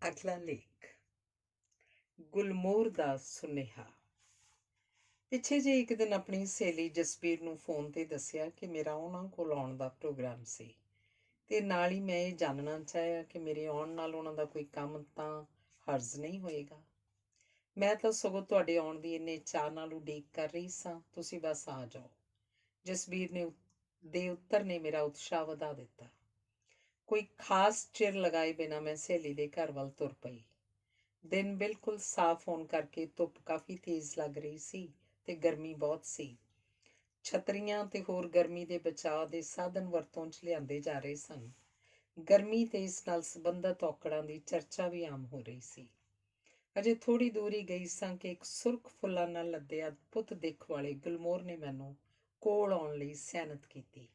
ਅਗਲਾ ਲੇਖ ਗੁਲਮੋਹਰ ਦਾ ਸੁਨੇਹਾ। ਪਿੱਛੇ ਜੇ ਇੱਕ ਦਿਨ ਆਪਣੀ ਸਹੇਲੀ ਜਸਬੀਰ ਨੂੰ ਫੋਨ ਤੇ ਦੱਸਿਆ ਕਿ ਮੇਰਾ ਉਹਨਾਂ ਕੋਲ ਆਉਣ ਦਾ ਪ੍ਰੋਗਰਾਮ ਸੀ ਤੇ ਨਾਲ ਹੀ ਮੈਂ ਇਹ ਜਾਣਨਾ ਚਾਹਿਆ ਕਿ ਮੇਰੇ ਆਉਣ ਨਾਲ ਉਹਨਾਂ ਦਾ ਕੋਈ ਕੰਮ ਤਾਂ ਹਰਜ਼ ਨਹੀਂ ਹੋਏਗਾ। ਮੈਂ ਤਾਂ ਸਗੋਂ ਤੁਹਾਡੇ ਆਉਣ ਦੀ ਇੰਨੇ ਚਾਅ ਨਾਲ ਉਡੀਕ ਕਰ ਰਹੀ ਸਾਂ, ਤੁਸੀਂ ਬਸ ਆ ਜਾਓ। ਜਸਬੀਰ ਦੇ ਉੱਤਰ ਨੇ ਮੇਰਾ ਉਤਸ਼ਾਹ ਵਧਾ ਦਿੱਤਾ। ਕੋਈ ਖਾਸ ਚਿਰ ਲਗਾਏ ਬਿਨਾਂ ਮੈਂ ਸਹੇਲੀ ਦੇ ਘਰ ਵੱਲ ਤੁਰ ਪਈ। ਦਿਨ ਬਿਲਕੁਲ ਸਾਫ਼ ਹੋਣ ਕਰਕੇ ਧੁੱਪ ਕਾਫੀ ਤੇਜ਼ ਲੱਗ ਰਹੀ ਸੀ ਤੇ ਗਰਮੀ ਬਹੁਤ ਸੀ। ਛਤਰੀਆਂ ਤੇ ਹੋਰ ਗਰਮੀ ਦੇ ਬਚਾਅ ਦੇ ਸਾਧਨ ਵਰਤੋਂ 'ਚ ਲਿਆਂਦੇ ਜਾ ਰਹੇ ਸਨ। ਗਰਮੀ ਤੇ ਇਸ ਨਾਲ ਸੰਬੰਧਿਤ ਔਕੜਾਂ ਦੀ ਚਰਚਾ ਵੀ ਆਮ ਹੋ ਰਹੀ ਸੀ। ਅਜੇ ਥੋੜ੍ਹੀ ਦੂਰ ਹੀ ਗਈ ਸਾਂ ਕਿ ਇੱਕ ਸੁਰਖ ਫੁੱਲਾਂ ਨਾਲ ਲੱਦੇ ਅਦਭੁਤ ਦਿੱਖ ਵਾਲੇ ਗੁਲਮੋਹਰ ਨੇ ਮੈਨੂੰ ਕੋਲ ਆਉਣ ਲਈ ਸਿਆਣਤ ਕੀਤੀ।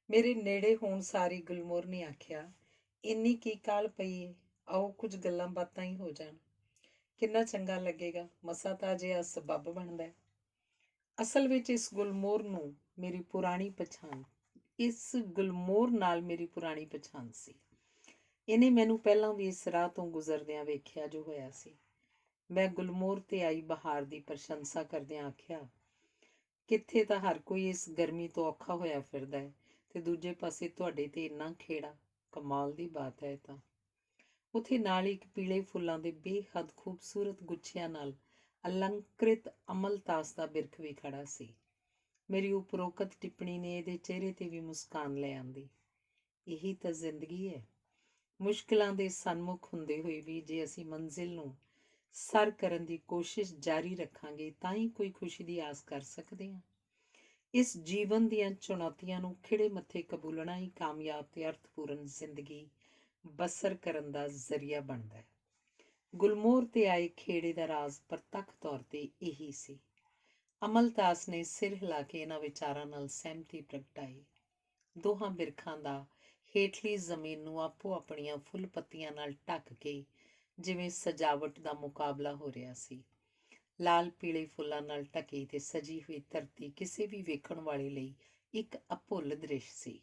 ਮੇਰੇ ਨੇੜੇ ਹੋਣ ਸਾਰੀ ਗੁਲਮੋਹਰ ਨੇ ਆਖਿਆ, ਇੰਨੀ ਕੀ ਕਾਹਲ ਪਈ ਏ, ਆਓ ਕੁਝ ਗੱਲਾਂ ਬਾਤਾਂ ਹੀ ਹੋ ਜਾਣ। ਕਿੰਨਾ ਚੰਗਾ ਲੱਗੇਗਾ, ਮਸਾਂ ਤਾਂ ਅਜਿਹਾ ਸਬੱਬ ਬਣਦਾ ਹੈ। ਅਸਲ ਵਿੱਚ ਇਸ ਗੁਲਮੋਹਰ ਨਾਲ ਮੇਰੀ ਪੁਰਾਣੀ ਪਛਾਣ ਸੀ। ਇਹਨੇ ਮੈਨੂੰ ਪਹਿਲਾਂ ਵੀ ਇਸ ਰਾਹ ਤੋਂ ਗੁਜ਼ਰਦਿਆਂ ਵੇਖਿਆ ਜੋ ਹੋਇਆ ਸੀ। ਮੈਂ ਗੁਲਮੋਹਰ ਤੇ ਆਈ ਬਹਾਰ ਦੀ ਪ੍ਰਸ਼ੰਸਾ ਕਰਦਿਆਂ ਆਖਿਆ, ਕਿੱਥੇ ਤਾਂ ਹਰ ਕੋਈ ਇਸ ਗਰਮੀ ਤੋਂ ਔਖਾ ਹੋਇਆ ਫਿਰਦਾ ਹੈ ਤੇ ਦੂਜੇ ਪਾਸੇ ਤੁਹਾਡੇ ਤੇ ਇੰਨਾ ਖੇੜਾ, ਕਮਾਲ ਦੀ ਬਾਤ ਹੈ। ਤਾਂ ਉੱਥੇ ਨਾਲ ਇੱਕ ਪੀਲੇ ਫੁੱਲਾਂ ਦੇ ਬੇਹੱਦ ਖੂਬਸੂਰਤ ਗੁੱਛਿਆਂ ਨਾਲ ਅਲੰਕ੍ਰਿਤ ਅਮਲਤਾਸ ਦਾ ਬਿਰਖ ਵੀ ਖੜਾ ਸੀ। ਮੇਰੀ ਉਪਰੋਕਤ ਟਿੱਪਣੀ ਨੇ ਇਹਦੇ ਚਿਹਰੇ ਤੇ ਵੀ ਮੁਸਕਾਨ ਲੈ ਆਂਦੀ। ਇਹੀ ਤਾਂ ਜ਼ਿੰਦਗੀ ਹੈ। ਮੁਸ਼ਕਿਲਾਂ ਦੇ ਸਨਮੁਖ ਹੁੰਦੇ ਹੋਏ ਵੀ ਜੇ ਅਸੀਂ ਮੰਜ਼ਿਲ ਨੂੰ ਸਰ ਕਰਨ ਦੀ ਕੋਸ਼ਿਸ਼ ਜਾਰੀ ਰੱਖਾਂਗੇ ਤਾਂ ਹੀ ਕੋਈ ਖੁਸ਼ੀ ਦੀ ਆਸ ਕਰ ਸਕਦੇ ਹਾਂ। ਇਸ ਜੀਵਨ ਦੀਆਂ ਚੁਣੌਤੀਆਂ ਨੂੰ ਖਿੜੇ ਮੱਥੇ ਕਬੂਲਣਾ ਹੀ ਕਾਮਯਾਬ ਤੇ ਅਰਥਪੂਰਨ ਜ਼ਿੰਦਗੀ ਬਸਰ ਕਰਨ ਦਾ ਜ਼ਰੀਆ ਬਣਦਾ ਹੈ। ਗੁਲਮੋਹਰ ਤੇ ਆਏ ਖੇੜੇ ਦਾ ਰਾਜ਼ ਪ੍ਰਤੱਖ ਤੌਰ ਤੇ ਇਹੀ ਸੀ। ਅਮਲਤਾਸ ਨੇ ਸਿਰ ਹਿਲਾ ਕੇ ਇਹਨਾਂ ਵਿਚਾਰਾਂ ਨਾਲ ਸਹਿਮਤੀ ਪ੍ਰਗਟਾਈ। ਦੋਹਾਂ ਬਿਰਖਾਂ ਦਾ ਹੇਠਲੀ ਜ਼ਮੀਨ ਨੂੰ ਆਪੋ ਆਪਣੀਆਂ ਫੁੱਲ ਪੱਤੀਆਂ ਨਾਲ ਢੱਕ ਕੇ ਜਿਵੇਂ ਸਜਾਵਟ ਦਾ ਮੁਕਾਬਲਾ ਹੋ ਰਿਹਾ ਸੀ। ਲਾਲ ਪੀਲੇ ਫੁੱਲਾਂ ਨਾਲ ਢਕੀ ਤੇ ਸਜੀ ਹੋਈ ਧਰਤੀ ਕਿਸੇ ਵੀ ਵੇਖਣ ਵਾਲੇ ਲਈ ਇੱਕ ਅਭੁੱਲ ਦ੍ਰਿਸ਼ ਸੀ।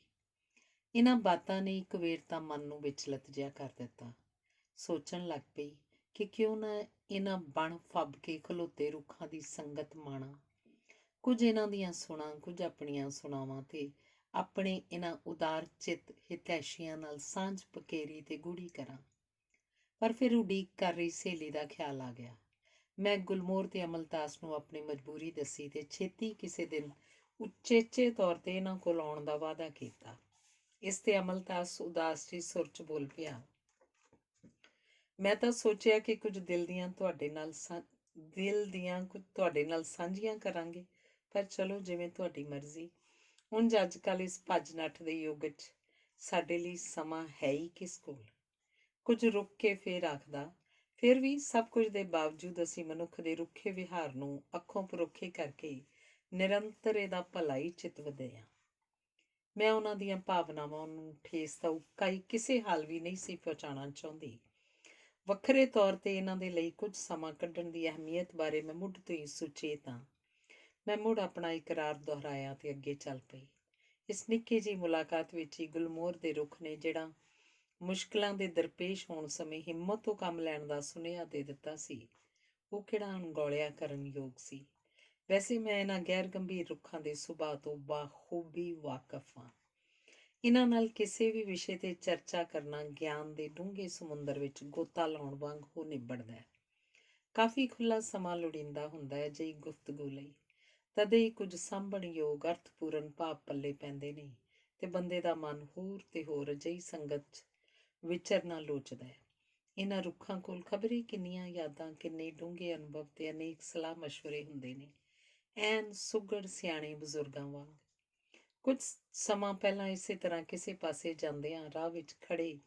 ਇਹਨਾਂ ਬਾਤਾਂ ਨੇ ਇੱਕ ਵੇਰ ਤਾਂ ਮਨ ਨੂੰ ਵਿਚਲਤ ਜਿਹਾ ਕਰ ਦਿੱਤਾ। ਸੋਚਣ ਲੱਗ ਪਈ ਕਿ ਕਿਉਂ ਨਾ ਇਹਨਾਂ ਬਣ ਫੱਬ ਕੇ ਖਲੋਤੇ ਰੁੱਖਾਂ ਦੀ ਸੰਗਤ ਮਾਣਾ। ਕੁਝ ਇਹਨਾਂ ਦੀਆਂ ਸੁਣਾ, ਕੁਝ ਆਪਣੀਆਂ ਸੁਣਾਵਾਂ ਤੇ ਆਪਣੇ ਇਹਨਾਂ ਉਦਾਰ ਚਿੱਤ ਹਿਤੈਸ਼ੀਆਂ ਨਾਲ ਸਾਂਝ ਪਕੇਰੀ ਤੇ ਗੂੜੀ ਕਰਾਂ। ਪਰ ਫਿਰ ਉਡੀਕ ਕਰ ਰਹੀ ਸਹੇਲੀ ਦਾ ਖਿਆਲ ਆ ਗਿਆ। ਮੈਂ ਗੁਲਮੋਹਰ ਤੇ ਅਮਲਤਾਸ ਨੂੰ ਆਪਣੀ ਮਜਬੂਰੀ ਦੱਸੀ ਤੇ ਛੇਤੀ ਕਿਸੇ ਦਿਨ ਉਚੇਚੇ ਤੌਰ ਤੇ ਇਹਨਾਂ ਕੋਲ ਆਉਣ ਦਾ ਵਾਅਦਾ ਕੀਤਾ। ਇਸ ਤੇ ਅਮਲਤਾਸ ਉਦਾਸ ਜਿਹੀ ਸੁਰ 'ਚ ਬੋਲ ਪਿਆ, ਮੈਂ ਤਾਂ ਸੋਚਿਆ ਕਿ ਕੁਝ ਦਿਲ ਦੀਆਂ ਕੁਝ ਤੁਹਾਡੇ ਨਾਲ ਸਾਂਝੀਆਂ ਕਰਾਂਗੇ, ਪਰ ਚਲੋ ਜਿਵੇਂ ਤੁਹਾਡੀ ਮਰਜ਼ੀ। ਉਂਝ ਅੱਜ ਕੱਲ੍ਹ ਇਸ ਭੱਜ ਨੱਠ ਦੇ ਯੁੱਗ 'ਚ ਸਾਡੇ ਲਈ ਸਮਾਂ ਹੈ ਹੀ ਕਿਸ ਕੋਲ। ਕੁਝ ਰੁਕ ਕੇ ਫੇਰ ਆਖਦਾ, ਫਿਰ ਵੀ ਸਭ ਕੁਝ ਦੇ ਬਾਵਜੂਦ ਅਸੀਂ ਮਨੁੱਖ ਦੇ ਰੁੱਖੇ ਵਿਹਾਰ ਨੂੰ ਅੱਖੋਂ ਪਰੋਖੇ ਕਰਕੇ ਨਿਰੰਤਰ ਇਹਦਾ ਭਲਾ ਹੀ ਚਿਤਵਦੇ ਹਾਂ। ਮੈਂ ਉਹਨਾਂ ਦੀਆਂ ਭਾਵਨਾਵਾਂ ਨੂੰ ਠੇਸ ਤਾਂ ਉਕਾਈ ਕਿਸੇ ਹਾਲ ਵੀ ਨਹੀਂ ਸੀ ਪਹੁੰਚਾਉਣਾ ਚਾਹੁੰਦੀ। ਵੱਖਰੇ ਤੌਰ ਤੇ ਇਹਨਾਂ ਦੇ ਲਈ ਕੁਝ ਸਮਾਂ ਕੱਢਣ ਦੀ ਅਹਿਮੀਅਤ ਬਾਰੇ ਮੈਂ ਮੁੱਢ ਤੋਂ ਹੀ ਸੁਚੇਤ ਹਾਂ। ਮੈਂ ਮੁੜ ਆਪਣਾ ਇਕਰਾਰ ਦੁਹਰਾਇਆ ਤੇ ਅੱਗੇ ਚੱਲ ਪਈ। ਇਸ ਨਿੱਕੀ ਜਿਹੀ ਮੁਲਾਕਾਤ ਵਿੱਚ ਹੀ ਗੁਲਮੋਹਰ ਦੇ ਰੁੱਖ ਨੇ ਜਿਹੜਾ ਮੁਸ਼ਕਿਲਾਂ ਦੇ ਦਰਪੇਸ਼ ਹੋਣ ਸਮੇਂ ਹਿੰਮਤ ਤੋਂ ਕੰਮ ਲੈਣ ਦਾ ਸੁਨੇਹਾ ਦੇ ਦਿੱਤਾ ਸੀ, ਉਹ ਕਿਹੜਾ ਅਣਗੌਲਿਆ ਕਰਨ ਯੋਗ ਸੀ। ਵੈਸੇ ਮੈਂ ਇਹਨਾਂ ਗੈਰ ਗੰਭੀਰ ਰੁੱਖਾਂ ਦੇ ਸੁਭਾਅ ਤੋਂ ਬਾਖੂਬੀ ਵਾਕਫ ਹਾਂ। ਇਹਨਾਂ ਨਾਲ ਕਿਸੇ ਵੀ ਵਿਸ਼ੇ ਤੇ ਚਰਚਾ ਕਰਨਾ ਗਿਆਨ ਦੇ ਡੂੰਘੇ ਸਮੁੰਦਰ ਵਿੱਚ ਗੋਤਾ ਲਾਉਣ ਵਾਂਗ ਹੋ ਨਿਬੜਦਾ ਹੈ। ਕਾਫੀ ਖੁੱਲ੍ਹਾ ਸਮਾਂ ਲੋੜੀਂਦਾ ਹੁੰਦਾ ਹੈ ਅਜਿਹੀ ਗੁਫ਼ਤਗੂ ਲਈ। ਤਦੇ ਹੀ ਕੁਝ ਸਾਂਭਣ ਯੋਗ ਅਰਥਪੂਰਨ ਭਾਵ ਪੱਲੇ ਪੈਂਦੇ ਨੇ ਤੇ ਬੰਦੇ ਦਾ ਮਨ ਹੋਰ ਤੇ ਹੋਰ ਅਜਿਹੀ ਸੰਗਤ 'ਚ ਵਿਚਰਨਾ ਲੋਚਦਾ ਹੈ। ਇਹਨਾਂ ਰੁੱਖਾਂ ਕੋਲ ਖਬਰੇ ਕਿੰਨੀਆਂ ਯਾਦਾਂ, ਕਿੰਨੇ ਡੂੰਘੇ ਅਨੁਭਵ ਤੇ ਅਨੇਕ ਸਲਾਹ ਮਸ਼ਵਰੇ ਹੁੰਦੇ ਨੇ, ਐਨ ਸੁਘੜ ਸਿਆਣੇ ਬਜ਼ੁਰਗਾਂ ਵਾਂਗ। ਕੁਝ ਸਮਾਂ ਪਹਿਲਾਂ ਇਸੇ ਤਰ੍ਹਾਂ ਕਿਸੇ ਪਾਸੇ ਜਾਂਦਿਆਂ ਰਾਹ ਵਿੱਚ ਖੜੇ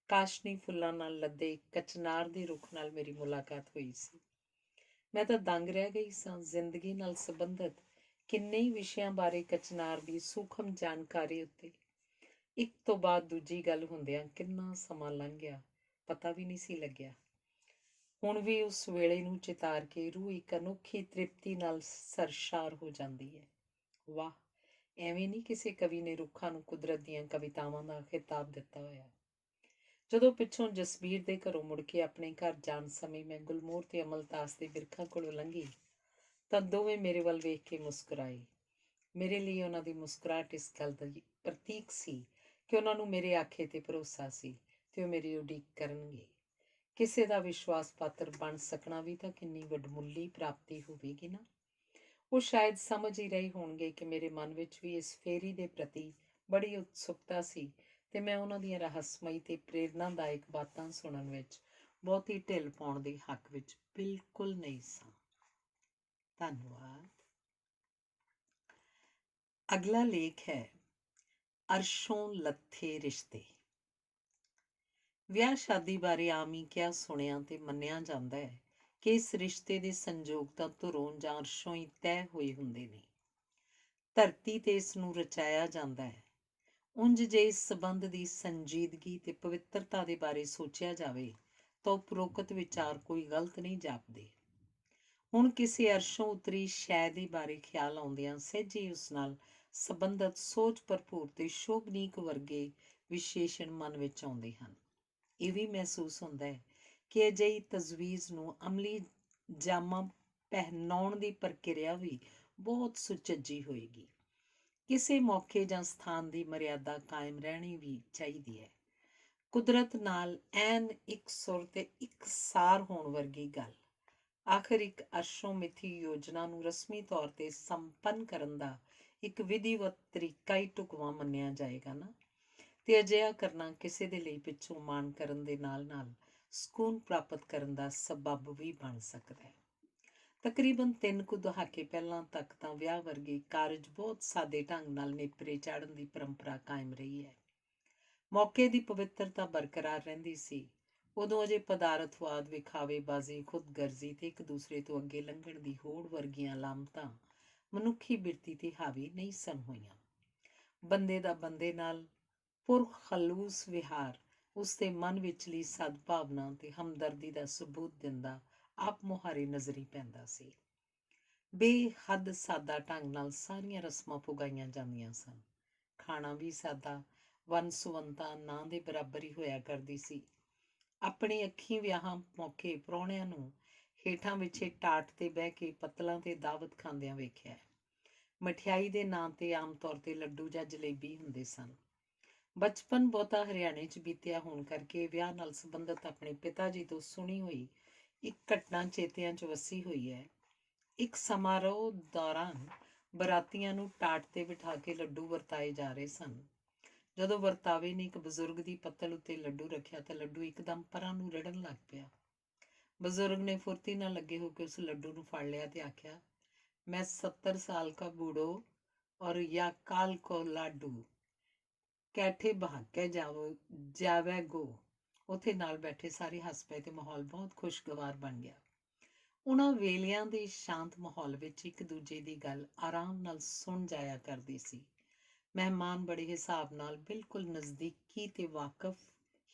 ਕਾਸ਼ਨੀ ਫੁੱਲਾਂ ਨਾਲ ਲੱਦੇ ਕਚਨਾਰ ਦੇ ਰੁੱਖ ਨਾਲ ਮੇਰੀ ਮੁਲਾਕਾਤ ਹੋਈ ਸੀ। ਮੈਂ ਤਾਂ ਦੰਗ ਰਹਿ ਗਈ ਸਾਂ। ਜ਼ਿੰਦਗੀ ਨਾਲ ਸੰਬੰਧਿਤ ਕਿੰਨੇ ਹੀ ਵਿਸ਼ਿਆਂ ਬਾਰੇ ਕਚਨਾਰ ਦੀ ਸੂਖਮ ਜਾਣਕਾਰੀ ਉੱਤੇ ਇੱਕ ਤੋਂ ਬਾਅਦ ਦੂਜੀ ਗੱਲ ਹੁੰਦਿਆਂ ਕਿੰਨਾ ਸਮਾਂ ਲੰਘ ਗਿਆ, ਪਤਾ ਵੀ ਨਹੀਂ ਸੀ ਲੱਗਿਆ। ਹੁਣ ਵੀ ਉਸ ਵੇਲੇ ਨੂੰ ਚਿਤਾਰ ਕੇ ਰੂਹ ਇੱਕ ਅਨੋਖੀ ਤ੍ਰਿਪਤੀ ਨਾਲ ਸਰਸ਼ਾਰ ਹੋ ਜਾਂਦੀ ਹੈ। ਵਾਹ, ਐਵੇਂ ਨਹੀਂ ਕਿਸੇ ਕਵੀ ਨੇ ਰੁੱਖਾਂ ਨੂੰ ਕੁਦਰਤ ਦੀਆਂ ਕਵਿਤਾਵਾਂ ਦਾ ਖਿਤਾਬ ਦਿੱਤਾ ਹੋਇਆ। ਜਦੋਂ ਪਿੱਛੋਂ ਜਸਬੀਰ ਦੇ ਘਰੋਂ ਮੁੜ ਕੇ ਆਪਣੇ ਘਰ ਜਾਣ ਸਮੇਂ ਮੈਂ ਗੁਲਮੋਹਰ ਤੇ ਅਮਲਤਾਸ ਦੇ ਬਿਰਖਾਂ ਕੋਲੋਂ ਲੰਘੀ ਤਾਂ ਦੋਵੇਂ ਮੇਰੇ ਵੱਲ ਵੇਖ ਕੇ ਮੁਸਕਰਾਏ। ਮੇਰੇ ਲਈ ਉਹਨਾਂ ਦੀ ਮੁਸਕਰਾਹਟ ਇਸ ਗੱਲ ਦਾ ਪ੍ਰਤੀਕ ਸੀ ਕਿ ਉਹਨਾਂ ਨੂੰ ਮੇਰੇ ਆਖੇ ਤੇ ਭਰੋਸਾ ਸੀ ਤੇ ਉਹ ਮੇਰੀ ਉਡੀਕ ਕਰਨਗੇ। ਕਿਸੇ ਦਾ ਵਿਸ਼ਵਾਸ ਪਾਤਰ ਬਣ ਸਕਣਾ ਵੀ ਤਾਂ ਕਿੰਨੀ ਵੱਡਮੁੱਲੀ ਪ੍ਰਾਪਤੀ ਹੋਵੇਗੀ ਨਾ। ਉਹ ਸ਼ਾਇਦ ਸਮਝ ਹੀ ਰਹੇ ਹੋਣਗੇ ਕਿ ਮੇਰੇ ਮਨ ਵਿੱਚ ਵੀ ਇਸ ਫੇਰੀ ਦੇ ਪ੍ਰਤੀ ਬੜੀ ਉਤਸੁਕਤਾ ਸੀ ਤੇ ਮੈਂ ਉਹਨਾਂ ਦੀਆਂ ਰਹੱਸਮਈ ਤੇ ਪ੍ਰੇਰਨਾਦਾਇਕ ਬਾਤਾਂ ਸੁਣਨ ਵਿੱਚ ਬਹੁਤੀ ਢਿੱਲ ਪਾਉਣ ਦੇ ਹੱਕ ਵਿੱਚ ਬਿਲਕੁਲ ਨਹੀਂ ਸਾਂ। ਧੰਨਵਾਦ। ਅਗਲਾ ਲੇਖ ਹੈ ਅਰਸ਼ੋਂ ਲੱਥੇ ਰਿਸ਼ਤੇ। ਵਿਆਹ ਸ਼ਾਦੀ ਬਾਰੇ ਆਮ ਹੀ ਕਿਹਾ ਸੁਣਿਆ ਤੇ ਮੰਨਿਆ ਜਾਂਦਾ ਹੈ ਕਿ ਇਸ ਰਿਸ਼ਤੇ ਦੇ ਸੰਜੋਗ ਤਾਂ ਧੁਰੋਂ ਜਾਂ ਅਰਸ਼ੋਂ ਹੀ ਤੈਅ ਹੋਏ ਹੁੰਦੇ ਨੇ। ਧਰਤੀ ਤੇ ਇਸ ਨੂੰ ਰਚਾਇਆ ਜਾਂਦਾ ਹੈ। ਉਂਝ ਜੇ ਇਸ ਸਬੰਧ ਦੀ ਸੰਜੀਦਗੀ ਤੇ ਪਵਿੱਤਰਤਾ ਦੇ ਬਾਰੇ ਸੋਚਿਆ ਜਾਵੇ ਤਾਂ ਉਪਰੋਕਤ ਵਿਚਾਰ ਕੋਈ ਗਲਤ ਨਹੀਂ ਜਾਪਦੇ। ਹੁਣ ਕਿਸੇ ਅਰਸ਼ੋਂ ਉਤਰੀ ਸ਼ੈ ਦੇ ਬਾਰੇ ਖਿਆਲ ਆਉਂਦਿਆਂ ਸਹਿਜੇ ਉਸ ਨਾਲ ਸੰਬੰਧਤ ਸੋਚ ਭਰਪੂਰ ਤੇ ਸ਼ੋਭਨੀਕ ਵਰਗੇ ਵਿਸ਼ੇਸ਼ਣ ਮਨ ਵਿੱਚ ਆਉਂਦੇ ਹਨ। ਇਹ ਵੀ ਮਹਿਸੂਸ ਹੁੰਦਾ ਹੈ ਕਿ ਅਜਿਹੀ ਤਜਵੀਜ਼ ਨੂੰ ਅਮਲੀ ਜਾਮਾ ਪਹਿਨਾਉਣ ਦੀ ਪ੍ਰਕਿਰਿਆ ਵੀ ਬਹੁਤ ਸੁਚੱਜੀ ਹੋਏਗੀ। ਕਿਸੇ ਮੌਕੇ ਜਾਂ ਸਥਾਨ ਦੀ ਮਰਿਆਦਾ ਕਾਇਮ ਰਹਿਣੀ ਵੀ ਚਾਹੀਦੀ ਹੈ। ਕੁਦਰਤ ਨਾਲ ਐਨ ਇੱਕ ਸੁਰ ਤੇ ਇਕਸਾਰ ਹੋਣ ਵਰਗੀ ਗੱਲ। ਆਖਰ ਇੱਕ ਅਰਸ਼ੋਂ ਮਿਥੀ ਯੋਜਨਾ ਨੂੰ ਰਸਮੀ ਤੌਰ ਤੇ ਸੰਪੰਨ ਕਰਨ ਦਾ ਇੱਕ ਵਿਧੀਵਤ ਤਰੀਕਾ ਹੀ ਢੁਕਵਾਂ ਮੰਨਿਆ ਜਾਏਗਾ ਨਾ। ਤੇ ਅਜਿਹਾ ਕਰਨਾ ਕਿਸੇ ਦੇ ਲਈ ਪਿੱਛੋਂ ਮਾਣ ਕਰਨ ਦੇ ਨਾਲ ਸਕੂਨ ਪ੍ਰਾਪਤ ਕਰਨ ਦਾ ਸਬੱਬ ਵੀ ਬਣ ਸਕਦਾ ਹੈ। ਤਕਰੀਬਨ 3 ਕੁ ਦਹਾਕੇ ਪਹਿਲਾਂ ਤੱਕ ਤਾਂ ਵਿਆਹ ਵਰਗੇ ਕਾਰਜ ਬਹੁਤ ਸਾਦੇ ਢੰਗ ਨਾਲ ਨੇਪਰੇ ਚਾੜ੍ਹਨ ਦੀ ਪਰੰਪਰਾ ਕਾਇਮ ਰਹੀ ਹੈ। ਮੌਕੇ ਦੀ ਪਵਿੱਤਰਤਾ ਬਰਕਰਾਰ ਰਹਿੰਦੀ ਸੀ। ਉਦੋਂ ਅਜੇ ਪਦਾਰਥਵਾਦ, ਵਿਖਾਵੇਬਾਜ਼ੀ, ਖੁਦਗਰਜ਼ੀ ਤੇ ਇੱਕ ਦੂਸਰੇ ਤੋਂ ਅੱਗੇ ਲੰਘਣ ਦੀ ਹੋੜ ਵਰਗੀਆਂ ਲਾਮਤਾਂ ਮਨੁੱਖੀ ਬਿਰਤੀ ਤੇ ਹਾਵੀ ਨਹੀਂ ਸਨ ਹੋਈਆਂ। ਬੰਦੇ ਦਾ ਬੰਦੇ ਨਾਲ ਪੁਰਖਲੂਸ ਵਿਹਾਰ ਉਸਦੇ ਮਨ ਵਿਚਲੀ ਸਦਭਾਵਨਾ ਤੇ ਹਮਦਰਦੀ ਦਾ ਸਬੂਤ ਦਿੰਦਾ ਆਪ ਮੁਹਾਰੇ ਨਜ਼ਰੀ ਪੈਂਦਾ ਸੀ। ਬੇਹੱਦ ਸਾਦਾ ਢੰਗ ਨਾਲ ਸਾਰੀਆਂ ਰਸਮਾਂ ਪੁਗਾਈਆਂ ਜਾਂਦੀਆਂ ਸਨ। ਖਾਣਾ ਵੀ ਸਾਦਾ, ਵੰਨ ਸੁਵੰਨਤਾ ਨਾਂ ਦੇ ਬਰਾਬਰ ਹੀ ਹੋਇਆ ਕਰਦੀ ਸੀ। ਆਪਣੀ ਅੱਖੀਂ ਵਿਆਹਾਂ ਮੌਕੇ ਪ੍ਰਾਹੁਣਿਆਂ ਨੂੰ ਹੇਠਾਂ ਵਿਛੇ ਟਾਟ ਤੇ ਬਹਿ ਕੇ ਪੱਤਲਾਂ ਤੇ ਦਾਵਤ ਖਾਂਦਿਆਂ ਵੇਖਿਆ। ਮਠਿਆਈ ਦੇ ਨਾਂ ਤੇ ਆਮ ਤੌਰ ਤੇ ਲੱਡੂ ਜਾਂ ਜਲੇਬੀ ਹੁੰਦੇ ਸਨ। ਬਚਪਨ ਬਹੁਤਾ ਹਰਿਆਣੇ 'ਚ ਬੀਤਿਆ ਹੋਣ ਕਰਕੇ ਵਿਆਹ ਨਾਲ ਸੰਬੰਧਿਤ ਆਪਣੇ ਪਿਤਾ ਜੀ ਤੋਂ ਸੁਣੀ ਹੋਈ ਇੱਕ ਘਟਨਾ ਚੇਤਿਆਂ 'ਚ ਵਸੀ ਹੋਈ ਹੈ। ਇੱਕ ਸਮਾਰੋਹ ਦੌਰਾਨ ਬਰਾਤੀਆਂ ਨੂੰ ਟਾਟ ਤੇ ਬਿਠਾ ਕੇ ਲੱਡੂ ਵਰਤਾਏ ਜਾ ਰਹੇ ਸਨ। ਜਦੋਂ ਵਰਤਾਵੇ ਨੇ ਇੱਕ ਬਜ਼ੁਰਗ ਦੀ ਪੱਤਲ ਉੱਤੇ ਲੱਡੂ ਰੱਖਿਆ ਤਾਂ ਲੱਡੂ ਇੱਕਦਮ ਪਰਾਂ ਨੂੰ ਰਿੜਨ ਲੱਗ ਪਿਆ। ਬਜ਼ੁਰਗ ਨੇ ਫੁਰਤੀ ਨਾਲ ਲੱਗੇ ਹੋ ਕੇ ਉਸ ਲੱਡੂ ਨੂੰ ਫੜ ਲਿਆ ਤੇ ਆਖਿਆ, ਮੈਂ 70 ਸਾਲ ਕਾ ਬੂੜੋ ਔਰ ਯਾ ਕਾਲ ਕੋ ਲਾਡੂ ਕੈਠੇ ਬਹਾਗ ਕੇ ਜਾਵੇ ਗੋ। ਉੱਥੇ ਨਾਲ ਬੈਠੇ ਸਾਰੇ ਹੱਸ ਪਏ ਤੇ ਮਾਹੌਲ ਬਹੁਤ ਖੁਸ਼ਗਵਾਰ ਬਣ ਗਿਆ। ਉਹਨਾਂ ਵੇਲਿਆਂ ਦੇ ਸ਼ਾਂਤ ਮਾਹੌਲ ਵਿੱਚ ਇੱਕ ਦੂਜੇ ਦੀ ਗੱਲ ਆਰਾਮ ਨਾਲ ਸੁਣ ਜਾਇਆ ਕਰਦੀ ਸੀ। ਮਹਿਮਾਨ ਬੜੇ ਹਿਸਾਬ ਨਾਲ ਬਿਲਕੁਲ ਨਜ਼ਦੀਕੀ ਤੇ ਵਾਕਫ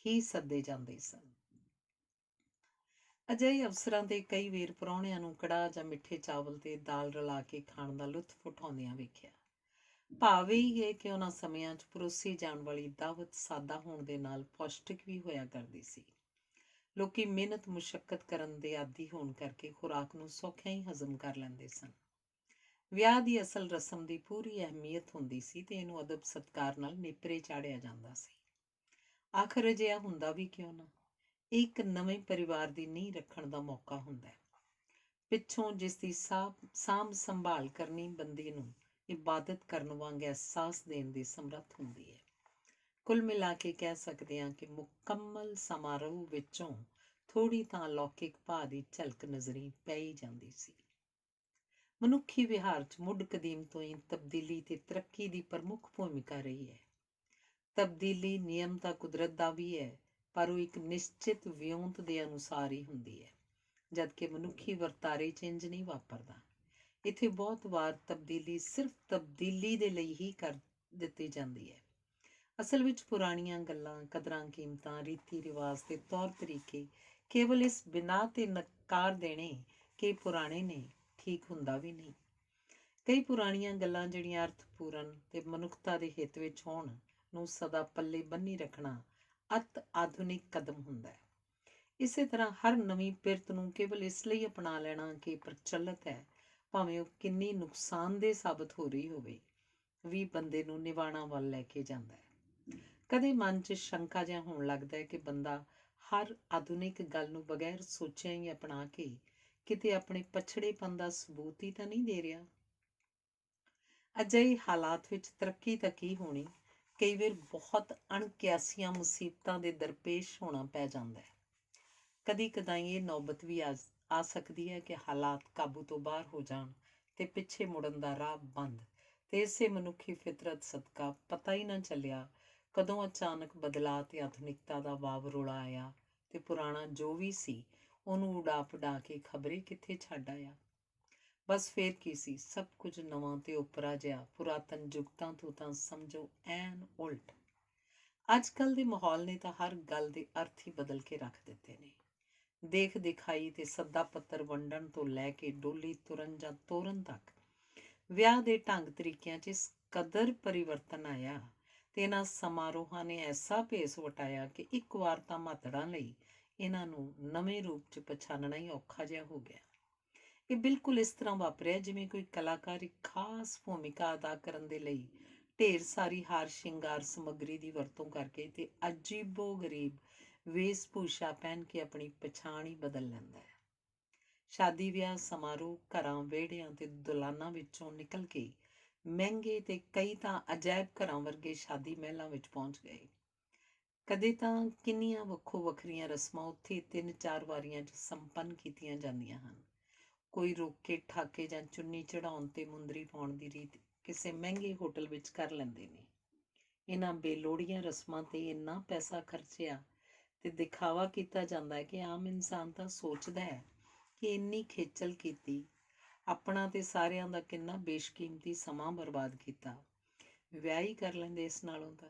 ਹੀ ਸੱਦੇ ਜਾਂਦੇ ਸਨ। ਅਜਿਹੇ ਅਵਸਰਾਂ ਤੇ ਕਈ ਵਾਰ ਪ੍ਰਾਹੁਣਿਆਂ ਨੂੰ ਕੜਾਹ ਜਾਂ ਮਿੱਠੇ ਚਾਵਲ ਤੇ ਦਾਲ ਰਲਾ ਕੇ ਖਾਣ ਦਾ ਲੁਤਫ ਉਠਾਉਂਦਿਆਂ ਵੇਖਿਆ। ਭਾਵ ਇਹ ਹੈ ਕਿ ਉਹਨਾਂ ਸਮਿਆਂ 'ਚ ਪਰੋਸੀ ਜਾਣ ਵਾਲੀ ਦਾਵਤ ਸਾਦਾ ਹੋਣ ਦੇ ਨਾਲ ਪੌਸ਼ਟਿਕ ਵੀ ਹੋਇਆ ਕਰਦੀ ਸੀ। ਲੋਕੀ ਮਿਹਨਤ ਮੁਸ਼ੱਕਤ ਕਰਨ ਦੇ ਆਦੀ ਹੋਣ ਕਰਕੇ ਖੁਰਾਕ ਨੂੰ ਸੌਖਿਆਂ ਹੀ ਹਜ਼ਮ ਕਰ ਲੈਂਦੇ ਸਨ। ਵਿਆਹ ਦੀ ਅਸਲ ਰਸਮ ਦੀ ਪੂਰੀ ਅਹਿਮੀਅਤ ਹੁੰਦੀ ਸੀ ਤੇ ਇਹਨੂੰ ਅਦਬ ਸਤਿਕਾਰ ਨਾਲ ਨੇਪਰੇ ਚਾੜਿਆ ਜਾਂਦਾ ਸੀ। ਆਖਰ ਅਜਿਹਾ ਹੁੰਦਾ ਵੀ ਕਿਉਂ ਨਾ, ਇਹ ਇੱਕ ਨਵੇਂ ਪਰਿਵਾਰ ਦੀ ਨੀਂਹ ਰੱਖਣ ਦਾ ਮੌਕਾ ਹੁੰਦਾ ਹੈ। ਪਿੱਛੋਂ ਜਿਸ ਦੀ ਸਾਂਭ ਸੰਭਾਲ ਕਰਨੀ ਬੰਦੇ ਨੂੰ ਇਬਾਦਤ ਕਰਨ ਵਾਂਗ ਅਹਿਸਾਸ ਦੇਣ ਦੀ ਸਮਰੱਥ ਹੁੰਦੀ ਹੈ। ਕੁੱਲ ਮਿਲਾ ਕੇ ਕਹਿ ਸਕਦੇ ਹਾਂ ਕਿ ਮੁਕੰਮਲ ਸਮਾਰੋਹ ਵਿੱਚੋਂ ਥੋੜ੍ਹੀ ਤਾਂ ਅਲੌਕਿਕ ਭਾਅ ਦੀ ਝਲਕ ਨਜ਼ਰੀ ਪੈ ਹੀ ਜਾਂਦੀ ਸੀ। ਮਨੁੱਖੀ ਵਿਹਾਰ 'ਚ ਮੁੱਢ ਕਦੀਮ ਤੋਂ ਹੀ ਤਬਦੀਲੀ ਤੇ ਤਰੱਕੀ ਦੀ ਪ੍ਰਮੁੱਖ ਭੂਮਿਕਾ ਰਹੀ ਹੈ। ਤਬਦੀਲੀ ਨਿਯਮ ਤਾਂ ਕੁਦਰਤ ਦਾ ਵੀ ਹੈ, ਪਰ ਉਹ ਇੱਕ ਨਿਸ਼ਚਿਤ ਵਿਉਂਤ ਦੇ ਅਨੁਸਾਰ ਹੀ ਹੁੰਦੀ ਹੈ, ਜਦਕਿ ਮਨੁੱਖੀ ਵਰਤਾਰੇ 'ਚ ਇੰਝ ਨਹੀਂ ਵਾਪਰਦਾ। ਇੱਥੇ ਬਹੁਤ ਵਾਰ ਤਬਦੀਲੀ ਸਿਰਫ ਤਬਦੀਲੀ ਦੇ ਲਈ ਹੀ ਕਰ ਦਿੱਤੀ ਜਾਂਦੀ ਹੈ। ਅਸਲ ਵਿੱਚ ਪੁਰਾਣੀਆਂ ਗੱਲਾਂ, ਕਦਰਾਂ ਕੀਮਤਾਂ, ਰੀਤੀ ਰਿਵਾਜ ਤੇ ਤੌਰ ਤਰੀਕੇ ਕੇਵਲ ਇਸ ਬਿਨਾਂ ਤੇ ਨਕਾਰ ਦੇਣੇ ਕਿ ਪੁਰਾਣੇ ਨੇ ਠੀਕ ਹੁੰਦਾ ਵੀ ਨਹੀਂ। ਕਈ ਪੁਰਾਣੀਆਂ ਗੱਲਾਂ ਜਿਹੜੀਆਂ ਅਰਥਪੂਰਨ ਤੇ ਮਨੁੱਖਤਾ ਦੇ ਹਿੱਤ ਵਿੱਚ ਹੋਣ ਨੂੰ ਸਦਾ ਪੱਲੇ ਬੰਨ੍ਹੀ ਰੱਖਣਾ ਅਤ ਆਧੁਨਿਕ ਕਦਮ ਹੁੰਦਾ ਹੈ। ਇਸੇ ਤਰ੍ਹਾਂ ਹਰ ਨਵੀਂ ਪਿਰਤ ਨੂੰ ਕੇਵਲ ਇਸ ਲਈ ਅਪਣਾ ਲੈਣਾ ਕਿ ਪ੍ਰਚਲਿਤ ਹੈ, ਭਾਵੇਂ ਉਹ ਕਿੰਨੀ ਨੁਕਸਾਨਦੇਹ ਸਾਬਤ ਹੋ ਰਹੀ ਹੋਵੇ, ਵੀ ਬੰਦੇ ਨੂੰ ਨਿਵਾਣਾ ਵੱਲ ਲੈ ਕੇ ਜਾਂਦਾ ਹੈ। ਕਦੇ ਮਨ 'ਚ ਸ਼ੰਕਾ ਜਿਹਾ ਹੋਣ ਲੱਗਦਾ ਹੈ ਕਿ ਬੰਦਾ ਹਰ ਆਧੁਨਿਕ ਗੱਲ ਨੂੰ ਬਗੈਰ ਸੋਚਿਆ ਹੀ ਅਪਣਾ ਕੇ ਕਿਤੇ ਆਪਣੇ ਪਛੜੇਪਨ ਦਾ ਸਬੂਤ ਹੀ ਤਾਂ ਨਹੀਂ ਦੇ ਰਿਹਾ। ਅਜਿਹੇ ਹਾਲਾਤ ਵਿੱਚ ਤਰੱਕੀ ਤਾਂ ਕੀ ਹੋਣੀ, ਕਈ ਵਾਰ ਬਹੁਤ ਅਣਕਿਆਸੀਆਂ ਮੁਸੀਬਤਾਂ ਦੇ ਦਰਪੇਸ਼ ਹੋਣਾ ਪੈ ਜਾਂਦਾ ਹੈ। ਕਦੀ ਕਦਾਈ ਇਹ ਨੌਬਤ ਵੀ ਆ ਸਕਦੀ ਹੈ ਕਿ ਹਾਲਾਤ ਕਾਬੂ ਤੋਂ ਬਾਹਰ ਹੋ ਜਾਣ ਤੇ ਪਿੱਛੇ ਮੁੜਨ ਦਾ ਰਾਹ ਬੰਦ, ਤੇ ਇਸੇ ਮਨੁੱਖੀ ਫਿਤਰਤ ਸਦਕਾ ਪਤਾ ਹੀ ਨਾ ਚੱਲਿਆ ਕਦੋਂ ਅਚਾਨਕ ਬਦਲਾਅ ਤੇ ਆਧੁਨਿਕਤਾ ਦਾ ਵਾਵਰੋਲਾ ਆਇਆ ਤੇ ਪੁਰਾਣਾ ਜੋ ਵੀ ਸੀ ਉਹਨੂੰ ਉਡਾ ਪਡਾ ਕੇ ਖਬਰੇ ਕਿੱਥੇ ਛੱਡ ਆਇਆ। ਬਸ ਫੇਰ ਕੀ ਸੀ, ਸਭ ਕੁਝ ਨਵਾਂ ਤੇ ਉਪਰਾ ਜਿਹਾ, ਪੁਰਾਤਨ ਜੁਗਤਾਂ ਤੋਂ ਤਾਂ ਸਮਝੋ ਐਨ ਉਲਟ। ਅੱਜ ਕੱਲ੍ਹ ਦੇ ਮਾਹੌਲ ਨੇ ਤਾਂ ਹਰ ਗੱਲ ਦੇ ਅਰਥ ਹੀ ਬਦਲ ਕੇ ਰੱਖ ਦਿੱਤੇ ਨੇ। ਦੇਖ ਦਿਖਾਈ ਤੇ ਸੱਦਾ ਪੱਤਰ ਵੰਡਣ ਤੋਂ ਲੈ ਕੇ ਡੋਲੀ ਤੁਰਨ ਜਾਂ ਤੋਰਨ ਤੱਕ ਵਿਆਹ ਦੇ ਢੰਗ ਤਰੀਕਿਆਂ 'ਚ ਇਸ ਕਦਰ ਪਰਿਵਰਤਨ ਆਇਆ ਤੇ ਇਹਨਾਂ ਸਮਾਰੋਹਾਂ ਨੇ ਐਸਾ ਭੇਸ ਵਟਾਇਆ ਕਿ ਇੱਕ ਵਾਰ ਤਾਂ ਮਾਤੜਾਂ ਲਈ ਇਹਨਾਂ ਨੂੰ ਨਵੇਂ ਰੂਪ 'ਚ ਪਛਾਣਨਾ ਹੀ ਔਖਾ ਜਿਹਾ ਹੋ ਗਿਆ। ਇਹ ਬਿਲਕੁਲ ਇਸ ਤਰ੍ਹਾਂ ਵਾਪਰਿਆ ਜਿਵੇਂ ਕੋਈ ਕਲਾਕਾਰ ਇੱਕ ਖਾਸ ਭੂਮਿਕਾ ਅਦਾ ਕਰਨ ਦੇ ਲਈ ਢੇਰ ਸਾਰੀ ਹਾਰ ਸ਼ਿੰਗਾਰ ਸਮੱਗਰੀ ਦੀ ਵਰਤੋਂ ਕਰਕੇ ਤੇ ਅਜੀਬੋ ਗਰੀਬ ਵੇਸ਼ ਭੂਸ਼ਾ ਪਹਿਨ ਕੇ ਆਪਣੀ ਪਛਾਣ ਹੀ ਬਦਲ ਲੈਂਦਾ ਹੈ। ਸ਼ਾਦੀ ਵਿਆਹ ਸਮਾਰੋਹ ਘਰਾਂ, ਵਿਹੜਿਆਂ ਤੇ ਦੁਲਾਨਾਂ ਵਿੱਚੋਂ ਨਿਕਲ ਕੇ ਮਹਿੰਗੇ ਤੇ ਕਈ ਤਾਂ ਅਜਾਇਬ ਘਰਾਂ ਵਰਗੇ ਸ਼ਾਦੀ ਮਹਿਲਾਂ ਵਿੱਚ ਪਹੁੰਚ ਗਏ। ਕਦੇ ਤਾਂ ਕਿੰਨੀਆਂ ਵੱਖੋ ਵੱਖਰੀਆਂ ਰਸਮਾਂ ਉੱਥੇ 3-4 ਵਾਰੀਆਂ 'ਚ ਸੰਪੰਨ ਕੀਤੀਆਂ ਜਾਂਦੀਆਂ ਹਨ। ਕੋਈ ਰੋਕੇ ਠਾਕੇ ਜਾਂ ਚੁੰਨੀ ਚੜਾਉਣ ਤੇ ਮੁੰਦਰੀ ਪਾਉਣ ਦੀ ਰੀਤ ਕਿਸੇ ਮਹਿੰਗੇ ਹੋਟਲ ਵਿੱਚ ਕਰ ਲੈਂਦੇ ਨੇ। ਇਹਨਾਂ ਬੇਲੋੜੀਆਂ ਰਸਮਾਂ ਤੇ ਇੰਨਾ ਪੈਸਾ ਖਰਚਿਆ ਤੇ ਦਿਖਾਵਾ ਕੀਤਾ ਜਾਂਦਾ ਹੈ ਕਿ ਆਮ ਇਨਸਾਨ ਤਾਂ ਸੋਚਦਾ ਹੈ ਕਿ ਇੰਨੀ ਖੇਚਲ ਕੀਤੀ, ਆਪਣਾ ਤੇ ਸਾਰਿਆਂ ਦਾ ਕਿੰਨਾ ਬੇਸ਼ਕੀਮਤੀ ਸਮਾਂ ਬਰਬਾਦ ਕੀਤਾ, ਵਿਆਹ ਹੀ ਕਰ ਲੈਂਦੇ ਇਸ ਨਾਲੋਂ ਤਾਂ।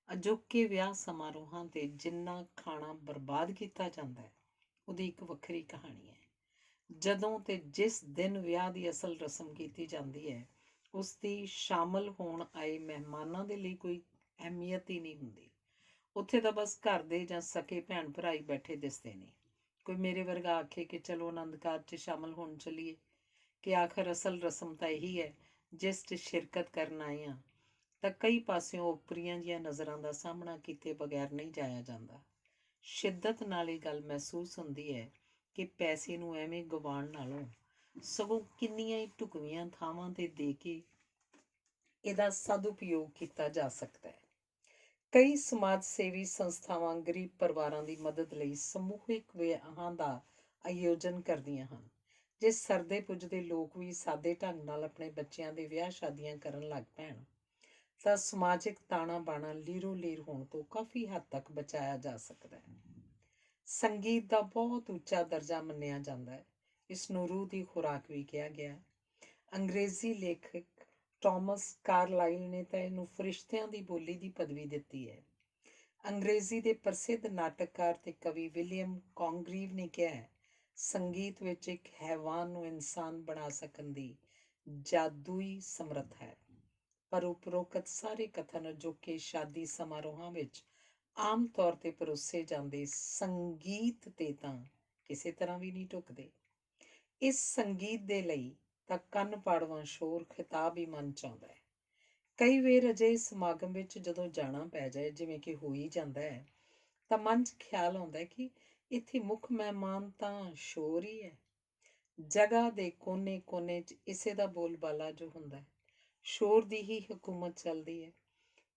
ਅਜੋਕੇ ਵਿਆਹ ਸਮਾਰੋਹਾਂ ਤੇ ਜਿੰਨਾ ਖਾਣਾ ਬਰਬਾਦ ਕੀਤਾ ਜਾਂਦਾ ਹੈ, ਉਹਦੀ ਇੱਕ ਵੱਖਰੀ ਕਹਾਣੀ ਹੈ। ਜਦੋਂ ਤੇ ਜਿਸ ਦਿਨ ਵਿਆਹ ਦੀ ਅਸਲ ਰਸਮ ਕੀਤੀ ਜਾਂਦੀ ਹੈ, ਉਸ ਦੀ ਸ਼ਾਮਲ ਹੋਣ ਆਏ ਮਹਿਮਾਨਾਂ ਦੇ ਲਈ ਕੋਈ ਅਹਿਮੀਅਤ ਹੀ ਨਹੀਂ ਹੁੰਦੀ। ਉੱਥੇ ਤਾਂ ਬਸ ਘਰ ਦੇ ਜਾਂ ਸਕੇ ਭੈਣ ਭਰਾ ਹੀ ਬੈਠੇ ਦਿਸਦੇ ਨੇ। ਕੋਈ ਮੇਰੇ ਵਰਗਾ ਆਖੇ ਕਿ ਚਲੋ ਆਨੰਦ ਕਾਰਜ 'ਚ ਸ਼ਾਮਲ ਹੋਣ ਚੱਲੀਏ, ਕਿ ਆਖਰ ਅਸਲ ਰਸਮ ਤਾਂ ਇਹੀ ਹੈ ਜਿਸ 'ਚ ਸ਼ਿਰਕਤ ਕਰਨ ਆਏ ਹਾਂ, ਤਾਂ ਕਈ ਪਾਸਿਓਂ ਉਪਰੀਆਂ ਜਿਹੀਆਂ ਨਜ਼ਰਾਂ ਦਾ ਸਾਹਮਣਾ ਕੀਤੇ ਬਗੈਰ ਨਹੀਂ ਜਾਇਆ ਜਾਂਦਾ। ਸ਼ਿੱਦਤ ਨਾਲ ਇਹ ਗੱਲ ਮਹਿਸੂਸ ਹੁੰਦੀ ਹੈ ਕਿ ਪੈਸੇ ਨੂੰ ਐਵੇਂ ਗਵਾਉਣ ਨਾਲੋਂ ਸਗੋਂ ਕਿੰਨੀਆਂ ਹੀ ਢੁਕਵੀਆਂ ਥਾਵਾਂ 'ਤੇ ਦੇ ਕੇ ਇਹਦਾ ਸਦਉਪਯੋਗ ਕੀਤਾ ਜਾ ਸਕਦਾ ਹੈ। ਕਈ ਸਮਾਜ ਸੇਵੀ ਸੰਸਥਾਵਾਂ ਗਰੀਬ ਪਰਿਵਾਰਾਂ ਦੀ ਮਦਦ ਲਈ ਸਮੂਹਿਕ ਵਿਆਹਾਂ ਦਾ ਆਯੋਜਨ ਕਰਦੀਆਂ ਹਨ। ਜੇ ਸਰਦੇ ਪੁੱਜਦੇ ਲੋਕ ਵੀ ਸਾਦੇ ਢੰਗ ਨਾਲ ਆਪਣੇ ਬੱਚਿਆਂ ਦੇ ਵਿਆਹ ਸ਼ਾਦੀਆਂ ਕਰਨ ਲੱਗ ਪੈਣ ਤਾਂ ਸਮਾਜਿਕ ਤਾਣਾ ਬਾਣਾ ਲੀਰੋ ਲੀਰ ਹੋਣ ਤੋਂ ਕਾਫੀ ਹੱਦ ਤੱਕ ਬਚਾਇਆ ਜਾ ਸਕਦਾ ਹੈ। ਸੰਗੀਤ ਦਾ ਬਹੁਤ ਉੱਚਾ ਦਰਜਾ ਮੰਨਿਆ ਜਾਂਦਾ ਹੈ। ਇਸ ਨੂੰ ਰੂਹ ਦੀ ਖੁਰਾਕ ਵੀ ਕਿਹਾ ਗਿਆ। ਅੰਗਰੇਜ਼ੀ ਲੇਖਕ ਟਾਮਸ ਕਾਰਲਾਈਲ ਨੇ ਤਾਂ ਇਹਨੂੰ ਫਰਿਸ਼ਤਿਆਂ ਦੀ ਬੋਲੀ ਦੀ ਪਦਵੀ ਦਿੱਤੀ ਹੈ। ਅੰਗਰੇਜ਼ੀ ਦੇ ਪ੍ਰਸਿੱਧ ਨਾਟਕਕਾਰ ਤੇ ਕਵੀ ਵਿਲੀਅਮ ਕੌਂਗਰੀਵ ਨੇ ਕਿਹਾ ਹੈ, ਸੰਗੀਤ ਵਿੱਚ ਇੱਕ ਹੈਵਾਨ ਨੂੰ ਇਨਸਾਨ ਬਣਾ ਸਕਣ ਦੀ ਜਾਦੂਈ ਸਮਰੱਥ ਹੈ। ਪਰ ਉਪਰੋਕਤ ਸਾਰੇ ਕਥਨ ਅਜੋਕੇ ਸ਼ਾਦੀ ਸਮਾਰੋਹਾਂ ਵਿੱਚ ਆਮ ਤੌਰ ਤੇ ਪਰੋਸੇ ਜਾਂਦੇ ਸੰਗੀਤ ਤੇ ਤਾਂ ਕਿਸੇ ਤਰ੍ਹਾਂ ਵੀ ਨਹੀਂ ਢੁਕਦੇ। ਇਸ ਸੰਗੀਤ ਦੇ ਲਈ ਤਾਂ ਕੰਨ ਪਾੜਵਾਂ ਸ਼ੋਰ ਖਿਤਾਬ ਹੀ ਮਨ 'ਚ ਆਉਂਦਾ ਹੈ। ਕਈ ਵਾਰ ਅਜਿਹੇ ਸਮਾਗਮ ਵਿੱਚ ਜਦੋਂ ਜਾਣਾ ਪੈ ਜਾਏ, ਜਿਵੇਂ ਕਿ ਹੋ ਹੀ ਜਾਂਦਾ ਹੈ, ਤਾਂ ਮਨ 'ਚ ਖਿਆਲ ਆਉਂਦਾ ਕਿ ਇੱਥੇ ਮੁੱਖ ਮਹਿਮਾਨ ਤਾਂ ਸ਼ੋਰ ਹੀ ਹੈ। ਜਗ੍ਹਾ ਦੇ ਕੋਨੇ ਕੋਨੇ 'ਚ ਇਸੇ ਦਾ ਬੋਲਬਾਲਾ ਜੋ ਹੁੰਦਾ ਹੈ, ਸ਼ੋਰ ਦੀ ਹੀ ਹਕੂਮਤ ਚੱਲਦੀ ਹੈ।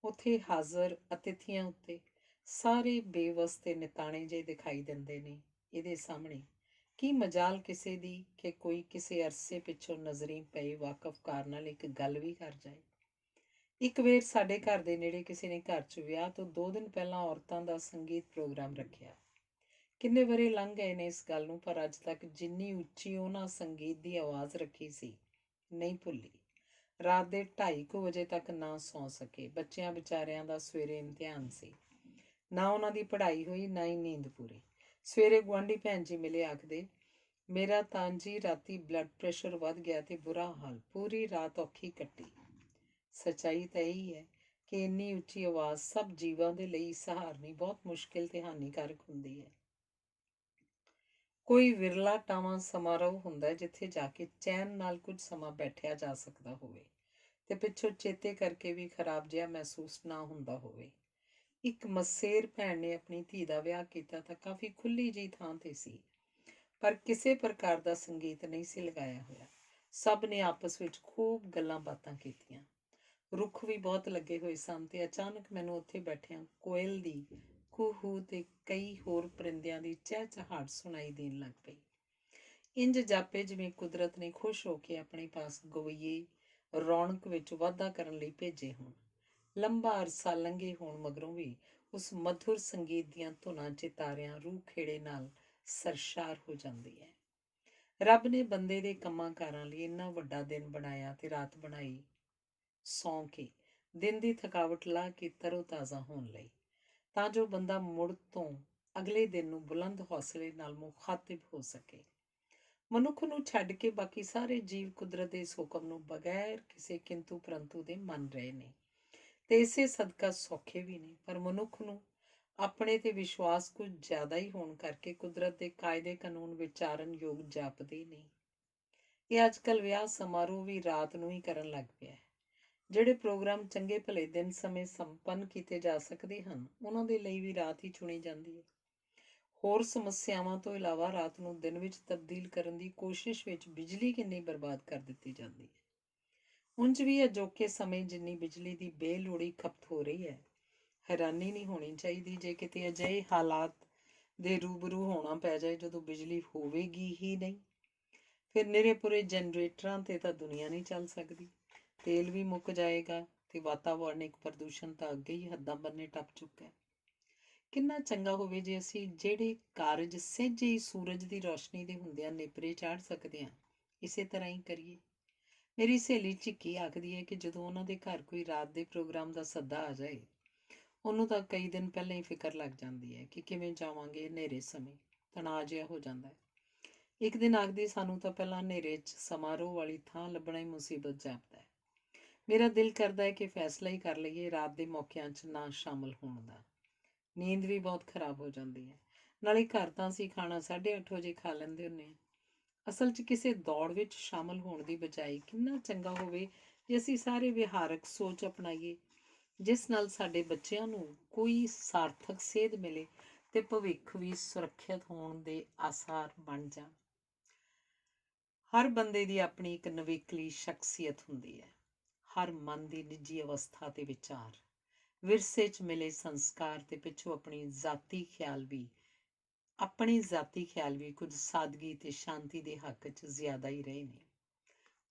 ਉੱਥੇ ਹਾਜ਼ਰ ਅਤਿਥੀਆਂ ਉੱਤੇ ਸਾਰੇ ਬੇਵਸ ਤੇ ਨਿਤਾਣੇ ਜਿਹੇ ਦਿਖਾਈ ਦਿੰਦੇ ਨੇ। ਇਹਦੇ ਸਾਹਮਣੇ ਕੀ ਮਜਾਲ ਕਿਸੇ ਦੀ ਕਿ ਕੋਈ ਕਿਸੇ ਅਰਸੇ ਪਿੱਛੋਂ ਨਜ਼ਰੀ ਪਏ ਵਾਕਫਕਾਰ ਨਾਲ ਇੱਕ ਗੱਲ ਵੀ ਕਰ ਜਾਏ। ਇੱਕ ਵਾਰ ਸਾਡੇ ਘਰ ਦੇ ਨੇੜੇ ਕਿਸੇ ਨੇ ਘਰ 'ਚ ਵਿਆਹ ਤੋਂ 2 ਦਿਨ ਪਹਿਲਾਂ ਔਰਤਾਂ ਦਾ ਸੰਗੀਤ ਪ੍ਰੋਗਰਾਮ ਰੱਖਿਆ। ਕਿੰਨੇ ਵਰ੍ਹੇ ਲੰਘ ਗਏ ਨੇ ਇਸ ਗੱਲ ਨੂੰ, ਪਰ ਅੱਜ ਤੱਕ ਜਿੰਨੀ ਉੱਚੀ ਉਹਨਾਂ ਸੰਗੀਤ ਦੀ ਆਵਾਜ਼ ਰੱਖੀ ਸੀ, ਨਹੀਂ ਭੁੱਲੀ। ਰਾਤ ਦੇ 2:30 ਵਜੇ ਤੱਕ ਨਾ ਸੌਂ ਸਕੇ। ਬੱਚਿਆਂ ਵਿਚਾਰਿਆਂ ਦਾ ਸਵੇਰੇ ਇਮਤਿਹਾਨ ਸੀ, ਨਾ ਉਹਨਾਂ ਦੀ ਪੜ੍ਹਾਈ ਹੋਈ, ਨਾ ਹੀ ਨੀਂਦ ਪੂਰੀ। ਸਵੇਰੇ ਗੁਆਂਢੀ ਭੈਣ ਜੀ ਮਿਲੇ, ਆਖਦੇ, ਮੇਰਾ ਤਾਂ ਜੀ ਰਾਤੀ ਬਲੱਡ ਪ੍ਰੈਸ਼ਰ ਵੱਧ ਗਿਆ ਤੇ ਬੁਰਾ ਹਾਲ, ਪੂਰੀ ਰਾਤ ਔਖੀ ਕੱਟੀ। ਸੱਚਾਈ ਤਾਂ ਇਹੀ ਹੈ, ਕਿ ਇੰਨੀ ਉੱਚੀ ਆਵਾਜ਼ ਸਭ ਜੀਵਾਂ ਦੇ ਲਈ ਸਹਾਰਨੀ ਬਹੁਤ ਮੁਸ਼ਕਿਲ ਤੇ ਹਾਨੀਕਾਰਕ ਹੁੰਦੀ ਹੈ। ਕੋਈ ਵਿਰਲਾ ਟਾਵਾਂ ਸਮਾਰੋਹ ਹੁੰਦਾ ਜਿੱਥੇ ਜਾ ਕੇ ਚੈਨ ਨਾਲ ਕੁਝ ਸਮਾਂ ਬੈਠਿਆ ਜਾ ਸਕਦਾ ਹੋਵੇ ਤੇ ਪਿੱਛੋਂ ਚੇਤੇ ਕਰਕੇ ਵੀ ਖਰਾਬ ਜਿਹਾ ਮਹਿਸੂਸ ਨਾ ਹੁੰਦਾ ਹੋਵੇ। ਇੱਕ ਮਸੇਰ ਭੈਣ ਨੇ ਆਪਣੀ ਧੀ ਦਾ ਵਿਆਹ ਕੀਤਾ ਤਾਂ ਕਾਫੀ ਖੁੱਲੀ ਜਿਹੀ ਥਾਂ ਤੇ ਸੀ, ਪਰ ਕਿਸੇ ਪ੍ਰਕਾਰ ਦਾ ਸੰਗੀਤ ਨਹੀਂ ਸੀ ਲਗਾਇਆ ਹੋਇਆ। ਸਭ ਨੇ ਆਪਸ ਵਿੱਚ ਖੂਬ ਗੱਲਾਂ ਬਾਤਾਂ ਕੀਤੀਆਂ। ਰੁੱਖ ਵੀ ਬਹੁਤ ਲੱਗੇ ਹੋਏ ਸਨ ਤੇ ਅਚਾਨਕ ਮੈਨੂੰ ਉੱਥੇ ਬੈਠਿਆਂ ਕੋਇਲ ਦੀ ਕੂ-ਹੂ ਤੇ ਕਈ ਹੋਰ ਪਰਿੰਦਿਆਂ ਦੀ ਚਹਿਚਹਾਟ ਸੁਣਾਈ ਦੇਣ ਲੱਗ ਪਈ। ਇੰਜ ਜਾਪੇ ਜਿਵੇਂ ਕੁਦਰਤ ਨੇ ਖੁਸ਼ ਹੋ ਕੇ ਆਪਣੇ ਪਾਸ ਗਵਈਏ ਰੌਣਕ ਵਿੱਚ ਵਾਧਾ ਕਰਨ ਲਈ ਭੇਜੇ ਹੋਣ। ਲੰਬਾ ਅਰਸਾ ਲੰਘੇ ਹੋਣ ਮਗਰੋਂ ਵੀ ਉਸ ਮਧੁਰ ਸੰਗੀਤ ਦੀਆਂ ਧੁਨਾਂ ਚਿਤਾਰਿਆਂ ਰੂਹ ਖੇੜੇ ਨਾਲ ਸਰਸ਼ਾਰ ਹੋ ਜਾਂਦੀ ਹੈ। ਰੱਬ ਨੇ ਬੰਦੇ ਦੇ ਕੰਮਾਂ ਕਾਰਾਂ ਲਈ ਇੰਨਾ ਵੱਡਾ ਦਿਨ ਬਣਾਇਆ ਤੇ ਰਾਤ ਬਣਾਈ ਸੌਂ ਕੇ, ਦਿਨ ਦੀ ਥਕਾਵਟ ਲਾ ਕੇ ਤਰੋ ਤਾਜ਼ਾ ਹੋਣ ਲਈ, ਤਾਂ ਜੋ ਬੰਦਾ ਮੁੜ ਤੋਂ ਅਗਲੇ ਦਿਨ ਨੂੰ ਬੁਲੰਦ ਹੌਸਲੇ ਨਾਲ ਮੁਖਾਤਿਬ ਹੋ ਸਕੇ। ਮਨੁੱਖ ਨੂੰ ਛੱਡ ਕੇ ਬਾਕੀ ਸਾਰੇ ਜੀਵ ਕੁਦਰਤ ਦੇ ਇਸ ਹੁਕਮ ਨੂੰ ਬਗੈਰ ਕਿਸੇ ਕਿੰਤੂ ਪਰੰਤੂ ਦੇ ਮੰਨ ਰਹੇ ਨੇ ਤੇ ਇਸੇ ਸਦਕਾ ਸੌਖੇ ਵੀ ਨੇ। ਪਰ ਮਨੁੱਖ ਨੂੰ ਆਪਣੇ ਤੇ ਵਿਸ਼ਵਾਸ ਕੁਝ ਜ਼ਿਆਦਾ ਹੀ ਹੋਣ ਕਰਕੇ ਕੁਦਰਤ ਦੇ ਕਾਇਦੇ ਕਾਨੂੰਨ ਵਿਚਾਰਨ ਯੋਗ ਜਾਪਦੇ ਨਹੀਂ। ਇਹ ਅੱਜ ਕੱਲ੍ਹ ਵਿਆਹ ਸਮਾਰੋਹ ਵੀ ਰਾਤ ਨੂੰ ਹੀ ਕਰਨ ਲੱਗ ਪਿਆ। ਜਿਹੜੇ ਪ੍ਰੋਗਰਾਮ ਚੰਗੇ ਭਲੇ ਦਿਨ ਸਮੇਂ ਸੰਪੰਨ ਕੀਤੇ ਜਾ ਸਕਦੇ ਹਨ, ਉਹਨਾਂ ਦੇ ਲਈ ਵੀ ਰਾਤ ਹੀ ਚੁਣੀ ਜਾਂਦੀ ਹੈ। ਹੋਰ ਸਮੱਸਿਆਵਾਂ ਤੋਂ ਇਲਾਵਾ ਰਾਤ ਨੂੰ ਦਿਨ ਵਿੱਚ ਤਬਦੀਲ ਕਰਨ ਦੀ ਕੋਸ਼ਿਸ਼ ਵਿੱਚ ਬਿਜਲੀ ਕਿੰਨੀ ਬਰਬਾਦ ਕਰ ਦਿੱਤੀ ਜਾਂਦੀ ਹੈ। ਉਂਝ ਵੀ ਅਜੋਕੇ ਸਮੇਂ ਜਿੰਨੀ ਬਿਜਲੀ ਦੀ ਬੇਲੋੜੀ ਖਪਤ ਹੋ ਰਹੀ ਹੈ, ਹੈਰਾਨੀ ਨਹੀਂ ਹੋਣੀ ਚਾਹੀਦੀ ਜੇ ਕਿਤੇ ਅਜਿਹੇ ਹਾਲਾਤ ਦੇ ਰੂਬਰੂ ਹੋਣਾ ਪੈ ਜਾਏ ਜਦੋਂ ਬਿਜਲੀ ਹੋਵੇਗੀ ਹੀ ਨਹੀਂ। ਫਿਰ ਨਿਰੇ ਪੁਰੇ ਜਨਰੇਟਰਾਂ ਤੇ ਤਾਂ ਦੁਨੀਆ ਨਹੀਂ ਚੱਲ ਸਕਦੀ। ਤੇਲ ਵੀ ਮੁੱਕ ਜਾਏਗਾ ਤੇ ਵਾਤਾਵਰਣਿਕ ਪ੍ਰਦੂਸ਼ਣ ਤਾਂ ਅੱਗੇ ਹੀ ਹੱਦਾਂ ਬੰਨੇ ਟੱਪ ਚੁੱਕਾ ਹੈ। ਕਿੰਨਾ ਚੰਗਾ ਹੋਵੇ ਜੇ ਅਸੀਂ ਜਿਹੜੇ ਕਾਰਜ ਸਹਿਜੇ ਹੀ ਸੂਰਜ ਦੀ ਰੋਸ਼ਨੀ ਦੇ ਹੁੰਦਿਆਂ ਨੇਪਰੇ ਚਾੜ ਸਕਦੇ ਹਾਂ, ਇਸੇ ਤਰ੍ਹਾਂ ਹੀ ਕਰੀਏ। ਮੇਰੀ ਸਹੇਲੀ ਝਿੱਕੀ ਆਖਦੀ ਹੈ ਕਿ ਜਦੋਂ ਉਹਨਾਂ ਦੇ ਘਰ ਕੋਈ ਰਾਤ ਦੇ ਪ੍ਰੋਗਰਾਮ ਦਾ ਸੱਦਾ ਆ ਜਾਏ, ਉਹਨੂੰ ਤਾਂ ਕਈ ਦਿਨ ਪਹਿਲਾਂ ਹੀ ਫਿਕਰ ਲੱਗ ਜਾਂਦੀ ਹੈ ਕਿ ਕਿਵੇਂ ਜਾਵਾਂਗੇ। ਹਨੇਰੇ ਸਮੇਂ ਤਣਾਅ ਜਿਹਾ ਹੋ ਜਾਂਦਾ ਹੈ। ਇੱਕ ਦਿਨ ਆਖਦੀ, ਸਾਨੂੰ ਤਾਂ ਪਹਿਲਾਂ ਹਨੇਰੇ 'ਚ ਸਮਾਰੋਹ ਵਾਲੀ ਥਾਂ ਲੱਭਣਾ ਹੀ ਮੁਸੀਬਤ ਜਾਪਦਾ ਹੈ। ਮੇਰਾ ਦਿਲ ਕਰਦਾ ਹੈ ਕਿ ਫੈਸਲਾ ਹੀ ਕਰ ਲਈਏ ਰਾਤ ਦੇ ਮੌਕਿਆਂ 'ਚ ਨਾ ਸ਼ਾਮਲ ਹੋਣ ਦਾ। ਨੀਂਦ ਵੀ ਬਹੁਤ ਖਰਾਬ ਹੋ ਜਾਂਦੀ ਹੈ। ਨਾਲੇ ਘਰ ਤਾਂ ਅਸੀਂ ਖਾਣਾ 8:30 ਵਜੇ ਖਾ ਲੈਂਦੇ ਹੁੰਦੇ ਹਾਂ। ਅਸਲ 'ਚ ਕਿਸੇ ਦੌੜ ਵਿੱਚ ਸ਼ਾਮਲ ਹੋਣ ਦੀ ਬਜਾਏ ਕਿੰਨਾ ਚੰਗਾ ਹੋਵੇ ਜੇ ਅਸੀਂ ਸਾਰੇ ਵਿਹਾਰਕ ਸੋਚ ਅਪਣਾਈਏ, ਜਿਸ ਨਾਲ ਸਾਡੇ ਬੱਚਿਆਂ ਨੂੰ ਕੋਈ ਸਾਰਥਕ ਸੇਧ ਮਿਲੇ ਤੇ ਭਵਿੱਖ ਵੀ ਸੁਰੱਖਿਅਤ ਹੋਣ ਦੇ ਆਸਾਰ ਬਣ ਜਾਣ। ਹਰ ਬੰਦੇ ਦੀ ਆਪਣੀ ਇੱਕ ਨਵੇਕਲੀ ਸ਼ਖਸੀਅਤ ਹੁੰਦੀ ਹੈ। ਹਰ ਮਨ ਦੀ ਨਿੱਜੀ ਅਵਸਥਾ ਤੇ ਵਿਚਾਰ, ਵਿਰਸੇ 'ਚ ਮਿਲੇ ਸੰਸਕਾਰ ਤੇ ਪਿੱਛੋਂ ਆਪਣੇ ਜ਼ਾਤੀ ਖਿਆਲ ਵੀ ਕੁਝ ਸਾਦਗੀ ਤੇ ਸ਼ਾਂਤੀ ਦੇ ਹੱਕ 'ਚ ਜ਼ਿਆਦਾ ਹੀ ਰਹੇ ਨੇ।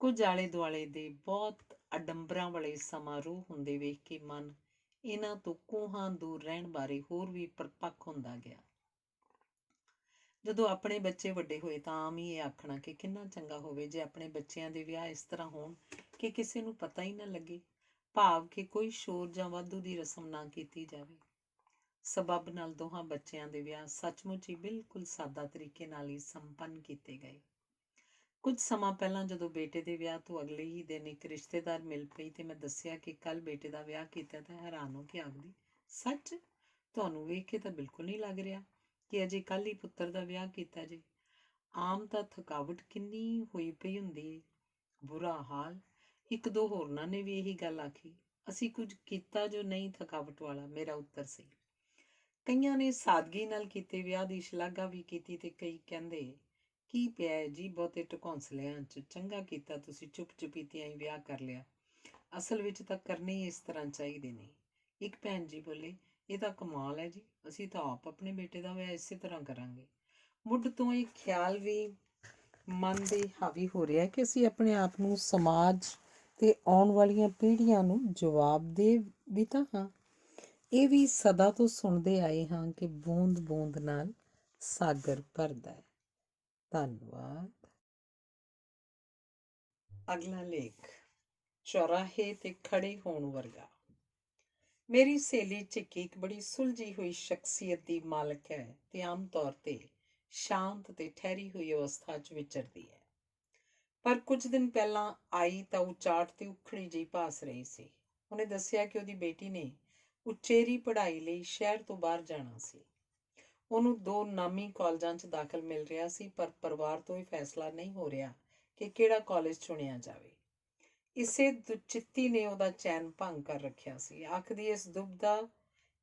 ਕੁਝ ਆਲੇ ਦੁਆਲੇ ਦੇ ਬਹੁਤ ਅਡੰਬਰਾਂ ਵਾਲੇ ਸਮਾਰੋਹ ਹੁੰਦੇ ਵੇਖ ਕੇ ਮਨ ਇਹਨਾਂ ਤੋਂ ਕੋਹਾਂ ਦੂਰ ਰਹਿਣ ਬਾਰੇ ਹੋਰ ਵੀ ਪਰਪੱਕ ਹੁੰਦਾ ਗਿਆ। ਜਦੋਂ ਆਪਣੇ ਬੱਚੇ ਵੱਡੇ ਹੋਏ ਤਾਂ ਆਮ ਹੀ ਇਹ ਆਖਣਾ ਕਿ ਕਿੰਨਾ ਚੰਗਾ ਹੋਵੇ ਜੇ ਆਪਣੇ ਬੱਚਿਆਂ ਦੇ ਵਿਆਹ ਇਸ ਤਰ੍ਹਾਂ ਹੋਣ ਕਿ ਕਿਸੇ ਨੂੰ ਪਤਾ ਹੀ ਨਾ ਲੱਗੇ, ਭਾਵ ਕਿ ਕੋਈ ਸ਼ੋਰ ਜਾਂ ਵਾਧੂ ਦੀ ਰਸਮ ਨਾ ਕੀਤੀ ਜਾਵੇ। ਸਬੱਬ ਨਾਲ ਦੋਹਾਂ ਬੱਚਿਆਂ ਦੇ ਵਿਆਹ ਸੱਚਮੁੱਚ ਹੀ ਬਿਲਕੁਲ ਸਾਦਾ ਤਰੀਕੇ ਨਾਲ ਹੀ ਸੰਪੰਨ ਕੀਤੇ ਗਏ। ਕੁਝ ਸਮਾਂ ਪਹਿਲਾਂ ਜਦੋਂ ਬੇਟੇ ਦੇ ਵਿਆਹ ਤੋਂ ਅਗਲੇ ਹੀ ਦਿਨ ਇੱਕ ਰਿਸ਼ਤੇਦਾਰ ਮਿਲ ਪਈ ਤੇ ਮੈਂ ਦੱਸਿਆ ਕਿ ਕੱਲ ਬੇਟੇ ਦਾ ਵਿਆਹ ਕੀਤਾ, ਤਾਂ ਹੈਰਾਨ ਹੋ ਕੇ ਆਖਦੀ, ਸੱਚ? ਤੁਹਾਨੂੰ ਵੇਖ ਕੇ ਤਾਂ ਬਿਲਕੁਲ ਨਹੀਂ ਲੱਗ ਰਿਹਾ ਕਿ ਅਜੇ ਕੱਲ ਹੀ ਪੁੱਤਰ ਦਾ ਵਿਆਹ ਕੀਤਾ ਜੇ। ਆਮ ਤਾਂ ਥਕਾਵਟ ਕਿੰਨੀ ਹੋਈ ਪਈ ਹੁੰਦੀ ਏ। ਬੁਰਾ ਹਾਲ। ਇੱਕ ਦੋ ਹੋਰਨਾਂ ਨੇ ਵੀ ਇਹੀ ਗੱਲ ਆਖੀ। ਅਸੀਂ ਕੁਝ ਕੀਤਾ ਜੋ ਨਹੀਂ ਥਕਾਵਟ ਵਾਲਾ, ਮੇਰਾ ਉੱਤਰ ਸੀ। ਕਈਆਂ ਨੇ ਸਾਦਗੀ ਨਾਲ ਕੀਤੇ ਵਿਆਹ ਦੀ ਸ਼ਲਾਘਾ ਵੀ ਕੀਤੀ ਤੇ ਕਈ ਕਹਿੰਦੇ, ਕੀ ਪਿਆ ਜੀ ਬਹੁਤੇ ਢਕੌਂਸਲਿਆਂ 'ਚ, ਚੰਗਾ ਕੀਤਾ ਤੁਸੀਂ ਚੁੱਪ ਚੁਪੀਤਿਆਂ ਹੀ ਵਿਆਹ ਕਰ ਲਿਆ। ਅਸਲ ਵਿੱਚ ਤਾਂ ਕਰਨੇ ਹੀ ਇਸ ਤਰ੍ਹਾਂ ਚਾਹੀਦੇ ਨੇ। ਇੱਕ ਭੈਣ ਜੀ ਬੋਲੇ, ਇਹ ਤਾਂ ਕਮਾਲ ਹੈ ਜੀ, ਅਸੀਂ ਤਾਂ ਆਪ ਆਪਣੇ ਬੇਟੇ ਦਾ ਵਿਆਹ ਇਸੇ ਤਰ੍ਹਾਂ ਕਰਾਂਗੇ। ਮੁੱਢ ਤੋਂ ਇਹ ਖਿਆਲ ਵੀ ਮਨ ਦੇ ਹਾਵੀ ਹੋ ਰਿਹਾ ਕਿ ਅਸੀਂ ਆਪਣੇ ਆਪ ਨੂੰ ਸਮਾਜ ਤੇ ਆਉਣ ਵਾਲੀਆਂ ਪੀੜ੍ਹੀਆਂ ਨੂੰ ਜਵਾਬਦੇਹ ਵੀ ਤਾਂ ਹਾਂ। ਇਹ ਵੀ ਸਦਾ ਤੋਂ ਸੁਣਦੇ ਆਏ ਹਾਂ ਕਿ ਬੂੰਦ ਬੂੰਦ ਨਾਲ ਸਾਗਰ ਭਰਦਾ ਹੈ। ਧੰਨਵਾਦ। ਅਗਲਾ ਲੇਖ, ਚੌਰਾਹੇ ਤੇ ਖੜੇ ਹੋਣ ਵਰਗਾ। ਮੇਰੀ ਸਹੇਲੀ ਝਿੱਕੀ ਇੱਕ ਬੜੀ ਸੁਲਝੀ ਹੋਈ ਸ਼ਖਸੀਅਤ ਦੀ ਮਾਲਕ ਹੈ ਤੇ ਆਮ ਤੌਰ ਤੇ ਸ਼ਾਂਤ ਤੇ ਠਹਿਰੀ ਹੋਈ ਅਵਸਥਾ 'ਚ ਵਿਚਰਦੀ ਹੈ। ਪਰ ਕੁਝ ਦਿਨ ਪਹਿਲਾਂ ਆਈ ਤਾਂ ਉਹ ਚਾਟ ਤੇ ਉਖੜੀ ਜਿਹੀ ਭਾਸ ਰਹੀ ਸੀ। ਉਹਨੇ ਦੱਸਿਆ ਕਿ ਉਹਦੀ ਬੇਟੀ ਨੇ ਉਚੇਰੀ ਪੜ੍ਹਾਈ ਲਈ ਸ਼ਹਿਰ ਤੋਂ ਬਾਹਰ ਜਾਣਾ ਸੀ। ਉਹਨੂੰ 2 ਨਾਮੀ ਕਾਲਜਾਂ 'ਚ ਦਾਖਲ ਮਿਲ ਰਿਹਾ ਸੀ, ਪਰ ਪਰਿਵਾਰ ਤੋਂ ਇਹ ਫੈਸਲਾ ਨਹੀਂ ਹੋ ਰਿਹਾ ਕਿ ਕਿਹੜਾ ਕਾਲਜ ਚੁਣਿਆ ਜਾਵੇ। ਇਸੇ ਦੁਚਿੱਤੀ ਨੇ ਉਹਦਾ ਚੈਨ ਭੰਗ ਕਰ ਰੱਖਿਆ ਸੀ। ਆਖਦੀ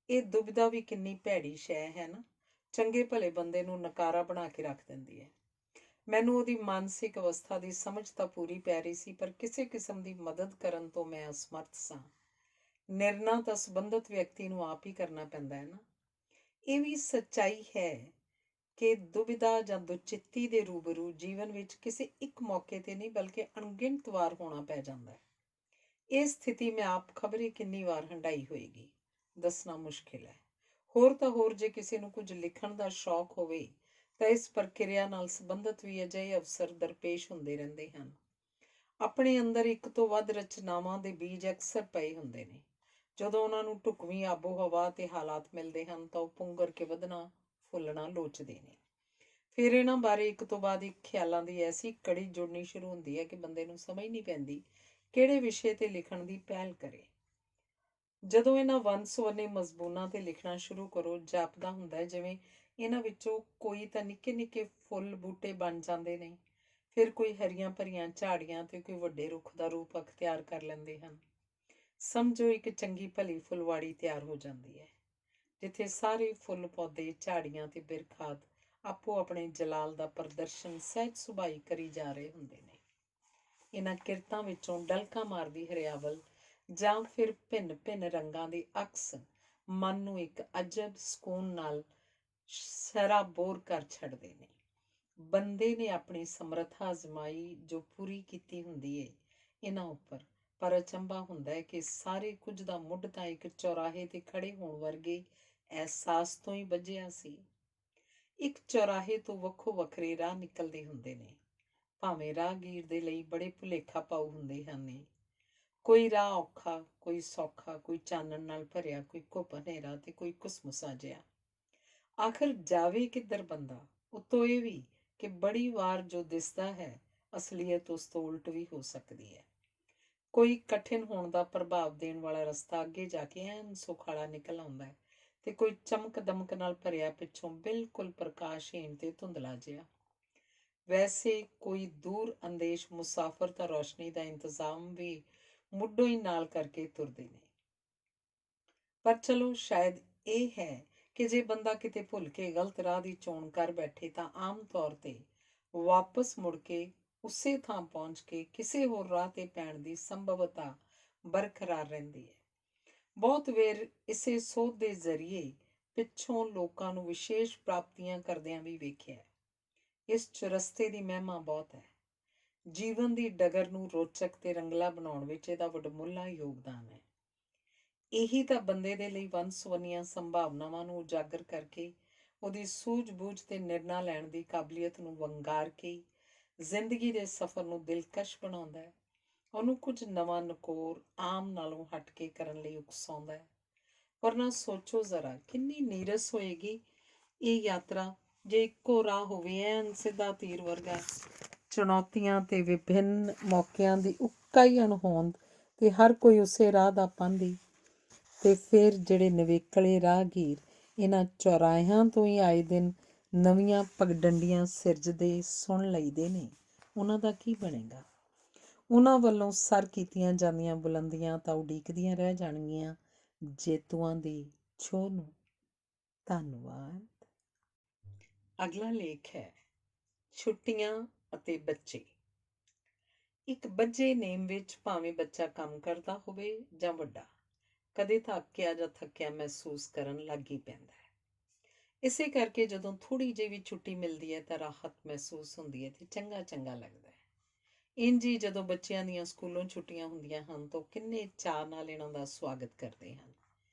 ਇਹ ਦੁਬਿਧਾ ਵੀ ਕਿੰਨੀ ਭੈੜੀ ਸ਼ੈ ਹੈ ਨਾ, ਚੰਗੇ ਭਲੇ ਬੰਦੇ ਨੂੰ ਨਕਾਰਾ ਬਣਾ ਕੇ ਰੱਖ ਦਿੰਦੀ ਹੈ। ਮੈਨੂੰ ਉਹਦੀ ਮਾਨਸਿਕ ਅਵਸਥਾ ਦੀ ਸਮਝ ਤਾਂ ਪੂਰੀ ਪੈ ਰਹੀ ਸੀ, ਪਰ ਕਿਸੇ ਕਿਸਮ ਦੀ ਮਦਦ ਕਰਨ ਤੋਂ ਮੈਂ ਅਸਮਰਥ ਸਾਂ। ਨਿਰਣਾ ਤਾਂ ਸੰਬੰਧਿਤ ਵਿਅਕਤੀ ਨੂੰ ਆਪ ਹੀ ਕਰਨਾ ਪੈਂਦਾ ਹੈ ਨਾ। ਇਹ ਵੀ ਸੱਚਾਈ ਹੈ ਕਿ ਦੁਬਿਧਾ ਜਾਂ ਦੁਚਿੱਤੀ ਦੇ ਰੂਬਰੂ ਜੀਵਨ ਵਿੱਚ ਕਿਸੇ ਇੱਕ ਮੌਕੇ ਤੇ ਨਹੀਂ, ਬਲਕਿ ਅਣਗਿਣਤ ਵਾਰ ਹੋਣਾ ਪੈ ਜਾਂਦਾ ਹੈ। ਇਹ ਸਥਿਤੀ ਮੈਂ ਆਪ ਖਬਰੇ ਕਿੰਨੀ ਵਾਰ ਹੰਢਾਈ ਹੋਏਗੀ, ਦੱਸਣਾ ਮੁਸ਼ਕਿਲ ਹੈ। ਹੋਰ ਤਾਂ ਹੋਰ, ਜੇ ਕਿਸੇ ਨੂੰ ਕੁਝ ਲਿਖਣ ਦਾ ਸ਼ੌਕ ਹੋਵੇ ਤਾਂ ਇਸ ਪ੍ਰਕਿਰਿਆ ਨਾਲ ਸੰਬੰਧਿਤ ਵੀ ਅਜਿਹੇ ਅਵਸਰ ਦਰਪੇਸ਼ ਹੁੰਦੇ ਰਹਿੰਦੇ ਹਨ। ਆਪਣੇ ਅੰਦਰ ਇੱਕ ਤੋਂ ਵੱਧ ਰਚਨਾਵਾਂ ਦੇ ਬੀਜ ਅਕਸਰ ਪਏ ਹੁੰਦੇ ਨੇ। ਜਦੋਂ ਉਹਨਾਂ ਨੂੰ ਢੁਕਵੀਂ ਆਬੋ ਹਵਾ ਤੇ ਹਾਲਾਤ ਮਿਲਦੇ ਹਨ ਤਾਂ ਉਹ ਪੁੰਗਰ ਕੇ ਵਧਣਾ ਫੁੱਲਣਾ ਲੋਚਦੇ ਨੇ। ਫਿਰ ਇਹਨਾਂ ਬਾਰੇ ਇੱਕ ਤੋਂ ਬਾਅਦ ਇੱਕ ਖਿਆਲਾਂ ਦੀ ਐਸੀ ਕੜੀ ਜੁੜਨੀ ਸ਼ੁਰੂ ਹੁੰਦੀ ਹੈ ਕਿ ਬੰਦੇ ਨੂੰ ਸਮਝ ਨਹੀਂ ਪੈਂਦੀ ਕਿਹੜੇ ਵਿਸ਼ੇ ਤੇ ਲਿਖਣ ਦੀ ਪਹਿਲ ਕਰੇ। ਜਦੋਂ ਇਹਨਾਂ ਵੰਨ ਸੁਵੰਨੇ ਮਜ਼ਮੂਨਾਂ ਤੇ ਲਿਖਣਾ ਸ਼ੁਰੂ ਕਰੋ, ਜਾਪਦਾ ਹੁੰਦਾ ਜਿਵੇਂ ਇਹਨਾਂ ਵਿੱਚੋਂ ਕੋਈ ਤਾਂ ਨਿੱਕੇ ਨਿੱਕੇ ਫੁੱਲ ਬੂਟੇ ਬਣ ਜਾਂਦੇ ਨੇ, ਫਿਰ ਕੋਈ ਹਰੀਆਂ ਭਰੀਆਂ ਝਾੜੀਆਂ ਤੇ ਕੋਈ ਵੱਡੇ ਰੁੱਖ ਦਾ ਰੂਪ ਅਖਤਿਆਰ ਕਰ ਲੈਂਦੇ ਹਨ। ਸਮਝੋ ਇੱਕ ਚੰਗੀ ਭਲੀ ਫੁਲਵਾੜੀ ਤਿਆਰ ਹੋ ਜਾਂਦੀ ਹੈ, ਜਿੱਥੇ ਸਾਰੇ ਫੁੱਲ ਪੌਦੇ ਝਾੜੀਆਂ ਤੇ ਬਿਰਖਾਦ ਆਪੋ ਆਪਣੇ ਜਲਾਲ ਦਾ ਪ੍ਰਦਰਸ਼ਨ ਸਹਿਜ ਸੁਭਾਈ ਕਰੀ ਜਾ ਰਹੇ ਹੁੰਦੇ ਨੇ। ਇਹਨਾਂ ਕਿਰਤਾਂ ਵਿੱਚੋਂ ਡਲਕਾਂ ਮਾਰਦੀ ਹਰਿਆਵਲ ਜਾਂ ਫਿਰ ਭਿੰਨ ਭਿੰਨ ਰੰਗਾਂ ਦੇ ਅਕਸ ਮਨ ਨੂੰ ਇੱਕ ਅਜਬ ਸਕੂਨ ਨਾਲ ਸਰਾਬੋਰ ਕਰ ਛੱਡਦੇ ਨੇ। ਬੰਦੇ ਨੇ ਆਪਣੀ ਸਮਰੱਥਾ ਅਜ਼ਮਾਈ ਜੋ ਪੂਰੀ ਕੀਤੀ ਹੁੰਦੀ ਏ ਇਹਨਾਂ ਉੱਪਰ, ਪਰ ਅਚੰਭਾ ਹੁੰਦਾ ਹੈ ਕਿ ਸਾਰੇ ਕੁਝ ਦਾ ਮੁੱਢ ਤਾਂ ਇੱਕ ਚੌਰਾਹੇ ਤੇ ਖੜੇ ਹੋਣ ਵਰਗੇ ਅਹਿਸਾਸ ਤੋਂ ਹੀ ਬੱਝਿਆ ਸੀ। ਇੱਕ ਚੌਰਾਹੇ ਤੋਂ ਵੱਖੋ ਵੱਖਰੇ ਰਾਹ ਨਿਕਲਦੇ ਹੁੰਦੇ ਨੇ, ਭਾਵੇਂ ਰਾਹਗੀਰ ਦੇ ਲਈ ਬੜੇ ਭੁਲੇਖਾ ਪਾਊ ਹੁੰਦੇ ਹਨ। ਕੋਈ ਰਾਹ ਔਖਾ, ਕੋਈ ਸੌਖਾ, ਕੋਈ ਚਾਨਣ ਨਾਲ ਭਰਿਆ, ਕੋਈ ਘੁੱਪ ਹਨੇਰਾ ਤੇ ਕੋਈ ਘੁਸਮੁਸਾ ਜਿਹਾ। ਆਖਰ ਜਾਵੇ ਕਿੱਧਰ ਬੰਦਾ। ਉੱਤੋਂ ਇਹ ਵੀ ਕਿ ਬੜੀ ਵਾਰ ਜੋ ਦਿਸਦਾ ਹੈ ਅਸਲੀਅਤ ਉਸ ਤੋਂ ਉਲਟ ਵੀ ਹੋ ਸਕਦੀ ਹੈ। ਕੋਈ ਕਠਿਨ ਹੋਣ ਦਾ ਪ੍ਰਭਾਵ ਦੇਣ ਵਾਲਾ ਰਸਤਾ ਅੱਗੇ ਜਾ ਕੇ ਐਨ ਸੁਖਾਲਾ ਨਿਕਲ ਆਉਂਦਾ ਹੈ, ਤੇ ਕੋਈ ਚਮਕ ਦਮਕ ਨਾਲ ਭਰਿਆ ਪਿੱਛੋਂ ਬਿਲਕੁਲ ਪ੍ਰਕਾਸ਼ਹੀਣ ਤੇ ਧੁੰਦਲਾ ਜਿਹਾ। ਵੈਸੇ ਕੋਈ ਦੂਰ ਅੰਦੇਸ਼ ਮੁਸਾਫਰ ਤਾਂ ਰੌਸ਼ਨੀ ਦਾ ਇੰਤਜ਼ਾਮ ਵੀ ਮੁੱਢੋਂ ਹੀ ਨਾਲ ਕਰਕੇ ਤੁਰਦੇ ਨੇ। ਪਰ ਚਲੋ, ਸ਼ਾਇਦ ਇਹ ਹੈ ਕਿ ਜੇ ਬੰਦਾ ਕਿਤੇ ਭੁੱਲ ਕੇ ਗਲਤ ਰਾਹ ਦੀ ਚੋਣ ਕਰ ਬੈਠੇ ਤਾਂ ਆਮ ਤੌਰ ਤੇ ਵਾਪਸ ਮੁੜ ਕੇ ਉਸੇ ਥਾਂ ਪਹੁੰਚ ਕੇ ਕਿਸੇ ਹੋਰ ਰਾਹ ਤੇ ਪੈਣ ਦੀ ਸੰਭਵਤਾ ਬਰਕਰਾਰ ਰਹਿੰਦੀ ਹੈ। ਬਹੁਤ ਵੇਰ ਇਸੇ ਸੋਧ ਦੇ ਜ਼ਰੀਏ ਪਿੱਛੋਂ ਲੋਕਾਂ ਨੂੰ ਵਿਸ਼ੇਸ਼ ਪ੍ਰਾਪਤੀਆਂ ਕਰਦਿਆਂ ਵੀ ਵੇਖਿਆ। ਇਸ ਚੁਰਸਤੇ ਦੀ ਮਹਿਮਾ ਬਹੁਤ ਹੈ। ਜੀਵਨ ਦੀ ਡਗਰ ਨੂੰ ਰੋਚਕ ਤੇ ਰੰਗਲਾ ਬਣਾਉਣ ਵਿੱਚ ਇਹਦਾ ਵਡਮੁੱਲਾ ਯੋਗਦਾਨ ਹੈ। ਇਹੀ ਤਾਂ ਬੰਦੇ ਦੇ ਲਈ ਵੰਨ ਸੁਵੰਨੀਆਂ ਸੰਭਾਵਨਾਵਾਂ ਨੂੰ ਉਜਾਗਰ ਕਰਕੇ ਉਹਦੀ ਸੂਝ-ਬੂਝ ਤੇ ਨਿਰਣਾ ਲੈਣ ਦੀ ਕਾਬਲੀਅਤ ਨੂੰ ਵੰਗਾਰ ਕੇ ਜ਼ਿੰਦਗੀ ਦੇ ਸਫ਼ਰ ਨੂੰ ਦਿਲਕਸ਼ ਬਣਾਉਂਦਾ ਹੈ। ਉਹਨੂੰ ਕੁਝ ਨਵਾਂ ਨਕੋਰ ਆਮ ਨਾਲੋਂ ਹਟ ਕੇ ਕਰਨ ਲਈ ਉਕਸਾਉਂਦਾ ਹੈ। ਵਰਨਾ ਸੋਚੋ ਜ਼ਰਾ, ਕਿੰਨੀ ਨੀਰਸ ਹੋਏਗੀ ਇਹ ਯਾਤਰਾ ਜੇ ਇੱਕੋ ਰਾਹ ਹੋਵੇ, ਐਨ ਸਿੱਧਾ ਤੀਰ ਵਰਗਾ, ਚੁਣੌਤੀਆਂ ਤੇ ਵਿਭਿੰਨ ਮੌਕਿਆਂ ਦੀ ਉੱਕਾ ਹੀ ਅਣਹੋਂਦ ਤੇ ਹਰ ਕੋਈ ਉਸੇ ਰਾਹ ਦਾ ਪਾਂਧੀ। ਤੇ ਫਿਰ ਜਿਹੜੇ ਨਿਵੇਕਲੇ ਰਾਹਗੀਰ ਇਹਨਾਂ ਚੌਰਾਹਿਆਂ ਤੋਂ ਹੀ ਆਏ ਦਿਨ ਨਵੀਆਂ ਪਗਡੰਡੀਆਂ ਸਿਰਜਦੇ ਸੁਣ ਲਈਦੇ ਨੇ, ਉਹਨਾਂ ਦਾ ਕੀ ਬਣੇਗਾ? ਉਹਨਾਂ ਵੱਲੋਂ ਸਰ ਕੀਤੀਆਂ ਜਾਂਦੀਆਂ ਬੁਲੰਦੀਆਂ ਤਾਂ ਉਡੀਕਦੀਆਂ ਰਹਿ ਜਾਣਗੀਆਂ ਜੇਤੂਆਂ ਦੀ ਛੋਹ ਨੂੰ। ਧੰਨਵਾਦ। ਅਗਲਾ ਲੇਖ ਹੈ ਛੁੱਟੀਆਂ ਅਤੇ ਬੱਚੇ। ਇੱਕ ਬੱਝੇ ਨੇਮ ਵਿੱਚ ਭਾਵੇਂ ਬੱਚਾ ਕੰਮ ਕਰਦਾ ਹੋਵੇ ਜਾਂ ਵੱਡਾ, ਕਦੇ ਤਾਂ ਅੱਕਿਆ ਜਾਂ ਥੱਕਿਆ ਮਹਿਸੂਸ ਕਰਨ ਲੱਗ ਹੀ ਪੈਂਦਾ ਹੈ। ਇਸੇ ਕਰਕੇ ਜਦੋਂ ਥੋੜ੍ਹੀ ਜਿਹੀ ਵੀ ਛੁੱਟੀ ਮਿਲਦੀ ਹੈ ਤਾਂ ਰਾਹਤ ਮਹਿਸੂਸ ਹੁੰਦੀ ਹੈ ਤੇ ਚੰਗਾ ਚੰਗਾ ਲੱਗਦਾ ਹੈ। ਇੰਝ ਹੀ ਜਦੋਂ ਬੱਚਿਆਂ ਦੀਆਂ ਸਕੂਲੋਂ ਛੁੱਟੀਆਂ ਹੁੰਦੀਆਂ ਹਨ ਤਾਂ ਕਿੰਨੇ ਚਾਅ ਨਾਲ ਇਹਨਾਂ ਦਾ ਸਵਾਗਤ ਕਰਦੇ ਹਨ।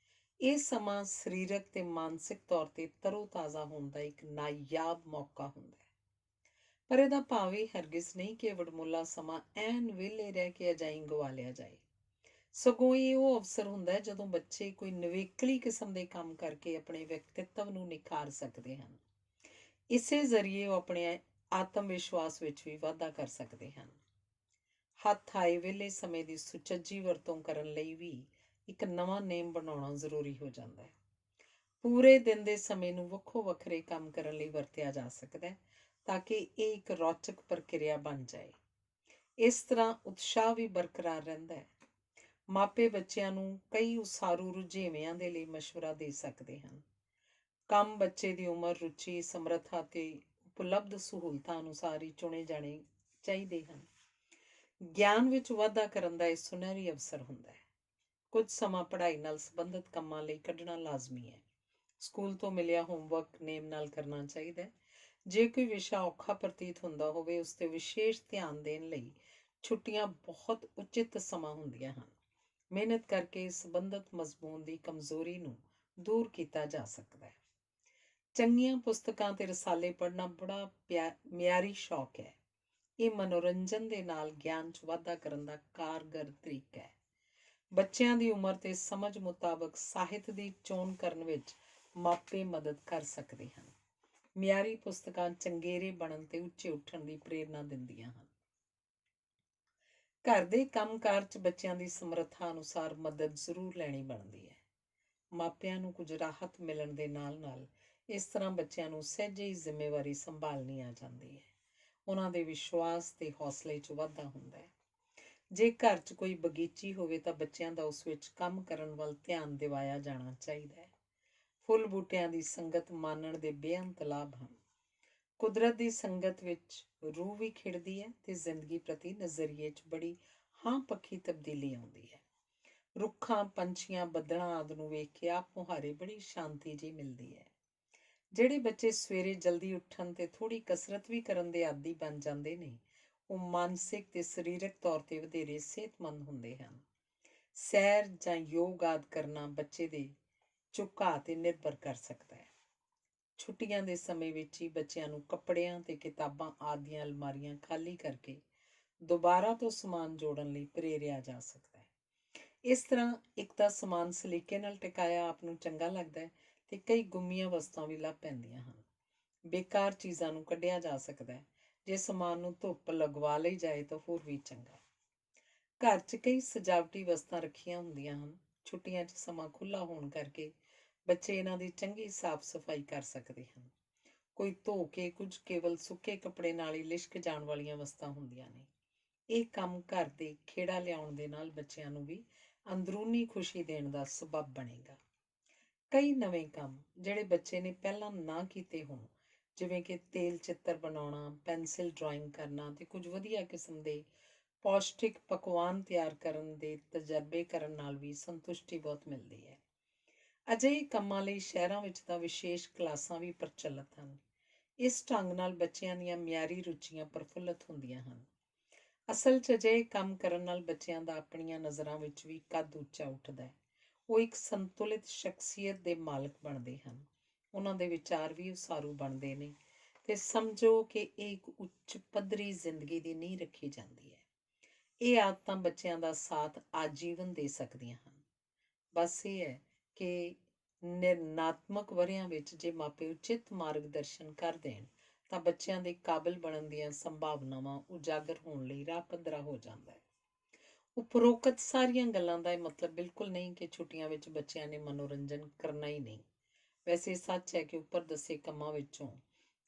ਇਹ ਸਮਾਂ ਸਰੀਰਕ ਤੇ ਮਾਨਸਿਕ ਤੌਰ ਤੇ ਤਰੋ ਤਾਜ਼ਾ ਹੋਣ ਦਾ ਇੱਕ ਨਾਯਾਬ ਮੌਕਾ ਹੁੰਦਾ ਹੈ। ਪਰ ਇਹਦਾ ਭਾਵ ਇਹ ਹਰਗਿਜ਼ ਨਹੀਂ ਕਿ ਵਡਮੁੱਲਾ ਸਮਾਂ ਐਨ ਵਿਹਲੇ ਰਹਿ ਕੇ ਅਜਾਈਂ ਗਵਾ ਲਿਆ ਜਾਏ। ਸਗੋਂ ਇਹ ਉਹ ਅਵਸਰ ਹੁੰਦਾ ਹੈ ਜਦੋਂ ਬੱਚੇ ਕੋਈ ਨਿਵੇਕਲੀ ਕਿਸਮ ਦੇ ਕੰਮ ਕਰਕੇ ਆਪਣੇ ਵਿਅਕਤਿਤਵ ਨੂੰ ਨਿਖਾਰ ਸਕਦੇ ਹਨ। ਇਸੇ ਜ਼ਰੀਏ ਉਹ ਆਪਣੇ ਆਤਮ ਵਿਸ਼ਵਾਸ ਵਿੱਚ ਵੀ ਵਾਧਾ ਕਰ ਸਕਦੇ ਹਨ। ਹੱਥ ਆਏ ਵਿਹਲੇ ਸਮੇਂ ਦੀ ਸੁਚੱਜੀ ਵਰਤੋਂ ਕਰਨ ਲਈ ਵੀ ਇੱਕ ਨਵਾਂ ਨੇਮ ਬਣਾਉਣਾ ਜ਼ਰੂਰੀ ਹੋ ਜਾਂਦਾ ਹੈ। ਪੂਰੇ ਦਿਨ ਦੇ ਸਮੇਂ ਨੂੰ ਵੱਖੋ ਵੱਖਰੇ ਕੰਮ ਕਰਨ ਲਈ ਵਰਤਿਆ ਜਾ ਸਕਦਾ ਹੈ ਤਾਂ ਕਿ ਇਹ ਇੱਕ ਰੌਚਕ ਪ੍ਰਕਿਰਿਆ ਬਣ ਜਾਏ। ਇਸ ਤਰ੍ਹਾਂ ਉਤਸ਼ਾਹ ਵੀ ਬਰਕਰਾਰ ਰਹਿੰਦਾ ਹੈ। ਮਾਪੇ ਬੱਚਿਆਂ ਨੂੰ ਕਈ ਉਸਾਰੂ ਰੁਝੇਵਿਆਂ ਦੇ ਲਈ ਮਸ਼ਵਰਾ ਦੇ ਸਕਦੇ ਹਨ। ਕੰਮ ਬੱਚੇ ਦੀ ਉਮਰ, ਰੁਚੀ, ਸਮਰੱਥਾ ਅਤੇ ਉਪਲਬਧ ਸਹੂਲਤਾਂ ਅਨੁਸਾਰ ਹੀ ਚੁਣੇ ਜਾਣੇ ਚਾਹੀਦੇ ਹਨ। ਗਿਆਨ ਵਿੱਚ ਵਾਧਾ ਕਰਨ ਦਾ ਇਹ ਸੁਨਹਿਰੀ ਅਵਸਰ ਹੁੰਦਾ ਹੈ। ਕੁਝ ਸਮਾਂ ਪੜ੍ਹਾਈ ਨਾਲ ਸੰਬੰਧਿਤ ਕੰਮਾਂ ਲਈ ਕੱਢਣਾ ਲਾਜ਼ਮੀ ਹੈ। ਸਕੂਲ ਤੋਂ ਮਿਲਿਆ ਹੋਮਵਰਕ ਨੇਮ ਨਾਲ ਕਰਨਾ ਚਾਹੀਦਾ ਹੈ। ਜੇ ਕੋਈ ਵਿਸ਼ਾ ਔਖਾ ਪ੍ਰਤੀਤ ਹੁੰਦਾ ਹੋਵੇ, ਉਸ 'ਤੇ ਵਿਸ਼ੇਸ਼ ਧਿਆਨ ਦੇਣ ਲਈ ਛੁੱਟੀਆਂ ਬਹੁਤ ਉਚਿਤ ਸਮਾਂ ਹੁੰਦੀਆਂ ਹਨ। ਮਿਹਨਤ ਕਰਕੇ ਸੰਬੰਧਿਤ ਮਜ਼ਮੂਨ ਦੀ ਕਮਜ਼ੋਰੀ ਨੂੰ ਦੂਰ ਕੀਤਾ ਜਾ ਸਕਦਾ ਹੈ। ਚੰਗੀਆਂ ਪੁਸਤਕਾਂ ਤੇ ਰਸਾਲੇ ਪੜ੍ਹਨਾ ਬੜਾ ਮਿਆਰੀ ਸ਼ੌਕ ਹੈ। ਇਹ ਮਨੋਰੰਜਨ ਦੇ ਨਾਲ ਗਿਆਨ 'ਚ ਵਾਧਾ ਕਰਨ ਦਾ ਕਾਰਗਰ ਤਰੀਕਾ ਹੈ। ਬੱਚਿਆਂ ਦੀ ਉਮਰ ਤੇ ਸਮਝ ਮੁਤਾਬਕ ਸਾਹਿਤ ਦੀ ਚੋਣ ਕਰਨ ਵਿੱਚ ਮਾਪੇ ਮਦਦ ਕਰ ਸਕਦੇ ਹਨ। ਮਿਆਰੀ ਪੁਸਤਕਾਂ ਚੰਗੇਰੇ ਬਣਨ ਤੇ ਉੱਚੇ ਉੱਠਣ ਦੀ ਪ੍ਰੇਰਨਾ ਦਿੰਦੀਆਂ ਹਨ। ਘਰ ਦੇ ਕੰਮਕਾਰ 'ਚ ਬੱਚਿਆਂ ਦੀ ਸਮਰੱਥਾ ਅਨੁਸਾਰ ਮਦਦ ਜ਼ਰੂਰ ਲੈਣੀ ਬਣਦੀ ਹੈ। ਮਾਪਿਆਂ ਨੂੰ ਕੁਝ ਰਾਹਤ ਮਿਲਣ ਦੇ ਨਾਲ ਇਸ ਤਰ੍ਹਾਂ ਬੱਚਿਆਂ ਨੂੰ ਸਹਿਜੇ ਹੀ ਜ਼ਿੰਮੇਵਾਰੀ ਸੰਭਾਲਣੀ ਆ ਜਾਂਦੀ ਹੈ। ਉਹਨਾਂ ਦੇ ਵਿਸ਼ਵਾਸ ਤੇ ਹੌਸਲੇ 'ਚ ਵਾਧਾ ਹੁੰਦਾ ਹੈ। ਜੇ ਘਰ 'ਚ ਕੋਈ ਬਗੀਚੀ ਹੋਵੇ ਤਾਂ ਬੱਚਿਆਂ ਦਾ ਉਸ ਵਿੱਚ ਕੰਮ ਕਰਨ ਵੱਲ ਧਿਆਨ ਦਿਵਾਇਆ ਜਾਣਾ ਚਾਹੀਦਾ ਹੈ। ਫੁੱਲ ਬੂਟਿਆਂ ਦੀ ਸੰਗਤ ਮਾਨਣ ਦੇ ਬੇਅੰਤ ਲਾਭ ਹਨ। ਕੁਦਰਤ ਦੀ ਸੰਗਤ ਵਿੱਚ ਰੂਹ ਵੀ ਖਿੜਦੀ ਹੈ ਤੇ ਜ਼ਿੰਦਗੀ ਪ੍ਰਤੀ ਨਜ਼ਰੀਏ 'ਚ ਬੜੀ ਹਾਂ ਪੱਖੀ ਤਬਦੀਲੀ ਆਉਂਦੀ ਹੈ। ਰੁੱਖਾਂ, ਪੰਛੀਆਂ, ਬੱਦਲਾਂ ਆਦਿ ਨੂੰ ਵੇਖ ਕੇ ਆਪ ਮੁਹਾਰੇ ਬੜੀ ਸ਼ਾਂਤੀ ਜਿਹੀ ਮਿਲਦੀ ਹੈ। ਜਿਹੜੇ ਬੱਚੇ ਸਵੇਰੇ ਜਲਦੀ ਉੱਠਣ ਤੇ ਥੋੜ੍ਹੀ ਕਸਰਤ ਵੀ ਕਰਨ ਦੇ ਆਦੀ ਬਣ ਜਾਂਦੇ ਨੇ, ਉਹ ਮਾਨਸਿਕ ਤੇ ਸਰੀਰਕ ਤੌਰ ਤੇ ਵਧੇਰੇ ਸਿਹਤਮੰਦ ਹੁੰਦੇ ਹਨ। ਸੈਰ ਜਾਂ ਯੋਗ ਆਦਿ ਕਰਨਾ ਬੱਚੇ ਦੇ ਝੁਕਾਅ ਤੇ ਨਿਰਭਰ ਕਰ ਸਕਦਾ ਹੈ। ਛੁੱਟੀਆਂ ਦੇ ਸਮੇਂ ਵਿੱਚ ਹੀ ਬੱਚਿਆਂ ਨੂੰ ਕੱਪੜਿਆਂ ਤੇ ਕਿਤਾਬਾਂ ਆਦਿ ਦੀਆਂ ਅਲਮਾਰੀਆਂ ਖਾਲੀ ਕਰਕੇ ਦੁਬਾਰਾ ਤੋਂ ਸਮਾਨ ਜੋੜਨ ਲਈ ਪ੍ਰੇਰਿਆ ਜਾ ਸਕਦਾ ਹੈ। ਇਸ ਤਰ੍ਹਾਂ ਇੱਕ ਤਾਂ ਸਮਾਨ ਸਲੀਕੇ ਨਾਲ ਟਿਕਾਇਆ ਆਪ ਨੂੰ ਚੰਗਾ ਲੱਗਦਾ ਹੈ ਤੇ ਕਈ ਗੁੰਮੀਆਂ ਵਸਤਾਂ ਵੀ ਲੱਭ ਪੈਂਦੀਆਂ ਹਨ। ਬੇਕਾਰ ਚੀਜ਼ਾਂ ਨੂੰ ਕੱਢਿਆ ਜਾ ਸਕਦਾ ਹੈ। ਜੇ ਸਮਾਨ ਨੂੰ ਧੁੱਪ ਲਗਵਾ ਲਈ ਜਾਏ ਤਾਂ ਹੋਰ ਵੀ ਚੰਗਾ ਹੈ। ਘਰ 'ਚ ਕਈ ਸਜਾਵਟੀ ਵਸਤਾਂ ਰੱਖੀਆਂ ਹੁੰਦੀਆਂ ਹਨ। ਛੁੱਟੀਆਂ 'ਚ ਸਮਾਂ ਖੁੱਲ੍ਹਾ ਹੋਣ ਕਰਕੇ ਬੱਚੇ ਇਹਨਾਂ ਦੀ ਚੰਗੀ ਸਾਫ਼ ਸਫਾਈ ਕਰ ਸਕਦੇ ਹਨ। ਕੋਈ ਧੋ ਕੇ, ਕੁਝ ਕੇਵਲ ਸੁੱਕੇ ਕੱਪੜੇ ਨਾਲ ਹੀ ਲਿਸ਼ਕ ਜਾਣ ਵਾਲੀਆਂ ਵਸਤਾਂ ਹੁੰਦੀਆਂ ਨੇ। ਇਹ ਕੰਮ ਘਰ ਦੇ ਖੇੜਾ ਲਿਆਉਣ ਦੇ ਨਾਲ ਬੱਚਿਆਂ ਨੂੰ ਵੀ ਅੰਦਰੂਨੀ ਖੁਸ਼ੀ ਦੇਣ ਦਾ ਸਬੱਬ ਬਣੇਗਾ। ਕਈ ਨਵੇਂ ਕੰਮ ਜਿਹੜੇ ਬੱਚੇ ਨੇ ਪਹਿਲਾਂ ਨਾ ਕੀਤੇ ਹੋਣ, ਜਿਵੇਂ ਕਿ ਤੇਲ ਚਿੱਤਰ ਬਣਾਉਣਾ, ਪੈਨਸਿਲ ਡਰਾਇੰਗ ਕਰਨਾ ਤੇ ਕੁਝ ਵਧੀਆ ਕਿਸਮ ਦੇ ਪੌਸ਼ਟਿਕ ਪਕਵਾਨ ਤਿਆਰ ਕਰਨ ਦੇ ਤਜਰਬੇ ਕਰਨ ਨਾਲ ਵੀ ਸੰਤੁਸ਼ਟੀ ਬਹੁਤ ਮਿਲਦੀ ਹੈ। ਅਜਿਹੇ ਕੰਮਾਂ ਲਈ ਸ਼ਹਿਰਾਂ ਵਿੱਚ ਤਾਂ ਵਿਸ਼ੇਸ਼ ਕਲਾਸਾਂ ਵੀ ਪ੍ਰਚਲਿਤ ਹਨ। ਇਸ ਢੰਗ ਨਾਲ ਬੱਚਿਆਂ ਦੀਆਂ ਮਿਆਰੀ ਰੁਚੀਆਂ ਪ੍ਰਫੁੱਲਤ ਹੁੰਦੀਆਂ ਹਨ। ਅਸਲ 'ਚ ਅਜਿਹੇ ਕੰਮ ਕਰਨ ਨਾਲ ਬੱਚਿਆਂ ਦਾ ਆਪਣੀਆਂ ਨਜ਼ਰਾਂ ਵਿੱਚ ਵੀ ਕੱਦ ਉੱਚਾ ਉੱਠਦਾ ਹੈ। ਉਹ ਇੱਕ ਸੰਤੁਲਿਤ ਸ਼ਖਸੀਅਤ ਦੇ ਮਾਲਕ ਬਣਦੇ ਹਨ। ਉਹਨਾਂ ਦੇ ਵਿਚਾਰ ਵੀ ਉਸਾਰੂ ਬਣਦੇ ਨੇ ਤੇ ਸਮਝੋ ਕਿ ਇਹ ਇੱਕ ਉੱਚ ਪੱਧਰੀ ਜ਼ਿੰਦਗੀ ਦੀ ਨੀਂਹ ਰੱਖੀ ਜਾਂਦੀ ਹੈ। ਇਹ ਆਦਤਾਂ ਬੱਚਿਆਂ ਦਾ ਸਾਥ ਆਜੀਵਨ ਦੇ ਸਕਦੀਆਂ ਹਨ। ਬਸ ਇਹ ਹੈ ਕਿ ਨਿਰਣਾਤਮਕ ਵਰ੍ਹਿਆਂ ਵਿੱਚ ਜੇ ਮਾਪੇ ਉਚਿਤ ਮਾਰਗਦਰਸ਼ਨ ਕਰ ਦੇਣ ਤਾਂ ਬੱਚਿਆਂ ਦੇ ਕਾਬਿਲ ਬਣਨ ਦੀਆਂ ਸੰਭਾਵਨਾਵਾਂ ਉਜਾਗਰ ਹੋਣ ਲਈ ਰਾਹ ਪੱਧਰਾ ਹੋ ਜਾਂਦਾ ਹੈ। ਉਪਰੋਕਤ ਸਾਰੀਆਂ ਗੱਲਾਂ ਦਾ ਇਹ ਮਤਲਬ ਬਿਲਕੁਲ ਨਹੀਂ ਕਿ ਛੁੱਟੀਆਂ ਵਿੱਚ ਬੱਚਿਆਂ ਨੇ ਮਨੋਰੰਜਨ ਕਰਨਾ ਹੀ ਨਹੀਂ। ਵੈਸੇ ਸੱਚ ਹੈ ਕਿ ਉੱਪਰ ਦੱਸੇ ਕੰਮਾਂ ਵਿੱਚੋਂ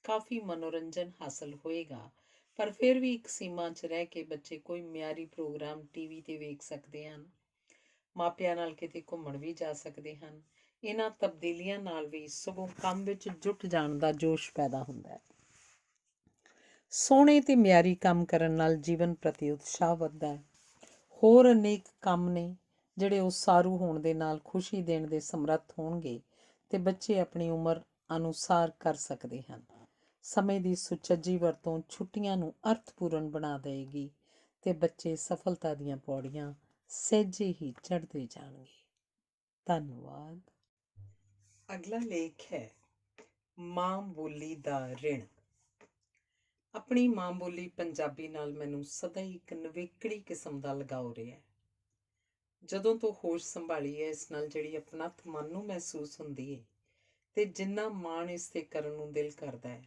ਕਾਫੀ ਮਨੋਰੰਜਨ ਹਾਸਲ ਹੋਏਗਾ, ਪਰ ਫਿਰ ਵੀ ਇੱਕ ਸੀਮਾ 'ਚ ਰਹਿ ਕੇ ਬੱਚੇ ਕੋਈ ਮਿਆਰੀ ਪ੍ਰੋਗਰਾਮ ਟੀਵੀ 'ਤੇ ਵੇਖ ਸਕਦੇ ਹਨ। ਮਾਪਿਆਂ ਨਾਲ ਕਿਤੇ ਘੁੰਮਣ ਵੀ ਜਾ ਸਕਦੇ ਹਨ। ਇਹਨਾਂ ਤਬਦੀਲੀਆਂ ਨਾਲ ਵੀ ਸਗੋਂ ਕੰਮ ਵਿੱਚ ਜੁਟ ਜਾਣ ਦਾ ਜੋਸ਼ ਪੈਦਾ ਹੁੰਦਾ ਹੈ। ਸੋਹਣੇ ਤੇ ਮਿਆਰੀ ਕੰਮ ਕਰਨ ਨਾਲ ਜੀਵਨ ਪ੍ਰਤੀ ਉਤਸ਼ਾਹ ਵੱਧਦਾ ਹੈ। ਹੋਰ ਅਨੇਕ ਕੰਮ ਨੇ ਜਿਹੜੇ ਉਸਾਰੂ ਹੋਣ ਦੇ ਨਾਲ ਖੁਸ਼ੀ ਦੇਣ ਦੇ ਸਮਰੱਥ ਹੋਣਗੇ ਤੇ ਬੱਚੇ ਆਪਣੀ ਉਮਰ ਅਨੁਸਾਰ ਕਰ ਸਕਦੇ ਹਨ। ਸਮੇਂ ਦੀ ਸੁਚੱਜੀ ਵਰਤੋਂ ਛੁੱਟੀਆਂ ਨੂੰ ਅਰਥਪੂਰਨ ਬਣਾ ਦੇਵੇਗੀ ਤੇ ਬੱਚੇ ਸਫਲਤਾ ਦੀਆਂ ਪੌੜੀਆਂ ਸਹਿਜੇ ਹੀ ਚੜ੍ਹਦੇ ਜਾਣਗੇ। ਧੰਨਵਾਦ। ਅਗਲਾ ਲੇਖ ਹੈ ਮਾਂ ਬੋਲੀ ਦਾ ਰਿਣ। ਆਪਣੀ ਮਾਂ ਬੋਲੀ ਪੰਜਾਬੀ ਨਾਲ ਮੈਨੂੰ ਸਦਾ ਹੀ ਇੱਕ ਨਵੇਕੜੀ ਕਿਸਮ ਦਾ ਲਗਾਓ ਰਿਹਾ ਹੈ। ਜਦੋਂ ਤੋਂ ਹੋਸ਼ ਸੰਭਾਲੀ ਹੈ, ਇਸ ਨਾਲ ਜਿਹੜੀ ਆਪਣੱਤ ਮਨ ਨੂੰ ਮਹਿਸੂਸ ਹੁੰਦੀ ਹੈ ਤੇ ਜਿੰਨਾ ਮਾਣ ਇਸ 'ਤੇ ਕਰਨ ਨੂੰ ਦਿਲ ਕਰਦਾ ਹੈ,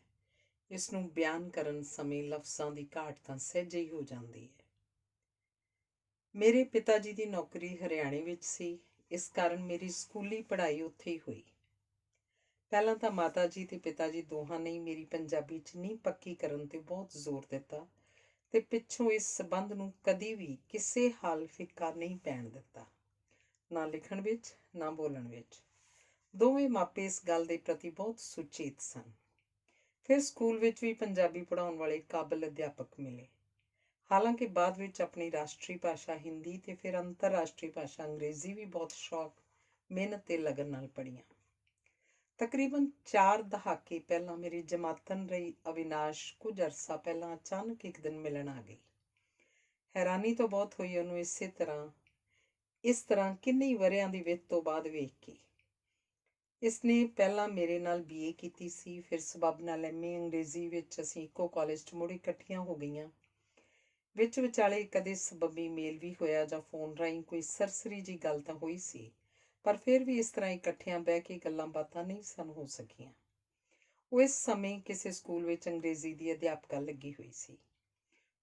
ਇਸ ਨੂੰ ਬਿਆਨ ਕਰਨ ਸਮੇਂ ਲਫ਼ਜ਼ਾਂ ਦੀ ਘਾਟ ਤਾਂ ਸਹਿਜੇ ਹੀ ਹੋ ਜਾਂਦੀ ਹੈ। ਮੇਰੇ ਪਿਤਾ ਜੀ ਦੀ ਨੌਕਰੀ ਹਰਿਆਣੇ ਵਿੱਚ ਸੀ। ਇਸ ਕਾਰਨ ਮੇਰੀ ਸਕੂਲੀ ਪੜ੍ਹਾਈ ਉੱਥੇ ਹੀ ਹੋਈ। ਪਹਿਲਾਂ ਤਾਂ ਮਾਤਾ ਜੀ ਤੇ ਪਿਤਾ ਜੀ ਦੋਹਾਂ ਨੇ ਮੇਰੀ ਪੰਜਾਬੀ 'ਚ ਨੀਂਹ ਪੱਕੀ ਕਰਨ 'ਤੇ ਬਹੁਤ ਜ਼ੋਰ ਦਿੱਤਾ ਤੇ ਪਿੱਛੋਂ ਇਸ ਸਬੰਧ ਨੂੰ ਕਦੀ ਵੀ ਕਿਸੇ ਹਾਲ ਫਿੱਕਾ ਨਹੀਂ ਪੈਣ ਦਿੱਤਾ, ਨਾ ਲਿਖਣ ਵਿੱਚ ਨਾ ਬੋਲਣ ਵਿੱਚ। ਦੋਵੇਂ ਮਾਪੇ ਇਸ ਗੱਲ ਦੇ ਪ੍ਰਤੀ ਬਹੁਤ ਸੁਚੇਤ ਸਨ। ਫਿਰ ਸਕੂਲ ਵਿੱਚ ਵੀ ਪੰਜਾਬੀ ਪੜ੍ਹਾਉਣ ਵਾਲੇ ਕਾਬਲ ਅਧਿਆਪਕ ਮਿਲੇ। ਹਾਲਾਂਕਿ ਬਾਅਦ ਵਿੱਚ ਆਪਣੀ ਰਾਸ਼ਟਰੀ ਭਾਸ਼ਾ ਹਿੰਦੀ ਤੇ ਫਿਰ ਅੰਤਰਰਾਸ਼ਟਰੀ ਭਾਸ਼ਾ ਅੰਗਰੇਜ਼ੀ ਵੀ ਬਹੁਤ ਸ਼ੌਕ, ਮਿਹਨਤ ਤੇ ਲਗਨ ਨਾਲ ਪੜ੍ਹੀਆਂ। ਤਕਰੀਬਨ 4 ਦਹਾਕੇ ਪਹਿਲਾਂ ਮੇਰੀ ਜਮਾਤਨ ਰਹੀ ਅਵਿਨਾਸ਼ ਕੁਝ ਅਰਸਾ ਪਹਿਲਾਂ ਅਚਾਨਕ ਇੱਕ ਦਿਨ ਮਿਲਣ ਆ ਗਈ। ਹੈਰਾਨੀ ਤਾਂ ਬਹੁਤ ਹੋਈ ਉਹਨੂੰ ਇਸ ਤਰ੍ਹਾਂ ਕਿੰਨੇ ਵਰ੍ਹਿਆਂ ਦੀ ਵਿੱਤ ਤੋਂ ਬਾਅਦ ਵੇਖ ਕੇ। ਇਸਨੇ ਪਹਿਲਾਂ ਮੇਰੇ ਨਾਲ BA ਕੀਤੀ ਸੀ, ਫਿਰ ਸਬੱਬ ਨਾਲ MA ਅੰਗਰੇਜ਼ੀ ਵਿੱਚ ਅਸੀਂ ਇੱਕੋ ਕਾਲਜ 'ਚ ਮੁੜ ਇਕੱਠੀਆਂ ਹੋ ਗਈਆਂ। ਵਿੱਚ ਵਿਚਾਲੇ ਕਦੇ ਸਬੱਬੀ ਮੇਲ ਵੀ ਹੋਇਆ ਜਾਂ ਫੋਨ ਰਾਹੀਂ ਕੋਈ ਸਰਸਰੀ ਜੀ ਗੱਲ ਤਾਂ ਹੋਈ ਸੀ, ਪਰ ਫਿਰ ਵੀ ਇਸ ਤਰ੍ਹਾਂ ਇਕੱਠਿਆਂ ਬਹਿ ਕੇ ਗੱਲਾਂ ਬਾਤਾਂ ਨਹੀਂ ਸਨ ਹੋ ਸਕੀਆਂ। ਉਹ ਇਸ ਸਮੇਂ ਕਿਸੇ ਸਕੂਲ ਵਿੱਚ ਅੰਗਰੇਜ਼ੀ ਦੀ ਅਧਿਆਪਕਾ ਲੱਗੀ ਹੋਈ ਸੀ।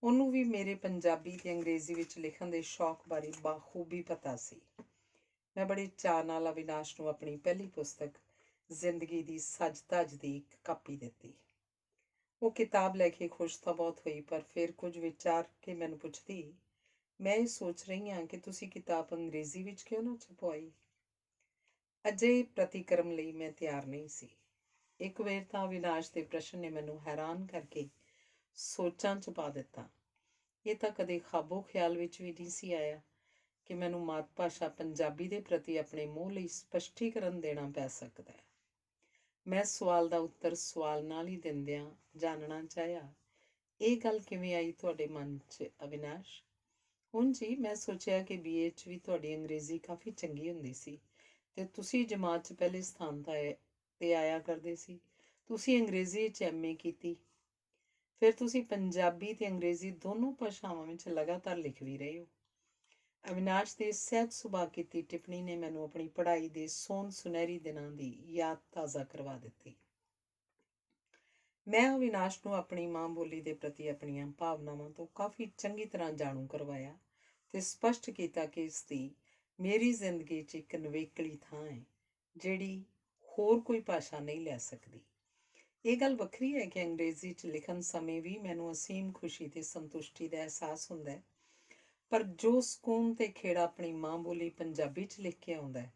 ਉਹਨੂੰ ਵੀ ਮੇਰੇ ਪੰਜਾਬੀ ਤੇ ਅੰਗਰੇਜ਼ੀ ਵਿੱਚ ਲਿਖਣ ਦੇ ਸ਼ੌਕ ਬਾਰੇ ਬਾਖੂਬੀ ਪਤਾ ਸੀ। ਮੈਂ ਬੜੇ ਚਾਅ ਨਾਲ ਅਵਿਨਾਸ਼ ਨੂੰ ਆਪਣੀ ਪਹਿਲੀ ਪੁਸਤਕ ਜ਼ਿੰਦਗੀ ਦੀ ਸੱਜ ਧੱਜ ਦੀ ਇੱਕ ਕਾਪੀ ਦਿੱਤੀ। ਉਹ ਕਿਤਾਬ ਲੈ ਕੇ ਖੁਸ਼ ਤਾਂ ਬਹੁਤ ਹੋਈ, ਪਰ ਫਿਰ ਕੁਝ ਵਿਚਾਰ ਕੇ ਮੈਨੂੰ ਪੁੱਛਦੀ, ਮੈਂ ਇਹ ਸੋਚ ਰਹੀ ਹਾਂ ਕਿ ਤੁਸੀਂ ਕਿਤਾਬ ਅੰਗਰੇਜ਼ੀ ਵਿੱਚ ਕਿਉਂ ਨਾ ਛਪਵਾਈ। ਅਜਿਹੇ ਪ੍ਰਤੀਕਰਮ ਲਈ ਮੈਂ ਤਿਆਰ ਨਹੀਂ ਸੀ। ਇੱਕ ਵਾਰ ਤਾਂ ਅਵਿਨਾਸ਼ ਦੇ ਪ੍ਰਸ਼ਨ ਨੇ ਮੈਨੂੰ ਹੈਰਾਨ ਕਰਕੇ ਸੋਚਾਂ 'ਚ ਪਾ ਦਿੱਤਾ। ਇਹ ਤਾਂ ਕਦੇ ਖਾਬੋ ਖਿਆਲ ਵਿੱਚ ਵੀ ਨਹੀਂ ਸੀ ਆਇਆ ਕਿ ਮੈਨੂੰ ਮਾਤ ਭਾਸ਼ਾ ਪੰਜਾਬੀ ਦੇ ਪ੍ਰਤੀ ਆਪਣੇ ਮੋਹ ਲਈ ਸਪਸ਼ਟੀਕਰਨ ਦੇਣਾ ਪੈ ਸਕਦਾ ਹੈ। ਮੈਂ ਸਵਾਲ ਦਾ ਉੱਤਰ ਸਵਾਲ ਨਾਲ ਹੀ ਦਿੰਦਿਆਂ ਜਾਣਨਾ ਚਾਹਿਆ, ਇਹ ਗੱਲ ਕਿਵੇਂ ਆਈ ਤੁਹਾਡੇ ਮਨ 'ਚ ਅਵਿਨਾਸ਼? ਹੁਣ ਜੀ, ਮੈਂ ਸੋਚਿਆ ਕਿ BA 'ਚ ਵੀ ਤੁਹਾਡੀ ਅੰਗਰੇਜ਼ੀ ਕਾਫੀ ਚੰਗੀ ਹੁੰਦੀ ਸੀ ਤੇ ਤੁਸੀਂ ਜਮਾਤ 'ਚ ਪਹਿਲੇ ਸਥਾਨ 'ਤੇ ਆਇਆ ਕਰਦੇ ਸੀ। ਤੁਸੀਂ ਅੰਗਰੇਜ਼ੀ 'ਚ MA ਕੀਤੀ, ਫਿਰ ਤੁਸੀਂ ਪੰਜਾਬੀ ਤੇ ਅੰਗਰੇਜ਼ੀ ਦੋਨੋਂ ਭਾਸ਼ਾਵਾਂ ਵਿੱਚ ਲਗਾਤਾਰ ਲਿਖ ਵੀ ਰਹੇ ਹੋ। ਅਵਿਨਾਸ਼ ਦੇ ਸਹਿਜ ਸੁਭਾਅ ਕੀਤੀ ਟਿੱਪਣੀ ਨੇ ਮੈਨੂੰ ਆਪਣੀ ਪੜ੍ਹਾਈ ਦੇ ਸੁਨਹਿਰੀ ਦਿਨਾਂ ਦੀ ਯਾਦ ਤਾਜ਼ਾ ਕਰਵਾ ਦਿੱਤੀ। ਮੈਂ ਅਵਿਨਾਸ਼ ਨੂੰ ਆਪਣੀ ਮਾਂ ਬੋਲੀ ਦੇ ਪ੍ਰਤੀ ਆਪਣੀਆਂ ਭਾਵਨਾਵਾਂ ਤੋਂ ਕਾਫੀ ਚੰਗੀ ਤਰ੍ਹਾਂ ਜਾਣੂ ਕਰਵਾਇਆ ਤੇ ਸਪਸ਼ਟ ਕੀਤਾ ਕਿ ਇਸ ਦੀ ਮੇਰੀ ਜ਼ਿੰਦਗੀ 'ਚ ਇੱਕ ਨਿਵੇਕਲੀ ਥਾਂ ਹੈ, ਜਿਹੜੀ ਹੋਰ ਕੋਈ ਭਾਸ਼ਾ ਨਹੀਂ ਲੈ ਸਕਦੀ। ਇਹ ਗੱਲ ਵੱਖਰੀ ਹੈ ਕਿ ਅੰਗਰੇਜ਼ੀ 'ਚ ਲਿਖਣ ਸਮੇਂ ਵੀ ਮੈਨੂੰ ਅਸੀਮ ਖੁਸ਼ੀ ਤੇ ਸੰਤੁਸ਼ਟੀ ਦਾ ਅਹਿਸਾਸ ਹੁੰਦਾ ਹੈ, ਪਰ ਜੋ ਸਕੂਨ ਤੇ ਖੇੜਾ ਆਪਣੀ ਮਾਂ ਬੋਲੀ ਪੰਜਾਬੀ 'ਚ ਲਿਖ ਕੇ ਆਉਂਦਾ ਹੈ,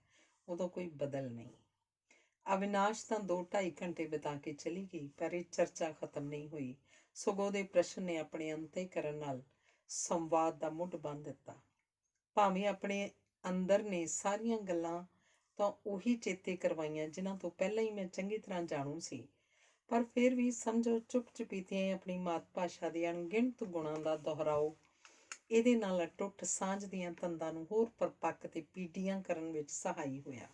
ਉਦੋਂ ਕੋਈ ਬਦਲ ਨਹੀਂ। ਅਵਿਨਾਸ਼ ਤਾਂ 2-2.5 ਘੰਟੇ ਬਿਤਾ ਕੇ ਚਲੀ ਗਈ, ਪਰ ਇਹ ਚਰਚਾ ਖਤਮ ਨਹੀਂ ਹੋਈ। ਸਗੋਂ ਦੇ ਪ੍ਰਸ਼ਨ ਨੇ ਆਪਣੇ ਅੰਤਹੀਕਰਨ ਨਾਲ ਸੰਵਾਦ ਦਾ ਮੁੱਢ ਬੰਨ੍ਹ ਦਿੱਤਾ। ਭਾਵੇਂ ਆਪਣੇ ਅੰਦਰ ਨੇ ਸਾਰੀਆਂ ਗੱਲਾਂ ਤਾਂ ਉਹੀ ਚੇਤੇ ਕਰਵਾਈਆਂ ਜਿਨ੍ਹਾਂ ਤੋਂ ਪਹਿਲਾਂ ਹੀ ਮੈਂ ਚੰਗੀ ਤਰ੍ਹਾਂ ਜਾਣੂ ਸੀ, ਪਰ ਫਿਰ ਵੀ ਸਮਝੋ ਚੁੱਪ ਚੁਪੀਤਿਆਂ ਆਪਣੀ ਮਾਤ ਭਾਸ਼ਾ ਦੇ ਅਣਗਿਣਤ ਗੁਣਾਂ ਦਾ ਦੁਹਰਾਓ ਇਹਦੇ ਨਾਲ ਅਟੁੱਟ ਸਾਂਝ ਦੀਆਂ ਤੰਦਾਂ ਨੂੰ ਹੋਰ ਪਰਪੱਕ ਤੇ ਪੀਡੀਆਂ ਕਰਨ ਵਿੱਚ ਸਹਾਈ ਹੋਇਆ।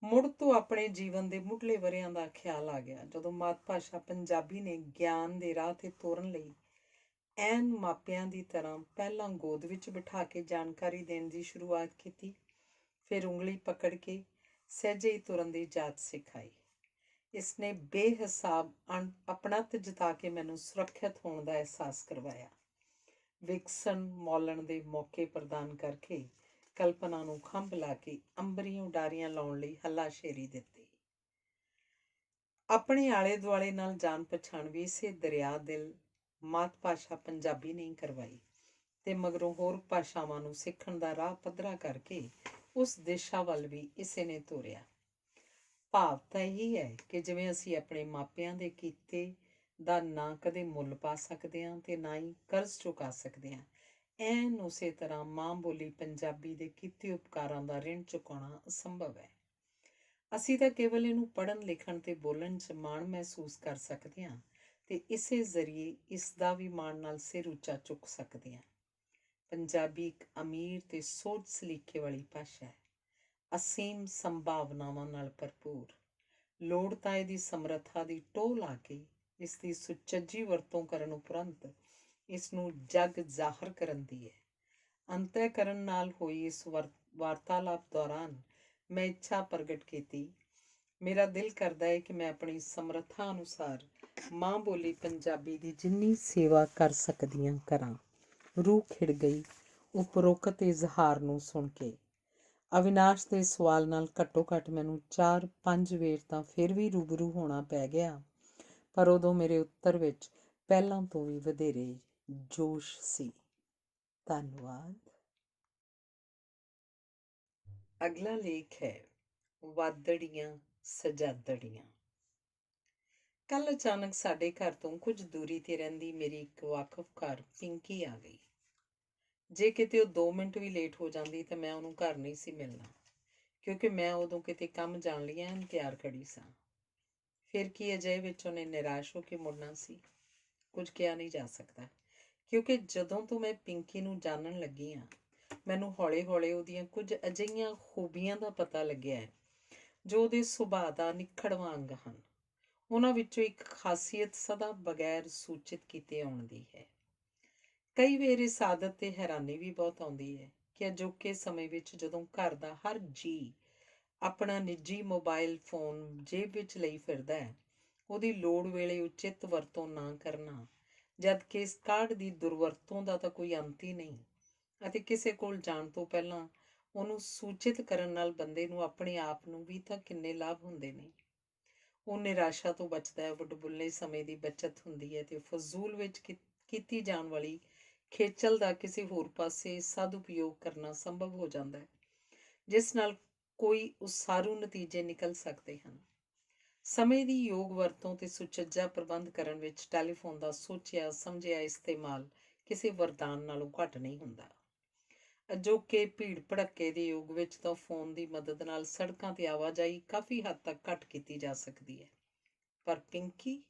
ਮੁੜ ਤੋਂ ਆਪਣੇ ਜੀਵਨ ਦੇ ਮੁੱਢਲੇ ਵਰ੍ਹਿਆਂ ਦਾ ਖਿਆਲ ਆ ਗਿਆ, ਜਦੋਂ ਮਾਤ ਭਾਸ਼ਾ ਪੰਜਾਬੀ ਨੇ ਗਿਆਨ ਦੇ ਰਾਹ 'ਤੇ ਤੋਰਨ ਲਈ ਐਨ ਮਾਪਿਆਂ ਦੀ ਤਰ੍ਹਾਂ ਪਹਿਲਾਂ ਗੋਦ ਵਿੱਚ ਬਿਠਾ ਕੇ ਜਾਣਕਾਰੀ ਦੇਣ ਦੀ ਸ਼ੁਰੂਆਤ ਕੀਤੀ, ਫਿਰ ਉਂਗਲੀ ਪਕੜ ਕੇ ਸਹਿਜੇ ਹੀ ਤੁਰਨ ਦੀ ਜਾਚ ਸਿਖਾਈ। ਇਸਨੇ ਬੇਹਿਸਾਬ ਆਪਣਤ ਜਤਾ ਕੇ ਮੈਨੂੰ ਸੁਰੱਖਿਅਤ ਹੋਣ ਦਾ ਅਹਿਸਾਸ ਕਰਵਾਇਆ, ਵਿਕਸਣ ਮੌਲਣ ਦੇ ਮੌਕੇ ਪ੍ਰਦਾਨ ਕਰਕੇ ਕਲਪਨਾ ਨੂੰ ਖੰਭ ਲਾ ਕੇ ਅੰਬਰੀ ਉਡਾਰੀਆਂ ਲਾਉਣ ਲਈ ਹੱਲਾਸ਼ੇਰੀ ਦਿੱਤੀ। ਆਪਣੇ ਆਲੇ ਦੁਆਲੇ ਨਾਲ ਜਾਣ ਪਛਾਣ ਵੀ ਇਸੇ ਦਰਿਆ ਦਿਲ ਮਾਤ ਭਾਸ਼ਾ ਪੰਜਾਬੀ ਨਹੀਂ ਕਰਵਾਈ ਤੇ ਮਗਰੋਂ ਹੋਰ ਭਾਸ਼ਾਵਾਂ ਨੂੰ ਸਿੱਖਣ ਦਾ ਰਾਹ ਪੱਧਰਾ ਕਰਕੇ ਉਸ ਦਿਸ਼ਾ ਵੱਲ ਵੀ ਇਸੇ ਨੇ ਤੋਰਿਆ। ਭਾਵ ਤਾਂ ਇਹੀ ਹੈ ਕਿ ਜਿਵੇਂ ਅਸੀਂ ਆਪਣੇ ਮਾਪਿਆਂ ਦੇ ਕੀਤੇ ਦਾ ਨਾ ਕਦੇ ਮੁੱਲ ਪਾ ਸਕਦੇ ਹਾਂ ਤੇ ਨਾ ਹੀ ਕਰਜ਼ ਚੁਕਾ ਸਕਦੇ ਹਾਂ, ਐਨ ਉਸੇ ਤਰ੍ਹਾਂ ਮਾਂ ਬੋਲੀ ਪੰਜਾਬੀ ਦੇ ਕੀਤੇ ਉਪਕਾਰਾਂ ਦਾ ਰਿਣ ਚੁਕਾਉਣਾ ਅਸੰਭਵ ਹੈ। ਅਸੀਂ ਤਾਂ ਕੇਵਲ ਇਹਨੂੰ ਪੜ੍ਹਨ ਲਿਖਣ ਤੇ ਬੋਲਣ 'ਚ ਮਾਣ ਮਹਿਸੂਸ ਕਰ ਸਕਦੇ ਹਾਂ ਤੇ ਇਸੇ ਜ਼ਰੀਏ ਇਸ ਦਾ ਵੀ ਮਾਣ ਨਾਲ ਸਿਰ ਉੱਚਾ ਚੁੱਕ ਸਕਦੇ ਹਾਂ। ਪੰਜਾਬੀ ਇੱਕ ਅਮੀਰ ਤੇ ਸੋਚ ਸਲੀਕੇ ਵਾਲੀ ਭਾਸ਼ਾ ਹੈ, ਅਸੀਮ ਸੰਭਾਵਨਾਵਾਂ ਨਾਲ ਭਰਪੂਰ। ਲੋੜ ਤਾਂ ਇਹਦੀ ਸਮਰੱਥਾ ਦੀ ਟੋਹ ਲਾ ਕੇ ਇਸ ਦੀ ਸੁਚੱਜੀ ਵਰਤੋਂ ਕਰਨ ਉਪਰੰਤ ਇਸ ਨੂੰ ਜਗ ਜ਼ਾਹਰ ਕਰਨ ਦੀ ਹੈ। ਅੰਤਹੀਕਰਨ ਨਾਲ ਹੋਈ ਇਸ ਵਾਰਤਾਲਾਪ ਦੌਰਾਨ ਮੈਂ ਇੱਛਾ ਪ੍ਰਗਟ ਕੀਤੀ, ਮੇਰਾ ਦਿਲ ਕਰਦਾ ਹੈ ਕਿ ਮੈਂ ਆਪਣੀ ਸਮਰੱਥਾ ਅਨੁਸਾਰ ਮਾਂ ਬੋਲੀ ਪੰਜਾਬੀ ਦੀ ਜਿੰਨੀ ਸੇਵਾ ਕਰ ਸਕਦੀ ਹਾਂ ਕਰਾਂ। ਰੂਹ ਖਿੜ ਗਈ ਉਪਰੋਕਤ ਇਜ਼ਹਾਰ ਨੂੰ ਸੁਣ ਕੇ। ਅਵਿਨਾਸ਼ ਦੇ ਸਵਾਲ ਨਾਲ ਘੱਟੋ ਘੱਟ ਮੈਨੂੰ 4-5 ਵੇਰ ਤਾਂ ਫਿਰ ਵੀ ਰੂਬਰੂ ਹੋਣਾ ਪੈ ਗਿਆ, ਪਰ ਉਦੋਂ ਮੇਰੇ ਉੱਤਰ ਵਿੱਚ ਪਹਿਲਾਂ ਤੋਂ ਵੀ ਵਧੇਰੇ ਜੋਸ਼ ਸੀ। ਧੰਨਵਾਦ। ਅਗਲਾ ਲੇਖ ਹੈ ਵਾਦੜੀਆਂ ਸਜਾਦੜੀਆਂ। ਕੱਲ ਅਚਾਨਕ ਸਾਡੇ ਘਰ ਤੋਂ ਕੁਝ ਦੂਰੀ ਤੇ ਰਹਿੰਦੀ ਮੇਰੀ ਇੱਕ ਵਾਕਫਕਾਰ ਪਿੰਕੀ ਆ ਗਈ। ਜੇ ਕਿਤੇ ਉਹ 2 ਮਿੰਟ ਵੀ ਲੇਟ ਹੋ ਜਾਂਦੀ ਤਾਂ ਮੈਂ ਉਹਨੂੰ ਘਰ ਨਹੀਂ ਸੀ ਮਿਲਣਾ, ਕਿਉਂਕਿ ਮੈਂ ਉਦੋਂ ਕਿਤੇ ਕੰਮ ਜਾਣ ਲਈ ਐਨ ਤਿਆਰ ਖੜੀ ਸਾਂ। ਫਿਰ ਕੀ ਅਜਿਹੇ ਵਿੱਚ ਉਹਨੇ ਨਿਰਾਸ਼ ਹੋ ਕੇ ਮੁੜਨਾ ਸੀ? ਕੁਝ ਕਿਹਾ ਨਹੀਂ ਜਾ ਸਕਦਾ, ਕਿਉਂਕਿ ਜਦੋਂ ਤੋਂ ਮੈਂ ਪਿੰਕੀ ਨੂੰ ਜਾਣਨ ਲੱਗੀ ਹਾਂ, ਮੈਨੂੰ ਹੌਲੇ ਹੌਲੇ ਉਹਦੀਆਂ ਕੁਝ ਅਜਿਹੀਆਂ ਖੂਬੀਆਂ ਦਾ ਪਤਾ ਲੱਗਿਆ ਹੈ ਜੋ ਉਹਦੇ ਸੁਭਾਅ ਦਾ ਨਿਖੜਵਾਂ ਅੰਗ ਹਨ। ਉਹਨਾਂ ਵਿੱਚੋਂ ਇੱਕ ਖਾਸੀਅਤ ਸਦਾ ਬਗੈਰ ਸੂਚਿਤ ਕੀਤੇ ਆਉਣ ਦੀ ਹੈ। ਕਈ ਵਾਰ ਇਸ ਆਦਤ 'ਤੇ ਹੈਰਾਨੀ ਵੀ ਬਹੁਤ ਆਉਂਦੀ ਹੈ ਕਿ ਅਜੋਕੇ ਸਮੇਂ ਵਿੱਚ ਜਦੋਂ ਘਰ ਦਾ ਹਰ ਜੀਅ ਆਪਣਾ ਨਿੱਜੀ ਮੋਬਾਈਲ ਫੋਨ ਜੇਬ ਵਿੱਚ ਲਈ ਫਿਰਦਾ ਹੈ, ਉਹਦੀ ਲੋੜ ਵੇਲੇ ਉਚਿਤ ਵਰਤੋਂ ਨਾ ਕਰਨਾ, ਜਦ ਕਿ ਇਸ ਕਾਢ ਦੀ ਦੁਰਵਰਤੋਂ ਦਾ ਤਾਂ ਕੋਈ ਅੰਤ ਹੀ ਨਹੀਂ, ਅਤੇ ਕਿਸੇ ਕੋਲ ਜਾਣ ਤੋਂ ਪਹਿਲਾਂ ਉਹਨੂੰ ਸੂਚਿਤ ਕਰਨ ਨਾਲ ਬੰਦੇ ਨੂੰ ਆਪਣੇ ਆਪ ਨੂੰ ਵੀ ਤਾਂ ਕਿੰਨੇ ਲਾਭ ਹੁੰਦੇ ਨੇ। ਉਹ ਨਿਰਾਸ਼ਾ ਤੋਂ ਬਚਦਾ ਹੈ, ਵਡਬੁੱਲੇ ਸਮੇਂ ਦੀ ਬੱਚਤ ਹੁੰਦੀ ਹੈ, ਅਤੇ ਫਜ਼ੂਲ ਵਿੱਚ ਕੀਤੀ ਜਾਣ ਵਾਲੀ ਖੇਚਲ ਦਾ ਕਿਸੇ ਹੋਰ ਪਾਸੇ ਸਦਉਪਯੋਗ ਕਰਨਾ ਸੰਭਵ ਹੋ ਜਾਂਦਾ ਹੈ, ਜਿਸ ਨਾਲ ਕੋਈ ਉਸਾਰੂ ਨਤੀਜੇ ਨਿਕਲ ਸਕਦੇ ਹਨ। ਸਮੇਂ ਦੀ ਯੋਗ ਵਰਤੋਂ ਤੇ ਸੁਚੱਜਾ ਪ੍ਰਬੰਧ ਕਰਨ ਵਿੱਚ ਟੈਲੀਫੋਨ ਦਾ ਸੋਚਿਆ ਸਮਝਿਆ ਇਸਤੇਮਾਲ ਕਿਸੇ ਵਰਦਾਨ ਨਾਲੋਂ ਘੱਟ ਨਹੀਂ ਹੁੰਦਾ। ਅਜੋਕੇ ਭੀੜ ਭੜੱਕੇ ਦੇ ਯੁੱਗ ਵਿੱਚ ਤਾਂ ਫੋਨ ਦੀ ਮਦਦ ਨਾਲ ਸੜਕਾਂ ਤੇ ਆਵਾਜਾਈ ਕਾਫੀ ਹੱਦ ਤੱਕ ਘੱਟ ਕੀਤੀ ਜਾ ਸਕਦੀ ਹੈ, ਪਰ ਪਿੰਕੀ,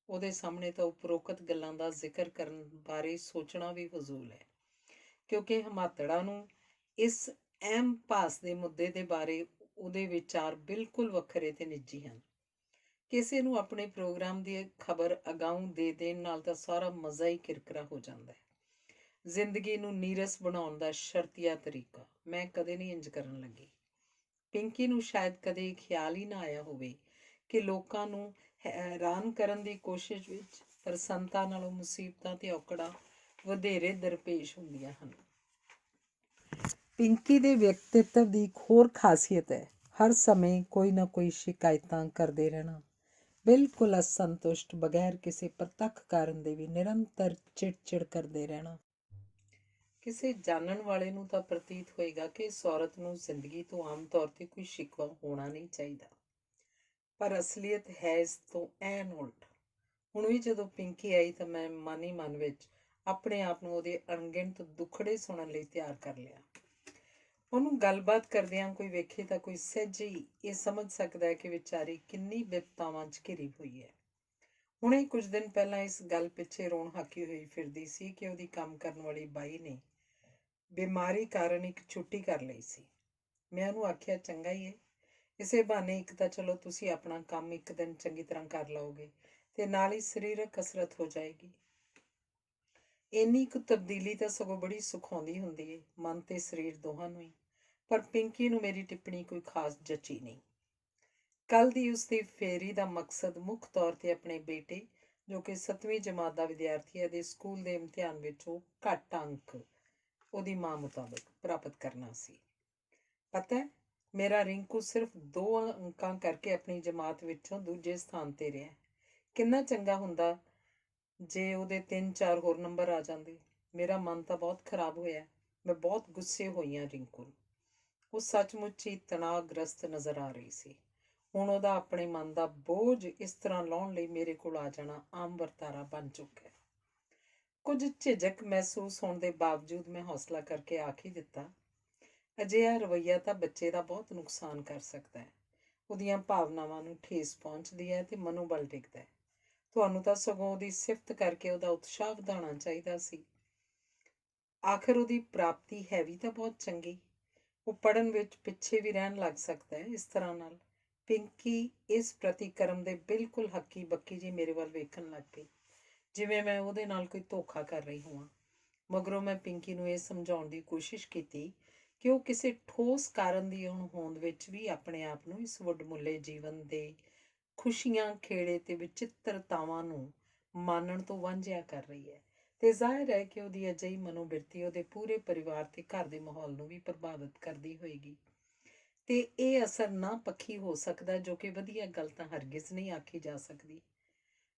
ਉਹਦੇ ਸਾਹਮਣੇ ਤਾਂ ਉਪਰੋਕਤ ਗੱਲਾਂ ਦਾ ਜ਼ਿਕਰ ਕਰਨ ਬਾਰੇ ਸੋਚਣਾ ਵੀ ਫਜ਼ੂਲ ਹੈ, ਕਿਉਂਕਿ ਹਮਾਤੜਾ ਨੂੰ ਇਸ ਅਹਿਮ ਭਾਸ ਦੇ ਮੁੱਦੇ ਦੇ ਬਾਰੇ ਉਹਦੇ ਵਿਚਾਰ ਬਿਲਕੁਲ ਵੱਖਰੇ ਤੇ ਨਿੱਜੀ ਹਨ। ਕਿਸੇ ਨੂੰ ਆਪਣੇ ਪ੍ਰੋਗਰਾਮ ਦੀ ਖਬਰ ਅਗਾਊਂ ਦੇ ਦੇਣ ਨਾਲ ਤਾਂ ਸਾਰਾ ਮਜ਼ਾ ਹੀ ਕਿਰਕਰਾ ਹੋ ਜਾਂਦਾ ਹੈ। ਜ਼ਿੰਦਗੀ ਨੂੰ ਨੀਰਸ ਬਣਾਉਣ ਦਾ ਸ਼ਰਤੀਆ ਤਰੀਕਾ। ਮੈਂ ਕਦੇ ਨਹੀਂ ਇੰਜ ਕਰਨ ਲੱਗੀ। ਪਿੰਕੀ ਨੂੰ ਸ਼ਾਇਦ ਕਦੇ ਖਿਆਲ ਹੀ ਨਾ ਆਇਆ ਹੋਵੇ ਕਿ ਲੋਕਾਂ ਨੂੰ ਹੈਰਾਨ ਕਰਨ ਦੀ ਕੋਸ਼ਿਸ਼ ਵਿੱਚ ਪ੍ਰਸੰਨਤਾ ਨਾਲੋਂ ਮੁਸੀਬਤਾਂ ਤੇ ਔਕੜਾਂ ਵਧੇਰੇ ਦਰਪੇਸ਼ ਹੁੰਦੀਆਂ ਹਨ। ਪਿੰਕੀ ਦੇ ਵਿਅਕਤਿਤਵ ਦੀ ਇੱਕ ਹੋਰ ਖਾਸੀਅਤ ਹੈ ਹਰ ਸਮੇਂ ਕੋਈ ਨਾ ਕੋਈ ਸ਼ਿਕਾਇਤਾਂ ਕਰਦੇ ਰਹਿਣਾ, ਬਿਲਕੁਲ ਅਸੰਤੁਸ਼ਟ, ਬਗੈਰ ਕਿਸੇ ਪ੍ਰਤੱਖ ਕਾਰਨ ਦੇ ਵੀ ਨਿਰੰਤਰ ਚਿੜਚਿੜ ਕਰਦੇ ਰਹਿਣਾ। ਕਿਸੇ ਜਾਣਨ ਵਾਲੇ ਨੂੰ ਤਾਂ ਪ੍ਰਤੀਤ ਹੋਏਗਾ ਕਿ ਇਸ ਔਰਤ ਨੂੰ ਜ਼ਿੰਦਗੀ ਤੋਂ ਆਮ ਤੌਰ ਤੇ ਕੋਈ ਸ਼ਿਕਵਾ ਹੋਣਾ ਨਹੀਂ ਚਾਹੀਦਾ, ਪਰ ਅਸਲੀਅਤ ਹੈ ਇਸ ਤੋਂ ਐਨ ਉਲਟ। ਹੁਣ ਵੀ ਜਦੋਂ ਪਿੰਕੀ ਆਈ ਤਾਂ ਮੈਂ ਮਨ ਹੀ ਮਨ ਵਿੱਚ ਆਪਣੇ ਆਪ ਨੂੰ ਉਹਦੇ ਅਣਗਿਣਤ ਦੁੱਖੜੇ ਸੁਣਨ ਲਈ ਤਿਆਰ ਕਰ ਲਿਆ। ਉਹਨੂੰ ਗੱਲਬਾਤ ਕਰਦਿਆਂ ਕੋਈ ਵੇਖੇ ਤਾਂ ਕੋਈ ਸਹਿਜ ਹੀ ਇਹ ਸਮਝ ਸਕਦਾ ਹੈ ਕਿ ਵਿਚਾਰੀ ਕਿੰਨੀ ਬਿਪਤਾਵਾਂ 'ਚ ਘਿਰੀ ਹੋਈ ਹੈ। ਹੁਣੇ ਕੁਝ ਦਿਨ ਪਹਿਲਾਂ ਇਸ ਗੱਲ ਪਿੱਛੇ ਰੋਣ ਹਾਕੀ ਹੋਈ ਫਿਰਦੀ ਸੀ ਕਿ ਉਹਦੀ ਕੰਮ ਕਰਨ ਵਾਲੀ ਬਾਈ ਨੇ ਬਿਮਾਰੀ ਕਾਰਨ ਇੱਕ ਛੁੱਟੀ ਕਰ ਲਈ ਸੀ। ਮੈਂ ਉਹਨੂੰ ਆਖਿਆ, ਚੰਗਾ ਹੀ ਹੈ, ਇਸੇ ਬਹਾਨੇ ਇੱਕ ਤਾਂ ਚਲੋ ਤੁਸੀਂ ਆਪਣਾ ਕੰਮ ਇੱਕ ਦਿਨ ਚੰਗੀ ਤਰ੍ਹਾਂ ਕਰ ਲਓਗੇ ਤੇ ਨਾਲ ਹੀ ਸਰੀਰਕ ਕਸਰਤ ਹੋ ਜਾਏਗੀ। ਇੰਨੀ ਕੁ ਤਬਦੀਲੀ ਤਾਂ ਸਗੋਂ ਬੜੀ ਸੁਖਾਉਂਦੀ ਹੁੰਦੀ ਹੈ, ਮਨ ਤੇ ਸਰੀਰ ਦੋਹਾਂ ਨੂੰ ਹੀ। ਪਰ ਪਿੰਕੀ ਨੂੰ ਮੇਰੀ ਟਿੱਪਣੀ ਕੋਈ ਖਾਸ ਜਚੀ ਨਹੀਂ। ਕੱਲ ਦੀ ਉਸਦੀ ਫੇਰੀ ਦਾ ਮਕਸਦ ਮੁੱਖ ਤੌਰ ਤੇ ਆਪਣੇ ਬੇਟੇ, ਜੋ ਕਿ 7ਵੀਂ ਜਮਾਤ ਦਾ ਵਿਦਿਆਰਥੀ ਹੈ, ਦੇ ਸਕੂਲ ਦੇ ਇਮਤਿਹਾਨ ਵਿੱਚ ਉਹ ਘੱਟ ਅੰਕ ਉਹਦੀ ਮਾਂ ਮੁਤਾਬਕ ਪ੍ਰਾਪਤ ਕਰਨਾ ਸੀ। ਪਤਾ ਹੈ, ਮੇਰਾ ਰਿੰਕੂ ਸਿਰਫ 2 ਅੰਕਾਂ ਕਰਕੇ ਆਪਣੀ ਜਮਾਤ ਵਿੱਚੋਂ ਦੂਜੇ ਸਥਾਨ ਤੇ ਰਿਹਾ। ਕਿੰਨਾ ਚੰਗਾ ਹੁੰਦਾ ਜੇ ਉਹਦੇ 3-4 ਹੋਰ ਨੰਬਰ ਆ ਜਾਂਦੇ। ਮੇਰਾ ਮਨ ਤਾਂ ਬਹੁਤ ਖਰਾਬ ਹੋਇਆ। ਮੈਂ ਬਹੁਤ ਗੁੱਸੇ ਹੋਈ ਹਾਂ ਰਿੰਕੂ ਨੂੰ। ਉਹ ਸੱਚਮੁੱਚ ਹੀ ਤਣਾਅਗ੍ਰਸਤ ਨਜ਼ਰ ਆ ਰਹੀ ਸੀ। ਹੁਣ ਉਹਦਾ ਆਪਣੇ ਮਨ ਦਾ ਬੋਝ ਇਸ ਤਰ੍ਹਾਂ ਲਾਹੁਣ ਲਈ ਮੇਰੇ ਕੋਲ ਆ ਜਾਣਾ ਆਮ ਵਰਤਾਰਾ ਬਣ ਚੁੱਕਾ ਹੈ। ਕੁਝ ਝਿਜਕ ਮਹਿਸੂਸ ਹੋਣ ਦੇ ਬਾਵਜੂਦ ਮੈਂ ਹੌਸਲਾ ਕਰਕੇ ਆਖ ਹੀ ਦਿੱਤਾ, ਅਜਿਹਾ ਰਵੱਈਆ ਤਾਂ ਬੱਚੇ ਦਾ ਬਹੁਤ ਨੁਕਸਾਨ ਕਰ ਸਕਦਾ ਹੈ। ਉਹਦੀਆਂ ਭਾਵਨਾਵਾਂ ਨੂੰ ਠੇਸ ਪਹੁੰਚਦੀ ਹੈ ਤੇ ਮਨੋਬਲ ਡਿੱਗਦਾ ਹੈ। ਤੁਹਾਨੂੰ ਤਾਂ ਸਗੋਂ ਉਹਦੀ ਸਿਫਤ ਕਰਕੇ ਉਹਦਾ ਉਤਸ਼ਾਹ ਵਧਾਉਣਾ ਚਾਹੀਦਾ ਸੀ। ਆਖਰ ਉਹਦੀ ਪ੍ਰਾਪਤੀ ਹੈ ਵੀ ਤਾਂ ਬਹੁਤ ਚੰਗੀ। ਉਹ ਪੜ੍ਹਨ ਵਿੱਚ ਪਿੱਛੇ ਵੀ ਰਹਿਣ ਲੱਗ ਸਕਦਾ ਹੈ ਇਸ ਤਰ੍ਹਾਂ ਨਾਲ। ਪਿੰਕੀ ਇਸ ਪ੍ਰਤੀਕਰਮ ਦੇ ਬਿਲਕੁਲ ਹੱਕੀ ਬੱਕੀ ਜੀ ਮੇਰੇ ਵੱਲ ਵੇਖਣ ਲੱਗ ਪਈ, ਜਿਵੇਂ ਮੈਂ ਉਹਦੇ ਨਾਲ ਕੋਈ ਧੋਖਾ ਕਰ ਰਹੀ ਹੋਵਾਂ। ਮਗਰੋਂ ਮੈਂ ਪਿੰਕੀ ਨੂੰ ਇਹ ਸਮਝਾਉਣ ਦੀ ਕੋਸ਼ਿਸ਼ ਕੀਤੀ ਕਿ ਉਹ ਕਿਸੇ ਠੋਸ ਕਾਰਨ ਦੀ ਹੋਂਦ ਵਿੱਚ ਵੀ ਆਪਣੇ ਆਪ ਨੂੰ ਇਸ ਵੱਡਮੁੱਲੇ ਜੀਵਨ ਦੇ ਖੁਸ਼ੀਆਂ, ਖੇੜੇ ਤੇ ਵਿਚਿੱਤਰਤਾਵਾਂ ਨੂੰ ਮਾਣਨ ਤੋਂ ਵਾਂਝਿਆ ਕਰ ਰਹੀ ਹੈ, ਤੇ ਜ਼ਾਹਿਰ ਹੈ ਕਿ ਉਹਦੀ ਅਜਿਹੀ ਮਨੋਬਿਰਤੀ ਉਹਦੇ ਪੂਰੇ ਪਰਿਵਾਰ ਤੇ ਘਰ ਦੇ ਮਾਹੌਲ ਨੂੰ ਵੀ ਪ੍ਰਭਾਵਿਤ ਕਰਦੀ ਹੋਏਗੀ। ਤੇ ਇਹ ਅਸਰ ਨਾ ਪੱਖੀ ਹੋ ਸਕਦਾ, ਜੋ ਕਿ ਵਧੀਆ ਗੱਲ ਤਾਂ ਹਰਗਿਜ਼ ਨਹੀਂ ਆਖੀ ਜਾ ਸਕਦੀ।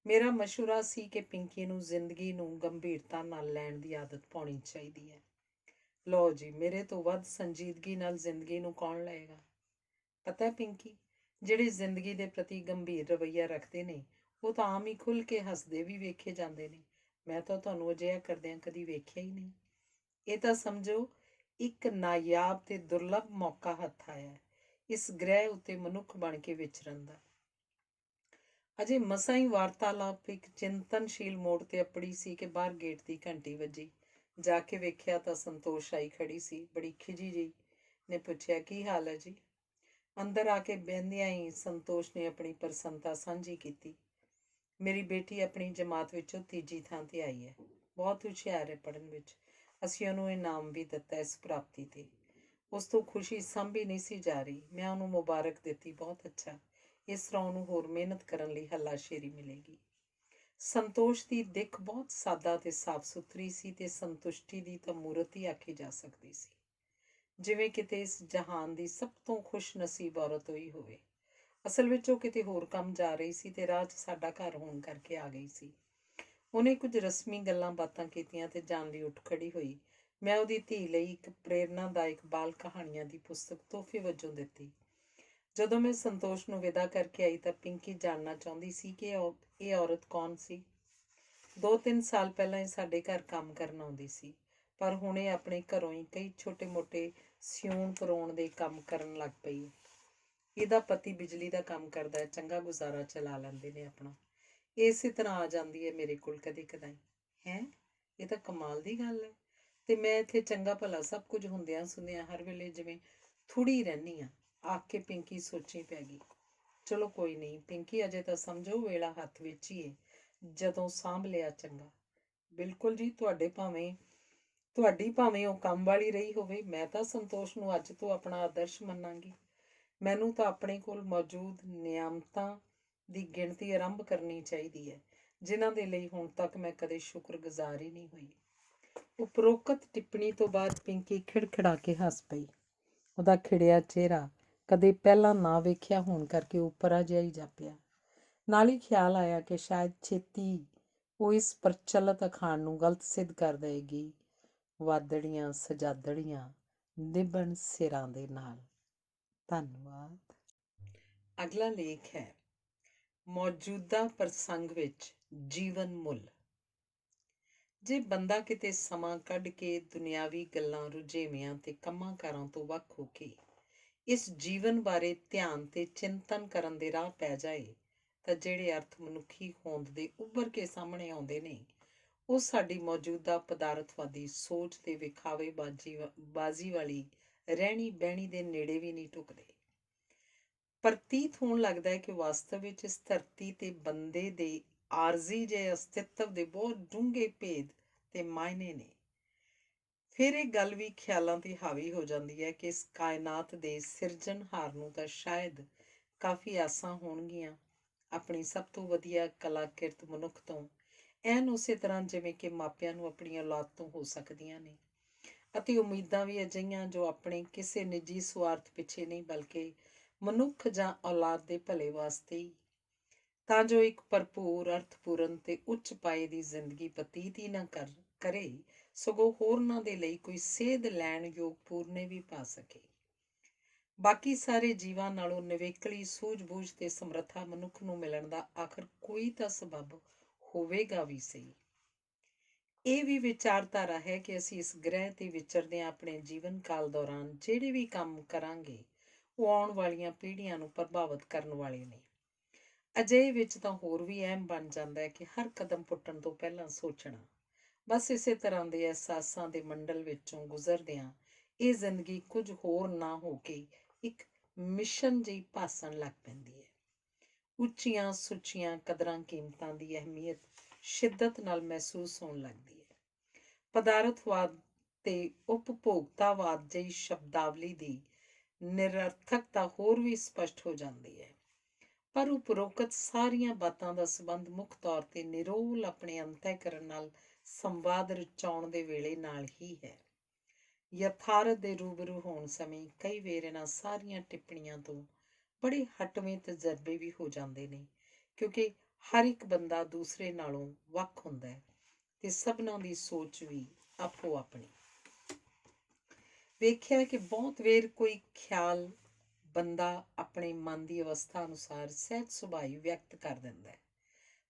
ਮੇਰਾ ਮਸ਼ਵਰਾ ਸੀ ਕਿ ਪਿੰਕੀ ਨੂੰ ਜ਼ਿੰਦਗੀ ਨੂੰ ਗੰਭੀਰਤਾ ਨਾਲ ਲੈਣ ਦੀ ਆਦਤ ਪਾਉਣੀ ਚਾਹੀਦੀ ਹੈ। ਲਓ ਜੀ, ਮੇਰੇ ਤੋਂ ਵੱਧ ਸੰਜੀਦਗੀ ਨਾਲ ਜ਼ਿੰਦਗੀ ਨੂੰ ਕੌਣ ਲਏਗਾ? ਪਤਾ ਹੈ ਪਿੰਕੀ, ਜਿਹੜੇ ਜ਼ਿੰਦਗੀ ਦੇ ਪ੍ਰਤੀ ਗੰਭੀਰ ਰਵੱਈਆ ਰੱਖਦੇ ਨੇ ਉਹ ਤਾਂ ਆਮ ਹੀ ਖੁੱਲ੍ਹ ਕੇ ਹੱਸਦੇ ਵੀ ਵੇਖੇ ਜਾਂਦੇ ਨੇ। ਮੈਂ ਤਾਂ ਤੁਹਾਨੂੰ ਅਜਿਹਾ ਕਰਦਿਆਂ ਕਦੀ ਵੇਖਿਆ ਹੀ ਨਹੀਂ। ਇਹ ਤਾਂ ਸਮਝੋ ਇੱਕ ਨਾਯਾਬ ਤੇ ਦੁਰਲਭ ਮੌਕਾ ਹੱਥ ਆਇਆ ਹੈ ਇਸ ਗ੍ਰਹਿ ਉੱਤੇ ਮਨੁੱਖ ਬਣ ਕੇ ਵਿਚਰਨ ਦਾ। ਅਜੇ ਮਸਾਂ ਹੀ ਵਾਰਤਾਲਾਪ ਇੱਕ ਚਿੰਤਨਸ਼ੀਲ ਮੋੜ ਤੇ ਅਪੜੀ ਸੀ ਕਿ ਬਾਹਰ ਗੇਟ ਦੀ ਘੰਟੀ ਵੱਜੀ। ਜਾ ਕੇ ਵੇਖਿਆ ਤਾਂ ਸੰਤੋਸ਼ ਆਈ ਖੜੀ ਸੀ, ਬੜੀ ਖਿਜੀ ਜਿਹੀ। ਨੇ ਪੁੱਛਿਆ, ਕੀ ਹਾਲ ਹੈ ਜੀ? ਅੰਦਰ ਆ ਕੇ ਬਹਿੰਦਿਆਂ ਹੀ ਸੰਤੋਸ਼ ਨੇ ਆਪਣੀ ਪ੍ਰਸੰਨਤਾ ਸਾਂਝੀ ਕੀਤੀ। ਮੇਰੀ ਬੇਟੀ ਆਪਣੀ ਜਮਾਤ ਵਿੱਚੋਂ ਤੀਜੀ ਥਾਂ ਤੇ ਆਈ ਹੈ, ਬਹੁਤ ਹੁਸ਼ਿਆਰ ਹੈ ਪੜ੍ਹਨ ਵਿੱਚ। ਅਸੀਂ ਉਹਨੂੰ ਇਨਾਮ ਵੀ ਦਿੱਤਾ ਇਸ ਪ੍ਰਾਪਤੀ ਤੇ। ਉਸ ਤੋਂ ਖੁਸ਼ੀ ਸਾਂਭੀ ਨਹੀਂ ਸੀ ਜਾ ਰਹੀ। ਮੈਂ ਉਹਨੂੰ ਮੁਬਾਰਕ ਦਿੱਤੀ, ਬਹੁਤ ਅੱਛਾ, ਇਸ ਤਰ੍ਹਾਂ ਉਹਨੂੰ ਹੋਰ ਮਿਹਨਤ ਕਰਨ ਲਈ ਹੱਲਾਸ਼ੇਰੀ ਮਿਲੇਗੀ। ਸੰਤੋਸ਼ ਦੀ ਦਿੱਖ ਬਹੁਤ ਸਾਦਾ ਤੇ ਸਾਫ਼ ਸੁਥਰੀ ਸੀ ਤੇ ਸੰਤੁਸ਼ਟੀ ਦੀ ਤਾਂ ਮੂਰਤ ਹੀ ਆਖੀ ਜਾ ਸਕਦੀ ਸੀ, ਜਿਵੇਂ ਕਿਤੇ ਇਸ ਜਹਾਨ ਦੀ ਸਭ ਤੋਂ ਖੁਸ਼ ਨਸੀਬ ਔਰਤ ਹੋਈ ਹੋਵੇ। ਅਸਲ ਵਿੱਚ ਉਹ ਕਿਤੇ ਹੋਰ ਕੰਮ ਜਾ ਰਹੀ ਸੀ ਤੇ ਰਾਹ 'ਚ ਸਾਡਾ ਘਰ ਹੋਣ ਕਰਕੇ ਆ ਗਈ ਸੀ। ਉਹਨੇ ਕੁਝ ਰਸਮੀ ਗੱਲਾਂ ਬਾਤਾਂ ਕੀਤੀਆਂ ਤੇ ਜਾਣ ਲਈ ਉੱਠ ਖੜੀ ਹੋਈ। ਮੈਂ ਉਹਦੀ ਧੀ ਲਈ ਇੱਕ ਪ੍ਰੇਰਨਾਦਾਇਕ ਬਾਲ ਕਹਾਣੀਆਂ ਦੀ ਪੁਸਤਕ ਤੋਹਫੇ ਵਜੋਂ ਦਿੱਤੀ। ਜਦੋਂ ਮੈਂ ਸੰਤੋਸ਼ ਨੂੰ ਵਿਦਾ ਕਰਕੇ ਆਈ ਤਾਂ ਪਿੰਕੀ ਜਾਣਨਾ ਚਾਹੁੰਦੀ ਸੀ ਕਿ ਇਹ ਔਰਤ ਕੌਣ ਸੀ। 2-3 ਸਾਲ ਪਹਿਲਾਂ ਇਹ ਸਾਡੇ ਘਰ ਕੰਮ ਕਰਨ ਆਉਂਦੀ ਸੀ, ਪਰ ਹੁਣ ਇਹ ਆਪਣੇ ਘਰੋਂ ਹੀ ਕਈ ਛੋਟੇ-ਮੋਟੇ ਸਿਉਣ ਪਰੋਣ ਦੇ ਕੰਮ ਕਰਨ ਲੱਗ ਪਈ। ਇਹਦਾ ਪਤੀ ਬਿਜਲੀ ਦਾ ਕੰਮ ਕਰਦਾ ਹੈ, ਚੰਗਾ ਗੁਜ਼ਾਰਾ ਚਲਾ ਲੈਂਦੇ ਨੇ ਆਪਣਾ। ਇਸੇ ਤਰ੍ਹਾਂ ਆ ਜਾਂਦੀ ਹੈ ਮੇਰੇ ਕੋਲ ਕਦੇ ਕਦਾਈ। ਹੈਂ, ਇਹ ਤਾਂ ਕਮਾਲ ਦੀ ਗੱਲ ਹੈ। ਤੇ ਮੈਂ ਇੱਥੇ ਚੰਗਾ ਭਲਾ ਸਭ ਕੁਝ ਹੁੰਦਿਆਂ ਸੁਣਦਿਆਂ ਹਰ ਵੇਲੇ ਜਿਵੇਂ ਥੋੜ੍ਹੀ ਰਹਿੰਦੀ ਹਾਂ, ਆਖ ਕੇ ਪਿੰਕੀ ਸੋਚੀ ਪੈ ਗਈ। ਚਲੋ ਕੋਈ ਨਹੀਂ ਪਿੰਕੀ, ਅਜੇ ਤਾਂ ਸਮਝੋ ਵੇਲਾ ਹੱਥ ਵਿੱਚ ਹੀ ਹੈ, ਜਦੋਂ ਸਾਂਭ ਲਿਆ ਚੰਗਾ। ਬਿਲਕੁਲ ਜੀ, ਤੁਹਾਡੀ ਭਾਵੇਂ ਉਹ ਕੰਮ ਵਾਲੀ ਰਹੀ ਹੋਵੇ, ਮੈਂ ਤਾਂ ਸੰਤੋਸ਼ ਨੂੰ ਅੱਜ ਤੋਂ ਆਪਣਾ ਆਦਰਸ਼ ਮੰਨਾਂਗੀ। ਮੈਨੂੰ ਤਾਂ ਆਪਣੇ ਕੋਲ ਮੌਜੂਦ ਨਿਆਮਤਾਂ ਦੀ ਗਿਣਤੀ ਆਰੰਭ ਕਰਨੀ ਚਾਹੀਦੀ ਹੈ, ਜਿਨ੍ਹਾਂ ਦੇ ਲਈ ਹੁਣ ਤੱਕ ਮੈਂ ਕਦੇ ਸ਼ੁਕਰਗੁਜ਼ਾਰ ਹੀ ਨਹੀਂ ਹੋਈ। ਉਪਰੋਕਤ ਟਿੱਪਣੀ ਤੋਂ ਬਾਅਦ ਪਿੰਕੀ ਖਿੜਖਿੜਾ ਕੇ ਹੱਸ ਪਈ। ਉਹਦਾ ਖਿੜਿਆ ਚਿਹਰਾ ਕਦੇ ਪਹਿਲਾਂ ਨਾ ਵੇਖਿਆ ਹੋਣ ਕਰਕੇ ਉੱਪਰਾ ਜਿਹਾ ਹੀ ਜਾਪਿਆ। ਨਾਲ ਹੀ ਖਿਆਲ ਆਇਆ ਕਿ ਸ਼ਾਇਦ ਛੇਤੀ ਉਹ ਇਸ ਪ੍ਰਚਲਿਤ ਅਖਾਣ ਨੂੰ ਗਲਤ ਸਿੱਧ ਕਰ ਦੇਵੇਗੀ, ਵਾਦੜੀਆਂ ਸਜਾਦੜੀਆਂ ਨਿਭਣ ਸਿਰਾਂ ਦੇ ਨਾਲ। ਧੰਨਵਾਦ। ਅਗਲਾ ਲੇਖ ਹੈ ਮੌਜੂਦਾ ਪ੍ਰਸੰਗ ਵਿੱਚ ਜੀਵਨ ਮੁੱਲ। ਜੇ ਬੰਦਾ ਕਿਤੇ ਸਮਾਂ ਕੱਢ ਕੇ ਦੁਨਿਆਵੀ ਗੱਲਾਂ, ਰੁਝੇਵਿਆਂ ਤੇ ਕੰਮਾਂ ਕਾਰਾਂ ਤੋਂ ਵੱਖ ਹੋ ਕੇ ਇਸ ਜੀਵਨ ਬਾਰੇ ਧਿਆਨ ਤੇ ਚਿੰਤਨ ਕਰਨ ਦੇ ਰਾਹ ਪੈ ਜਾਏ ਤਾਂ ਜਿਹੜੇ ਅਰਥ ਮਨੁੱਖੀ ਹੋਂਦ ਦੇ ਉੱਭਰ ਕੇ ਸਾਹਮਣੇ ਆਉਂਦੇ ਨੇ ਉਹ ਸਾਡੀ ਮੌਜੂਦਾ ਪਦਾਰਥਵਾਦੀ ਸੋਚ ਤੇ ਵਿਖਾਵੇਬਾਜ਼ੀ ਵਾਲੀ ਰਹਿਣੀ ਬਹਿਣੀ ਦੇ ਨੇੜੇ ਵੀ ਨਹੀਂ ਢੁਕਦੇ। ਪ੍ਰਤੀਤ ਹੋਣ ਲੱਗਦਾ ਹੈ ਕਿ ਵਾਸਤਵ ਵਿੱਚ ਇਸ ਧਰਤੀ ਤੇ ਬੰਦੇ ਦੇ ਆਰਜ਼ੀ ਜਿਹੇ ਅਸਤਿਤਵ ਦੇ ਬਹੁਤ ਡੂੰਘੇ ਭੇਦ ਤੇ ਮਾਇਨੇ ਨੇ। ਫਿਰ ਇਹ ਗੱਲ ਵੀ ਖਿਆਲਾਂ ਤੇ ਹਾਵੀ ਹੋ ਜਾਂਦੀ ਹੈ ਕਿ ਇਸ ਕਾਇਨਾਤ ਦੇ ਸਿਰਜਣਹਾਰ ਨੂੰ ਤਾਂ ਸ਼ਾਇਦ ਕਾਫੀ ਆਸਾਂ ਹੋਣਗੀਆਂ ਆਪਣੀ ਸਭ ਤੋਂ ਵਧੀਆ ਕਲਾਕਿਰਤ ਮਨੁੱਖ ਤੋਂ, ਐਨ ਉਸੇ ਤਰ੍ਹਾਂ ਜਿਵੇਂ ਕਿ ਮਾਪਿਆਂ ਨੂੰ ਆਪਣੀ ਔਲਾਦ ਤੋਂ ਹੋ ਸਕਦੀਆਂ ਨੇ, ਅਤੇ ਉਮੀਦਾਂ ਵੀ ਅਜਿਹੀਆਂ ਜੋ ਆਪਣੇ ਕਿਸੇ ਨਿੱਜੀ ਸਵਾਰਥ ਪਿੱਛੇ ਨਹੀਂ ਬਲਕਿ ਮਨੁੱਖ ਜਾਂ ਔਲਾਦ ਦੇ ਭਲੇ ਵਾਸਤੇ ਹੀ, ਤਾਂ ਜੋ ਇੱਕ ਭਰਪੂਰ, ਅਰਥਪੂਰਨ ਤੇ ਉੱਚ ਪਾਏ ਦੀ ਜ਼ਿੰਦਗੀ ਬਤੀਤ ਹੀ ਨਾ ਕਰੇ ਸਗੋਂ ਹੋਰਨਾਂ ਦੇ ਲਈ ਕੋਈ ਸੇਧ ਲੈਣ ਯੋਗ ਪੂਰਨੇ ਵੀ ਪਾ ਸਕੇ। ਬਾਕੀ ਸਾਰੇ ਜੀਵਾਂ ਨਾਲੋਂ ਨਿਵੇਕਲੀ ਸੂਝ-ਬੂਝ ਤੇ ਸਮਰੱਥਾ ਮਨੁੱਖ ਨੂੰ ਮਿਲਣ ਦਾ ਆਖਰ ਕੋਈ ਤਾਂ ਸਬੱਬ ਹੋਵੇਗਾ ਵੀ ਸਹੀ। ਇਹ ਵੀ ਵਿਚਾਰਧਾਰਾ ਹੈ ਕਿ ਅਸੀਂ ਇਸ ਗ੍ਰਹਿ ਤੇ ਵਿਚਰਦਿਆਂ ਆਪਣੇ ਜੀਵਨ ਕਾਲ ਦੌਰਾਨ ਜਿਹੜੇ ਵੀ ਕੰਮ ਕਰਾਂਗੇ ਉਹ ਆਉਣ ਵਾਲੀਆਂ ਪੀੜ੍ਹੀਆਂ ਨੂੰ ਪ੍ਰਭਾਵਿਤ ਕਰਨ ਵਾਲੇ ਨੇ। ਅਜਿਹੇ ਵਿੱਚ ਤਾਂ ਹੋਰ ਵੀ ਅਹਿਮ ਬਣ ਜਾਂਦਾ ਹੈ ਕਿ ਹਰ ਕਦਮ ਪੁੱਟਣ ਤੋਂ ਪਹਿਲਾਂ ਸੋਚਣਾ। ਬਸ ਇਸੇ ਤਰ੍ਹਾਂ ਦੇ ਅਹਿਸਾਸਾਂ ਦੇ ਮੰਡਲ ਵਿੱਚੋਂ ਗੁਜ਼ਰਦਿਆਂ ਇਹ ਜ਼ਿੰਦਗੀ ਕੁਝ ਹੋਰ ਨਾ ਹੋ ਕੇ ਇੱਕ ਮਿਸ਼ਨ ਜਿਹੀ ਭਾਸਣ ਲੱਗ ਪੈਂਦੀ ਹੈ। ਉੱਚੀਆਂ ਸੁੱਚੀਆਂ ਕਦਰਾਂ ਕੀਮਤਾਂ ਦੀ ਅਹਿਮੀਅਤ ਸ਼ਿੱਦਤ ਨਾਲ ਮਹਿਸੂਸ ਹੋਣ ਲੱਗਦੀ ਹੈ। ਪਦਾਰਥਵਾਦ ਤੇ ਉਪਭੋਗਤਾਵਾਦ ਜਿਹੀ ਸ਼ਬਦਾਵਲੀ ਦੀ ਨਿਰਰਥਕਤਾ ਹੋਰ ਵੀ ਸਪਸ਼ਟ ਹੋ ਜਾਂਦੀ ਹੈ। ਪਰ ਉਪਰੋਕਤ ਸਾਰੀਆਂ ਬਾਤਾਂ ਦਾ ਸੰਬੰਧ ਮੁੱਖ ਤੌਰ ਤੇ ਨਿਰੋਲ ਆਪਣੇ ਅੰਤःਕਰਨ ਨਾਲ ਸੰਵਾਦ ਰਚਾਉਣ ਦੇ ਵੇਲੇ ਨਾਲ ਹੀ ਹੈ। ਯਥਾਰਥ ਦੇ ਰੂਬਰੂ ਹੋਣ ਸਮੇਂ ਕਈ ਵਾਰ ਇਹਨਾਂ ਸਾਰੀਆਂ ਟਿੱਪਣੀਆਂ ਤੋਂ ਬੜੇ ਹਟਵੇਂ ਤਜਰਬੇ ਵੀ ਹੋ ਜਾਂਦੇ ਨੇ, ਕਿਉਂਕਿ ਹਰ ਇੱਕ ਬੰਦਾ ਦੂਸਰੇ ਨਾਲੋਂ ਵੱਖ ਹੁੰਦਾ ਹੈ ਤੇ ਸਭਨਾਂ ਦੀ ਸੋਚ ਵੀ ਆਪੋ ਆਪਣੀ। ਵੇਖਿਆ ਕਿ ਬਹੁਤ ਵਾਰ ਕੋਈ ਖਿਆਲ ਬੰਦਾ ਆਪਣੇ ਮਨ ਦੀ ਅਵਸਥਾ ਅਨੁਸਾਰ ਸਹਿਜ ਸੁਭਾਅ ਵਿਅਕਤ ਕਰ ਦਿੰਦਾ ਹੈ,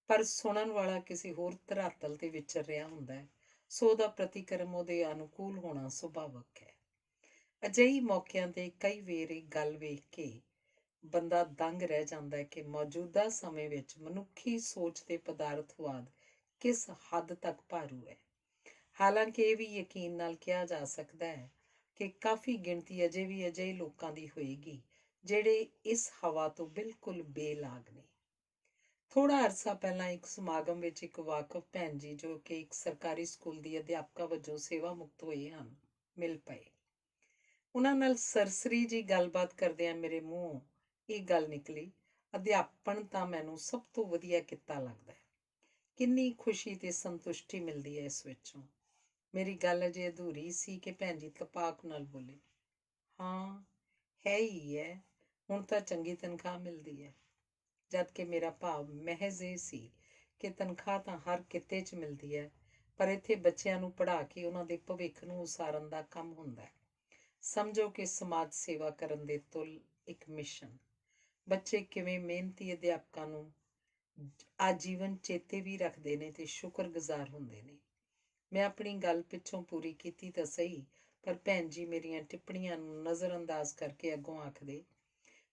ਪਰ ਸੁਣਨ ਵਾਲਾ ਕਿਸੇ ਹੋਰ ਧਰਾਤਲ ਤੇ ਵਿਚਰ ਰਿਹਾ ਹੁੰਦਾ ਹੈ, ਸੋ ਉਹਦਾ ਪ੍ਰਤੀਕਰਮ ਉਹਦੇ ਅਨੁਕੂਲ ਹੋਣਾ ਸੁਭਾਵਕ ਹੈ। ਅਜਿਹੀ ਮੌਕਿਆਂ ਤੇ ਕਈ ਵਾਰ ਇਹ ਗੱਲ ਵੇਖ ਕੇ ਬੰਦਾ ਦੰਗ ਰਹਿ ਜਾਂਦਾ ਹੈ ਕਿ ਮੌਜੂਦਾ ਸਮੇਂ ਵਿੱਚ ਮਨੁੱਖੀ ਸੋਚ ਤੇ ਪਦਾਰਥਵਾਦ ਕਿਸ ਹੱਦ ਤੱਕ ਭਾਰੂ ਹੈ। ਹਾਲਾਂਕਿ ਇਹ ਵੀ ਯਕੀਨ ਨਾਲ ਕਿਹਾ ਜਾ ਸਕਦਾ ਹੈ ਕਿ ਕਾਫੀ ਗਿਣਤੀ ਅਜੇ ਵੀ ਅਜਿਹੇ ਲੋਕਾਂ ਦੀ ਹੋਏਗੀ ਜਿਹੜੇ ਇਸ ਹਵਾ ਤੋਂ ਬਿਲਕੁਲ ਬੇਲਾਗ ਨੇ। ਥੋੜਾ ਅਰਸਾ ਪਹਿਲਾਂ ਇੱਕ ਸਮਾਗਮ ਵਿੱਚ ਇੱਕ ਵਾਕਫ ਭੈਣ ਜੀ, ਜੋ ਕਿ ਇੱਕ ਸਰਕਾਰੀ ਸਕੂਲ ਦੀ ਅਧਿਆਪਕਾ ਵਜੋਂ ਸੇਵਾ ਮੁਕਤ ਹੋਏ ਹਨ, ਮਿਲ ਪਏ। ਉਹਨਾਂ ਨਾਲ ਸਰਸਰੀ ਜੀ ਗੱਲਬਾਤ ਕਰਦਿਆਂ ਮੇਰੇ ਮੂੰਹੋਂ ਇਹ ਗੱਲ ਨਿਕਲੀ, ਅਧਿਆਪਨ ਤਾਂ ਮੈਨੂੰ ਸਭ ਤੋਂ ਵਧੀਆ ਕਿੱਤਾ ਲੱਗਦਾ ਹੈ। ਕਿੰਨੀ ਖੁਸ਼ੀ ਤੇ ਸੰਤੁਸ਼ਟੀ ਮਿਲਦੀ ਹੈ ਇਸ ਵਿੱਚੋਂ। ਮੇਰੀ ਗੱਲ ਅਜੇ ਅਧੂਰੀ ਸੀ ਕਿ ਭੈਣ ਜੀ ਤਪਾਕ ਨਾਲ ਬੋਲੇ, ਹਾਂ ਹੈ ਹੀ ਹੈ, ਹੁਣ ਤਾਂ ਚੰਗੀ ਤਨਖਾਹ ਮਿਲਦੀ ਹੈ। ਜਦ ਕਿ ਮੇਰਾ ਭਾਵ ਮਹਿਜ਼ ਇਹ ਸੀ ਕਿ ਤਨਖਾਹ ਤਾਂ ਹਰ ਕਿੱਤੇ 'ਚ ਮਿਲਦੀ ਹੈ, ਪਰ ਇੱਥੇ ਬੱਚਿਆਂ ਨੂੰ ਪੜ੍ਹਾ ਕੇ ਉਹਨਾਂ ਦੇ ਭਵਿੱਖ ਨੂੰ ਉਸਾਰਨ ਦਾ ਕੰਮ ਹੁੰਦਾ ਹੈ। ਸਮਝੋ ਕਿ ਸਮਾਜ ਸੇਵਾ ਕਰਨ ਦੇ ਤੁਲ ਇੱਕ ਮਿਸ਼ਨ। ਬੱਚੇ ਕਿਵੇਂ ਮਿਹਨਤੀ ਅਧਿਆਪਕਾਂ ਨੂੰ ਆਜੀਵਨ ਚੇਤੇ ਵੀ ਰੱਖਦੇ ਨੇ ਤੇ ਸ਼ੁਕਰਗੁਜ਼ਾਰ ਹੁੰਦੇ ਨੇ। ਮੈਂ ਆਪਣੀ ਗੱਲ ਪਿੱਛੋਂ ਪੂਰੀ ਕੀਤੀ ਤਾਂ ਸਹੀ, ਪਰ ਭੈਣ ਜੀ ਮੇਰੀਆਂ ਟਿੱਪਣੀਆਂ ਨੂੰ ਨਜ਼ਰਅੰਦਾਜ਼ ਕਰਕੇ ਅੱਗੋਂ ਆਖਦੇ,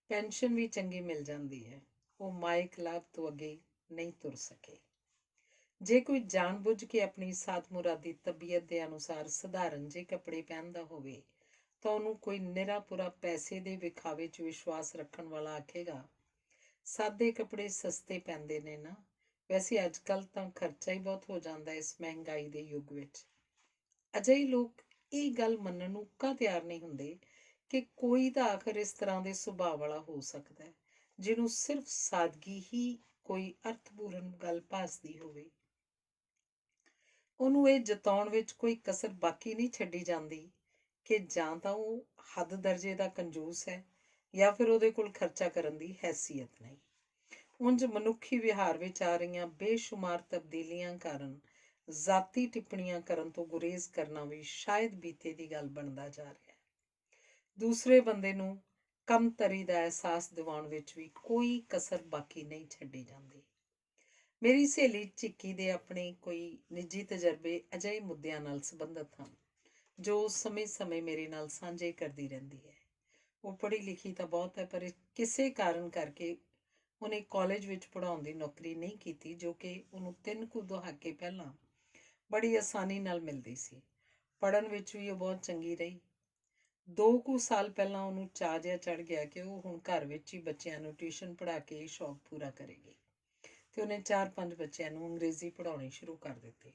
ਪੈਨਸ਼ਨ ਵੀ ਚੰਗੀ ਮਿਲ ਜਾਂਦੀ ਹੈ। ਉਹ ਮਾਇਕ ਲਾਭ ਤੋਂ ਅੱਗੇ ਨਹੀਂ ਤੁਰ ਸਕੇ। ਜੇ ਕੋਈ ਜਾਣਬੁੱਝ ਕੇ ਆਪਣੀ ਸਾਤ ਮੁਰਾਦੀ ਤਬੀਅਤ ਦੇ ਅਨੁਸਾਰ ਸਧਾਰਨ ਜਿਹੇ ਕੱਪੜੇ ਪਹਿਨਦਾ ਹੋਵੇ ਤਾਂ ਉਹਨੂੰ ਕੋਈ ਨਿਰਾ ਪੁਰਾ ਪੈਸੇ ਦੇ ਵਿਖਾਵੇ 'ਚ ਵਿਸ਼ਵਾਸ ਰੱਖਣ ਵਾਲਾ ਆਖੇਗਾ, ਸਾਦੇ ਕੱਪੜੇ ਸਸਤੇ ਪੈਂਦੇ ਨੇ ਨਾ। ਵੈਸੇ ਅੱਜ ਕੱਲ੍ਹ ਤਾਂ ਖਰਚਾ ਹੀ ਬਹੁਤ ਹੋ ਜਾਂਦਾ ਇਸ ਮਹਿੰਗਾਈ ਦੇ ਯੁੱਗ ਵਿੱਚ। ਅਜਿਹੇ ਲੋਕ ਇਹ ਗੱਲ ਮੰਨਣ ਨੂੰ ਉੱਕਾ ਤਿਆਰ ਨਹੀਂ ਹੁੰਦੇ ਕਿ ਕੋਈ ਤਾਂ ਆਖਰ ਇਸ ਤਰ੍ਹਾਂ ਦੇ ਸੁਭਾਅ ਵਾਲਾ ਹੋ ਸਕਦਾ ਹੈ ਜਿਹਨੂੰ ਸਿਰਫ ਸਾਦਗੀ ਹੀ ਕੋਈ ਅਰਥਪੂਰਨ ਗੱਲ ਭਾਸਦੀ ਹੋਵੇ। ਉਹਨੂੰ ਇਹ ਜਤਾਉਣ ਵਿੱਚ ਕੋਈ ਕਸਰ ਬਾਕੀ ਨਹੀਂ ਛੱਡੀ ਜਾਂਦੀ ਕਿ ਜਾਂ ਤਾਂ ਉਹ ਹੱਦ ਦਰਜੇ ਦਾ ਕੰਜੂਸ ਹੈ ਜਾਂ ਫਿਰ ਉਹਦੇ ਕੋਲ ਖਰਚਾ ਕਰਨ ਦੀ ਹੈਸੀਅਤ ਨਹੀਂ। ਉਂਝ ਮਨੁੱਖੀ ਵਿਹਾਰ ਵਿੱਚ ਆ ਰਹੀਆਂ ਬੇਸ਼ੁਮਾਰ ਤਬਦੀਲੀਆਂ ਕਾਰਨ ਜ਼ਾਤੀ ਟਿੱਪਣੀਆਂ ਕਰਨ ਤੋਂ ਗੁਰੇਜ਼ ਕਰਨਾ ਵੀ ਸ਼ਾਇਦ ਬੀਤੇ ਦੀ ਗੱਲ ਬਣਦਾ ਜਾ ਰਿਹਾ ਹੈ। ਦੂਸਰੇ ਬੰਦੇ ਨੂੰ ਕਮਤਰੀ ਦਾ ਅਹਿਸਾਸ ਦਿਵਾਉਣ ਵਿੱਚ ਵੀ ਕੋਈ ਕਸਰ ਬਾਕੀ ਨਹੀਂ ਛੱਡੀ ਜਾਂਦੀ। ਮੇਰੀ ਸਹੇਲੀ ਚਿੱਕੀ ਦੇ ਆਪਣੇ ਕੋਈ ਨਿੱਜੀ ਤਜਰਬੇ ਅਜਿਹੇ ਮੁੱਦਿਆਂ ਨਾਲ ਸੰਬੰਧਿਤ ਹਨ ਜੋ ਸਮੇਂ-ਸਮੇਂ ਮੇਰੇ ਨਾਲ ਸਾਂਝੇ ਕਰਦੀ ਰਹਿੰਦੀ ਹੈ। ਉਹ ਪੜ੍ਹੀ ਲਿਖੀ ਤਾਂ ਬਹੁਤ ਹੈ, ਪਰ ਕਿਸੇ ਕਾਰਨ ਕਰਕੇ ਉਹਨੇ ਕਾਲਜ ਵਿੱਚ ਪੜ੍ਹਾਉਣ ਦੀ ਨੌਕਰੀ ਨਹੀਂ ਕੀਤੀ, ਜੋ ਕਿ ਉਹਨੂੰ 3 ਕੁ ਦਹਾਕੇ ਪਹਿਲਾਂ ਬੜੀ ਆਸਾਨੀ ਨਾਲ ਮਿਲਦੀ ਸੀ। ਪੜ੍ਹਨ ਵਿੱਚ ਵੀ ਉਹ ਬਹੁਤ ਚੰਗੀ ਰਹੀ। 2 ਕੁ ਸਾਲ ਪਹਿਲਾਂ ਉਹਨੂੰ ਚਾਅ ਜਿਹਾ ਚੜ੍ਹ ਗਿਆ ਕਿ ਉਹ ਹੁਣ ਘਰ ਵਿੱਚ ਹੀ ਬੱਚਿਆਂ ਨੂੰ ਟਿਊਸ਼ਨ ਪੜ੍ਹਾ ਕੇ ਇਹ ਸ਼ੌਕ ਪੂਰਾ ਕਰੇਗੀ ਤੇ ਉਹਨੇ 4-5 ਬੱਚਿਆਂ ਨੂੰ ਅੰਗਰੇਜ਼ੀ ਪੜ੍ਹਾਉਣੀ ਸ਼ੁਰੂ ਕਰ ਦਿੱਤੀ।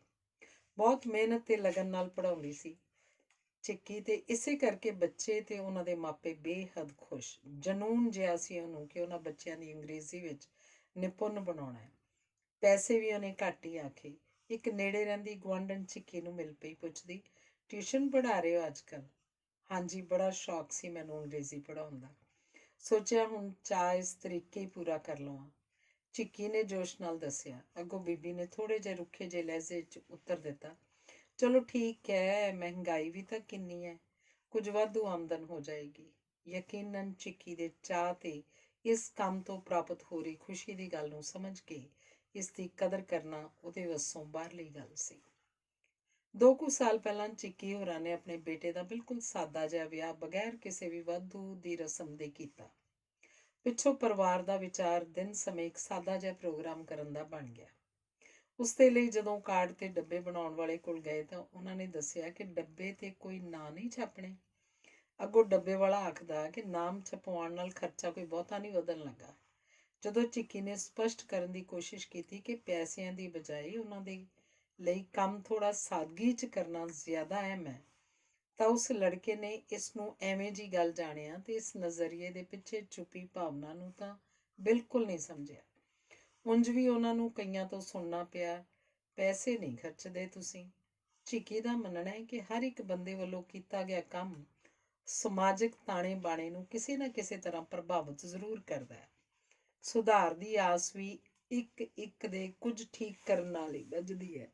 ਬਹੁਤ ਮਿਹਨਤ ਤੇ ਲਗਨ ਨਾਲ ਪੜ੍ਹਾਉਂਦੀ ਸੀ ਚਿੱਕੀ, ਤੇ ਇਸੇ ਕਰਕੇ ਬੱਚੇ ਤੇ ਉਹਨਾਂ ਦੇ ਮਾਪੇ ਬੇਹੱਦ ਖੁਸ਼। ਜਨੂੰਨ ਜਿਹਾ ਸੀ ਉਹਨੂੰ ਕਿ ਉਹਨਾਂ ਬੱਚਿਆਂ ਦੀ ਅੰਗਰੇਜ਼ੀ ਵਿੱਚ ਨਿਪੁੰਨ ਬਣਾਉਣਾ ਹੈ। ਪੈਸੇ ਵੀ ਉਹਨੇ ਘੱਟ ਹੀ ਆਖੇ। ਇੱਕ ਨੇੜੇ ਰਹਿੰਦੀ ਗੁਆਂਢਣ ਚਿੱਕੀ ਨੂੰ ਮਿਲ ਪਈ, ਪੁੱਛਦੀ, ਟਿਊਸ਼ਨ ਪੜ੍ਹਾ ਰਹੇ ਹੋ ਅੱਜ ਕੱਲ੍ਹ? ਹਾਂਜੀ, ਬੜਾ ਸ਼ੌਕ ਸੀ ਮੈਨੂੰ ਅੰਗਰੇਜ਼ੀ ਪੜ੍ਹਾਉਣ ਦਾ। ਸੋਚਿਆ ਹੁਣ ਚਾਅ ਇਸ ਤਰੀਕੇ ਹੀ ਪੂਰਾ ਕਰ ਲਵਾਂ। ਚਿੱਕੀ ਨੇ ਜੋਸ਼ ਨਾਲ ਦੱਸਿਆ। ਅੱਗੋਂ ਬੀਬੀ ਨੇ ਥੋੜ੍ਹੇ ਜਿਹੇ ਰੁੱਖੇ ਜਿਹੇ ਲਹਿਜ਼ੇ 'ਚ ਉੱਤਰ ਦਿੱਤਾ, ਚਲੋ ਠੀਕ ਹੈ, ਮਹਿੰਗਾਈ ਵੀ ਤਾਂ ਕਿੰਨੀ ਹੈ, ਕੁਝ ਵਾਧੂ ਆਮਦਨ ਹੋ ਜਾਏਗੀ। ਯਕੀਨਨ ਚਿੱਕੀ ਦੇ ਚਾਅ ਤੇ ਇਸ ਕੰਮ ਤੋਂ ਪ੍ਰਾਪਤ ਹੋ ਰਹੀ ਖੁਸ਼ੀ ਦੀ ਗੱਲ ਨੂੰ ਸਮਝ ਕੇ ਇਸ ਦੀ ਕਦਰ ਕਰਨਾ ਉਹਦੇ ਵੱਸੋਂ ਬਾਹਰਲੀ ਗੱਲ ਸੀ। 2 ਕੁ ਸਾਲ ਪਹਿਲਾਂ ਚਿੱਕੀ ਹੋਰਾਂ ਨੇ ਆਪਣੇ ਬੇਟੇ ਦਾ ਬਿਲਕੁਲ ਸਾਦਾ ਜਿਹਾ ਵਿਆਹ ਬਗੈਰ ਕਿਸੇ ਵੀ ਵਾਧੂ ਦੀ ਰਸਮ ਦੇ ਕੀਤਾ। ਪਿੱਛੋਂ ਪਰਿਵਾਰ ਦਾ ਵਿਚਾਰ ਦਿਨ ਸਮੇਂ ਇੱਕ ਸਾਦਾ ਜਿਹਾ ਪ੍ਰੋਗਰਾਮ ਕਰਨ ਦਾ ਬਣ ਗਿਆ। ਉਸ ਦੇ ਲਈ ਜਦੋਂ ਕਾਰਡ ਤੇ ਡੱਬੇ ਬਣਾਉਣ ਵਾਲੇ ਕੋਲ ਗਏ ਤਾਂ ਉਹਨਾਂ ਨੇ ਦੱਸਿਆ ਕਿ ਡੱਬੇ ਤੇ ਕੋਈ ਨਾਂ ਨਹੀਂ ਛਾਪਣੇ। ਅੱਗੋਂ ਡੱਬੇ ਵਾਲਾ ਆਖਦਾ ਕਿ ਨਾਮ ਛਪਵਾਉਣ ਨਾਲ ਖਰਚਾ ਕੋਈ ਬਹੁਤਾ ਨਹੀਂ ਵਧਣ ਲੱਗਾ। ਜਦੋਂ ਚਿੱਕੀ ਨੇ ਸਪਸ਼ਟ ਕਰਨ ਦੀ ਕੋਸ਼ਿਸ਼ ਕੀਤੀ ਕਿ ਪੈਸਿਆਂ ਦੀ ਬਜਾਏ ਉਹਨਾਂ ਦੇ ਲਈ ਕੰਮ ਥੋੜਾ ਸਾਦਗੀ 'ਚ ਕਰਨਾ ਜ਼ਿਆਦਾ ਅਹਿਮ ਹੈ, ਤਾਂ ਉਸ ਲੜਕੇ ਨੇ ਇਸ ਨੂੰ ਐਵੇਂ ਜੀ ਗੱਲ ਜਾਣਿਆ ਤੇ ਇਸ ਨਜ਼ਰੀਏ ਦੇ ਪਿੱਛੇ ਛੁਪੀ ਭਾਵਨਾ ਨੂੰ ਤਾਂ ਬਿਲਕੁਲ ਨਹੀਂ ਸਮਝਿਆ। ਉਂਝ ਵੀ ਉਹਨਾਂ ਨੂੰ ਕਈਆਂ ਤੋਂ ਸੁਣਨਾ ਪਿਆ, ਪੈਸੇ ਨਹੀਂ ਖਰਚਦੇ ਤੁਸੀਂ। ਝਿੱਕੀ ਦਾ ਮੰਨਣਾ ਹੈ ਕਿ ਹਰ ਇੱਕ ਬੰਦੇ ਵੱਲੋਂ ਕੀਤਾ ਗਿਆ ਕੰਮ ਸਮਾਜਿਕ ਤਾਣੇ ਬਾਣੇ ਨੂੰ ਕਿਸੇ ਨਾ ਕਿਸੇ ਤਰ੍ਹਾਂ ਪ੍ਰਭਾਵਿਤ ਜ਼ਰੂਰ ਕਰਦਾ ਹੈ। ਸੁਧਾਰ ਦੀ ਆਸ ਵੀ ਇੱਕ ਇੱਕ ਦੇ ਕੁਝ ਠੀਕ ਕਰਨ ਨਾਲ ਹੀ ਵੱਜਦੀ ਹੈ।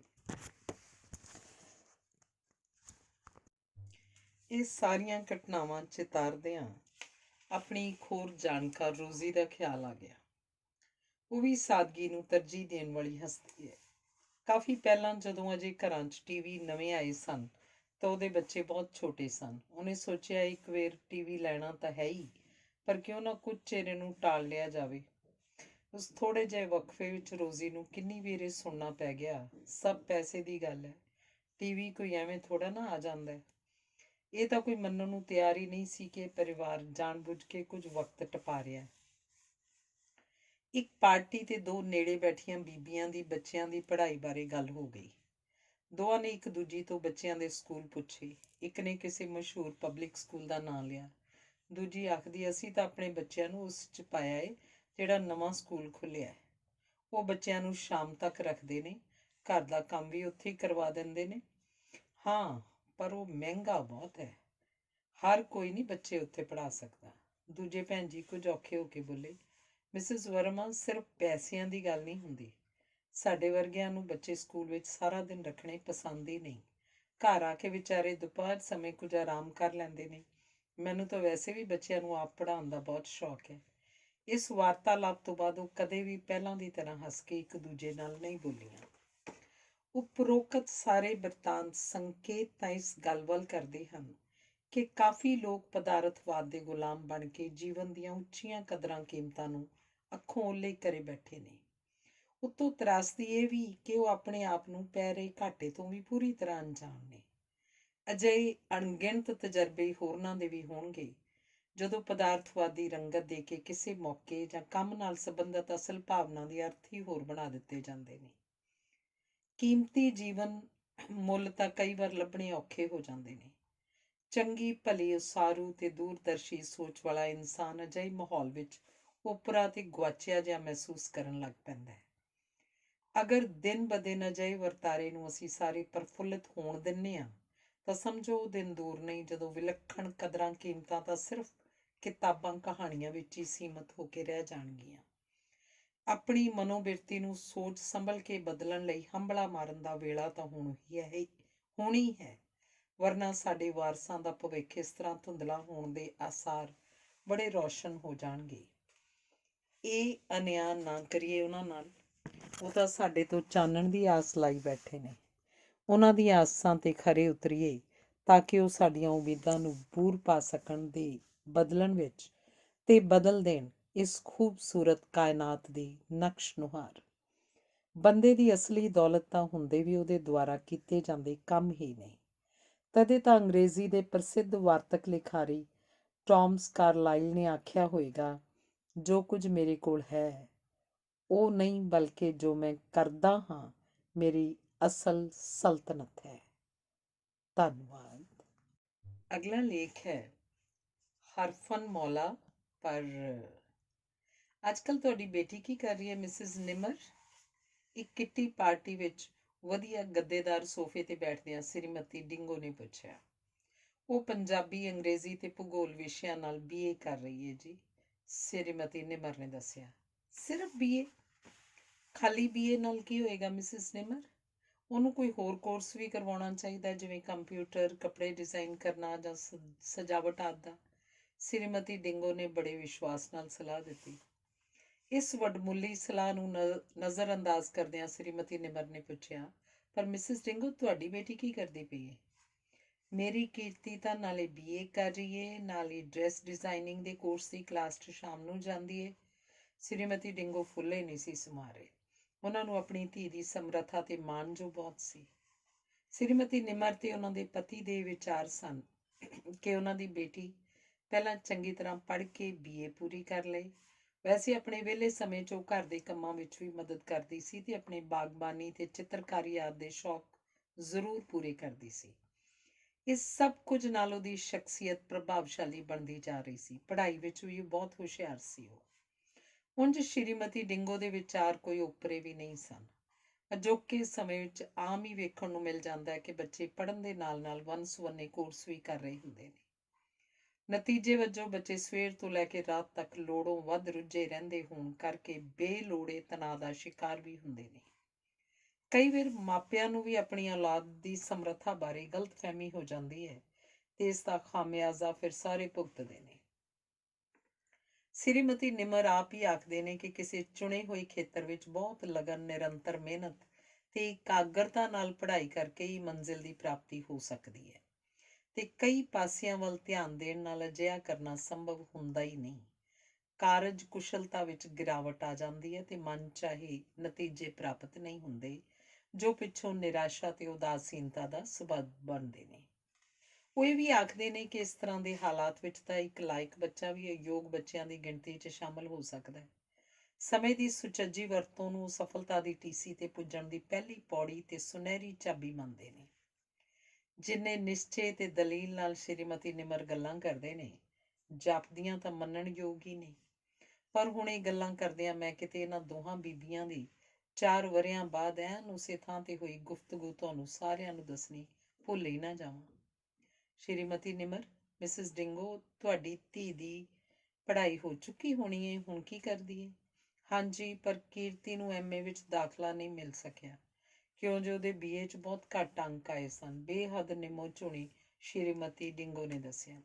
ਇਹ ਸਾਰੀਆਂ ਘਟਨਾਵਾਂ ਚਿਤਾਰਦਿਆਂ ਆਪਣੀ ਇੱਕ ਹੋਰ ਜਾਣਕਾਰ ਰੋਜ਼ੀ ਦਾ ਖਿਆਲ ਆ ਗਿਆ। ਉਹ ਵੀ ਸਾਦਗੀ ਨੂੰ ਤਰਜੀਹ ਦੇਣ ਵਾਲੀ ਹਸਤੀ ਹੈ। ਕਾਫੀ ਪਹਿਲਾਂ ਜਦੋਂ ਅਜੇ ਘਰਾਂ 'ਚ ਟੀਵੀ ਨਵੇਂ ਆਏ ਸਨ ਤਾਂ ਉਹਦੇ ਬੱਚੇ ਬਹੁਤ ਛੋਟੇ ਸਨ। ਉਹਨੇ ਸੋਚਿਆ ਇੱਕ ਵਾਰ ਟੀਵੀ ਲੈਣਾ ਤਾਂ ਹੈ ਹੀ, ਪਰ ਕਿਉਂ ਨਾ ਕੁਝ ਚਿਰ ਇਹਨੂੰ ਟਾਲ ਲਿਆ ਜਾਵੇ। ਉਸ ਥੋੜ੍ਹੇ ਜਿਹੇ ਵਕਫੇ ਵਿੱਚ ਰੋਜ਼ੀ ਨੂੰ ਕਿੰਨੀ ਵਾਰ ਇਹ ਸੁਣਨਾ ਪੈ ਗਿਆ, ਸਭ ਪੈਸੇ ਦੀ ਗੱਲ ਹੈ, ਟੀਵੀ ਕੋਈ ਐਵੇਂ ਥੋੜਾ ਨਾ ਆ ਜਾਂਦਾ ਹੈ। ਇਹ ਤਾਂ ਕੋਈ ਮੰਨਣ ਨੂੰ ਤਿਆਰ ਹੀ ਨਹੀਂ ਸੀ ਕਿ ਪਰਿਵਾਰ ਜਾਣਬੁੱਝ ਕੇ ਕੁਝ ਵਕਤ ਟਪਾ ਰਿਹਾ। ਇੱਕ ਪਾਰਟੀ ਤੇ ਦੋ ਨੇੜੇ ਬੈਠੀਆਂ ਬੀਬੀਆਂ ਦੀ ਬੱਚਿਆਂ ਦੀ ਪੜ੍ਹਾਈ ਬਾਰੇ ਗੱਲ ਹੋ ਗਈ। ਦੋਵਾਂ ਨੇ ਇੱਕ ਦੂਜੀ ਤੋਂ ਬੱਚਿਆਂ ਦੇ ਸਕੂਲ ਪੁੱਛੇ। ਇੱਕ ਨੇ ਕਿਸੇ ਮਸ਼ਹੂਰ ਪਬਲਿਕ ਸਕੂਲ ਦਾ ਨਾਂ ਲਿਆ। ਦੂਜੀ ਆਖਦੀ, ਅਸੀਂ ਤਾਂ ਆਪਣੇ ਬੱਚਿਆਂ ਨੂੰ ਉਸ 'ਚ ਪਾਇਆ ਏ ਜਿਹੜਾ ਨਵਾਂ ਸਕੂਲ ਖੁੱਲ੍ਹਿਆ ਹੈ। ਉਹ ਬੱਚਿਆਂ ਨੂੰ ਸ਼ਾਮ ਤੱਕ ਰੱਖਦੇ ਨੇ, ਘਰ ਦਾ ਕੰਮ ਵੀ ਉੱਥੇ ਹੀ ਕਰਵਾ ਦਿੰਦੇ ਨੇ। ਹਾਂ, ਪਰ ਉਹ ਮਹਿੰਗਾ ਬਹੁਤ ਹੈ, ਹਰ ਕੋਈ ਨਹੀਂ ਬੱਚੇ ਉੱਥੇ ਪੜ੍ਹਾ ਸਕਦਾ। ਦੂਜੇ ਭੈਣ ਜੀ ਕੁਝ ਔਖੇ ਹੋ ਕੇ ਬੋਲੇ, ਮਿਸਿਸ ਵਰਮਾ, ਸਿਰਫ ਪੈਸਿਆਂ ਦੀ ਗੱਲ ਨਹੀਂ ਹੁੰਦੀ। ਸਾਡੇ ਵਰਗਿਆਂ ਨੂੰ ਬੱਚੇ ਸਕੂਲ ਵਿੱਚ ਸਾਰਾ ਦਿਨ ਰੱਖਣੇ ਪਸੰਦ ਹੀ ਨਹੀਂ। ਘਰ ਆ ਕੇ ਵਿਚਾਰੇ ਦੁਪਹਿਰ ਸਮੇਂ ਕੁਝ ਆਰਾਮ ਕਰ ਲੈਂਦੇ ਨੇ। ਮੈਨੂੰ ਤਾਂ ਵੈਸੇ ਵੀ ਬੱਚਿਆਂ ਨੂੰ ਆਪ ਪੜ੍ਹਾਉਣ ਦਾ ਬਹੁਤ ਸ਼ੌਕ ਹੈ। ਇਸ ਵਾਰਤਾਲਾਪ ਤੋਂ ਬਾਅਦ ਉਹ ਕਦੇ ਵੀ ਪਹਿਲਾਂ ਦੀ ਤਰ੍ਹਾਂ ਹੱਸ ਕੇ ਇੱਕ ਦੂਜੇ ਨਾਲ ਨਹੀਂ ਬੋਲੀਆਂ। ਉਪਰੋਕਤ ਸਾਰੇ ਬਿਰਤਾਂਤ ਸੰਕੇਤ ਤਾਂ ਇਸ ਗੱਲ ਵੱਲ ਕਰਦੇ ਹਨ ਕਿ ਕਾਫੀ ਲੋਕ ਪਦਾਰਥਵਾਦ ਦੇ ਗੁਲਾਮ ਬਣ ਕੇ ਜੀਵਨ ਦੀਆਂ ਉੱਚੀਆਂ ਕਦਰਾਂ ਕੀਮਤਾਂ ਨੂੰ ਅੱਖੋਂ ਓਹਲੇ ਕਰੇ ਬੈਠੇ ਨੇ। ਉੱਤੋਂ ਤਰਾਸਦੀ ਇਹ ਵੀ ਕਿ ਉਹ ਆਪਣੇ ਆਪ ਨੂੰ ਪੈ ਰਹੇ ਘਾਟੇ ਤੋਂ ਵੀ ਪੂਰੀ ਤਰ੍ਹਾਂ ਅਣਜਾਣ ਨੇ। ਅਜਿਹੇ ਅਣਗਿਣਤ ਤਜਰਬੇ ਹੋਰਨਾਂ ਦੇ ਵੀ ਹੋਣਗੇ ਜਦੋਂ ਪਦਾਰਥਵਾਦੀ ਰੰਗਤ ਦੇ ਕੇ ਕਿਸੇ ਮੌਕੇ ਜਾਂ ਕੰਮ ਨਾਲ ਸੰਬੰਧਿਤ ਅਸਲ ਭਾਵਨਾ ਦੇ ਅਰਥ ਹੀ ਹੋਰ ਬਣਾ ਦਿੱਤੇ ਜਾਂਦੇ ਨੇ। ਕੀਮਤੀ ਜੀਵਨ ਮੁੱਲ ਤਾਂ ਕਈ ਵਾਰ ਲੱਭਣੇ ਔਖੇ ਹੋ ਜਾਂਦੇ ਨੇ। ਚੰਗੀ ਭਲੀ ਉਸਾਰੂ ਤੇ ਦੂਰਦਰਸ਼ੀ ਸੋਚ ਵਾਲਾ ਇਨਸਾਨ ਅਜਿਹੇ ਮਾਹੌਲ ਵਿੱਚ ਓਪਰਾ ਤੇ ਗੁਆਚਿਆ ਜਿਹਾ ਮਹਿਸੂਸ ਕਰਨ ਲੱਗ ਪੈਂਦਾ ਹੈ। ਅਗਰ ਦਿਨ ਬ ਦਿਨ ਅਜਿਹੇ ਵਰਤਾਰੇ ਨੂੰ ਅਸੀਂ ਸਾਰੇ ਪ੍ਰਫੁੱਲਿਤ ਹੋਣ ਦਿੰਦੇ ਹਾਂ ਤਾਂ ਸਮਝੋ ਉਹ ਦਿਨ ਦੂਰ ਨਹੀਂ ਜਦੋਂ ਵਿਲੱਖਣ ਕਦਰਾਂ ਕੀਮਤਾਂ ਤਾਂ ਸਿਰਫ ਕਿਤਾਬਾਂ ਕਹਾਣੀਆਂ ਵਿੱਚ ਹੀ ਸੀਮਤ ਹੋ ਕੇ ਰਹਿ ਜਾਣਗੀਆਂ। ਆਪਣੀ ਮਨੋਬਿਰਤੀ ਨੂੰ ਸੋਚ ਸੰਭਲ ਕੇ ਬਦਲਣ ਲਈ ਹੰਭਲਾ ਮਾਰਨ ਦਾ ਵੇਲਾ ਤਾਂ ਹੁਣ ਹੀ ਹੈ, ਵਰਨਾ ਸਾਡੇ ਵਾਰਸਾਂ ਦਾ ਭਵਿੱਖ ਇਸ ਤਰ੍ਹਾਂ ਧੁੰਦਲਾ ਹੋਣ ਦੇ ਆਸਾਰ ਬੜੇ ਰੌਸ਼ਨ ਹੋ ਜਾਣਗੇ। ਇਹ ਅਨਿਆਂ ਨਾ ਕਰੀਏ ਉਹਨਾਂ ਨਾਲ, ਉਹ ਤਾਂ ਸਾਡੇ ਤੋਂ ਚਾਨਣ ਦੀ ਆਸ ਲਾਈ ਬੈਠੇ ਨੇ। ਉਹਨਾਂ ਦੀ ਆਸਾਂ ਤੇ ਖਰੇ ਉਤਰੀਏ ਤਾਂ ਕਿ ਉਹ ਸਾਡੀਆਂ ਉਮੀਦਾਂ ਨੂੰ ਬੂਰ ਪਾ ਸਕਣ ਦੇ ਬਦਲਣ ਵਿੱਚ ਤੇ ਬਦਲ ਦੇਣ ਇਸ ਖੂਬਸੂਰਤ ਕਾਇਨਾਤ ਦੀ ਨਕਸ਼ ਨੁਹਾਰ। ਬੰਦੇ ਦੀ ਅਸਲੀ ਦੌਲਤ ਤਾਂ ਹੁੰਦੇ ਵੀ ਉਹਦੇ ਦੁਆਰਾ ਕੀਤੇ ਜਾਂਦੇ ਕੰਮ ਹੀ ਨਹੀਂ। ਤਦੇ ਤਾਂ ਅੰਗਰੇਜ਼ੀ ਦੇ ਪ੍ਰਸਿੱਧ ਵਾਰਤਕ ਲਿਖਾਰੀ ਟਾਮਸ ਕਾਰਲਾਈਲ ਨੇ ਆਖਿਆ ਹੋਵੇਗਾ, ਜੋ ਕੁਝ ਮੇਰੇ ਕੋਲ ਹੈ ਉਹ ਨਹੀਂ ਬਲਕਿ ਜੋ ਮੈਂ ਕਰਦਾ ਹਾਂ ਮੇਰੀ ਅਸਲ ਸਲਤਨਤ ਹੈ। ਧੰਨਵਾਦ। ਅਗਲਾ ਲੇਖ ਹੈ ਹਰਫਨ ਮੌਲਾ। ਪਰ ਅੱਜ ਕੱਲ੍ਹ ਤੁਹਾਡੀ ਬੇਟੀ ਕੀ ਕਰ ਰਹੀ ਹੈ ਮਿਸਿਸ ਨਿਮਰ? ਇੱਕ ਕਿੱਟੀ ਪਾਰਟੀ ਵਿੱਚ ਵਧੀਆ ਗੱਦੇਦਾਰ ਸੋਫੇ ਤੇ ਬੈਠਦਿਆਂ ਸ੍ਰੀਮਤੀ ਡਿੰਗੋ ਨੇ ਪੁੱਛਿਆ। ਉਹ ਪੰਜਾਬੀ, ਅੰਗਰੇਜ਼ੀ ਤੇ ਭੂਗੋਲ ਵਿਸ਼ਿਆਂ ਨਾਲ BA ਕਰ ਰਹੀ ਹੈ ਜੀ, ਸ੍ਰੀਮਤੀ ਨਿਮਰ ਨੇ ਦੱਸਿਆ। ਸਿਰਫ BA? ਖਾਲੀ BA ਨਾਲ ਕੀ ਹੋਏਗਾ ਮਿਸਿਸ ਨਿਮਰ? ਉਹਨੂੰ ਕੋਈ ਹੋਰ ਕੋਰਸ ਵੀ ਕਰਵਾਉਣਾ ਚਾਹੀਦਾ, ਜਿਵੇਂ ਕੰਪਿਊਟਰ, ਕੱਪੜੇ ਡਿਜ਼ਾਈਨ ਕਰਨਾ ਜਾਂ ਸਜਾਵਟ ਆਦਿ ਦਾ, ਸ੍ਰੀਮਤੀ ਡਿੰਗੋ ਨੇ ਬੜੇ ਵਿਸ਼ਵਾਸ ਨਾਲ ਸਲਾਹ ਦਿੱਤੀ। ਇਸ ਵੱਡਮੁੱਲੀ ਸਲਾਹ ਨੂੰ ਨਜ਼ਰਅੰਦਾਜ਼ ਕਰਦਿਆਂ ਸ੍ਰੀਮਤੀ ਨਿਮਰ ਨੇ ਪੁੱਛਿਆ, ਪਰ ਮਿਸਿਸ ਡਿੰਗੋ ਤੁਹਾਡੀ ਬੇਟੀ ਕੀ ਕਰਦੀ ਪਈ ਹੈ? ਮੇਰੀ ਕੀਰਤੀ ਤਾਂ ਨਾਲੇ BA ਕਰ ਰਹੀ ਹੈ, ਨਾਲੇ ਡਰੈਸ ਡਿਜ਼ਾਈਨਿੰਗ ਦੇ ਕੋਰਸ ਦੀ ਕਲਾਸ 'ਚ ਸ਼ਾਮ ਨੂੰ ਜਾਂਦੀ ਹੈ। ਸ੍ਰੀਮਤੀ ਡਿੰਗੋ ਫੁੱਲੇ ਨਹੀਂ ਸੀ ਸਮਾ ਰਹੇ। ਉਹਨਾਂ ਨੂੰ ਆਪਣੀ ਧੀ ਦੀ ਸਮਰੱਥਾ ਤੇ ਮਾਣ ਜੋ ਬਹੁਤ ਸੀ। ਸ੍ਰੀਮਤੀ ਨਿਮਰ ਤੇ ਉਹਨਾਂ ਦੇ ਪਤੀ ਦੇ ਵਿਚਾਰ ਸਨ ਕਿ ਉਹਨਾਂ ਦੀ ਬੇਟੀ ਪਹਿਲਾਂ ਚੰਗੀ ਤਰ੍ਹਾਂ ਪੜ੍ਹ ਕੇ BA ਪੂਰੀ ਕਰ ਲਏ। ਵੈਸੇ ਆਪਣੇ ਵਿਹਲੇ ਸਮੇਂ 'ਚ ਉਹ ਘਰ ਦੇ ਕੰਮਾਂ ਵਿੱਚ ਵੀ ਮਦਦ ਕਰਦੀ ਸੀ ਤੇ ਆਪਣੇ ਬਾਗਬਾਨੀ ਤੇ ਚਿੱਤਰਕਾਰੀ ਆਦਿ ਦੇ ਸ਼ੌਕ ਜ਼ਰੂਰ ਪੂਰੇ ਕਰਦੀ ਸੀ। ਇਸ ਸਭ ਕੁਝ ਨਾਲ ਉਹਦੀ ਸ਼ਖਸੀਅਤ ਪ੍ਰਭਾਵਸ਼ਾਲੀ ਬਣਦੀ ਜਾ ਰਹੀ ਸੀ। ਪੜ੍ਹਾਈ ਵਿੱਚ ਵੀ ਬਹੁਤ ਹੁਸ਼ਿਆਰ ਸੀ। ਉਂਝ ਸ਼੍ਰੀਮਤੀ ਡਿੰਗੋ ਦੇ ਵਿਚਾਰ ਕੋਈ ਓਪਰੇ ਵੀ ਨਹੀਂ ਸਨ। ਅਜੋਕੇ ਸਮੇਂ ਵਿੱਚ ਆਮ ਹੀ ਵੇਖਣ ਨੂੰ ਮਿਲ ਜਾਂਦਾ ਹੈ ਕਿ ਬੱਚੇ ਪੜ੍ਹਨ ਦੇ ਨਾਲ-ਨਾਲ ਵੰਨ-ਸੁਵੰਨੇ ਕੋਰਸ ਵੀ ਕਰ ਰਹੇ ਹੁੰਦੇ ਨੇ। ਨਤੀਜੇ ਵਜੋਂ ਬੱਚੇ ਸਵੇਰ ਤੋਂ ਲੈ ਕੇ ਰਾਤ ਤੱਕ ਲੋੜੋਂ ਵੱਧ ਰੁੱਝੇ ਰਹਿੰਦੇ ਹੋਣ ਕਰਕੇ ਬੇਲੋੜੇ ਤਣਾਅ ਦਾ ਸ਼ਿਕਾਰ ਵੀ ਹੁੰਦੇ ਨੇ। ਕਈ ਵਾਰ ਮਾਪਿਆਂ ਨੂੰ ਵੀ ਆਪਣੀ ਔਲਾਦ ਦੀ ਸਮਰੱਥਾ ਬਾਰੇ ਗਲਤਫਹਿਮੀ ਹੋ ਜਾਂਦੀ ਹੈ ਤੇ ਇਸ ਦਾ ਖਾਮਿਆਜ਼ਾ ਫਿਰ ਸਾਰੇ ਭੁਗਤਦੇ ਨੇ। ਸ੍ਰੀਮਤੀ ਨਿਮਰ ਆਪ ਹੀ ਆਖਦੇ ਨੇ ਕਿ ਕਿਸੇ ਚੁਣੇ ਹੋਏ ਖੇਤਰ ਵਿੱਚ ਬਹੁਤ ਲਗਨ, ਨਿਰੰਤਰ ਮਿਹਨਤ ਤੇ ਇਕਾਗਰਤਾ ਨਾਲ ਪੜ੍ਹਾਈ ਕਰਕੇ ਹੀ ਮੰਜ਼ਿਲ ਦੀ ਪ੍ਰਾਪਤੀ ਹੋ ਸਕਦੀ ਹੈ ਤੇ ਕਈ ਪਾਸਿਆਂ ਵੱਲ ਧਿਆਨ ਦੇਣ ਨਾਲ ਅਜਿਹਾ ਕਰਨਾ ਸੰਭਵ ਹੁੰਦਾ ਹੀ ਨਹੀਂ। ਕਾਰਜ ਕੁਸ਼ਲਤਾ ਵਿੱਚ ਗਿਰਾਵਟ ਆ ਜਾਂਦੀ ਹੈ ਤੇ ਮਨ ਚਾਹੇ ਨਤੀਜੇ ਪ੍ਰਾਪਤ ਨਹੀਂ ਹੁੰਦੇ, ਜੋ ਪਿੱਛੋਂ ਨਿਰਾਸ਼ਾ ਤੇ ਉਦਾਸੀਨਤਾ ਦਾ ਸਬੱਬ ਬਣਦੇ ਨੇ। ਉਹ ਇਹ ਵੀ ਆਖਦੇ ਨੇ ਕਿ ਇਸ ਤਰ੍ਹਾਂ ਦੇ ਹਾਲਾਤ ਵਿੱਚ ਤਾਂ ਇੱਕ ਲਾਇਕ ਬੱਚਾ ਵੀ ਅਯੋਗ ਬੱਚਿਆਂ ਦੀ ਗਿਣਤੀ 'ਚ ਸ਼ਾਮਲ ਹੋ ਸਕਦਾ ਹੈ। ਸਮੇਂ ਦੀ ਸੁਚੱਜੀ ਵਰਤੋਂ ਨੂੰ ਸਫਲਤਾ ਦੀ ਟੀਸੀ ਤੇ ਪੁੱਜਣ ਦੀ ਪਹਿਲੀ ਪੌੜੀ ਤੇ ਸੁਨਹਿਰੀ ਚਾਬੀ ਮੰਨਦੇ ਨੇ। ਜਿੰਨੇ ਨਿਸ਼ਚੇ ਤੇ ਦਲੀਲ ਨਾਲ ਸ਼੍ਰੀਮਤੀ ਨਿਮਰ ਗੱਲਾਂ ਕਰਦੇ ਨੇ, ਜਾਪਦੀਆਂ ਤਾਂ ਮੰਨਣਯੋਗ ਹੀ ਨੇ। ਪਰ ਹੁਣ ਇਹ ਗੱਲਾਂ ਕਰਦਿਆਂ ਮੈਂ ਕਿਤੇ ਇਹਨਾਂ ਦੋਹਾਂ ਬੀਬੀਆਂ ਦੀ 4 ਵਰ੍ਹਿਆਂ ਬਾਅਦ ਐਨ ਉਸੇ ਥਾਂ ਤੇ ਹੋਈ ਗੁਫ਼ਤਗੂ ਤੁਹਾਨੂੰ ਸਾਰਿਆਂ ਨੂੰ ਦੱਸਣੀ ਭੁੱਲ ਹੀ ਨਾ ਜਾਵਾਂ। ਸ਼੍ਰੀਮਤੀ ਨਿਮਰ, ਮਿਸਿਸ ਡਿੰਗੋ, ਤੁਹਾਡੀ ਧੀ ਦੀ ਪੜ੍ਹਾਈ ਹੋ ਚੁੱਕੀ ਹੋਣੀ ਹੈ, ਹੁਣ ਕੀ ਕਰਦੀ ਹੈ? ਹਾਂਜੀ, ਪਰ ਕੀਰਤੀ ਨੂੰ ਐਮਏ ਵਿੱਚ ਦਾਖਲਾ ਨਹੀਂ ਮਿਲ ਸਕਿਆ ਕਿਉਂ ਜੋ ਉਹਦੇ ਬੀਏ 'ਚ ਬਹੁਤ ਘੱਟ ਅੰਕ ਆਏ ਸਨ। ਬੇਹੱਦ ਨਿੰਮੋ ਝੂਣੀ ਸ਼੍ਰੀਮਤੀ ਡਿੰਗੋ ਨੇ ਦੱਸਿਆ।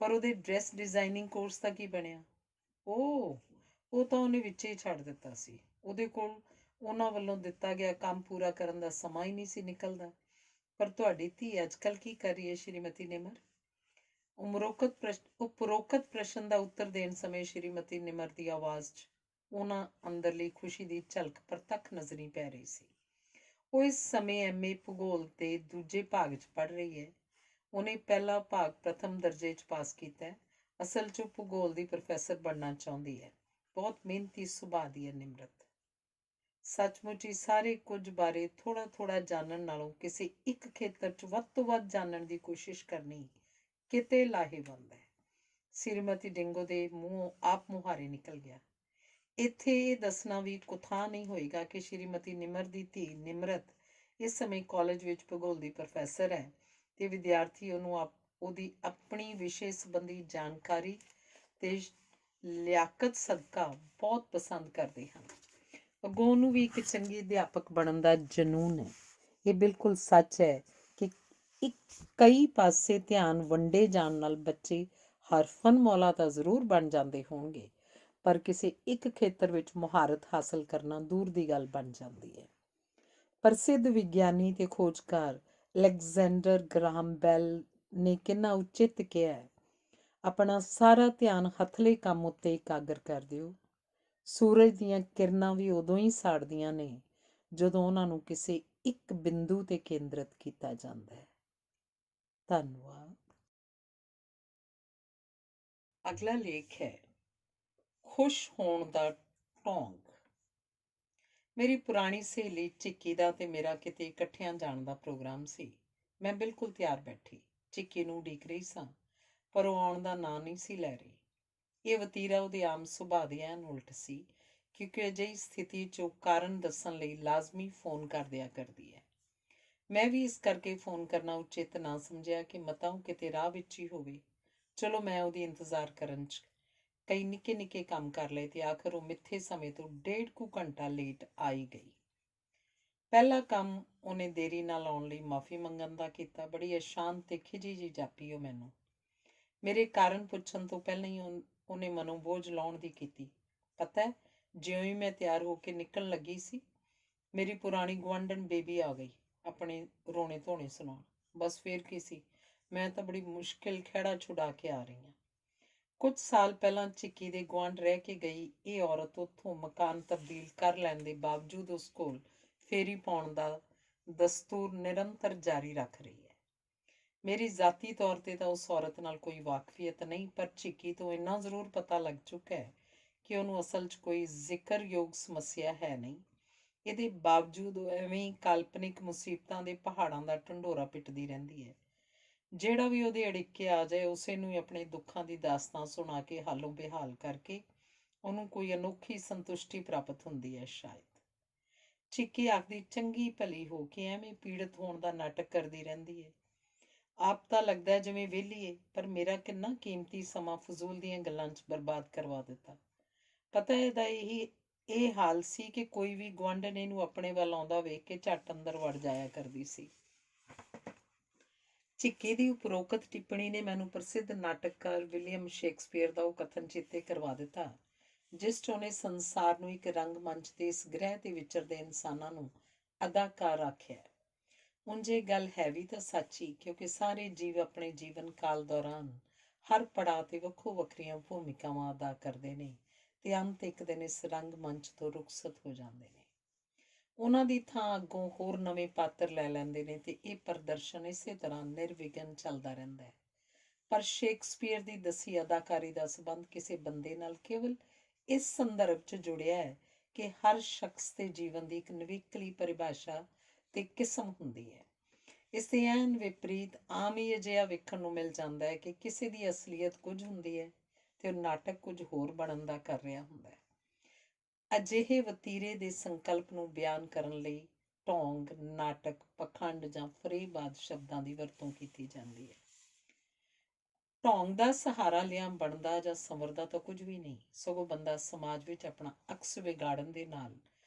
ਪਰ ਉਹਦੇ ਡਰੈਸ ਡਿਜ਼ਾਈਨਿੰਗ ਕੋਰਸ ਦਾ ਕੀ ਬਣਿਆ? ਉਹ ਤਾਂ ਉਹਨੇ ਵਿੱਚੇ ਹੀ ਛੱਡ ਦਿੱਤਾ ਸੀ। ਉਹਦੇ ਕੋਲ ਉਹਨਾਂ ਵੱਲੋਂ ਦਿੱਤਾ ਗਿਆ ਕੰਮ ਪੂਰਾ ਕਰਨ ਦਾ ਸਮਾਂ ਹੀ ਨਹੀਂ ਸੀ ਨਿਕਲਦਾ। ਪਰ ਤੁਹਾਡੀ ਧੀ ਅੱਜ ਕੱਲ੍ਹ ਕੀ ਕਰ ਰਹੀ ਹੈ ਸ਼੍ਰੀਮਤੀ ਨਿਮਰ? ਉਪਰੋਕਤ ਪ੍ਰਸ਼ਨ ਦਾ ਉੱਤਰ ਦੇਣ ਸਮੇਂ ਸ਼੍ਰੀਮਤੀ ਨਿਮਰ ਦੀ ਆਵਾਜ਼ 'ਚ ਉਹਨਾਂ ਅੰਦਰਲੀ ਖੁਸ਼ੀ ਦੀ ਝਲਕ ਪ੍ਰਤੱਖ ਨਜ਼ਰੀ ਪੈ ਰਹੀ ਸੀ। ਉਹ ਇਸ ਸਮੇਂ ਐਮਏ ਭੂਗੋਲ ਦੇ ਦੂਜੇ ਭਾਗ 'ਚ ਪੜ੍ਹ ਰਹੀ ਹੈ। ਉਹਨੇ ਪਹਿਲਾ ਭਾਗ ਪ੍ਰਥਮ ਦਰਜੇ 'ਚ ਪਾਸ ਕੀਤਾ ਹੈ। ਅਸਲ 'ਚ ਭੂਗੋਲ ਦੀ ਪ੍ਰੋਫੈਸਰ ਬਣਨਾ ਚਾਹੁੰਦੀ ਹੈ। ਬਹੁਤ ਮਿਹਨਤੀ ਸੁਭਾਅ ਦੀ ਹੈ ਨਿਮਰਤ। ਸੱਚਮੁੱਚ ਹੀ ਸਾਰੇ ਕੁਝ ਬਾਰੇ ਥੋੜ੍ਹਾ ਜਾਣਨ ਨਾਲੋਂ ਕਿਸੇ ਇੱਕ ਖੇਤਰ 'ਚ ਵੱਧ ਤੋਂ ਵੱਧ ਜਾਣਨ ਦੀ ਕੋਸ਼ਿਸ਼ ਕਰਨੀ ਕਿਤੇ ਲਾਹੇਵੰਦ ਹੈ। ਸ਼੍ਰੀਮਤੀ ਡਿੰਗੋ ਦੇ ਮੂੰਹੋਂ ਆਪ ਮੁਹਾਰੇ ਨਿਕਲ ਗਿਆ। ਇੱਥੇ ਇਹ ਦੱਸਣਾ ਵੀ ਕੁਥਾਂ ਨਹੀਂ ਹੋਏਗਾ ਕਿ ਸ਼੍ਰੀਮਤੀ ਨਿਮਰ ਦੀ ਧੀ ਨਿਮਰਤ ਇਸ ਸਮੇਂ ਕਾਲਜ ਵਿੱਚ ਭੂਗੋਲ ਦੀ ਪ੍ਰੋਫੈਸਰ ਹੈ ਤੇ ਵਿਦਿਆਰਥੀ ਉਹਦੀ ਆਪਣੀ ਵਿਸ਼ੇ ਸੰਬੰਧੀ ਜਾਣਕਾਰੀ ਤੇ ਲਿਆਕਤ ਸਦਕਾ ਬਹੁਤ ਪਸੰਦ ਕਰਦੇ ਹਨ। ਅੱਗੋਂ ਉਹਨੂੰ ਵੀ ਇੱਕ ਚੰਗੀ ਅਧਿਆਪਕ ਬਣਨ ਦਾ ਜਨੂੰਨ ਹੈ। ਇਹ ਬਿਲਕੁਲ ਸੱਚ ਹੈ ਕਿ ਕਈ ਪਾਸੇ ਧਿਆਨ ਵੰਡੇ ਜਾਣ ਨਾਲ ਬੱਚੇ ਹਰਫਨ ਮੌਲਾ ਤਾਂ ਜ਼ਰੂਰ ਬਣ ਜਾਂਦੇ ਹੋਣਗੇ, ਪਰ ਕਿਸੇ ਇੱਕ ਖੇਤਰ ਵਿੱਚ ਮੁਹਾਰਤ ਹਾਸਲ ਕਰਨਾ ਦੂਰ ਦੀ ਗੱਲ ਬਣ ਜਾਂਦੀ ਹੈ। ਪ੍ਰਸਿੱਧ ਵਿਗਿਆਨੀ ਤੇ ਖੋਜਕਾਰ ਅਲੈਗਜ਼ੈਂਡਰ ਗ੍ਰਾਹਮ ਬੈਲ ਨੇ ਕਿੰਨਾ ਉਚਿਤ ਕਿਹਾ ਹੈ, ਆਪਣਾ ਸਾਰਾ ਧਿਆਨ ਹੱਥਲੇ ਕੰਮ ਉੱਤੇ ਇਕਾਗਰ ਕਰ ਦਿਓ। ਸੂਰਜ ਦੀਆਂ ਕਿਰਨਾਂ ਵੀ ਉਦੋਂ ਹੀ ਸਾੜਦੀਆਂ ਨੇ ਜਦੋਂ ਉਹਨਾਂ ਨੂੰ ਕਿਸੇ ਇੱਕ ਬਿੰਦੂ ਤੇ ਕੇਂਦਰਿਤ ਕੀਤਾ ਜਾਂਦਾ ਹੈ। ਧੰਨਵਾਦ। ਅਗਲਾ ਲੇਖ ਹੈ ਖੁਸ਼ ਹੋਣ ਦਾ ਢੋਂਗ। ਮੇਰੀ ਪੁਰਾਣੀ ਸਹੇਲੀ ਚਿੱਕੀ ਦਾ ਤੇ ਮੇਰਾ ਕਿਤੇ ਇਕੱਠਿਆਂ ਜਾਣ ਦਾ ਪ੍ਰੋਗਰਾਮ ਸੀ। ਮੈਂ ਬਿਲਕੁਲ ਤਿਆਰ ਬੈਠੀ ਚਿੱਕੀ ਨੂੰ ਉਡੀਕ ਰਹੀ ਸਾਂ, ਪਰ ਉਹ ਆਉਣ ਦਾ ਨਾਂ ਨਹੀਂ ਸੀ ਲੈ ਰਹੀ। ਇਹ ਵਤੀਰਾ ਉਹਦੇ ਆਮ ਸੁਭਾਅ ਦੇ ਐਨ ਉਲਟ ਸੀ, ਕਿਉਂਕਿ ਅਜਿਹੀ ਸਥਿਤੀ 'ਚ ਉਹ ਕਾਰਨ ਦੱਸਣ ਲਈ ਲਾਜ਼ਮੀ ਫੋਨ ਕਰ ਦਿਆ ਕਰਦੀ ਹੈ। ਮੈਂ ਵੀ ਇਸ ਕਰਕੇ ਫੋਨ ਕਰਨਾ ਉਚਿਤ ਨਾ ਸਮਝਿਆ ਕਿ ਮਤਾ ਉਹ ਕਿਤੇ ਰਾਹ ਵਿੱਚ ਹੀ ਹੋਵੇ। ਚਲੋ ਮੈਂ ਉਹਦੀ ਇੰਤਜ਼ਾਰ ਕਰਨ 'ਚ ਕਈ ਨਿੱਕੇ ਨਿੱਕੇ ਕੰਮ ਕਰ ਲਏ ਤੇ ਆਖਰ ਉਹ ਮਿੱਥੇ ਸਮੇਂ ਤੋਂ 1.5 ਕੁ ਘੰਟਾ ਲੇਟ ਆਈ ਗਈ। ਪਹਿਲਾ ਕੰਮ ਉਹਨੇ ਦੇਰੀ ਨਾਲ ਆਉਣ ਲਈ ਮਾਫੀ ਮੰਗਣ ਦਾ ਕੀਤਾ। ਬੜੀ ਅਸ਼ਾਂਤ ਤੇ ਖਿਜੀ ਜਿਹੀ ਜਾਪੀ ਉਹ ਮੈਨੂੰ। ਮੇਰੇ ਕਾਰਨ ਪੁੱਛਣ ਤੋਂ ਪਹਿਲਾਂ ਹੀ ਉਹਨੇ ਮਨੋਂ ਬੋਝ ਲਾਉਣ ਦੀ ਕੀਤੀ। ਪਤਾ ਹੈ, ਜਿਉਂ ਹੀ ਮੈਂ ਤਿਆਰ ਹੋ ਕੇ ਨਿਕਲਣ ਲੱਗੀ ਸੀ, ਮੇਰੀ ਪੁਰਾਣੀ ਗੁਆਂਢਣ ਬੇਬੀ ਆ ਗਈ ਆਪਣੇ ਰੋਣੇ ਧੋਣੇ ਸੁਣਾਉਣ। ਬਸ ਫੇਰ ਕੀ ਸੀ, ਮੈਂ ਤਾਂ ਬੜੀ ਮੁਸ਼ਕਿਲ ਖਹਿੜਾ ਛੁਡਾ ਕੇ ਆ ਰਹੀ ਹਾਂ। ਕੁਝ ਸਾਲ ਪਹਿਲਾਂ ਚਿੱਕੀ ਦੇ ਗੁਆਂਢ ਰਹਿ ਕੇ ਗਈ ਇਹ ਔਰਤ ਉੱਥੋਂ ਮਕਾਨ ਤਬਦੀਲ ਕਰ ਲੈਣ ਦੇ ਬਾਵਜੂਦ ਉਸ ਕੋਲ ਫੇਰੀ ਪਾਉਣ ਦਾ ਦਸਤੂਰ ਨਿਰੰਤਰ ਜਾਰੀ ਰੱਖ ਰਹੀ ਹੈ। ਮੇਰੀ ਜ਼ਾਤੀ ਤੌਰ ਤੇ ਤਾਂ ਉਸ ਔਰਤ ਨਾਲ ਕੋਈ ਵਾਕਫੀਅਤ ਨਹੀਂ, ਪਰ ਚਿੱਕੀ ਤੋਂ ਇੰਨਾ ਜ਼ਰੂਰ ਪਤਾ ਲੱਗ ਚੁੱਕਾ ਹੈ ਕਿ ਉਹਨੂੰ ਅਸਲ 'ਚ ਕੋਈ ਜ਼ਿਕਰਯੋਗ ਸਮੱਸਿਆ ਹੈ ਨਹੀਂ। ਇਹਦੇ ਬਾਵਜੂਦ ਉਹ ਐਵੇਂ ਹੀ ਕਾਲਪਨਿਕ ਮੁਸੀਬਤਾਂ ਦੇ ਪਹਾੜਾਂ ਦਾ ਢੰਡੋਰਾ ਪਿੱਟਦੀ ਰਹਿੰਦੀ ਹੈ। ਜਿਹੜਾ ਵੀ ਉਹਦੇ ਅੜਿੱਕੇ ਆ ਜਾਏ, ਉਸੇ ਨੂੰ ਹੀ ਆਪਣੇ ਦੁੱਖਾਂ ਦੀ ਦਾਸਤਾਨ ਸੁਣਾ ਕੇ ਹਾਲੋਂ ਬੇਹਾਲ ਕਰਕੇ ਉਹਨੂੰ ਕੋਈ ਅਨੋਖੀ ਸੰਤੁਸ਼ਟੀ ਪ੍ਰਾਪਤ ਹੁੰਦੀ ਹੈ ਸ਼ਾਇਦ। ਚੀਕੀ ਆਖਦੀ, ਚੰਗੀ ਭਲੀ ਹੋ ਕੇ ਐਵੇਂ ਪੀੜਤ ਹੋਣ ਦਾ ਨਾਟਕ ਕਰਦੀ ਰਹਿੰਦੀ ਹੈ। ਆਪ ਤਾਂ ਲੱਗਦਾ ਹੈ ਜਿਵੇਂ ਵਿਹਲੀ ਏ, ਪਰ ਮੇਰਾ ਕਿੰਨਾ ਕੀਮਤੀ ਸਮਾਂ ਫਜ਼ੂਲ ਦੀਆਂ ਗੱਲਾਂ 'ਚ ਬਰਬਾਦ ਕਰਵਾ ਦਿੱਤਾ। ਪਤਾ ਇਹਦਾ ਇਹ ਹਾਲ ਸੀ ਕਿ ਕੋਈ ਵੀ ਗੁਆਂਢਣ ਇਹਨੂੰ ਆਪਣੇ ਵੱਲ ਆਉਂਦਾ ਵੇਖ ਕੇ ਝੱਟ ਅੰਦਰ ਵੜ ਜਾਇਆ ਕਰਦੀ ਸੀ। ਝਿੱਕੀ ਦੀ ਉਪਰੋਕਤ ਟਿੱਪਣੀ ਨੇ ਮੈਨੂੰ ਪ੍ਰਸਿੱਧ ਨਾਟਕਕਾਰ ਵਿਲੀਅਮ ਸ਼ੇਕਸਪੀਅਰ ਦਾ ਉਹ ਕਥਨ ਚੇਤੇ ਕਰਵਾ ਦਿੱਤਾ, ਜਿਸ 'ਚ ਉਹਨੇ ਸੰਸਾਰ ਨੂੰ ਇੱਕ ਰੰਗਮੰਚ ਤੇ ਇਸ ਗ੍ਰਹਿ ਤੇ ਵਿਚਰਦੇ ਇਨਸਾਨਾਂ ਨੂੰ ਅਦਾਕਾਰ ਆਖਿਆ। ਉਂਝ ਇਹ ਗੱਲ ਹੈ ਵੀ ਤਾਂ ਸੱਚੀ, ਕਿਉਂਕਿ ਸਾਰੇ ਜੀਵ ਆਪਣੇ ਜੀਵਨ ਕਾਲ ਦੌਰਾਨ ਹਰ ਪੜਾਅ ਤੇ ਵੱਖੋ ਵੱਖਰੀਆਂ ਭੂਮਿਕਾਵਾਂ ਅਦਾ ਕਰਦੇ ਨੇ ਤੇ ਅੰਤ ਇੱਕ ਦਿਨ ਇਸ ਰੰਗਮੰਚ ਤੋਂ ਰੁਖਸਤ ਹੋ ਜਾਂਦੇ ਨੇ। ਉਹਨਾਂ ਦੀ ਥਾਂ ਅੱਗੋਂ ਹੋਰ ਨਵੇਂ ਪਾਤਰ ਲੈ ਲੈਂਦੇ ਨੇ ਤੇ ਇਹ ਪ੍ਰਦਰਸ਼ਨ ਇਸੇ ਤਰ੍ਹਾਂ ਨਿਰਵਿਘਨ ਚੱਲਦਾ ਰਹਿੰਦਾ ਹੈ। ਪਰ ਸ਼ੇਕਸਪੀਅਰ ਦੀ ਦੱਸੀ ਅਦਾਕਾਰੀ ਦਾ ਸੰਬੰਧ ਕਿਸੇ ਬੰਦੇ ਨਾਲ ਕੇਵਲ ਇਸ ਸੰਦਰਭ 'ਚ ਜੁੜਿਆ ਹੈ ਕਿ ਹਰ ਸ਼ਖਸ ਦੇ ਜੀਵਨ ਦੀ ਇੱਕ ਨਿਵੇਕਲੀ ਪਰਿਭਾਸ਼ਾ ਤੇ ਕਿਸਮ ਹੁੰਦੀ ਹੈ। ਇਸ ਦੇ ਐਨ ਵਿਪਰੀਤ ਆਮ ਹੀ ਅਜਿਹਾ ਵੇਖਣ ਨੂੰ ਮਿਲ ਜਾਂਦਾ ਹੈ ਕਿ ਕਿਸੇ ਦੀ ਅਸਲੀਅਤ ਕੁਝ ਹੁੰਦੀ ਹੈ ਤੇ ਉਹ ਨਾਟਕ ਕੁਝ ਹੋਰ ਬਣਨ ਦਾ ਕਰ ਰਿਹਾ ਹੁੰਦਾ ਹੈ। ਅਜਿਹੇ ਵਤੀਰੇ ਦੇ ਸੰਕਲਪ ਨੂੰ ਬਿਆਨ ਕਰਨ ਲਈ ਢੋਂਗ, ਨਾਟਕ, ਪਖੰਡ ਜਾਂ ਫਰੇਬਾਦ ਸ਼ਬਦਾਂ ਦੀ ਵਰਤੋਂ ਕੀਤੀ ਜਾਂਦੀ ਹੈ। ਢੋਂਗ ਦਾ ਸਹਾਰਾ ਲਿਆ ਬਣਦਾ ਜਾਂ ਸੰਵਰਦਾ ਤਾਂ ਕੁਝ ਵੀ ਨਹੀਂ, ਸਗੋਂ ਬੰਦਾ ਸਮਾਜ ਵਿੱਚ ਆਪਣਾ ਅਕਸ ਵਿਗਾੜਨ ਦੇ ਨਾਲ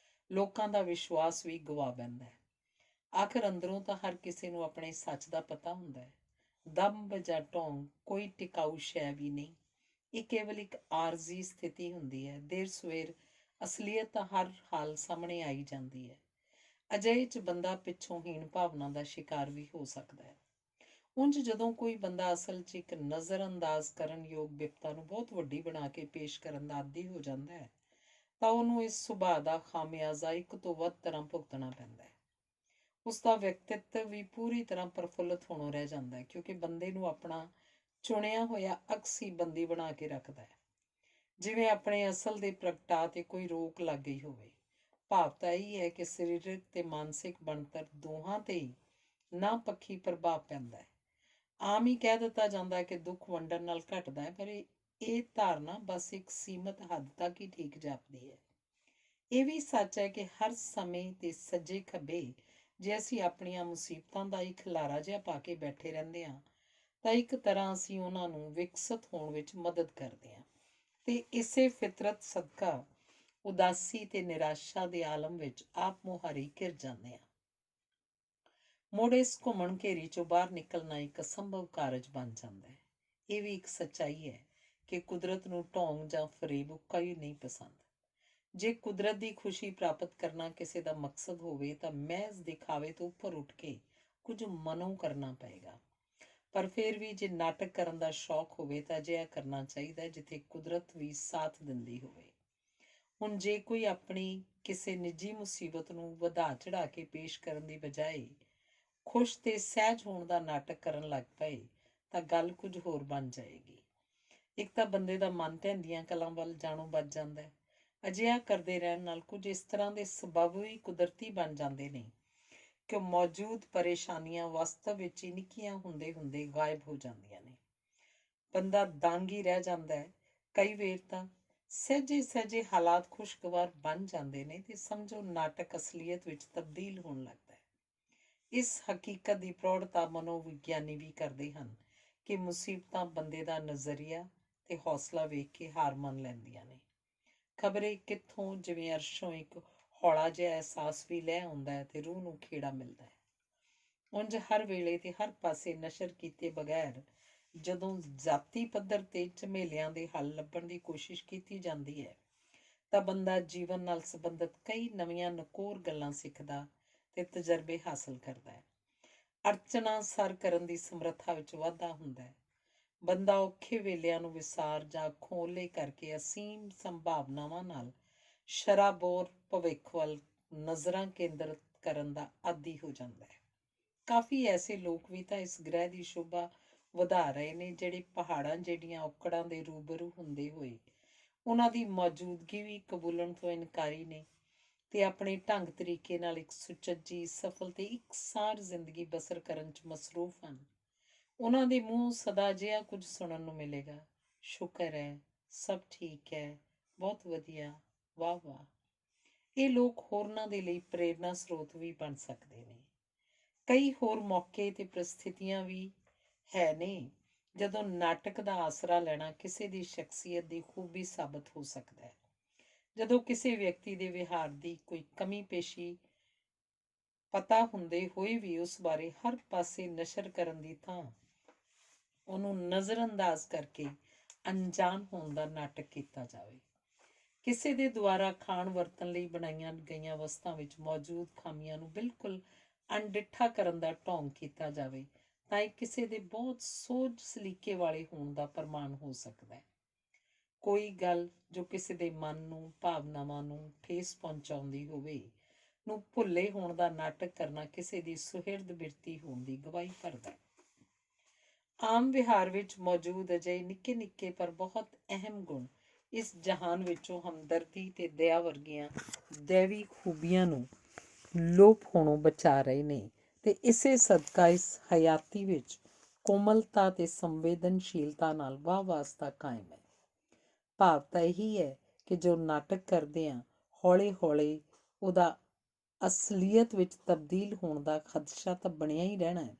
ਲੋਕਾਂ ਦਾ ਵਿਸ਼ਵਾਸ ਵੀ ਗਵਾ ਬੈਂਦਾ ਹੈ। ਆਖਰ ਅੰਦਰੋਂ ਤਾਂ ਹਰ ਕਿਸੇ ਨੂੰ ਆਪਣੇ ਸੱਚ ਦਾ ਪਤਾ ਹੁੰਦਾ ਹੈ। ਦੰਭ ਜਾਂ ਢੋਂਗ ਕੋਈ ਟਿਕਾਊ ਸ਼ੈ ਵੀ ਨਹੀਂ, ਇਹ ਕੇਵਲ ਇੱਕ ਆਰਜ਼ੀ ਸਥਿਤੀ ਹੁੰਦੀ ਹੈ। ਦੇਰ ਸਵੇਰ ਅਸਲੀਅਤ ਤਾਂ ਹਰ ਹਾਲ ਸਾਹਮਣੇ ਆਈ ਜਾਂਦੀ ਹੈ। ਅਜਿਹੇ 'ਚ ਬੰਦਾ ਪਿੱਛੋਂ ਹੀਣ ਭਾਵਨਾ ਦਾ ਸ਼ਿਕਾਰ ਵੀ ਹੋ ਸਕਦਾ ਹੈ। ਉਂਝ ਜਦੋਂ ਕੋਈ ਬੰਦਾ ਅਸਲ 'ਚ ਇੱਕ ਨਜ਼ਰ ਅੰਦਾਜ਼ ਕਰਨ ਯੋਗ ਬਿਪਤਾ ਨੂੰ ਬਹੁਤ ਵੱਡੀ ਬਣਾ ਕੇ ਪੇਸ਼ ਕਰਨ ਦਾ ਆਦੀ ਹੋ ਜਾਂਦਾ ਹੈ, ਤਾਂ ਉਹਨੂੰ ਇਸ ਸੁਭਾਅ ਦਾ ਖਾਮਿਆਜ਼ਾ ਇੱਕ ਤੋਂ ਵੱਧ ਤਰ੍ਹਾਂ ਭੁਗਤਣਾ ਪੈਂਦਾ ਹੈ। ਉਸਦਾ ਵਿਅਕਤਿਤਵ ਵੀ ਪੂਰੀ ਤਰ੍ਹਾਂ ਪ੍ਰਫੁੱਲਤ ਹੋਣੋਂ ਰਹਿ ਜਾਂਦਾ ਹੈ, ਕਿਉਂਕਿ ਬੰਦੇ ਨੂੰ ਆਪਣਾ ਚੁਣਿਆ ਹੋਇਆ ਅਕਸ ਹੀ ਬੰਦੀ ਬਣਾ ਕੇ ਰੱਖਦਾ ਹੈ, ਜਿਵੇਂ ਆਪਣੇ ਅਸਲ ਦੇ ਪ੍ਰਗਟਾ ਤੇ ਕੋਈ ਰੋਕ ਲੱਗ ਗਈ ਹੋਵੇ। ਭਾਵ ਤਾਂ ਇਹ ਹੈ ਕਿ ਸਰੀਰਕ ਤੇ ਮਾਨਸਿਕ ਬਣਤਰ ਦੋਹਾਂ ਤੇ ਹੀ ਨਾ ਪੱਖੀ ਪ੍ਰਭਾਵ ਪੈਂਦਾ ਹੈ। ਆਮ ਹੀ ਕਹਿ ਦਿੱਤਾ ਜਾਂਦਾ ਹੈ ਕਿ ਦੁੱਖ ਵੰਡਣ ਨਾਲ ਘਟਦਾ ਹੈ, ਪਰ ਇਹ ਧਾਰਨਾ ਬਸ ਇੱਕ ਸੀਮਤ ਹੱਦ ਤੱਕ ਹੀ ਠੀਕ ਜਾਪਦੀ ਹੈ। ਇਹ ਵੀ ਸੱਚ ਹੈ ਕਿ ਹਰ ਸਮੇਂ ਤੇ ਸੱਜੇ ਖੱਬੇ ਜੇ ਅਸੀਂ ਆਪਣੀਆਂ ਮੁਸੀਬਤਾਂ ਦਾ ਹੀ ਖਿਲਾਰਾ ਜਿਹਾ ਪਾ ਕੇ ਬੈਠੇ ਰਹਿੰਦੇ ਹਾਂ, ਤਾਂ ਇੱਕ ਤਰ੍ਹਾਂ ਅਸੀਂ ਉਹਨਾਂ ਨੂੰ ਵਿਕਸਿਤ ਹੋਣ ਵਿੱਚ ਮਦਦ ਕਰਦੇ ਹਾਂ ਤੇ ਇਸੇ ਫਿਤਰਤ ਸਦਕਾ ਉਦਾਸੀ ਤੇ ਨਿਰਾਸ਼ਾ ਦੇ ਆਲਮ ਵਿੱਚ ਆਪ ਮੁਹਾਰੀ ਘਿਰ ਜਾਂਦੇ ਹਾਂ। ਮੁੜ ਇਸ ਘੁੰਮਣ ਘੇਰੀ ਚੋਂ ਬਾਹਰ ਨਿਕਲਣਾ ਇੱਕ ਅਸੰਭਵ ਕਾਰਜ ਬਣ ਜਾਂਦਾ ਹੈ। ਇਹ ਵੀ ਇੱਕ ਸੱਚਾਈ ਹੈ ਕਿ ਕੁਦਰਤ ਨੂੰ ਢੋਂਗ ਜਾਂ ਫਰੇਬ ਕੋਈ ਨਹੀਂ ਪਸੰਦ। ਜੇ ਕੁਦਰਤ ਦੀ ਖੁਸ਼ੀ ਪ੍ਰਾਪਤ ਕਰਨਾ ਕਿਸੇ ਦਾ ਮਕਸਦ ਹੋਵੇ ਤਾਂ ਮਹਿਜ਼ ਦਿਖਾਵੇ ਤੋਂ ਉੱਪਰ ਉੱਠ ਕੇ ਕੁਝ ਮਨੋਂ ਕਰਨਾ ਪਏਗਾ। ਪਰ ਫਿਰ ਵੀ ਜੇ ਨਾਟਕ ਕਰਨ ਦਾ ਸ਼ੌਕ ਹੋਵੇ ਤਾਂ ਅਜਿਹਾ ਕਰਨਾ ਚਾਹੀਦਾ ਜਿੱਥੇ ਕੁਦਰਤ ਵੀ ਸਾਥ ਦਿੰਦੀ ਹੋਵੇ। ਹੁਣ ਜੇ ਕੋਈ ਆਪਣੀ ਕਿਸੇ ਨਿੱਜੀ ਮੁਸੀਬਤ ਨੂੰ ਵਧਾ ਚੜਾ ਕੇ ਪੇਸ਼ ਕਰਨ ਦੀ ਬਜਾਏ ਖੁਸ਼ ਤੇ ਸਹਿਜ ਹੋਣ ਦਾ ਨਾਟਕ ਕਰਨ ਲੱਗ ਪਏ ਤਾਂ ਗੱਲ ਕੁਝ ਹੋਰ ਬਣ ਜਾਏਗੀ। ਇੱਕ ਤਾਂ ਬੰਦੇ ਦਾ ਮਨ ਧਿਆਉਂਦੀਆਂ ਕਲਾਂ ਵੱਲ ਜਾਣੋਂ ਬਚ ਜਾਂਦਾ ਹੈ। ਅਜਿਹਾ ਕਰਦੇ ਰਹਿਣ ਨਾਲ ਕੁਝ ਇਸ ਤਰ੍ਹਾਂ ਦੇ ਸਬੱਬ ਵੀ ਕੁਦਰਤੀ ਬਣ ਜਾਂਦੇ ਨੇ ਕਿ ਮੌਜੂਦ ਪਰੇਸ਼ਾਨੀਆਂ ਵਾਸਤਵ ਵਿੱਚ ਹੀ ਨਿੱਕੀਆਂ ਹੁੰਦੇ ਹੁੰਦੇ ਗਾਇਬ ਹੋ ਜਾਂਦੀਆਂ ਨੇ। ਬੰਦਾ ਦੰਗ ਹੀ ਰਹਿ ਜਾਂਦਾ ਹੈ। ਕਈ ਵਾਰ ਤਾਂ ਸਹਿਜੇ ਸਹਿਜੇ ਹਾਲਾਤ ਖੁਸ਼ਗਵਾਰ ਬਣ ਜਾਂਦੇ ਨੇ ਤੇ ਸਮਝੋ ਨਾਟਕ ਅਸਲੀਅਤ ਵਿੱਚ ਤਬਦੀਲ ਹੋਣ ਲੱਗਦਾ ਹੈ। ਇਸ ਹਕੀਕਤ ਦੀ ਪ੍ਰੌੜਤਾ ਮਨੋਵਿਗਿਆਨੀ ਵੀ ਕਰਦੇ ਹਨ ਕਿ ਮੁਸੀਬਤਾਂ ਬੰਦੇ ਦਾ ਨਜ਼ਰੀਆ ਤੇ ਹੌਸਲਾ ਵੇਖ ਕੇ ਹਾਰ ਮੰਨ ਲੈਂਦੀਆਂ ਨੇ। ਖਬਰੇ ਕਿੱਥੋਂ ਜਿਵੇਂ ਅਰਸ਼ੋਂ ਇੱਕ ਹੌਲਾ ਜਿਹਾ ਅਹਿਸਾਸ ਵੀ ਲੈ ਆਉਂਦਾ ਹੈ ਤੇ ਰੂਹ ਨੂੰ ਖੇੜਾ ਮਿਲਦਾ ਹੈ। ਉਂਝ ਹਰ ਵੇਲੇ ਤੇ ਹਰ ਪਾਸੇ ਨਸ਼ਰ ਕੀਤੇ ਬਗੈਰ ਜਦੋਂ ਜ਼ਾਤੀ ਪੱਧਰ ਤੇ ਝਮੇਲਿਆਂ ਦੇ ਹੱਲ ਲੱਭਣ ਦੀ ਕੋਸ਼ਿਸ਼ ਕੀਤੀ ਜਾਂਦੀ ਹੈ ਤਾਂ ਬੰਦਾ ਜੀਵਨ ਨਾਲ ਸੰਬੰਧਿਤ ਕਈ ਨਵੀਆਂ ਨਕੋਰ ਗੱਲਾਂ ਸਿੱਖਦਾ ਤੇ ਤਜਰਬੇ ਹਾਸਲ ਕਰਦਾ ਹੈ। ਅਰਚਨਾ ਸਰ ਕਰਨ ਦੀ ਸਮਰੱਥਾ ਵਿੱਚ ਵਾਧਾ ਹੁੰਦਾ ਹੈ। ਬੰਦਾ ਔਖੇ ਵੇਲਿਆਂ ਨੂੰ ਵਿਸਾਰ ਜਾਂ ਅੱਖੋਂ ਓਹਲੇ ਕਰਕੇ ਅਸੀਮ ਸੰਭਾਵਨਾਵਾਂ ਨਾਲ ਸ਼ਰਾਬੋਰ ਭਵਿੱਖ ਵੱਲ ਨਜ਼ਰਾਂ ਕੇਂਦਰਿਤ ਕਰਨ ਦਾ ਆਦੀ ਹੋ ਜਾਂਦਾ ਹੈ। ਕਾਫੀ ਐਸੇ ਲੋਕ ਵੀ ਤਾਂ ਇਸ ਗ੍ਰਹਿ ਦੀ ਸ਼ੋਭਾ ਵਧਾ ਰਹੇ ਨੇ ਜਿਹੜੇ ਪਹਾੜਾਂ ਜਿਹੜੀਆਂ ਔਕੜਾਂ ਦੇ ਰੂਬਰੂ ਹੁੰਦੇ ਹੋਏ ਉਹਨਾਂ ਦੀ ਮੌਜੂਦਗੀ ਵੀ ਕਬੂਲਣ ਤੋਂ ਇਨਕਾਰੀ ਨੇ ਤੇ ਆਪਣੇ ਢੰਗ ਤਰੀਕੇ ਨਾਲ ਇੱਕ ਸੁਚੱਜੀ, ਸਫਲ ਤੇ ਇਕਸਾਰ ਜ਼ਿੰਦਗੀ ਬਸਰ ਕਰਨ 'ਚ ਮਸਰੂਫ ਹਨ। ਉਹਨਾਂ ਦੇ ਮੂੰਹ ਸਦਾ ਅਜਿਹਾ ਕੁਝ ਸੁਣਨ ਨੂੰ ਮਿਲੇਗਾ, ਸ਼ੁਕਰ ਹੈ, ਸਭ ਠੀਕ ਹੈ, ਬਹੁਤ ਵਧੀਆ, ਵਾਹ ਵਾਹ। ਇਹ ਲੋਕ ਹੋਰਨਾਂ ਦੇ ਲਈ ਪ੍ਰੇਰਨਾ ਸਰੋਤ ਵੀ ਬਣ ਸਕਦੇ ਨੇ। ਕਈ ਹੋਰ ਮੌਕੇ ਤੇ ਪ੍ਰਸਥਿਤੀਆਂ ਵੀ ਹੈ ਨੇ ਜਦੋਂ ਨਾਟਕ ਦਾ ਆਸਰਾ ਲੈਣਾ ਕਿਸੇ ਦੀ ਸ਼ਖਸੀਅਤ ਦੀ ਖੂਬੀ ਸਾਬਤ ਹੋ ਸਕਦਾ ਹੈ। ਜਦੋਂ ਕਿਸੇ ਵਿਅਕਤੀ ਦੇ ਵਿਹਾਰ ਦੀ ਕੋਈ ਕਮੀ ਪੇਸ਼ੀ ਪਤਾ ਹੁੰਦੇ ਹੋਏ ਵੀ ਉਸ ਬਾਰੇ ਹਰ ਪਾਸੇ ਨਸ਼ਰ ਕਰਨ ਦੀ ਥਾਂ ਉਹਨੂੰ ਨਜ਼ਰਅੰਦਾਜ਼ ਕਰਕੇ ਅਣਜਾਣ ਹੋਣ ਦਾ ਨਾਟਕ ਕੀਤਾ ਜਾਵੇ। ਕਿਸੇ ਦੇ ਦੁਆਰਾ ਖਾਣ ਵਰਤਣ ਲਈ ਬਣਾਈਆਂ ਗਈਆਂ ਵਸਤਾਂ ਵਿੱਚ ਮੌਜੂਦ ਖਾਮੀਆਂ ਨੂੰ ਬਿਲਕੁਲ ਅਣਡਿੱਠਾ ਕਰਨ ਦਾ ਢੋਂਗ ਕੀਤਾ ਜਾਵੇ ਤਾਂ ਇਹ ਕਿਸੇ ਦੇ ਬਹੁਤ ਸੋਝ ਸਲੀਕੇ ਵਾਲੇ ਹੋਣ ਦਾ ਪ੍ਰਮਾਣ ਹੋ ਸਕਦਾ ਹੈ। ਕੋਈ ਗੱਲ ਜੋ ਕਿਸੇ ਦੇ ਮਨ ਨੂੰ, ਭਾਵਨਾਵਾਂ ਨੂੰ ਠੇਸ ਪਹੁੰਚਾਉਂਦੀ ਹੋਵੇ ਨੂੰ ਭੁੱਲੇ ਹੋਣ ਦਾ ਨਾਟਕ ਕਰਨਾ ਕਿਸੇ ਦੀ ਸੁਹਿਰਦ ਬਿਰਤੀ ਹੋਣ ਦੀ ਗਵਾਹੀ ਭਰਦਾ ਹੈ। ਆਮ ਵਿਹਾਰ ਵਿੱਚ ਮੌਜੂਦ ਅਜਿਹੇ ਨਿੱਕੇ ਨਿੱਕੇ ਪਰ ਬਹੁਤ ਅਹਿਮ ਗੁਣ ਇਸ ਜਹਾਨ ਵਿੱਚੋਂ ਹਮਦਰਦੀ ਤੇ ਦਇਆ ਵਰਗੀਆਂ ਦੈਵੀ ਖੂਬੀਆਂ ਨੂੰ ਲੋਪ ਹੋਣੋਂ ਬਚਾ ਰਹੇ ਨੇ ਤੇ ਇਸੇ ਸਦਕਾ ਇਸ ਹਯਾਤੀ ਵਿੱਚ ਕੋਮਲਤਾ ਤੇ ਸੰਵੇਦਨਸ਼ੀਲਤਾ ਨਾਲ ਵਾਹ ਵਾਸਤਾ ਕਾਇਮ ਹੈ। ਭਾਵ ਤਾਂ ਇਹੀ ਹੈ ਕਿ ਜੋ ਨਾਟਕ ਕਰਦੇ ਹਾਂ ਹੌਲੇ ਹੌਲੇ ਉਹਦਾ ਅਸਲੀਅਤ ਵਿੱਚ ਤਬਦੀਲ ਹੋਣ ਦਾ ਖਦਸ਼ਾ ਤਾਂ ਬਣਿਆ ਹੀ ਰਹਿਣਾ ਹੈ।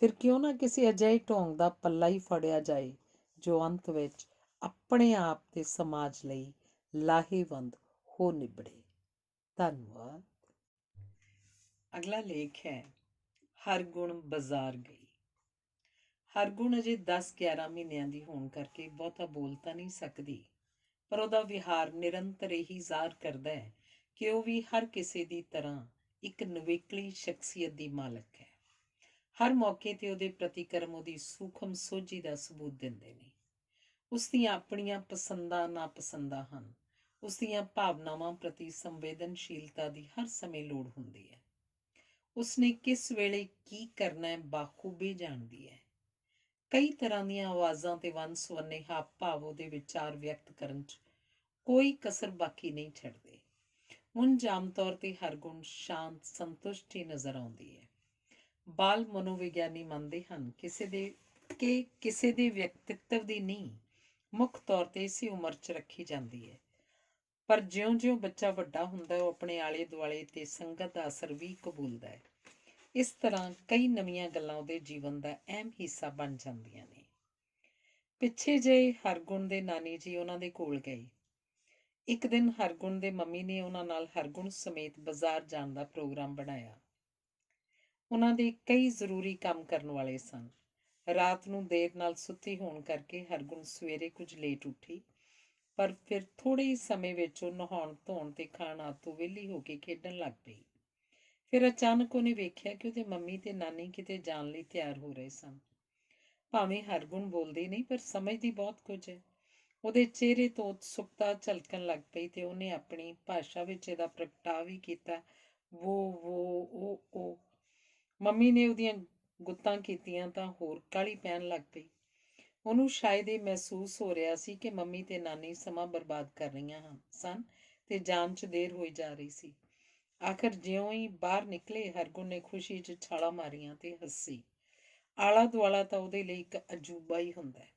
ਫਿਰ ਕਿਉਂ ਨਾ ਕਿਸੇ ਅਜਿਹੇ ਢੋਂਗ ਦਾ ਪੱਲਾ ਹੀ ਫੜਿਆ ਜਾਏ ਜੋ ਅੰਤ ਵਿੱਚ ਆਪਣੇ ਆਪ ਤੇ ਸਮਾਜ ਲਈ ਲਾਹੇਵੰਦ ਹੋ ਨਿਬੜੇ। ਧੰਨਵਾਦ। ਅਗਲਾ ਲੇਖ ਹੈ ਹਰਗੁਣ ਬਾਜ਼ਾਰ ਗਈ। ਹਰਗੁਣ ਅਜੇ 10-11 ਮਹੀਨਿਆਂ ਦੀ ਹੋਣ ਕਰਕੇ ਬਹੁਤਾ ਬੋਲ ਤਾਂ ਨਹੀਂ ਸਕਦੀ, ਪਰ ਉਹਦਾ ਵਿਹਾਰ ਨਿਰੰਤਰ ਇਹੀ ਜ਼ਾਹਰ ਕਰਦਾ ਹੈ ਕਿ ਉਹ ਵੀ ਹਰ ਕਿਸੇ ਦੀ ਤਰ੍ਹਾਂ ਇੱਕ ਨਿਵੇਕਲੀ ਸ਼ਖਸੀਅਤ ਦੀ ਮਾਲਕ ਹੈ। ਹਰ ਮੌਕੇ ਤੇ ਉਹਦੇ ਪ੍ਰਤੀਕਰਮ ਉਹਦੀ ਸੂਖਮ ਸੋਝੀ ਦਾ ਸਬੂਤ ਦਿੰਦੇ ਨੇ। ਉਸ ਦੀਆਂ ਆਪਣੀਆਂ ਪਸੰਦਾਂ ਨਾਪਸੰਦਾਂ ਹਨ। ਉਸ ਦੀਆਂ ਭਾਵਨਾਵਾਂ ਪ੍ਰਤੀ ਸੰਵੇਦਨਸ਼ੀਲਤਾ ਦੀ ਹਰ ਸਮੇਂ ਲੋੜ ਹੁੰਦੀ ਹੈ। ਉਸਨੇ ਕਿਸ ਵੇਲੇ ਕੀ ਕਰਨਾ ਹੈ ਬਾਖੂਬੀ ਜਾਣਦੀ ਹੈ। ਕਈ ਤਰ੍ਹਾਂ ਦੀਆਂ ਆਵਾਜ਼ਾਂ ਤੇ ਵੰਨ ਸੁਵੰਨੇ ਹਾਵ ਭਾਵ ਉਹਦੇ ਵਿਚਾਰ ਵਿਅਕਤ ਕਰਨ 'ਚ ਕੋਈ ਕਸਰ ਬਾਕੀ ਨਹੀਂ ਛੱਡਦੇ। ਉਂਝ ਆਮ ਤੌਰ ਤੇ ਹਰਗੁਣ ਸ਼ਾਂਤ ਸੰਤੁਸ਼ਟ ਹੀ ਨਜ਼ਰ ਆਉਂਦੀ ਹੈ। ਬਾਲ ਮਨੋਵਿਗਿਆਨੀ ਮੰਨਦੇ ਹਨ ਕਿ ਕਿਸੇ ਦੇ ਵਿਅਕਤਿਤਵ ਦੀ ਨੀਂਹ ਮੁੱਖ ਤੌਰ ਤੇ ਇਸੇ ਉਮਰ 'ਚ ਰੱਖੀ ਜਾਂਦੀ ਹੈ, ਪਰ ਜਿਉਂ-ਜਿਉਂ ਬੱਚਾ ਵੱਡਾ ਹੁੰਦਾ ਉਹ ਆਪਣੇ ਆਲੇ ਦੁਆਲੇ ਤੇ ਸੰਗਤ ਦਾ ਅਸਰ ਵੀ ਕਬੂਲਦਾ ਹੈ। ਇਸ ਤਰ੍ਹਾਂ ਕਈ ਨਵੀਆਂ ਗੱਲਾਂ ਉਹਦੇ ਜੀਵਨ ਦਾ ਅਹਿਮ ਹਿੱਸਾ ਬਣ ਜਾਂਦੀਆਂ ਨੇ। ਪਿੱਛੇ ਜਿਹੇ ਹਰਗੁਣ ਦੇ ਨਾਨੀ ਜੀ ਉਹਨਾਂ ਦੇ ਕੋਲ ਗਏ। ਇੱਕ ਦਿਨ ਹਰਗੁਣ ਦੇ ਮੰਮੀ ਨੇ ਉਹਨਾਂ ਨਾਲ ਹਰਗੁਣ ਸਮੇਤ ਬਾਜ਼ਾਰ ਜਾਣ ਦਾ ਪ੍ਰੋਗਰਾਮ ਬਣਾਇਆ। ਉਹਨਾਂ ਦੇ ਕਈ ਜ਼ਰੂਰੀ ਕੰਮ ਕਰਨ ਵਾਲੇ ਸਨ। ਰਾਤ ਨੂੰ ਦੇਰ ਨਾਲ ਸੁੱਤੀ ਹੋਣ ਕਰਕੇ ਹਰਗੁਣ ਸਵੇਰੇ ਕੁਝ ਲੇਟ ਉੱਠੀ, ਪਰ ਫਿਰ ਥੋੜ੍ਹੇ ਹੀ ਸਮੇਂ ਵਿੱਚ ਉਹ ਨਹਾਉਣ ਧੋਣ ਤੇ ਖਾਣ ਤੋਂ ਵਿਹਲੀ ਹੋ ਕੇ ਖੇਡਣ ਲੱਗ ਪਈ। ਫਿਰ ਅਚਾਨਕ ਉਹਨੇ ਵੇਖਿਆ ਕਿ ਉਹਦੇ ਮੰਮੀ ਤੇ ਨਾਨੀ ਕਿਤੇ ਜਾਣ ਲਈ ਤਿਆਰ ਹੋ ਰਹੇ ਸਨ। ਭਾਵੇਂ ਹਰਗੁਣ ਬੋਲਦੀ ਨਹੀਂ, ਪਰ ਸਮਝਦੀ ਬਹੁਤ ਕੁਝ ਹੈ। ਉਹਦੇ ਚਿਹਰੇ ਤੋਂ ਉਤਸੁਕਤਾ ਝਲਕਣ ਲੱਗ ਪਈ ਤੇ ਉਹਨੇ ਆਪਣੀ ਭਾਸ਼ਾ ਵਿੱਚ ਇਹਦਾ ਪ੍ਰਗਟਾਅ ਵੀ ਕੀਤਾ। ਉਹ ਮੰਮੀ ਨੇ ਉਹਦੀਆਂ ਗੁੱਤਾਂ ਕੀਤੀਆਂ ਤਾਂ ਹੋਰ ਕਾਹਲੀ ਪੈਣ ਲੱਗ ਪਈ। ਉਹਨੂੰ ਸ਼ਾਇਦ ਇਹ ਮਹਿਸੂਸ ਹੋ ਰਿਹਾ ਸੀ ਕਿ ਮੰਮੀ ਤੇ ਨਾਨੀ ਸਮਾਂ ਬਰਬਾਦ ਕਰ ਰਹੀਆਂ ਸਨ ਤੇ ਜਾਣ 'ਚ ਦੇਰ ਹੋਈ ਜਾ ਰਹੀ ਸੀ। ਆਖਰ ਜਿਉਂ ਹੀ ਬਾਹਰ ਨਿਕਲੇ ਹਰਗੁਣ ਨੇ ਖੁਸ਼ੀ 'ਚ ਛਾਲਾਂ ਮਾਰੀਆਂ ਤੇ ਹੱਸੀ। ਆਲਾ ਦੁਆਲਾ ਤਾਂ ਉਹਦੇ ਲਈ ਇੱਕ ਅਜੂਬਾ ਹੀ ਹੁੰਦਾ ਹੈ।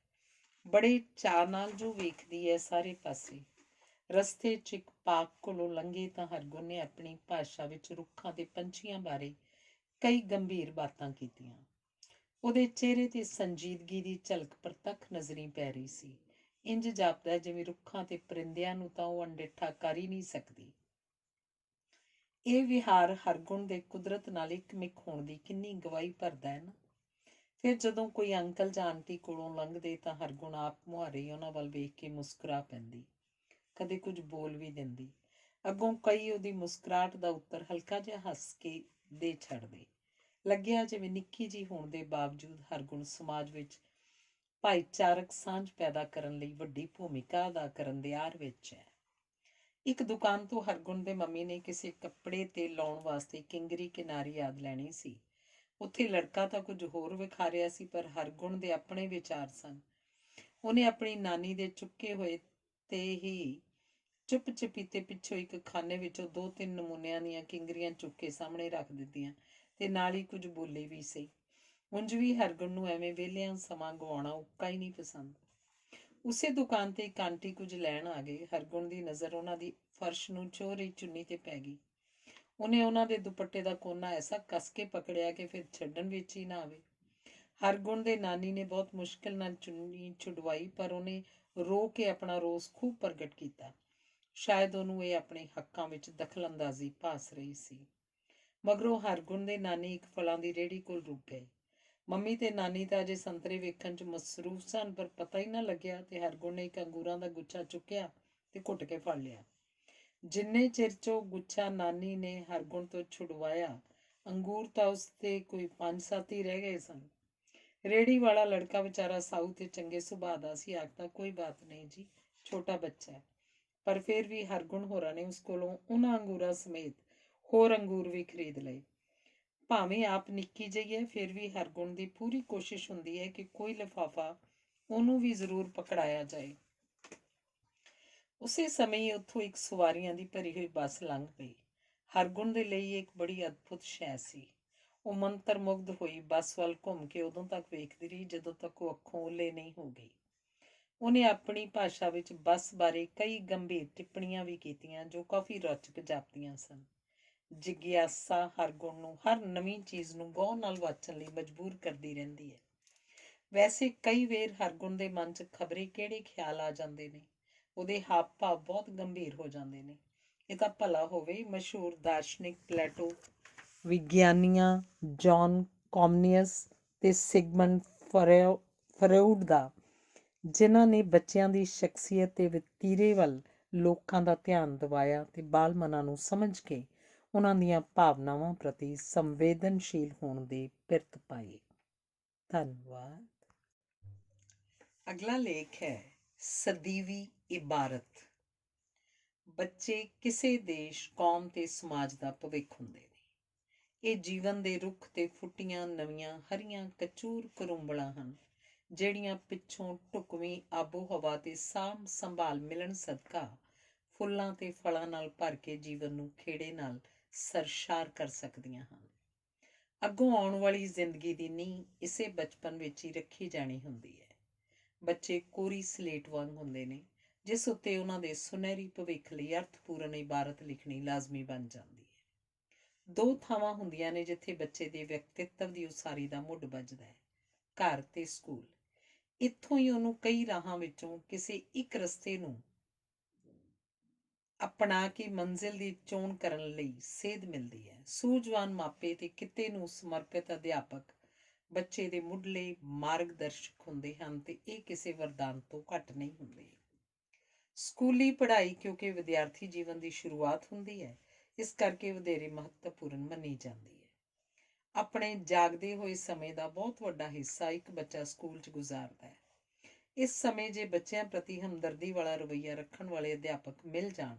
ਬੜੇ ਚਾਅ ਨਾਲ ਜੋ ਵੇਖਦੀ ਹੈ ਸਾਰੇ ਪਾਸੇ। ਰਸਤੇ 'ਚ ਇੱਕ ਪਾਰਕ ਕੋਲੋਂ ਲੰਘੇ ਤਾਂ ਹਰਗੁਣ ਨੇ ਆਪਣੀ ਭਾਸ਼ਾ ਵਿੱਚ ਰੁੱਖਾਂ ਤੇ ਪੰਛੀਆਂ ਬਾਰੇ ਕਈ ਗੰਭੀਰ ਬਾਤਾਂ ਕੀਤੀਆਂ। ਉਹਦੇ ਚਿਹਰੇ ਤੇ ਸੰਜੀਦਗੀ ਦੀ ਝਲਕ ਪ੍ਰਤੱਖ ਨਜ਼ਰੀ ਪੈ ਰਹੀ ਸੀ। ਇੰਜ ਜਾਪਦਾ ਜਿਵੇਂ ਰੁੱਖਾਂ ਤੇ ਪਰਿੰਦਿਆਂ ਨੂੰ ਤਾਂ ਉਹ ਅਣਡਿੱਠਾ ਕਰ ਹੀ ਨਹੀਂ ਸਕਦੀ। ਇਹ ਵਿਹਾਰ ਹਰਗੁਣ ਦੇ ਕੁਦਰਤ ਨਾਲ ਇੱਕਮਿਕ ਹੋਣ ਦੀ ਕਿੰਨੀ ਗਵਾਹੀ ਭਰਦਾ ਹੈ ਨਾ। ਫਿਰ ਜਦੋਂ ਕੋਈ ਅੰਕਲ ਜਾਂ ਆਂਟੀ ਕੋਲੋਂ ਲੰਘਦੇ ਤਾਂ ਹਰਗੁਣ ਆਪ ਮੁਹਾਰੇ ਉਹਨਾਂ ਵੱਲ ਵੇਖ ਕੇ ਮੁਸਕਰਾ ਪੈਂਦੀ, ਕਦੇ ਕੁਝ ਬੋਲ ਵੀ ਦਿੰਦੀ। ਅੱਗੋਂ ਕਈ ਉਹਦੀ ਮੁਸਕਰਾਹਟ ਦਾ ਉੱਤਰ ਹਲਕਾ ਜਿਹਾ ਹੱਸ ਕੇ ਦੇ ਛੱਡਦੇ। ਲੱਗਿਆ ਜਿਵੇਂ ਨਿੱਕੀ ਜਿਹੀ ਹੋਣ ਦੇ ਬਾਵਜੂਦ ਹਰਗੁਣ ਸਮਾਜ ਵਿੱਚ ਭਾਈਚਾਰਕ ਸਾਂਝ ਪੈਦਾ ਕਰਨ ਲਈ ਵੱਡੀ ਭੂਮਿਕਾ ਅਦਾ ਕਰਨ ਦੇ ਆਰ ਵਿੱਚ ਹੈ। ਇੱਕ ਦੁਕਾਨ ਤੋਂ ਹਰਗੁਣ ਦੇ ਮੰਮੀ ਨੇ ਕਿਸੇ ਕੱਪੜੇ ਤੇ ਲਾਉਣ ਵਾਸਤੇ ਕਿੰਗਰੀ ਕਿਨਾਰੀ ਯਾਦ ਲੈਣੀ ਸੀ। ਉੱਥੇ ਲੜਕਾ ਤਾਂ ਕੁਝ ਹੋਰ ਵਿਖਾ ਰਿਹਾ ਸੀ, ਪਰ ਹਰਗੁਣ ਦੇ ਆਪਣੇ ਵਿਚਾਰ ਸਨ। ਉਹਨੇ ਆਪਣੀ ਨਾਨੀ ਦੇ ਚੁੱਕੇ ਹੋਏ ਤੇ ਹੀ ਚੁੱਪ ਚਪੀਤੇ ਪਿੱਛੋਂ ਇੱਕ ਖਾਨੇ ਵਿੱਚੋਂ 2-3 ਨਮੂਨਿਆਂ ਦੀਆਂ ਕਿੰਗਰੀਆਂ ਚੁੱਕ ਕੇ ਸਾਹਮਣੇ ਰੱਖ ਦਿੱਤੀਆਂ ਤੇ ਨਾਲ ਹੀ ਕੁਝ ਬੋਲੇ ਵੀ ਸਹੀ। ਉਂਝ ਵੀ ਹਰਗੁਣ ਨੂੰ ਐਵੇਂ ਵਿਹਲਿਆਂ ਸਮਾਂ ਗਵਾਉਣਾ ਉੱਕਾ ਹੀ ਨਹੀਂ ਪਸੰਦ। ਉਸੇ ਦੁਕਾਨ ਤੇ ਇੱਕ ਆਂਟੀ ਕੁਝ ਲੈਣ ਆ ਗਏ। ਹਰਗੁਣ ਦੀ ਨਜ਼ਰ ਉਹਨਾਂ ਦੀ ਫਰਸ਼ ਨੂੰ ਚੋਹ ਰਹੀ ਚੁੰਨੀ ਤੇ ਪੈ ਗਈ। ਉਹਨੇ ਉਹਨਾਂ ਦੇ ਦੁਪੱਟੇ ਦਾ ਕੋਨਾ ਐਸਾ ਕੱਸ ਕੇ ਪਕੜਿਆ ਕਿ ਫਿਰ ਛੱਡਣ ਵਿੱਚ ਹੀ ਨਾ ਆਵੇ। ਹਰਗੁਣ ਦੇ ਨਾਨੀ ਨੇ ਬਹੁਤ ਮੁਸ਼ਕਿਲ ਨਾਲ ਚੁੰਨੀ ਛੁਡਵਾਈ, ਪਰ ਉਹਨੇ ਰੋ ਕੇ ਆਪਣਾ ਰੋਸ ਖੂਬ ਪ੍ਰਗਟ ਕੀਤਾ। ਸ਼ਾਇਦ ਉਹਨੂੰ ਇਹ ਆਪਣੇ ਹੱਕਾਂ ਵਿੱਚ ਦਖਲਅੰਦਾਜ਼ੀ ਭਾਸ ਰਹੀ ਸੀ। ਮਗਰੋਂ ਹਰਗੁਣ ਦੇ ਨਾਨੀ ਇੱਕ ਫਲਾਂ ਦੀ ਰੇਹੜੀ ਕੋਲ ਰੁਕ ਗਏ। ਮੰਮੀ ਤੇ ਨਾਨੀ ਤਾਂ ਅਜੇ ਸੰਤਰੇ ਵੇਖਣ 'ਚ ਮਸਰੂਫ ਸਨ, ਪਰ ਪਤਾ ਹੀ ਨਾ ਲੱਗਿਆ ਤੇ ਹਰਗੁਣ ਨੇ ਇੱਕ ਅੰਗੂਰਾਂ ਦਾ ਗੁੱਛਾ ਚੁੱਕਿਆ ਤੇ ਘੁੱਟ ਕੇ ਫੜ ਲਿਆ। ਜਿੰਨੇ ਚਿਰ 'ਚ ਉਹ ਗੁੱਛਾ ਨਾਨੀ ਨੇ ਹਰਗੁਣ ਤੋਂ ਛੁਡਵਾਇਆ, ਅੰਗੂਰ ਤਾਂ ਉਸ ਤੇ ਕੋਈ 5-7 ਹੀ ਰਹਿ ਗਏ ਸਨ। ਰੇਹੜੀ ਵਾਲਾ ਲੜਕਾ ਵਿਚਾਰਾ ਸਾਊ ਤੇ ਚੰਗੇ ਸੁਭਾਅ ਦਾ ਸੀ। ਆਖਦਾ, ਕੋਈ ਬਾਤ ਨਹੀਂ ਜੀ, ਛੋਟਾ ਬੱਚਾ ਹੈ। ਪਰ ਫਿਰ ਵੀ ਹਰਗੁਣ ਹੋਰਾਂ ਨੇ ਉਸ ਕੋਲੋਂ ਉਹਨਾਂ ਅੰਗੂਰਾਂ ਸਮੇਤ ਹੋਰ ਅੰਗੂਰ ਵੀ ਖਰੀਦ ਲਏ। ਭਾਵੇਂ ਆਪ ਨਿੱਕੀ ਜਿਹੀ ਹੈ, ਫਿਰ ਵੀ ਹਰਗੁਣ ਦੀ ਪੂਰੀ ਕੋਸ਼ਿਸ਼ ਹੁੰਦੀ ਹੈ ਕਿ ਕੋਈ ਲਿਫਾਫਾ ਉਹਨੂੰ ਵੀ ਜ਼ਰੂਰ ਪਕੜਾਇਆ ਜਾਏ। ਉਸੇ ਸਮੇਂ ਹੀ ਉੱਥੋਂ ਇੱਕ ਸਵਾਰੀਆਂ ਦੀ ਭਰੀ ਹੋਈ ਬੱਸ ਲੰਘ ਪਈ। ਹਰਗੁਣ ਦੇ ਲਈ ਇੱਕ ਬੜੀ ਅਦਭੁਤ ਸ਼ੈ ਸੀ। ਉਹ ਮੰਤਰ ਮੁਗਧ ਹੋਈ ਬੱਸ ਵੱਲ ਘੁੰਮ ਕੇ ਉਦੋਂ ਤੱਕ ਵੇਖਦੀ ਰਹੀ ਜਦੋਂ ਤੱਕ ਉਹ ਅੱਖੋਂ ਓਹਲੇ ਨਹੀਂ ਹੋ ਗਈ। ਉਹਨੇ ਆਪਣੀ ਭਾਸ਼ਾ ਵਿੱਚ ਬੱਸ ਬਾਰੇ ਕਈ ਗੰਭੀਰ ਟਿੱਪਣੀਆਂ ਵੀ ਕੀਤੀਆਂ ਜੋ ਕਾਫੀ ਰੌਚਕ ਜਾਪਦੀਆਂ ਸਨ। ਜਿਗਿਆਸਾ ਹਰਗੁਣ ਨੂੰ ਹਰ ਨਵੀਂ ਚੀਜ਼ ਨੂੰ ਗੌਰ ਨਾਲ ਵਾਚਣ ਲਈ ਮਜਬੂਰ ਕਰਦੀ ਰਹਿੰਦੀ ਹੈ। ਵੈਸੇ ਕਈ ਵੇਰ ਹਰਗੁਣ ਦੇ ਮਨ 'ਚ ਖਬਰੇ ਕਿਹੜੇ ਖਿਆਲ ਆ ਜਾਂਦੇ ਨੇ। ਉਹਦੇ ਹਾਵ ਭਾਵ ਬਹੁਤ ਗੰਭੀਰ ਹੋ ਜਾਂਦੇ ਨੇ। ਇਹ ਤਾਂ ਭਲਾ ਹੋਵੇ ਮਸ਼ਹੂਰ ਦਾਰਸ਼ਨਿਕ ਪਲੈਟੋ, ਵਿਗਿਆਨੀਆਂ ਜੌਨ ਕੌਮਨੀਅਸ ਤੇ ਸਿਗਮੰਡ ਫਰੌਡ ਦਾ, ਜਿਨ੍ਹਾਂ ਨੇ ਬੱਚਿਆਂ ਦੀ ਸ਼ਖਸੀਅਤ ਤੇ ਵਤੀਰੇ ਵੱਲ ਲੋਕਾਂ ਦਾ ਧਿਆਨ ਦਿਵਾਇਆ ਤੇ ਬਾਲ ਮਨਾਂ ਨੂੰ ਸਮਝ ਕੇ ਉਹਨਾਂ ਦੀਆਂ ਭਾਵਨਾਵਾਂ ਪ੍ਰਤੀ ਸੰਵੇਦਨਸ਼ੀਲ ਹੋਣ ਦੇ ਪਿਰਤ ਪਾਏ। ਧੰਨਵਾਦ। ਅਗਲਾ ਲੇਖ ਹੈ ਸਦੀਵੀ ਇਬਾਰਤ। ਬੱਚੇ ਕਿਸੇ ਦੇਸ਼, ਕੌਮ ਤੇ ਸਮਾਜ ਦਾ ਭਵਿੱਖ ਹੁੰਦੇ ਨੇ। ਇਹ ਜੀਵਨ ਦੇ ਰੁੱਖ ਤੇ ਫੁੱਟੀਆਂ ਨਵੀਆਂ ਹਰੀਆਂ ਕਚੂਰ ਕਰੂੰਬਲਾਂ ਹਨ, ਜਿਹੜੀਆਂ ਪਿੱਛੋਂ ਢੁਕਵੀਂ ਆਬੋ ਹਵਾ ਤੇ ਸਾਂਭ ਸੰਭਾਲ ਮਿਲਣ ਸਦਕਾ ਫੁੱਲਾਂ ਤੇ ਫਲਾਂ ਨਾਲ ਭਰ ਕੇ ਜੀਵਨ ਨੂੰ ਖੇੜੇ ਨਾਲ ਸਰਸ਼ਾਰ ਕਰ ਸਕਦੀਆਂ ਹਨ। ਅੱਗੋਂ ਆਉਣ ਵਾਲੀ ਜ਼ਿੰਦਗੀ ਦੀ ਨੀਂਹ ਇਸੇ ਬਚਪਨ ਵਿੱਚ ਹੀ ਰੱਖੀ ਜਾਣੀ ਹੁੰਦੀ ਹੈ। ਬੱਚੇ ਕੋਰੀ ਸਲੇਟ ਵਾਂਗ ਹੁੰਦੇ ਨੇ, ਜਿਸ ਉੱਤੇ ਉਹਨਾਂ ਦੇ ਸੁਨਹਿਰੀ ਭਵਿੱਖ ਲਈ ਅਰਥਪੂਰਨ ਇਬਾਰਤ ਲਿਖਣੀ ਲਾਜ਼ਮੀ ਬਣ ਜਾਂਦੀ ਹੈ। ਦੋ ਥਾਵਾਂ ਹੁੰਦੀਆਂ ਨੇ ਜਿੱਥੇ ਬੱਚੇ ਦੇ ਵਿਅਕਤਿਤਵ ਦੀ ਉਸਾਰੀ ਦਾ ਮੁੱਢ ਵੱਜਦਾ ਹੈ, ਘਰ ਤੇ ਸਕੂਲ। ਇੱਥੋਂ ਹੀ ਉਹਨੂੰ ਕਈ ਰਾਹਾਂ ਵਿੱਚੋਂ ਕਿਸੇ ਇੱਕ ਰਸਤੇ ਨੂੰ ਅਪਣਾ ਕੇ ਮੰਜ਼ਿਲ ਦੀ ਚੋਣ ਕਰਨ ਲਈ ਸੇਧ ਮਿਲਦੀ ਹੈ। ਸੂਝਵਾਨ ਮਾਪੇ ਤੇ ਕਿੱਤੇ ਨੂੰ ਸਮਰਪਿਤ ਅਧਿਆਪਕ ਬੱਚੇ ਦੇ ਮੁੱਢਲੇ ਮਾਰਗਦਰਸ਼ਕ ਹੁੰਦੇ ਹਨ ਤੇ ਇਹ ਕਿਸੇ ਵਰਦਾਨ ਤੋਂ ਘੱਟ ਨਹੀਂ ਹੁੰਦੇ। ਸਕੂਲੀ ਪੜ੍ਹਾਈ ਕਿਉਂਕਿ ਵਿਦਿਆਰਥੀ ਜੀਵਨ ਦੀ ਸ਼ੁਰੂਆਤ ਹੁੰਦੀ ਹੈ, ਇਸ ਕਰਕੇ ਵਧੇਰੇ ਮਹੱਤਵਪੂਰਨ ਮੰਨੀ ਜਾਂਦੀ ਹੈ। ਆਪਣੇ ਜਾਗਦੇ ਹੋਏ ਸਮੇਂ ਦਾ ਬਹੁਤ ਵੱਡਾ ਹਿੱਸਾ ਇੱਕ ਬੱਚਾ ਸਕੂਲ 'ਚ ਗੁਜ਼ਾਰਦਾ ਹੈ। ਇਸ ਸਮੇਂ ਜੇ ਬੱਚਿਆਂ ਪ੍ਰਤੀ ਹਮਦਰਦੀ ਵਾਲਾ ਰਵੱਈਆ ਰੱਖਣ ਵਾਲੇ ਅਧਿਆਪਕ ਮਿਲ ਜਾਣ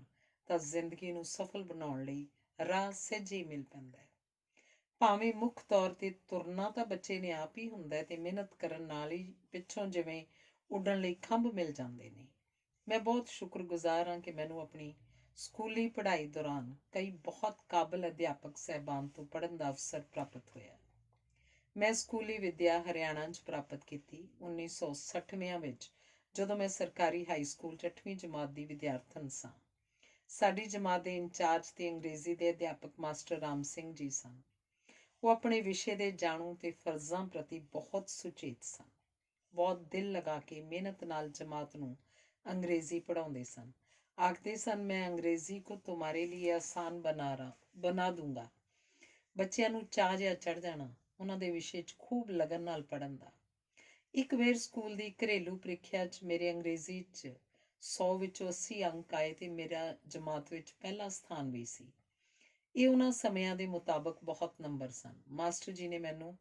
ਤਾਂ ਜ਼ਿੰਦਗੀ ਨੂੰ ਸਫਲ ਬਣਾਉਣ ਲਈ ਰਾਹ ਸਹਿਜੇ ਹੀ ਮਿਲ ਪੈਂਦਾ ਹੈ। ਭਾਵੇਂ ਮੁੱਖ ਤੌਰ ਤੇ ਤੁਰਨਾ ਤਾਂ ਬੱਚੇ ਨੇ ਆਪ ਹੀ ਹੁੰਦਾ ਤੇ ਮਿਹਨਤ ਕਰਨ ਨਾਲ ਹੀ ਪਿੱਛੋਂ ਜਿਵੇਂ ਉੱਡਣ ਲਈ ਖੰਭ ਮਿਲ ਜਾਂਦੇ ਨੇ। ਮੈਂ ਬਹੁਤ ਸ਼ੁਕਰਗੁਜ਼ਾਰ ਹਾਂ ਕਿ ਮੈਨੂੰ ਆਪਣੀ ਸਕੂਲੀ ਪੜ੍ਹਾਈ ਦੌਰਾਨ ਕਈ ਬਹੁਤ ਕਾਬਲ ਅਧਿਆਪਕ ਸਹਿਬਾਨ ਤੋਂ ਪੜ੍ਹਨ ਦਾ ਅਵਸਰ ਪ੍ਰਾਪਤ ਹੋਇਆ। ਮੈਂ ਸਕੂਲੀ ਵਿੱਦਿਆ ਹਰਿਆਣਾ 'ਚ ਪ੍ਰਾਪਤ ਕੀਤੀ 1960ਵਿਆਂ ਵਿੱਚ, ਜਦੋਂ ਮੈਂ ਸਰਕਾਰੀ ਹਾਈ ਸਕੂਲ 'ਚ 8ਵੀਂ ਜਮਾਤ ਦੀ ਵਿਦਿਆਰਥਣ ਸਾਂ। ਸਾਡੀ ਜਮਾਤ ਦੇ ਇੰਚਾਰਜ ਤੇ ਅੰਗਰੇਜ਼ੀ ਦੇ ਅਧਿਆਪਕ ਮਾਸਟਰ ਰਾਮ ਸਿੰਘ ਜੀ ਸਨ। ਉਹ ਆਪਣੇ ਵਿਸ਼ੇ ਦੇ ਜਾਣੂ ਤੇ ਫਰਜ਼ਾਂ ਪ੍ਰਤੀ ਬਹੁਤ ਸੁਚੇਤ ਸਨ। ਬਹੁਤ ਦਿਲ ਲਗਾ ਕੇ ਮਿਹਨਤ ਨਾਲ ਜਮਾਤ ਨੂੰ ਅੰਗਰੇਜ਼ੀ ਪੜ੍ਹਾਉਂਦੇ ਸਨ। ਆਖਦੇ ਸਨ, ਮੈਂ ਅੰਗਰੇਜ਼ੀ ਕੋ ਤੁਮਾਰੇ ਲਈ ਆਸਾਨ ਬਣਾ ਦੂੰਗਾ। ਬੱਚਿਆਂ ਨੂੰ ਚਾਅ ਜਿਹਾ ਚੜ੍ਹ ਜਾਣਾ ਉਹਨਾਂ ਦੇ ਵਿਸ਼ੇ 'ਚ ਖੂਬ ਲਗਨ ਨਾਲ ਪੜ੍ਹਨ ਦਾ। ਇੱਕ ਵਾਰ ਸਕੂਲ ਦੀ ਘਰੇਲੂ ਪ੍ਰੀਖਿਆ 'ਚ ਮੇਰੇ ਅੰਗਰੇਜ਼ੀ 'ਚ 100 ਵਿੱਚੋਂ 80 ਅੰਕ ਆਏ ਤੇ ਮੇਰਾ ਜਮਾਤ ਵਿੱਚ ਪਹਿਲਾ ਸਥਾਨ ਵੀ ਸੀ। ਇਹ ਉਹਨਾਂ ਸਮਿਆਂ ਦੇ ਮੁਤਾਬਕ ਬਹੁਤ ਨੰਬਰ ਸਨ। ਮਾਸਟਰ ਜੀ ਨੇ ਮੈਨੂੰ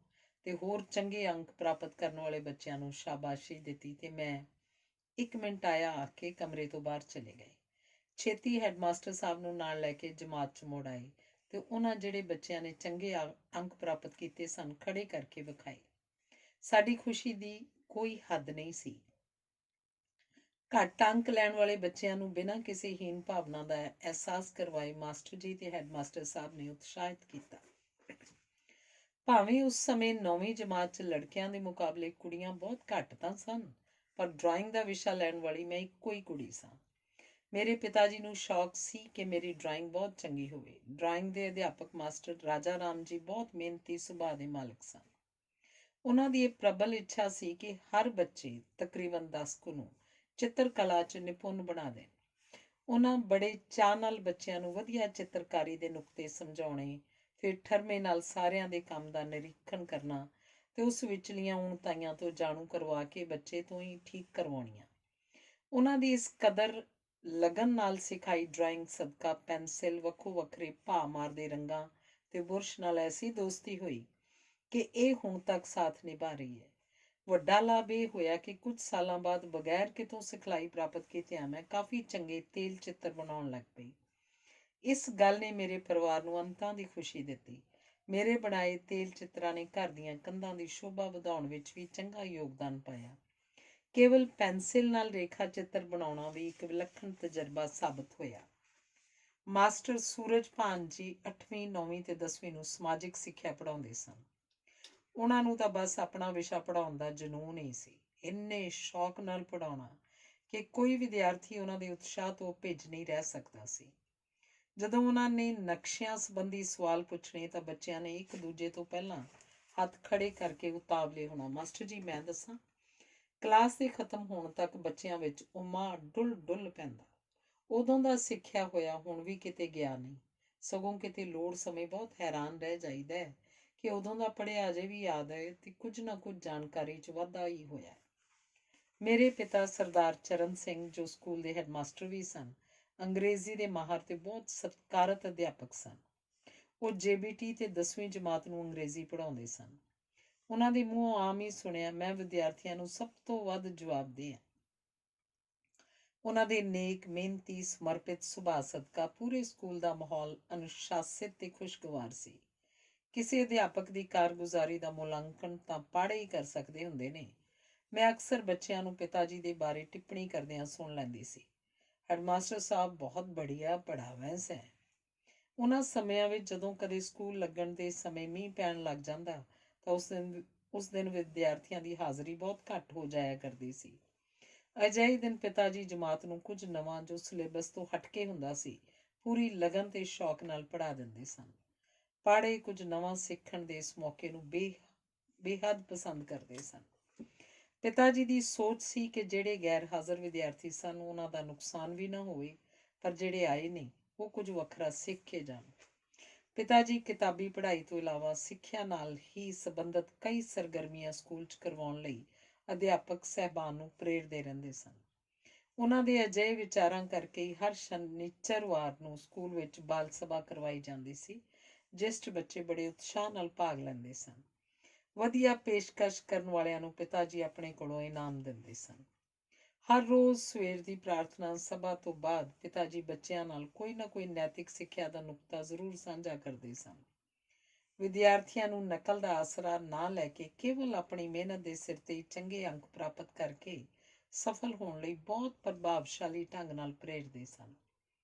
ਤੇ ਹੋਰ ਚੰਗੇ ਅੰਕ ਪ੍ਰਾਪਤ ਕਰਨ ਵਾਲੇ ਬੱਚਿਆਂ ਨੂੰ ਸ਼ਾਬਾਸ਼ੀ ਦਿੱਤੀ ਤੇ ਮੈਂ 1 ਮਿੰਟ ਆਇਆ ਆਖ ਕੇ ਕਮਰੇ ਤੋਂ ਬਾਹਰ ਚਲੇ ਗਏ। ਛੇਤੀ ਹੈਡਮਾਸਟਰ ਸਾਹਿਬ ਨੂੰ ਨਾਲ ਲੈ ਕੇ ਜਮਾਤ 'ਚ ਮੁੜ ਆਏ ਤੇ ਉਹਨਾਂ ਜਿਹੜੇ ਬੱਚਿਆਂ ਨੇ ਚੰਗੇ ਅੰਕ ਪ੍ਰਾਪਤ ਕੀਤੇ ਸਨ ਖੜੇ ਕਰਕੇ ਵਿਖਾਏ। ਸਾਡੀ ਖੁਸ਼ੀ ਦੀ ਕੋਈ ਹੱਦ ਨਹੀਂ ਸੀ। ਘੱਟ ਅੰਕ ਲੈਣ ਵਾਲੇ ਬੱਚਿਆਂ ਨੂੰ ਬਿਨਾਂ ਕਿਸੇ ਹੀਨ ਭਾਵਨਾ ਦਾ ਅਹਿਸਾਸ ਕਰਵਾਏ ਮਾਸਟਰ ਜੀ ਤੇ ਹੈਡਮਾਸਟਰ ਸਾਹਿਬ ਨੇ ਉਤਸ਼ਾਹਿਤ ਕੀਤਾ। ਭਾਵੇਂ ਉਸ ਸਮੇਂ 9ਵੀਂ ਜਮਾਤ 'ਚ ਲੜਕਿਆਂ ਦੇ ਮੁਕਾਬਲੇ ਕੁੜੀਆਂ ਬਹੁਤ ਘੱਟ ਤਾਂ ਸਨ, ਪਰ ਡਰਾਇੰਗ ਦਾ ਵਿਸ਼ਾ ਲੈਣ ਵਾਲੀ ਮੈਂ ਇੱਕੋ ਹੀ ਕੁੜੀ ਸਾਂ। ਮੇਰੇ ਪਿਤਾ ਜੀ ਨੂੰ ਸ਼ੌਕ ਸੀ ਕਿ ਮੇਰੀ ਡਰਾਇੰਗ ਬਹੁਤ ਚੰਗੀ ਹੋਵੇ। ਡਰਾਇੰਗ ਦੇ ਅਧਿਆਪਕ ਮਾਸਟਰ ਰਾਜਾ ਰਾਮ ਜੀ ਬਹੁਤ ਮਿਹਨਤੀ ਸੁਭਾਅ ਦੇ ਮਾਲਕ ਸਨ। ਉਹਨਾਂ ਦੀ ਇਹ ਪ੍ਰਬਲ ਇੱਛਾ ਸੀ ਕਿ ਹਰ ਬੱਚੇ ਤਕਰੀਬਨ 10 ਕੁ ਨੂੰ ਚਿੱਤਰਕਲਾ 'ਚ ਨਿਪੁੰਨ ਬਣਾ ਦੇਣ। ਉਹਨਾਂ ਬੜੇ ਚਾਅ ਨਾਲ ਬੱਚਿਆਂ ਨੂੰ ਵਧੀਆ ਚਿੱਤਰਕਾਰੀ ਦੇ ਨੁਕਤੇ ਸਮਝਾਉਣੇ, ਫਿਰ ਠਰਮੇ ਨਾਲ ਸਾਰਿਆਂ ਦੇ ਕੰਮ ਦਾ ਨਿਰੀਖਣ ਕਰਨਾ ਤੇ ਉਸ ਵਿਚਲੀਆਂ ਉਣਤਾਈਆਂ ਤੋਂ ਜਾਣੂ ਕਰਵਾ ਕੇ ਬੱਚੇ ਤੋਂ ਹੀ ਠੀਕ ਕਰਵਾਉਣੀਆਂ। ਉਹਨਾਂ ਦੀ ਇਸ ਕਦਰ ਲਗਨ ਨਾਲ ਸਿਖਾਈ ਡਰਾਇੰਗ ਸਦਕਾ ਪੈਨਸਿਲ ਵੱਖੋ ਵੱਖਰੇ ਭਾਅ ਮਾਰਦੇ ਰੰਗਾਂ ਤੇ ਬੁਰਸ਼ ਨਾਲ ਐਸੀ ਦੋਸਤੀ ਹੋਈ ਕਿ ਇਹ ਹੁਣ ਤੱਕ ਸਾਥ ਨਿਭਾ ਰਹੀ ਹੈ। ਵੱਡਾ ਲਾਭ ਇਹ ਹੋਇਆ ਕਿ ਕੁਝ ਸਾਲਾਂ ਬਾਅਦ ਬਗੈਰ ਕਿਤੋਂ ਸਿਖਲਾਈ ਪ੍ਰਾਪਤ ਕੀਤਿਆਂ ਮੈਂ ਕਾਫੀ ਚੰਗੇ ਤੇਲ ਚਿੱਤਰ ਬਣਾਉਣ ਲੱਗ ਪਈ। ਇਸ ਗੱਲ ਨੇ ਮੇਰੇ ਪਰਿਵਾਰ ਨੂੰ ਅੰਤਾਂ ਦੀ ਖੁਸ਼ੀ ਦਿੱਤੀ। ਮੇਰੇ ਬਣਾਏ ਤੇਲ ਚਿੱਤਰਾਂ ਨੇ ਘਰ ਦੀਆਂ ਕੰਧਾਂ ਦੀ ਸ਼ੋਭਾ ਵਧਾਉਣ ਵਿੱਚ ਵੀ ਚੰਗਾ ਯੋਗਦਾਨ ਪਾਇਆ। ਕੇਵਲ ਪੈਨਸਿਲ ਨਾਲ ਰੇਖਾ ਚਿੱਤਰ ਬਣਾਉਣਾ ਵੀ ਇੱਕ ਵਿਲੱਖਣ ਤਜਰਬਾ ਸਾਬਤ ਹੋਇਆ। ਮਾਸਟਰ ਸੂਰਜਭਾਨ ਜੀ 8ਵੀਂ 9ਵੀਂ ਤੇ 10ਵੀਂ ਨੂੰ ਸਮਾਜਿਕ ਸਿੱਖਿਆ ਪੜ੍ਹਾਉਂਦੇ ਸਨ। ਉਹਨਾਂ ਨੂੰ ਤਾਂ ਬਸ ਆਪਣਾ ਵਿਸ਼ਾ ਪੜ੍ਹਾਉਣ ਦਾ ਜਨੂੰਨ ਹੀ ਸੀ। ਇੰਨੇ ਸ਼ੌਕ ਨਾਲ ਪੜ੍ਹਾਉਣਾ ਕਿ ਕੋਈ ਵਿਦਿਆਰਥੀ ਉਹਨਾਂ ਦੇ ਉਤਸ਼ਾਹ ਤੋਂ ਭਿੱਜ ਨਹੀਂ ਰਹਿ ਸਕਦਾ ਸੀ। ਜਦੋਂ ਉਹਨਾਂ ਨੇ ਨਕਸ਼ਿਆਂ ਸੰਬੰਧੀ ਸਵਾਲ ਪੁੱਛਣੇ ਤਾਂ ਬੱਚਿਆਂ ਨੇ ਇੱਕ ਦੂਜੇ ਤੋਂ ਪਹਿਲਾਂ ਹੱਥ ਖੜੇ ਕਰਕੇ ਉਤਾਵਲੇ ਹੋਣਾ। ਮਾਸਟਰ ਜੀ ਮੈਂ ਦੱਸਾਂ, ਕਲਾਸ ਦੇ ਖਤਮ ਹੋਣ ਤੱਕ ਬੱਚਿਆਂ ਵਿੱਚ ਉਮਾ ਡੁੱਲ ਪੈਂਦਾ। ਉਦੋਂ ਦਾ ਸਿੱਖਿਆ ਹੋਇਆ ਹੁਣ ਵੀ ਕਿਤੇ ਗਿਆ ਨਹੀਂ, ਸਗੋਂ ਕਿਤੇ ਲੋੜ ਸਮੇਂ ਬਹੁਤ ਹੈਰਾਨ ਰਹਿ ਜਾਈਦਾ ਹੈ ਕਿ ਉਦੋਂ ਦਾ ਪੜ੍ਹਿਆ ਅਜੇ ਵੀ ਯਾਦ ਹੈ ਤੇ ਕੁਝ ਨਾ ਕੁਝ ਜਾਣਕਾਰੀ 'ਚ ਵਾਧਾ ਹੀ ਹੋਇਆ। ਮੇਰੇ ਪਿਤਾ ਸਰਦਾਰ ਚਰਨ ਸਿੰਘ, ਜੋ ਸਕੂਲ ਦੇ ਹੈਡਮਾਸਟਰ ਵੀ ਸਨ, ਅੰਗਰੇਜ਼ੀ ਦੇ ਮਾਹਰ ਤੇ ਬਹੁਤ ਸਤਿਕਾਰਤ ਅਧਿਆਪਕ ਸਨ। ਉਹ JBT ਤੇ 10ਵੀਂ ਜਮਾਤ ਨੂੰ ਅੰਗਰੇਜ਼ੀ ਪੜ੍ਹਾਉਂਦੇ ਸਨ। ਉਹਨਾਂ ਦੇ ਮੂੰਹੋਂ ਆਮ ਹੀ ਸੁਣਿਆ, ਮੈਂ ਵਿਦਿਆਰਥੀਆਂ ਨੂੰ ਸਭ ਤੋਂ ਵੱਧ ਜਵਾਬਦੇਹ ਹਾਂ। ਉਹਨਾਂ ਦੇ ਨੇਕ, ਮਿਹਨਤੀ, ਸਮਰਪਿਤ ਸੁਭਾਅ ਸਦਕਾ ਪੂਰੇ ਸਕੂਲ ਦਾ ਮਾਹੌਲ ਅਨੁਸ਼ਾਸਿਤ ਤੇ ਖੁਸ਼ਗਵਾਰ ਸੀ। ਕਿਸੇ ਅਧਿਆਪਕ ਦੀ ਕਾਰਗੁਜ਼ਾਰੀ ਦਾ ਮੁਲਾਂਕਣ ਤਾਂ ਪੜ੍ਹ ਹੀ ਕਰ ਸਕਦੇ ਹੁੰਦੇ ਨੇ। ਮੈਂ ਅਕਸਰ ਬੱਚਿਆਂ ਨੂੰ ਪਿਤਾ ਜੀ ਦੇ ਬਾਰੇ ਟਿੱਪਣੀ ਕਰਦਿਆਂ ਸੁਣ ਲੈਂਦੀ ਸੀ। ਹੈਡਮਾਸਟਰ ਸਾਹਿਬ ਬਹੁਤ ਬੜੀਆ ਪੜ੍ਹਾਵੈਂਸ ਹੈ। ਉਹਨਾਂ ਸਮਿਆਂ ਵਿੱਚ ਜਦੋਂ ਕਦੇ ਸਕੂਲ ਲੱਗਣ ਦੇ ਸਮੇਂ ਮੀਂਹ ਪੈਣ ਲੱਗ ਜਾਂਦਾ ਤਾਂ ਉਸ ਦਿਨ ਵਿਦਿਆਰਥੀਆਂ ਦੀ ਹਾਜ਼ਰੀ ਬਹੁਤ ਘੱਟ ਹੋ ਜਾਇਆ ਕਰਦੀ ਸੀ। ਅਜਿਹੇ ਦਿਨ ਪਿਤਾ ਜੀ ਜਮਾਤ ਨੂੰ ਕੁਝ ਨਵਾਂ, ਜੋ ਸਿਲੇਬਸ ਤੋਂ ਹਟਕੇ ਹੁੰਦਾ ਸੀ, ਪੂਰੀ ਲਗਨ ਤੇ ਸ਼ੌਕ ਨਾਲ ਪੜ੍ਹਾ ਦਿੰਦੇ ਸਨ। ਪੜ੍ਹੇ ਕੁਝ ਨਵਾਂ ਸਿੱਖਣ ਦੇ ਇਸ ਮੌਕੇ ਨੂੰ ਬੇਹੱਦ ਪਸੰਦ ਕਰਦੇ ਸਨ। ਪਿਤਾ ਜੀ ਦੀ ਸੋਚ ਸੀ ਕਿ ਜਿਹੜੇ ਗੈਰ ਹਾਜ਼ਰ ਵਿਦਿਆਰਥੀ ਸਨ ਉਹਨਾਂ ਦਾ ਨੁਕਸਾਨ ਵੀ ਨਾ ਹੋਵੇ, ਪਰ ਜਿਹੜੇ ਆਏ ਨੇ ਉਹ ਕੁਝ ਵੱਖਰਾ ਸਿੱਖ ਕੇ ਜਾਣ। ਪਿਤਾ ਜੀ ਕਿਤਾਬੀ ਪੜ੍ਹਾਈ ਤੋਂ ਇਲਾਵਾ ਸਿੱਖਿਆ ਨਾਲ ਹੀ ਸੰਬੰਧਿਤ ਕਈ ਸਰਗਰਮੀਆਂ ਸਕੂਲ 'ਚ ਕਰਵਾਉਣ ਲਈ ਅਧਿਆਪਕ ਸਹਿਬਾਨ ਨੂੰ ਪ੍ਰੇਰਦੇ ਰਹਿੰਦੇ ਸਨ। ਉਹਨਾਂ ਦੇ ਅਜਿਹੇ ਵਿਚਾਰਾਂ ਕਰਕੇ ਹੀ ਹਰ ਸ਼ਨੀਚਰਵਾਰ ਨੂੰ ਸਕੂਲ ਵਿੱਚ ਬਾਲ ਸਭਾ ਕਰਵਾਈ ਜਾਂਦੀ ਸੀ, ਜਿਸ 'ਚ ਬੱਚੇ ਬੜੇ ਉਤਸ਼ਾਹ ਨਾਲ ਭਾਗ ਲੈਂਦੇ ਸਨ। ਵਧੀਆ ਪੇਸ਼ਕਸ਼ ਕਰਨ ਵਾਲਿਆਂ ਨੂੰ ਪਿਤਾ ਜੀ ਆਪਣੇ ਕੋਲੋਂ ਇਨਾਮ ਦਿੰਦੇ ਸਨ। ਹਰ ਰੋਜ਼ ਸਵੇਰ ਦੀ ਪ੍ਰਾਰਥਨਾ ਸਭਾ ਤੋਂ ਬਾਅਦ ਪਿਤਾ ਜੀ ਬੱਚਿਆਂ ਨਾਲ ਕੋਈ ਨਾ ਕੋਈ ਨੈਤਿਕ ਸਿੱਖਿਆ ਦਾ ਨੁਕਤਾ ਜ਼ਰੂਰ ਸਾਂਝਾ ਕਰਦੇ ਸਨ। ਵਿਦਿਆਰਥੀਆਂ ਨੂੰ ਨਕਲ ਦਾ ਆਸਰਾ ਨਾ ਲੈ ਕੇ ਕੇਵਲ ਆਪਣੀ ਮਿਹਨਤ ਦੇ ਸਿਰ ਤੇ ਚੰਗੇ ਅੰਕ ਪ੍ਰਾਪਤ ਕਰਕੇ ਸਫਲ ਹੋਣ ਲਈ ਬਹੁਤ ਪ੍ਰਭਾਵਸ਼ਾਲੀ ਢੰਗ ਨਾਲ ਪ੍ਰੇਰਦੇ ਸਨ।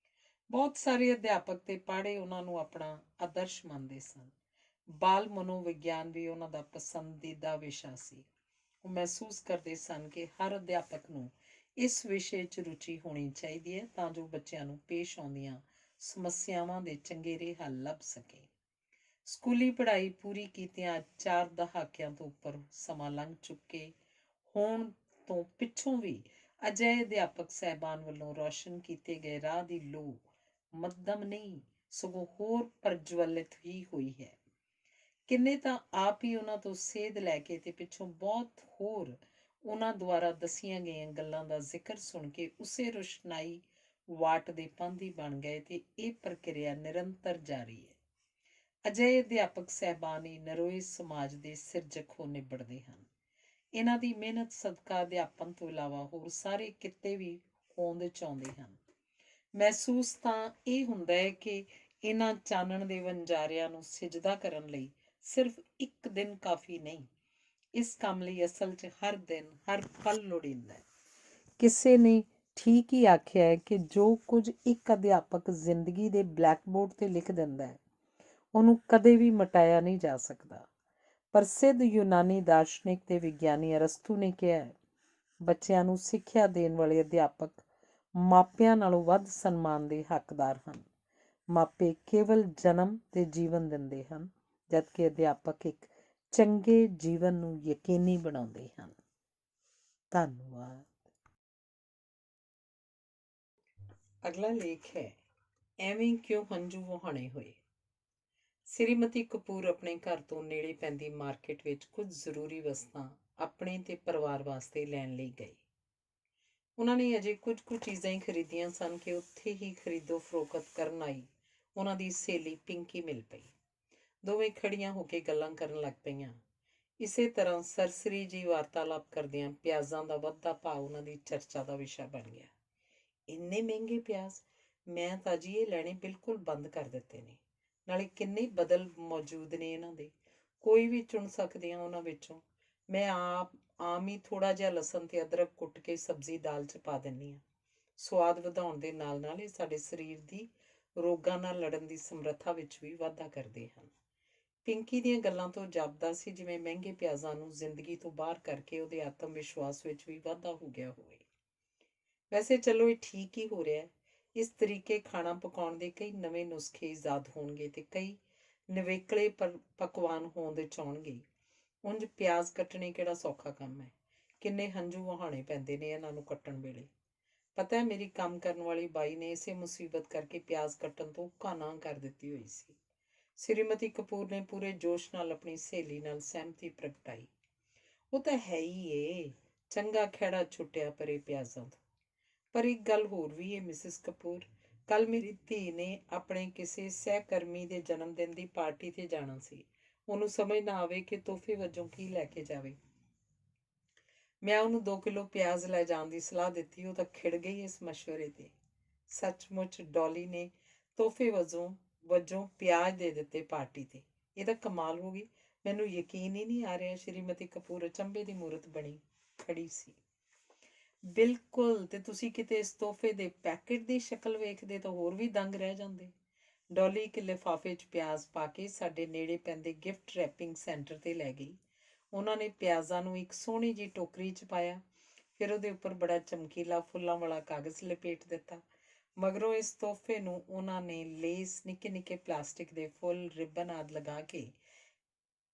ਬਹੁਤ ਸਾਰੇ ਅਧਿਆਪਕ ਤੇ ਪਾੜੇ ਉਹਨਾਂ ਨੂੰ ਆਪਣਾ ਆਦਰਸ਼ ਮੰਨਦੇ ਸਨ। ਬਾਲ ਮਨੋਵਿਗਿਆਨ ਵੀ ਉਹਨਾਂ ਦਾ ਪਸੰਦੀਦਾ ਵਿਸ਼ਾ ਸੀ। ਉਹ ਮਹਿਸੂਸ ਕਰਦੇ ਸਨ ਕਿ ਹਰ ਅਧਿਆਪਕ ਨੂੰ ਇਸ ਵਿਸ਼ੇ 'ਚ ਰੁਚੀ ਹੋਣੀ ਚਾਹੀਦੀ ਹੈ ਤਾਂ ਜੋ ਬੱਚਿਆਂ ਨੂੰ ਪੇਸ਼ ਆਉਂਦੀਆਂ ਸਮੱਸਿਆਵਾਂ ਦੇ ਚੰਗੇਰੇ ਹੱਲ ਲੱਭ ਸਕੇ। ਸਕੂਲੀ ਪੜ੍ਹਾਈ ਪੂਰੀ ਕੀਤਿਆਂ 4 ਦਹਾਕਿਆਂ ਤੋਂ ਉੱਪਰ ਸਮਾਂ ਲੰਘ ਚੁੱਕੇ ਹੋਣ ਤੋਂ ਪਿੱਛੋਂ ਵੀ ਅਜਿਹੇ ਅਧਿਆਪਕ ਸਹਿਬਾਨ ਵੱਲੋਂ ਰੌਸ਼ਨ ਕੀਤੇ ਗਏ ਰਾਹ ਦੀ ਲੋ ਮੱਧਮ ਨਹੀਂ, ਸਗੋਂ ਹੋਰ ਪ੍ਰਜਵਲਿਤ ਹੀ ਹੋਈ ਹੈ। ਕਿੰਨੇ ਤਾਂ ਆਪ ਹੀ ਉਹਨਾਂ ਤੋਂ ਸੇਧ ਲੈ ਕੇ ਤੇ ਪਿੱਛੋਂ ਬਹੁਤ ਹੋਰ ਉਹਨਾਂ ਦੁਆਰਾ ਦੱਸੀਆਂ ਗਈਆਂ ਗੱਲਾਂ ਦਾ ਜ਼ਿਕਰ ਸੁਣ ਕੇ ਉਸੇ ਰੁਸ਼ਨਾਈ ਵਾਟ ਦੇ ਪਾਂਧੀ ਬਣ ਗਏ ਤੇ ਇਹ ਪ੍ਰਕਿਰਿਆ ਨਿਰੰਤਰ ਜਾਰੀ ਹੈ। ਅਜਿਹੇ ਅਧਿਆਪਕ ਸਹਿਬਾਨ ਹੀ ਨਰੋਏ ਸਮਾਜ ਦੇ ਸਿਰਜਕ ਹੋ ਨਿਬੜਦੇ ਹਨ। ਇਹਨਾਂ ਦੀ ਮਿਹਨਤ ਸਦਕਾ ਅਧਿਆਪਨ ਤੋਂ ਇਲਾਵਾ ਹੋਰ ਸਾਰੇ ਕਿੱਤੇ ਵੀ ਹੋਂਦ 'ਚ ਆਉਂਦੇ ਹਨ। ਮਹਿਸੂਸ ਤਾਂ ਇਹ ਹੁੰਦਾ ਹੈ ਕਿ ਇਹਨਾਂ ਚਾਨਣ ਦੇ ਵਣਜਾਰਿਆਂ ਨੂੰ ਸਿਜਦਾ ਕਰਨ ਲਈ ਸਿਰਫ ਇੱਕ ਦਿਨ ਕਾਫੀ ਨਹੀਂ। ਇਸ ਕੰਮ ਲਈ ਅਸਲ 'ਚ ਹਰ ਦਿਨ, ਹਰ ਪਲ ਲੋੜੀਂਦਾ ਹੈ। ਕਿਸੇ ਨੇ ਠੀਕ ਹੀ ਆਖਿਆ ਹੈ ਕਿ ਜੋ ਕੁਝ ਇੱਕ ਅਧਿਆਪਕ ਜ਼ਿੰਦਗੀ ਦੇ ਬਲੈਕਬੋਰਡ 'ਤੇ ਲਿਖ ਦਿੰਦਾ ਹੈ ਉਹਨੂੰ ਕਦੇ ਵੀ ਮਿਟਾਇਆ ਨਹੀਂ ਜਾ ਸਕਦਾ। ਪ੍ਰਸਿੱਧ ਯੂਨਾਨੀ ਦਾਰਸ਼ਨਿਕ ਤੇ ਵਿਗਿਆਨੀ ਅਰਸਤੂ ਨੇ ਕਿਹਾ ਹੈ, ਬੱਚਿਆਂ ਨੂੰ ਸਿੱਖਿਆ ਦੇਣ ਵਾਲੇ ਅਧਿਆਪਕ ਮਾਪਿਆਂ ਨਾਲੋਂ ਵੱਧ ਸਨਮਾਨ ਦੇ ਹੱਕਦਾਰ ਹਨ। ਮਾਪੇ ਕੇਵਲ ਜਨਮ ਤੇ ਜੀਵਨ ਦਿੰਦੇ ਹਨ, ਜਦਕਿ ਅਧਿਆਪਕ ਇੱਕ ਚੰਗੇ ਜੀਵਨ ਨੂੰ ਯਕੀਨੀ ਬਣਾਉਂਦੇ ਹਨ। ਧੰਨਵਾਦ। ਅਗਲਾ ਲੇਖ ਹੈ, ਐਵੇਂ ਕਿਉਂ ਹੰਝੂ ਵਹਾਉਣੇ ਹੋਏ। ਸ੍ਰੀਮਤੀ ਕਪੂਰ ਆਪਣੇ ਘਰ ਤੋਂ ਨੇੜੇ ਪੈਂਦੀ ਮਾਰਕੀਟ ਵਿੱਚ ਕੁਝ ਜ਼ਰੂਰੀ ਵਸਤਾਂ ਆਪਣੇ ਤੇ ਪਰਿਵਾਰ ਵਾਸਤੇ ਲੈਣ ਲਈ ਗਏ। ਉਹਨਾਂ ਨੇ ਅਜੇ ਕੁਝ ਕੁ ਚੀਜ਼ਾਂ ਹੀ ਖਰੀਦੀਆਂ ਸਨ ਕਿ ਉੱਥੇ ਹੀ ਖਰੀਦੋ ਫਰੋਖਤ ਕਰਨ ਆਈ ਉਹਨਾਂ ਦੀ ਸਹੇਲੀ ਪਿੰਕੀ ਮਿਲ ਪਈ। ਦੋਵੇਂ ਖੜੀਆਂ ਹੋ ਕੇ ਗੱਲਾਂ ਕਰਨ ਲੱਗ ਪਈਆਂ। ਇਸੇ ਤਰ੍ਹਾਂ ਸਰਸਰੀ ਜੀ ਵਾਰਤਾਲਾਪ ਕਰਦਿਆਂ ਪਿਆਜ਼ਾਂ ਦਾ ਵੱਧਦਾ ਭਾਅ ਉਹਨਾਂ ਦੀ ਚਰਚਾ ਦਾ ਵਿਸ਼ਾ ਬਣ ਗਿਆ। ਇੰਨੇ ਮਹਿੰਗੇ ਪਿਆਜ਼, ਮੈਂ ਤਾਂ ਜੀ ਇਹ ਲੈਣੇ ਬਿਲਕੁਲ ਬੰਦ ਕਰ ਦਿੱਤੇ ਨੇ। ਨਾਲੇ ਕਿੰਨੇ ਬਦਲ ਮੌਜੂਦ ਨੇ ਇਹਨਾਂ ਦੇ, ਕੋਈ ਵੀ ਚੁਣ ਸਕਦੇ ਹਾਂ ਉਹਨਾਂ ਵਿੱਚੋਂ। ਮੈਂ ਆਮ ਹੀ ਥੋੜ੍ਹਾ ਜਿਹਾ ਲਸਣ ਤੇ ਅਦਰਕ ਕੁੱਟ ਕੇ ਸਬਜ਼ੀ ਦਾਲ 'ਚ ਪਾ ਦਿੰਦੀ ਹਾਂ। ਸਵਾਦ ਵਧਾਉਣ ਦੇ ਨਾਲ ਨਾਲ ਇਹ ਸਾਡੇ ਸਰੀਰ ਦੀ ਰੋਗਾਂ ਨਾਲ ਲੜਨ ਦੀ ਸਮਰੱਥਾ ਵਿੱਚ ਵੀ ਵਾਧਾ ਕਰਦੇ ਹਨ। ਪਿੰਕੀ ਦੀਆਂ ਗੱਲਾਂ ਤੋਂ ਜਾਪਦਾ ਸੀ ਜਿਵੇਂ ਮਹਿੰਗੇ ਪਿਆਜ਼ਾਂ ਨੂੰ ਜ਼ਿੰਦਗੀ ਤੋਂ ਬਾਹਰ ਕਰਕੇ ਉਹਦੇ ਆਤਮ ਵਿਸ਼ਵਾਸ ਵਿੱਚ ਵੀ ਵਾਧਾ ਹੋ ਗਿਆ ਹੋਵੇ। ਵੈਸੇ ਚਲੋ ਇਹ ਠੀਕ ਹੀ ਹੋ ਰਿਹਾ ਹੈ। ਇਸ ਤਰੀਕੇ ਖਾਣਾ ਪਕਾਉਣ ਦੇ ਕਈ ਨਵੇਂ ਨੁਸਖੇ ਈਜਾਦ ਹੋਣਗੇ ਤੇ ਕਈ ਨਿਵੇਕਲੇ ਪਕਵਾਨ ਹੋਣ ਦੇ ਚਾਹੁਣਗੇ। ਉਂਝ ਪਿਆਜ਼ ਕੱਟਣੇ ਕਿਹੜਾ ਸੌਖਾ ਕੰਮ ਹੈ। ਕਿੰਨੇ ਹੰਝੂ ਵਹਾਉਣੇ ਪੈਂਦੇ ਨੇ ਇਹਨਾਂ ਨੂੰ ਕੱਟਣ ਵੇਲੇ। ਪਤਾ ਹੈ, ਮੇਰੀ ਕੰਮ ਕਰਨ ਵਾਲੀ ਬਾਈ ਨੇ ਇਸੇ ਮੁਸੀਬਤ ਕਰਕੇ ਪਿਆਜ਼ ਕੱਟਣ ਤੋਂ ਕਾਨਾ ਕਰ ਦਿੱਤੀ ਹੋਈ ਸੀ। ਸ੍ਰੀਮਤੀ ਕਪੂਰ ਨੇ ਪੂਰੇ ਜੋਸ਼ ਨਾਲ ਆਪਣੀ ਸਹੇਲੀ ਨਾਲ ਸਹਿਮਤੀ ਪ੍ਰਗਟਾਈ। ਉਹ ਤਾਂ ਹੈ ਹੀ ਏ, ਚੰਗਾ ਖਹਿੜਾ ਛੁੱਟਿਆ ਪਰੇ ਪਿਆਜ਼ਾਂ ਤੋਂ। ਪਰ ਇੱਕ ਗੱਲ ਹੋਰ ਵੀ ਹੈ ਮਿਸਿਸ ਕਪੂਰ, ਕੱਲ ਮੇਰੀ ਧੀ ਨੇ ਆਪਣੇ ਕਿਸੇ ਸਹਿਕਰਮੀ ਦੇ ਜਨਮ ਦਿਨ ਦੀ ਪਾਰਟੀ 'ਤੇ ਜਾਣਾ ਸੀ। ਉਹਨੂੰ ਸਮਝ ਨਾ ਆਵੇ ਕਿ ਤੋਹਫੇ ਵਜੋਂ ਕੀ ਲੈ ਕੇ ਜਾਵੇ। ਮੈਂ ਉਹਨੂੰ 2 ਕਿਲੋ ਪਿਆਜ਼ ਲੈ ਜਾਣ ਦੀ ਸਲਾਹ ਦਿੱਤੀ। ਉਹ ਤਾਂ ਖਿੜ ਗਈ ਇਸ ਮਸ਼ਵਰੇ 'ਤੇ। ਸੱਚਮੁੱਚ ਡੌਲੀ ਨੇ ਤੋਹਫੇ ਵਜੋਂ ਪਿਆਜ਼ ਦੇ ਦਿੱਤੇ ਪਾਰਟੀ 'ਤੇ। ਇਹ ਤਾਂ ਕਮਾਲ ਹੋ ਗਈ। ਮੈਨੂੰ ਯਕੀਨ ਹੀ ਨਹੀਂ ਆ ਰਿਹਾ। ਸ਼੍ਰੀਮਤੀ ਕਪੂਰ ਅਚੰਭੇ ਦੀ ਮੂਰਤ ਬਣੀ ਖੜੀ ਸੀ। ਬਿਲਕੁਲ, ਤੇ ਤੁਸੀਂ ਕਿਤੇ ਇਸ ਤੋਹਫੇ ਦੇ ਪੈਕੇਟ ਦੀ ਸ਼ਕਲ ਵੇਖਦੇ ਤਾਂ ਹੋਰ ਵੀ ਦੰਗ ਰਹਿ ਜਾਂਦੇ। ਡੌਲੀ ਇੱਕ ਲਿਫਾਫੇ 'ਚ ਪਿਆਜ਼ ਪਾ ਕੇ ਸਾਡੇ ਨੇੜੇ ਪੈਂਦੇ ਗਿਫਟ ਰੈਪਿੰਗ ਸੈਂਟਰ 'ਤੇ ਲੈ ਗਈ। ਉਹਨਾਂ ਨੇ ਪਿਆਜ਼ਾਂ ਨੂੰ ਇੱਕ ਸੋਹਣੀ ਜਿਹੀ ਟੋਕਰੀ 'ਚ ਪਾਇਆ। ਫਿਰ ਉਹਦੇ ਉੱਪਰ ਬੜਾ ਚਮਕੀਲਾ ਫੁੱਲਾਂ ਵਾਲਾ ਕਾਗਜ਼ ਲਪੇਟ ਦਿੱਤਾ। ਮਗਰੋਂ ਇਸ ਤੋਹਫੇ ਨੂੰ ਉਹਨਾਂ ਨੇ ਲੇਸ, ਨਿੱਕੇ ਨਿੱਕੇ ਪਲਾਸਟਿਕ ਦੇ ਫੁੱਲ, ਰਿਬਨ ਆਦਿ ਲਗਾ ਕੇ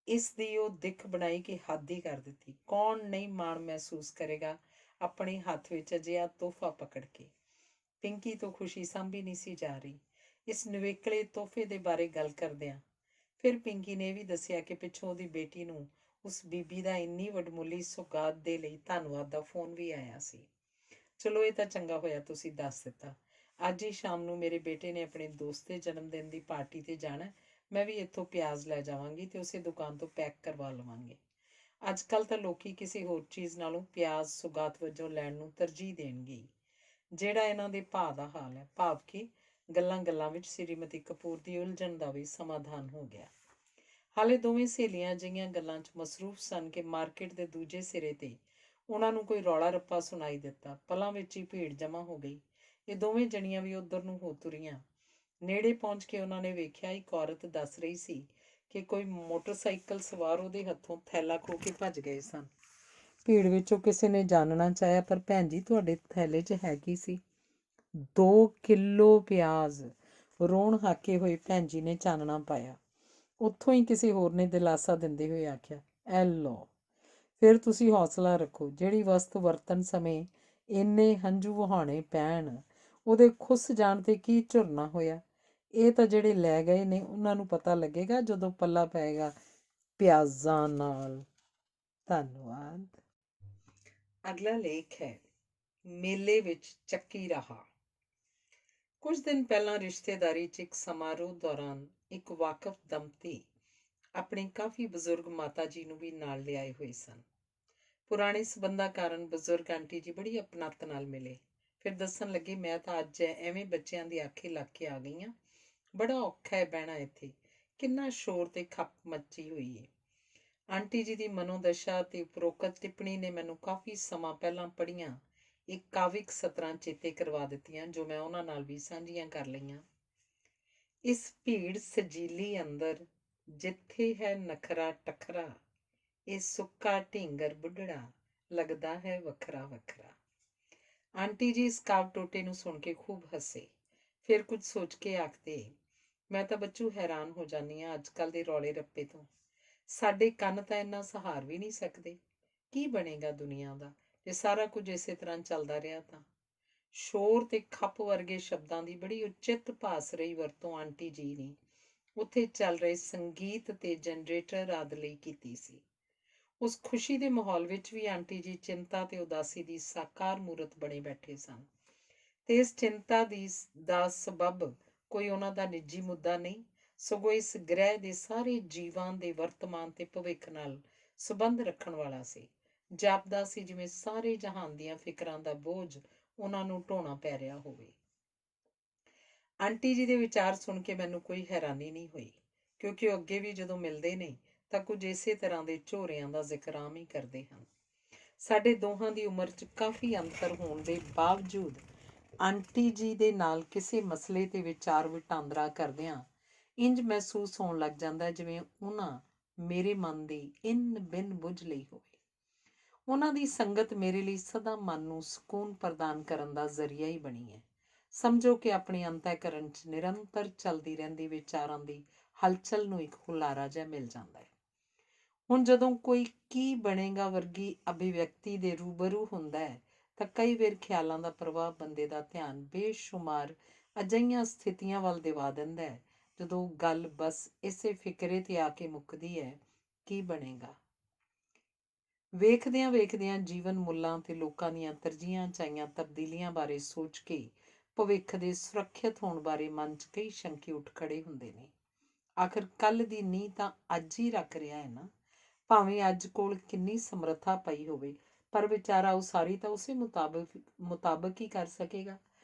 ਇਸ ਦੀ ਉਹ ਦਿੱਖ ਬਣਾਈ ਕਿ ਹੱਦ ਹੀ ਕਰ ਦਿੱਤੀ। ਕੌਣ ਨਹੀਂ ਮਾਣ ਮਹਿਸੂਸ ਕਰੇਗਾ ਆਪਣੇ ਹੱਥ ਵਿੱਚ ਅਜਿਹਾ ਤੋਹਫਾ ਪਕੜ ਕੇ। ਪਿੰਕੀ ਤੋਂ ਖੁਸ਼ੀ ਸਾਂਭੀ ਨਹੀਂ ਸੀ ਜਾ ਰਹੀ ਇਸ ਨਿਵੇਕਲੇ ਤੋਹਫੇ ਦੇ ਬਾਰੇ ਗੱਲ ਕਰਦਿਆਂ। ਫਿਰ ਪਿੰਕੀ ਨੇ ਇਹ ਵੀ ਦੱਸਿਆ ਕਿ ਪਿੱਛੋਂ ਉਹਦੀ ਬੇਟੀ ਨੂੰ ਉਸ ਬੀਬੀ ਦਾ ਇੰਨੀ ਵਡਮੁੱਲੀ ਸੌਗਾਤ ਦੇ ਲਈ ਧੰਨਵਾਦ ਦਾ ਫੋਨ ਵੀ ਆਇਆ ਸੀ। ਚਲੋ, ਇਹ ਤਾਂ ਚੰਗਾ ਹੋਇਆ ਤੁਸੀਂ ਦੱਸ ਦਿੱਤਾ। ਅੱਜ ਹੀ ਸ਼ਾਮ ਨੂੰ ਮੇਰੇ ਬੇਟੇ ਨੇ ਆਪਣੇ ਦੋਸਤ ਦੇ ਜਨਮ ਦਿਨ ਦੀ ਪਾਰਟੀ 'ਤੇ ਜਾਣਾ। ਮੈਂ ਵੀ ਇੱਥੋਂ ਪਿਆਜ਼ ਲੈ ਜਾਵਾਂਗੀ ਤੇ ਉਸੇ ਦੁਕਾਨ ਤੋਂ ਪੈਕ ਕਰਵਾ ਲਵਾਂਗੇ। ਅੱਜ ਕੱਲ੍ਹ ਤਾਂ ਲੋਕੀ ਕਿਸੇ ਹੋਰ ਚੀਜ਼ ਨਾਲੋਂ ਪਿਆਜ਼ ਸੁਗਾਤ ਵਜੋਂ ਲੈਣ ਨੂੰ ਤਰਜੀਹ ਦੇਣਗੇ। ਜਿਹੜਾ ਇਹਨਾਂ ਦੇ ਭਾਅ ਦਾ ਹਾਲ ਹੈ। ਭਾਵ ਕਿ ਗੱਲਾਂ ਵਿੱਚ ਸ੍ਰੀਮਤੀ ਕਪੂਰ ਦੀ ਉਲਝਣ ਦਾ ਵੀ ਸਮਾਧਾਨ ਹੋ ਗਿਆ। ਹਾਲੇ ਦੋਵੇਂ ਸਹੇਲੀਆਂ ਅਜਿਹੀਆਂ ਗੱਲਾਂ 'ਚ ਮਸਰੂਫ ਸਨ ਕਿ ਮਾਰਕੀਟ ਦੇ ਦੂਜੇ ਸਿਰੇ 'ਤੇ ਉਹਨਾਂ ਨੂੰ ਕੋਈ ਰੌਲਾ ਰੱਪਾ ਸੁਣਾਈ ਦਿੱਤਾ। ਪਲਾਂ ਵਿੱਚ ਹੀ ਭੀੜ ਜਮ੍ਹਾਂ ਹੋ ਗਈ। ਇਹ ਦੋਵੇਂ ਜਣੀਆਂ ਵੀ ਉੱਧਰ ਨੂੰ ਹੋ ਤੁਰੀਆਂ। ਨੇੜੇ ਪਹੁੰਚ ਕੇ ਉਹਨਾਂ ਨੇ ਵੇਖਿਆ ਇੱਕ ਔਰਤ ਦੱਸ ਰਹੀ ਸੀ ਕਿ ਕੋਈ ਮੋਟਰਸਾਈਕਲ ਸਵਾਰ ਉਹਦੇ ਹੱਥੋਂ ਥੈਲਾ ਖੋਹ ਕੇ ਭੱਜ ਗਏ ਸਨ। ਭੀੜ ਵਿੱਚੋਂ ਕਿਸੇ ਨੇ ਜਾਣਨਾ ਚਾਹਿਆ, ਪਰ ਭੈਣ ਜੀ ਤੁਹਾਡੇ ਥੈਲੇ 'ਚ ਹੈ ਕੀ ਸੀ? 2 ਕਿਲੋ ਪਿਆਜ਼। ਰੋਣ ਹਾਕੇ ਹੋਏ ਭੈਣ ਜੀ ਨੇ ਚਾਨਣਾ ਪਾਇਆ। ਉੱਥੋਂ ਹੀ ਕਿਸੇ ਹੋਰ ਨੇ ਦਿਲਾਸਾ ਦਿੰਦੇ ਹੋਏ ਆਖਿਆ, ਐ ਲਓ, ਫਿਰ ਤੁਸੀਂ ਹੌਸਲਾ ਰੱਖੋ। ਜਿਹੜੀ ਵਸਤ ਵਰਤਣ ਸਮੇਂ ਇੰਨੇ ਹੰਝੂ ਵਹਾਉਣੇ ਪੈਣ, ਉਹਦੇ ਖੁੱਸ ਜਾਣ 'ਤੇ ਕੀ ਝੁਰਨਾ ਹੋਇਆ। ਇਹ ਤਾਂ ਜਿਹੜੇ ਲੈ ਗਏ ਨੇ ਉਹਨਾਂ ਨੂੰ ਪਤਾ ਲੱਗੇਗਾ ਜਦੋਂ ਪੱਲਾ ਪਏਗਾ ਪਿਆਜ਼ਾਂ ਨਾਲ। ਧੰਨਵਾਦ। ਅਗਲਾ ਲੇਖ ਹੈ, ਮੇਲੇ ਵਿੱਚ ਚੱਕੀ ਰਾਹ। ਕੁਝ ਦਿਨ ਪਹਿਲਾਂ ਰਿਸ਼ਤੇਦਾਰੀ 'ਚ ਇੱਕ ਸਮਾਰੋਹ ਦੌਰਾਨ ਇੱਕ ਵਾਕਫ ਦੰਪਤੀ ਆਪਣੇ ਕਾਫੀ ਬਜ਼ੁਰਗ ਮਾਤਾ ਜੀ ਨੂੰ ਵੀ ਨਾਲ ਲਿਆਏ ਹੋਏ ਸਨ। ਪੁਰਾਣੇ ਸਬੰਧਾਂ ਕਾਰਨ ਬਜ਼ੁਰਗ ਆਂਟੀ ਜੀ ਬੜੀ ਅਪਣੱਤ ਨਾਲ ਮਿਲੇ। ਫਿਰ ਦੱਸਣ ਲੱਗੇ, ਮੈਂ ਤਾਂ ਅੱਜ ਐਵੇਂ ਬੱਚਿਆਂ ਦੀ ਆਖੇ ਲੱਗ ਕੇ ਆ ਗਈ ਹਾਂ। ਬੜਾ ਔਖਾ ਹੈ ਬਹਿਣਾ ਇੱਥੇ, ਕਿੰਨਾ ਸ਼ੋਰ ਤੇ ਖੱਪ ਮੱਚੀ ਹੋਈ ਹੈ। ਆਂਟੀ ਜੀ ਦੀ ਮਨੋਦਸ਼ਾ ਤੇ ਉਪਰੋਕਤ ਟਿੱਪਣੀ ਨੇ ਮੈਨੂੰ ਕਾਫੀ ਸਮਾਂ ਪਹਿਲਾਂ ਪੜ੍ਹੀਆਂ ਇੱਕ ਕਾਵਿਕ ਸਤਰਾਂ ਚੇਤੇ ਕਰਵਾ ਦਿੱਤੀਆਂ, ਜੋ ਮੈਂ ਉਹਨਾਂ ਨਾਲ ਵੀ ਸਾਂਝੀਆਂ ਕਰ ਲਈਆਂ। ਇਸ ਭੀੜ ਸਜੀਲੀ ਅੰਦਰ ਜਿੱਥੇ ਹੈ ਨਖਰਾ ਟਖਰਾ, ਇਹ ਸੁੱਕਾ ਢੀਂਗਰ ਬੁੱਢੜਾ ਲੱਗਦਾ ਹੈ ਵੱਖਰਾ ਵੱਖਰਾ। ਆਂਟੀ ਜੀ ਇਸ ਕਾਵ ਟੋਟੇ ਨੂੰ ਸੁਣ ਕੇ ਖੂਬ ਹੱਸੇ। ਫਿਰ ਕੁਝ ਸੋਚ ਕੇ ਆਖਦੇ, ਮੈਂ ਤਾਂ ਬੱਚੂ ਹੈਰਾਨ ਹੋ ਜਾਂਦੀ ਹਾਂ ਅੱਜ ਕੱਲ੍ਹ ਦੇ ਰੌਲੇ ਰੱਪੇ ਤੋਂ। ਸਾਡੇ ਕੰਨ ਤਾਂ ਇੰਨਾ ਸਹਾਰ ਵੀ ਨਹੀਂ ਸਕਦੇ। ਕੀ ਬਣੇਗਾ ਦੁਨੀਆ ਦਾ ਜੇ ਸਾਰਾ ਕੁਝ ਇਸੇ ਤਰ੍ਹਾਂ ਚੱਲਦਾ ਰਿਹਾ ਤਾਂ। ਸ਼ੋਰ ਤੇ ਖੱਪ ਵਰਗੇ ਸ਼ਬਦਾਂ ਦੀ ਬੜੀ ਉਚਿਤ ਭਾਸ ਰਹੀ ਵਰਤੋਂ ਆਂਟੀ ਜੀ ਨੇ ਉੱਥੇ ਚੱਲ ਰਹੇ ਸੰਗੀਤ ਤੇ ਜਨਰੇਟਰ ਆਦਿ ਲਈ ਕੀਤੀ ਸੀ। ਉਸ ਖੁਸ਼ੀ ਦੇ ਮਾਹੌਲ ਵਿੱਚ ਵੀ ਆਂਟੀ ਜੀ ਚਿੰਤਾ ਤੇ ਉਦਾਸੀ ਦੀ ਸਾਕਾਰ ਮੂਰਤ ਬਣੇ ਬੈਠੇ ਸਨ। ਤੇ ਇਸ ਚਿੰਤਾ ਦਾ ਸਬਬ ਕੋਈ ਉਹਨਾਂ ਦਾ ਨਿੱਜੀ ਮੁੱਦਾ ਨਹੀਂ, ਸਗੋਂ ਇਸ ਗ੍ਰਹਿ ਦੇ ਸਾਰੇ ਜੀਵਾਂ ਦੇ ਵਰਤਮਾਨ ਤੇ ਭਵਿੱਖ ਨਾਲ ਸੰਬੰਧ ਰੱਖਣ ਵਾਲਾ ਸੀ। ਜਾਪਦਾ ਸੀ ਜਿਵੇਂ ਸਾਰੇ ਜਹਾਨ ਦੀਆਂ ਫਿਕਰਾਂ ਦਾ ਬੋਝ ਉਹਨਾਂ ਨੂੰ ਢੋਣਾ ਪੈ ਰਿਹਾ ਹੋਵੇ। ਆਂਟੀ ਜੀ ਦੇ ਵਿਚਾਰ ਸੁਣ ਕੇ ਮੈਨੂੰ ਕੋਈ ਹੈਰਾਨੀ ਨਹੀਂ ਹੋਈ, ਕਿਉਂਕਿ ਉਹ ਅੱਗੇ ਵੀ ਜਦੋਂ ਮਿਲਦੇ ਨੇ ਤਾਂ ਕੁਝ ਇਸੇ ਤਰ੍ਹਾਂ ਦੇ ਝੋਰਿਆਂ ਦਾ ਜ਼ਿਕਰ ਆਮ ਹੀ ਕਰਦੇ ਹਨ। ਸਾਡੇ ਦੋਹਾਂ ਦੀ ਉਮਰ 'ਚ ਕਾਫੀ ਅੰਤਰ ਹੋਣ ਦੇ ਬਾਵਜੂਦ ਆਂਟੀ ਜੀ ਦੇ ਨਾਲ ਕਿਸੇ ਮਸਲੇ ਤੇ ਵਿਚਾਰ ਵਟਾਂਦਰਾ ਕਰਦਿਆਂ ਇੰਜ ਮਹਿਸੂਸ ਹੋਣ ਲੱਗ ਜਾਂਦਾ ਜਿਵੇਂ ਉਹਨਾਂ ਮੇਰੇ ਮਨ ਦੀ ਇੰਨ ਬਿਨ ਬੁੱਝ ਲਈ ਹੋਵੇ। ਉਹਨਾਂ ਦੀ ਸੰਗਤ ਮੇਰੇ ਲਈ ਸਦਾ ਮਨ ਨੂੰ ਸਕੂਨ ਪ੍ਰਦਾਨ ਕਰਨ ਦਾ ਜ਼ਰੀਆ ਹੀ ਬਣੀ ਹੈ। ਸਮਝੋ ਕਿ ਆਪਣੀ ਅੰਤःਕਰਨ 'ਚ ਨਿਰੰਤਰ ਚੱਲਦੀ ਰਹਿੰਦੀ ਵਿਚਾਰਾਂ ਦੀ ਹਲਚਲ ਨੂੰ ਇੱਕ ਹੁਲਾਰਾ ਜਿਹਾ ਮਿਲ ਜਾਂਦਾ ਹੈ। ਹੁਣ ਜਦੋਂ ਕੋਈ ਕੀ ਬਣੇਗਾ ਵਰਗੀ ਅਭਿਵਿਅਕਤੀ ਦੇ ਰੂਬਰੂ ਹੁੰਦਾ ਹੈ ਤਾਂ ਕਈ ਵਾਰ ਖਿਆਲਾਂ ਦਾ ਪ੍ਰਵਾਹ ਬੰਦੇ ਦਾ ਧਿਆਨ ਬੇਸ਼ੁਮਾਰ ਅਜਿਹੀਆਂ ਸਥਿਤੀਆਂ ਵੱਲ ਦਿਵਾ ਦਿੰਦਾ ਹੈ ਜਦੋਂ ਗੱਲ ਬਸ ਇਸੇ ਫਿਕਰੇ ਤੇ ਆ ਕੇ ਮੁੱਕਦੀ ਹੈ, ਕੀ ਬਣੇਗਾ। ਵੇਖਦਿਆਂ ਜੀਵਨ ਮੁੱਲਾਂ ਤੇ ਲੋਕਾਂ ਦੀਆਂ ਤਰਜੀਹਾਂ ਚਾਹੀਆਂ ਤਬਦੀਲੀਆਂ ਬਾਰੇ ਸੋਚ ਕੇ ਭਵਿੱਖ ਦੇ ਸੁਰੱਖਿਅਤ ਹੋਣ ਬਾਰੇ ਮਨ 'ਚ ਕਈ ਸ਼ੰਕੇ ਉੱਠ ਖੜੇ ਹੁੰਦੇ ਨੇ। ਆਖਰ ਕੱਲ੍ਹ ਦੀ ਨੀਂਹ ਤਾਂ ਅੱਜ ਹੀ ਰੱਖ ਰਿਹਾ ਹੈ ਨਾ। ਭਾਵੇਂ ਅੱਜ ਕੋਲ ਕਿੰਨੀ ਸਮਰੱਥਾ ਪਈ ਹੋਵੇ, ਪਰ ਵਿਚਾਰਾ ਉਸਾਰੀ ਤਾਂ ਉਸੇ ਮੁਤਾਬਕ ਹੀ ਕਰ ਸਕੇਗਾ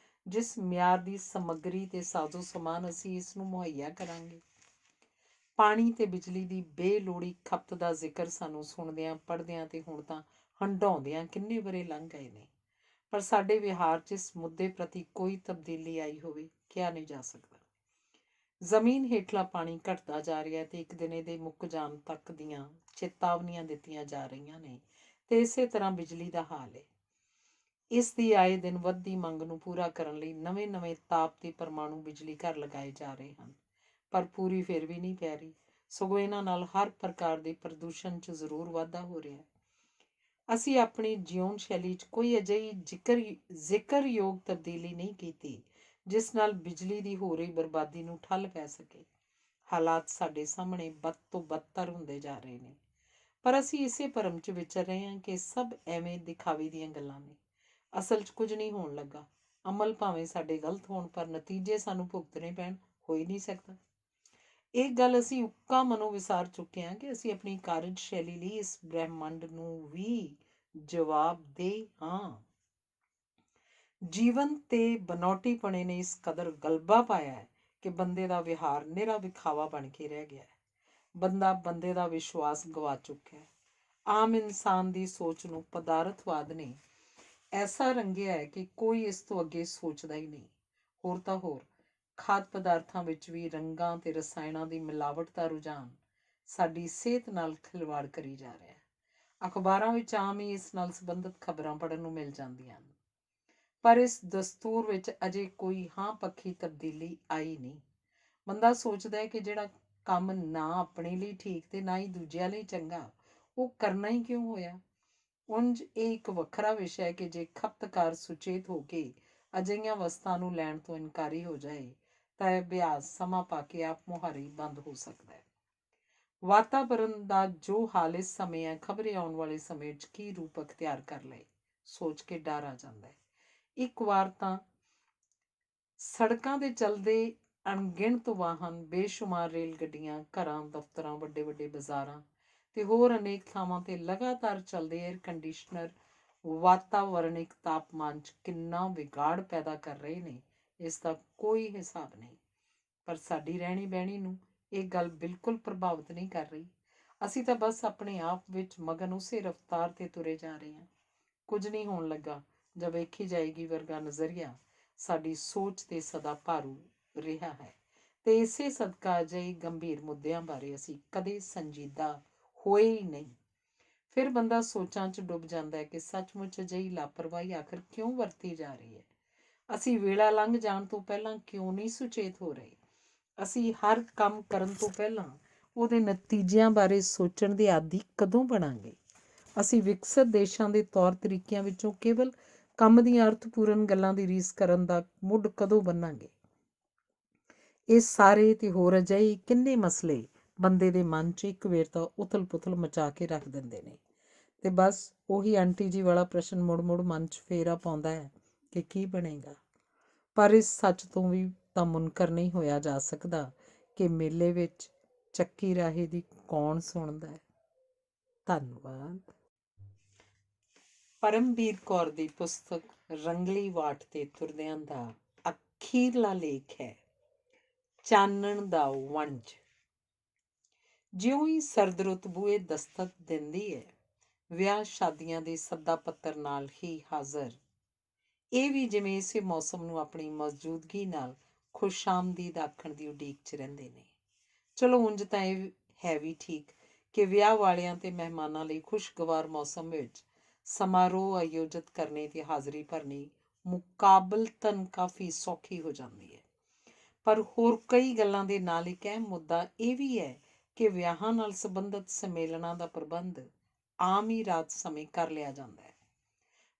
ਜਿਸ ਮਿਆਰ ਦੀ ਸਮੱਗਰੀ ਤੇ ਸਾਜ਼ੋ ਸਮਾਨ ਅਸੀਂ ਇਸ ਨੂੰ ਮੁਹੱਈਆ ਕਰਾਂਗੇ। ਪਾਣੀ ਤੇ ਬਿਜਲੀ ਦੀ ਬੇਲੋੜੀ ਖਪਤ ਦਾ ਜ਼ਿਕਰ ਸਾਨੂੰ ਸੁਣਦਿਆਂ ਪੜ੍ਹਦਿਆਂ ਤੇ ਹੁਣ ਤਾਂ ਹੰਢਾਉਂਦਿਆਂ ਕਿੰਨੇ ਵਰ੍ਹੇ ਲੰਘ ਗਏ ਨੇ, ਪਰ ਸਾਡੇ ਵਿਹਾਰ 'ਚ ਇਸ ਮੁੱਦੇ ਪ੍ਰਤੀ ਕੋਈ ਤਬਦੀਲੀ ਆਈ ਹੋਵੇ ਕਿਹਾ ਨਹੀਂ ਜਾ ਸਕਦਾ। ਜ਼ਮੀਨ ਹੇਠਲਾ ਪਾਣੀ ਘਟਦਾ ਜਾ ਰਿਹਾ ਤੇ ਇੱਕ ਦਿਨ ਇਹਦੇ ਮੁੱਕ ਜਾਣ ਤੱਕ ਦੀਆਂ ਚੇਤਾਵਨੀਆਂ ਦਿੱਤੀਆਂ ਜਾ ਰਹੀਆਂ ਨੇ ਤੇ ਇਸੇ ਤਰ੍ਹਾਂ ਬਿਜਲੀ ਦਾ ਹਾਲ ਹੈ। ਇਸ ਦੀ ਆਏ ਦਿਨ ਵੱਧਦੀ ਮੰਗ ਨੂੰ ਪੂਰਾ ਕਰਨ ਲਈ ਨਵੇਂ ਤਾਪ ਤੇ ਪਰਮਾਣੂ ਬਿਜਲੀ ਘਰ ਲਗਾਏ ਜਾ ਰਹੇ ਹਨ, ਪਰ ਪੂਰੀ ਫਿਰ ਵੀ ਨਹੀਂ ਪੈ ਰਹੀ, ਸਗੋਂ ਇਹਨਾਂ ਨਾਲ ਹਰ ਪ੍ਰਕਾਰ ਦੇ ਪ੍ਰਦੂਸ਼ਣ 'ਚ ਜ਼ਰੂਰ ਵਾਧਾ ਹੋ ਰਿਹਾ। ਅਸੀਂ ਆਪਣੀ ਜੀਵਨ ਸ਼ੈਲੀ 'ਚ ਕੋਈ ਅਜਿਹੀ ਜ਼ਿਕਰਯੋਗ ਤਬਦੀਲੀ ਨਹੀਂ ਕੀਤੀ ਜਿਸ ਨਾਲ ਬਿਜਲੀ ਦੀ ਹੋ ਰਹੀ ਬਰਬਾਦੀ ਨੂੰ ਠੱਲ ਪੈ ਸਕੇ। ਹਾਲਾਤ ਸਾਡੇ ਸਾਹਮਣੇ ਬਦ ਤੋਂ ਬਦਤਰ ਹੁੰਦੇ ਜਾ ਰਹੇ ਨੇ, ਪਰ ਅਸੀਂ ਇਸੇ ਭਰਮ 'ਚ ਵਿਚਰ ਰਹੇ ਹਾਂ ਕਿ ਸਭ ਐਵੇਂ ਦਿਖਾਵੇ ਦੀਆਂ ਗੱਲਾਂ ਨੇ। ਅਸਲ 'ਚ ਕੁਝ ਨਹੀਂ ਹੋਣ ਲੱਗਾ। ਅਮਲ ਭਾਵੇਂ ਸਾਡੇ ਗਲਤ ਹੋਣ, ਪਰ ਨਤੀਜੇ ਸਾਨੂੰ ਭੁਗਤਣੇ ਪੈਣ, ਹੋ ਹੀ ਨਹੀਂ ਸਕਦਾ। ਇਹ ਗੱਲ ਅਸੀਂ ਉੱਕਾ ਮਨੋਂ ਵਿਸਾਰ ਚੁੱਕੇ ਹਾਂ ਕਿ ਅਸੀਂ ਆਪਣੀ ਕਾਰਜਸ਼ੈਲੀ ਲਈ ਇਸ ਬ੍ਰਹਿਮੰਡ ਨੂੰ ਵੀ ਜਵਾਬਦੇਹ ਹਾਂ। ਜੀਵਨ ਤੇ ਬਨਾਉਟੀਪਣੇ ਨੇ ਇਸ ਕਦਰ ਗਲਬਾ ਪਾਇਆ ਹੈ ਕਿ ਬੰਦੇ ਦਾ ਵਿਹਾਰ ਨਿਰਾ ਵਿਖਾਵਾ ਬਣ ਕੇ ਰਹਿ ਗਿਆ ਹੈ। ਬੰਦੇ ਦਾ ਵਿਸ਼ਵਾਸ ਗਵਾ ਚੁੱਕਿਆ ਹੈ। ਆਮ ਇਨਸਾਨ ਦੀ ਸੋਚ ਨੂੰ ਪਦਾਰਥਵਾਦ ਨੇ ਐਸਾ ਰੰਗਿਆ ਹੈ ਕਿ ਕੋਈ ਇਸ ਤੋਂ ਅੱਗੇ ਸੋਚਦਾ ਹੀ ਨਹੀਂ। ਹੋਰ ਤਾਂ ਹੋਰ, ਖਾਦ ਪਦਾਰਥਾਂ ਵਿੱਚ ਵੀ ਰੰਗਾਂ ਤੇ ਰਸਾਇਣਾਂ ਦੀ ਮਿਲਾਵਟ ਦਾ ਰੁਝਾਨ ਸਾਡੀ ਸਿਹਤ ਨਾਲ ਖਿਲਵਾੜ ਕਰੀ ਜਾ ਰਿਹਾ ਹੈ। ਅਖਬਾਰਾਂ ਵਿੱਚ ਆਮ ਹੀ ਇਸ ਨਾਲ ਸੰਬੰਧਿਤ ਖਬਰਾਂ ਪੜ੍ਹਨ ਨੂੰ ਮਿਲ ਜਾਂਦੀਆਂ ਹਨ, ਪਰ ਇਸ ਦਸਤੂਰ ਵਿੱਚ ਅਜੇ ਕੋਈ ਹਾਂ ਪੱਖੀ ਤਬਦੀਲੀ ਆਈ ਨਹੀਂ। ਬੰਦਾ ਸੋਚਦਾ ਹੈ ਕਿ ਜਿਹੜਾ ਕੰਮ ਨਾ ਆਪਣੇ ਲਈ ਠੀਕ ਤੇ ਨਾ ਹੀ ਦੂਜਿਆਂ ਲਈ ਚੰਗਾ, ਉਹ ਕਰਨਾ ਹੀ ਕਿਉਂ ਹੋਇਆ। ਉਂਝ ਇਹ ਇੱਕ ਵੱਖਰਾ ਵਿਸ਼ਾ ਹੈ ਕਿ ਜੇ ਖਪਤਕਾਰ ਸੁਚੇਤ ਹੋ ਕੇ ਅਜਿਹੀਆਂ ਵਸਤਾਂ ਨੂੰ ਲੈਣ ਤੋਂ ਇਨਕਾਰੀ ਹੋ ਜਾਏ ਤਾਂ ਇਹ ਅਭਿਆਸ ਸਮਾਂ ਪਾ ਕੇ ਆਪ ਮੁਹਾਰੇ ਬੰਦ ਹੋ ਸਕਦਾ ਹੈ। ਵਾਤਾਵਰਨ ਦਾ ਜੋ ਹਾਲ ਇਸ ਸਮੇਂ ਹੈ, ਖਬਰੇ ਆਉਣ ਵਾਲੇ ਸਮੇਂ 'ਚ ਕੀ ਰੂਪ ਅਖਤਿਆਰ ਕਰ ਲਏ, ਸੋਚ ਕੇ ਡਰ ਆ ਜਾਂਦਾ ਹੈ। ਇੱਕ ਵਾਰ ਤਾਂ ਸੜਕਾਂ ਤੇ ਚੱਲਦੇ ਅਣਗਿਣਤ ਵਾਹਨ, ਬੇਸ਼ੁਮਾਰ ਰੇਲ ਗੱਡੀਆਂ, ਘਰਾਂ, ਦਫ਼ਤਰਾਂ, ਵੱਡੇ ਵੱਡੇ ਬਾਜ਼ਾਰਾਂ ਤੇ ਹੋਰ ਅਨੇਕ ਥਾਵਾਂ ਤੇ ਲਗਾਤਾਰ ਚੱਲਦੇ ਏਅਰ ਕੰਡੀਸ਼ਨਰ ਵਾਤਾਵਰਣਿਕ ਤਾਪਮਾਨ 'ਚ ਕਿੰਨਾ ਵਿਗਾੜ ਪੈਦਾ ਕਰ ਰਹੇ ਨੇ, ਇਸ ਦਾ ਕੋਈ ਹਿਸਾਬ ਨਹੀਂ। ਪਰ ਸਾਡੀ ਰਹਿਣੀ ਬਹਿਣੀ ਨੂੰ ਇਹ ਗੱਲ ਬਿਲਕੁਲ ਪ੍ਰਭਾਵਿਤ ਨਹੀਂ ਕਰ ਰਹੀ। ਅਸੀਂ ਤਾਂ ਬਸ ਆਪਣੇ ਆਪ ਵਿੱਚ ਮਗਨ ਉਸੇ ਰਫ਼ਤਾਰ ਤੇ ਤੁਰੇ ਜਾ ਰਹੇ ਹਾਂ। ਕੁਝ ਨਹੀਂ ਹੋਣ ਲੱਗਾ ਜਾਂ ਵੇਖੀ ਜਾਏਗੀ ਵਰਗਾ ਨਜ਼ਰੀਆ ਸਾਡੀ ਸੋਚ ਤੇ ਸਦਾ ਭਾਰੂ ਰਿਹਾ ਹੈ ਤੇ ਇਸੇ ਸਦਕਾ ਅਜਿਹੇ ਗੰਭੀਰ ਮੁੱਦਿਆਂ ਬਾਰੇ ਅਸੀਂ ਕਦੇ ਸੰਜੀਦਾ ਹੋਏ ਹੀ ਨਹੀਂ। ਫਿਰ ਬੰਦਾ ਸੋਚਾਂ 'ਚ ਡੁੱਬ ਜਾਂਦਾ ਹੈ ਕਿ ਸੱਚਮੁੱਚ ਅਜਿਹੀ ਲਾਪਰਵਾਹੀ ਆਖਰ ਕਿਉਂ ਵਰਤੀ ਜਾ ਰਹੀ ਹੈ। ਅਸੀਂ ਵੇਲਾ ਲੰਘ ਜਾਣ ਤੋਂ ਪਹਿਲਾਂ ਕਿਉਂ ਨਹੀਂ ਸੁਚੇਤ ਹੋ ਰਹੇ। ਅਸੀਂ ਹਰ ਕੰਮ ਕਰਨ ਤੋਂ ਪਹਿਲਾਂ ਉਹਦੇ ਨਤੀਜਿਆਂ ਬਾਰੇ ਸੋਚਣ ਦੇ ਆਦੀ ਕਦੋਂ ਬਣਾਂਗੇ। ਅਸੀਂ ਵਿਕਸਿਤ ਦੇਸ਼ਾਂ ਦੇ ਤੌਰ ਤਰੀਕਿਆਂ ਵਿੱਚੋਂ ਕੇਵਲ ਕੰਮ ਦੀਆਂ ਅਰਥਪੂਰਨ ਗੱਲਾਂ ਦੀ ਰੀਸ ਕਰਨ ਦਾ ਮੁੱਢ ਕਦੋਂ ਬੰਨਾਂਗੇ। ਇਹ ਸਾਰੇ ਤੇ ਹੋਰ ਅਜਿਹੇ ਕਿੰਨੇ ਮਸਲੇ ਬੰਦੇ ਦੇ ਮਨ 'ਚ ਇੱਕ ਵੇਰ ਤਾਂ ਉਥਲ ਪੁਥਲ ਮਚਾ ਕੇ ਰੱਖ ਦਿੰਦੇ ਨੇ ਤੇ ਬਸ ਉਹੀ ਆਂਟੀ ਜੀ ਵਾਲਾ ਪ੍ਰਸ਼ਨ ਮੁੜ ਮੁੜ ਮਨ 'ਚ ਫੇਰਾ ਪਾਉਂਦਾ ਹੈ ਕਿ ਕੀ ਬਣੇਗਾ। ਪਰ ਇਸ ਸੱਚ ਤੋਂ ਵੀ ਤਾਂ ਮੁਨਕਰ ਨਹੀਂ ਹੋਇਆ ਜਾ ਸਕਦਾ ਕਿ ਮੇਲੇ ਵਿੱਚ ਚੱਕੀ ਰਾਹੇ ਦੀ ਕੌਣ ਸੁਣਦਾ ਹੈ। ਧੰਨਵਾਦ। ਪਰਮਵੀਰ ਕੌਰ ਦੀ ਪੁਸਤਕ ਰੰਗਲੀ ਵਾਟ ਤੇ ਤੁਰਦਿਆਂ ਦਾ ਅਖੀਰਲਾ ਲੇਖ ਹੈ ਚਾਨਣ ਦਾ ਵੰਜ। ਜਿਉਂ ਹੀ ਸਰਦ ਰੁੱਤ ਬੂਹੇ ਦਸਤਕ ਦਿੰਦੀ ਹੈ, ਵਿਆਹ ਸ਼ਾਦੀਆਂ ਦੇ ਸੱਦਾ ਪੱਤਰ ਨਾਲ ਹੀ ਹਾਜ਼ਰ। ਇਹ ਵੀ ਜਿਵੇਂ ਇਸੇ ਮੌਸਮ ਨੂੰ ਆਪਣੀ ਮੌਜੂਦਗੀ ਨਾਲ ਖੁਸ਼ਾਮਦੀਦ ਆਖਣ ਦੀ ਉਡੀਕ 'ਚ ਰਹਿੰਦੇ ਨੇ। ਚਲੋ ਉਂਝ ਤਾਂ ਇਹ ਹੈ ਵੀ ਠੀਕ ਕਿ ਵਿਆਹ ਵਾਲਿਆਂ ਤੇ ਮਹਿਮਾਨਾਂ ਲਈ ਖੁਸ਼ਗਵਾਰ ਮੌਸਮ ਵਿੱਚ ਸਮਾਰੋਹ ਆਯੋਜਿਤ ਕਰਨੇ ਤੇ ਹਾਜ਼ਰੀ ਭਰਨੀ ਮੁਕਾਬਲਤਨ ਕਾਫੀ ਸੌਖੀ ਹੋ ਜਾਂਦੀ ਹੈ। ਪਰ ਹੋਰ ਕਈ ਗੱਲਾਂ ਦੇ ਨਾਲ ਇੱਕ ਅਹਿਮ ਮੁੱਦਾ ਇਹ ਵੀ ਹੈ ਕਿ ਵਿਆਹਾਂ ਨਾਲ ਸੰਬੰਧਿਤ ਸੰਮੇਲਨਾਂ ਦਾ ਪ੍ਰਬੰਧ ਆਮ ਹੀ ਰਾਤ ਸਮੇਂ ਕਰ ਲਿਆ ਜਾਂਦਾ ਹੈ।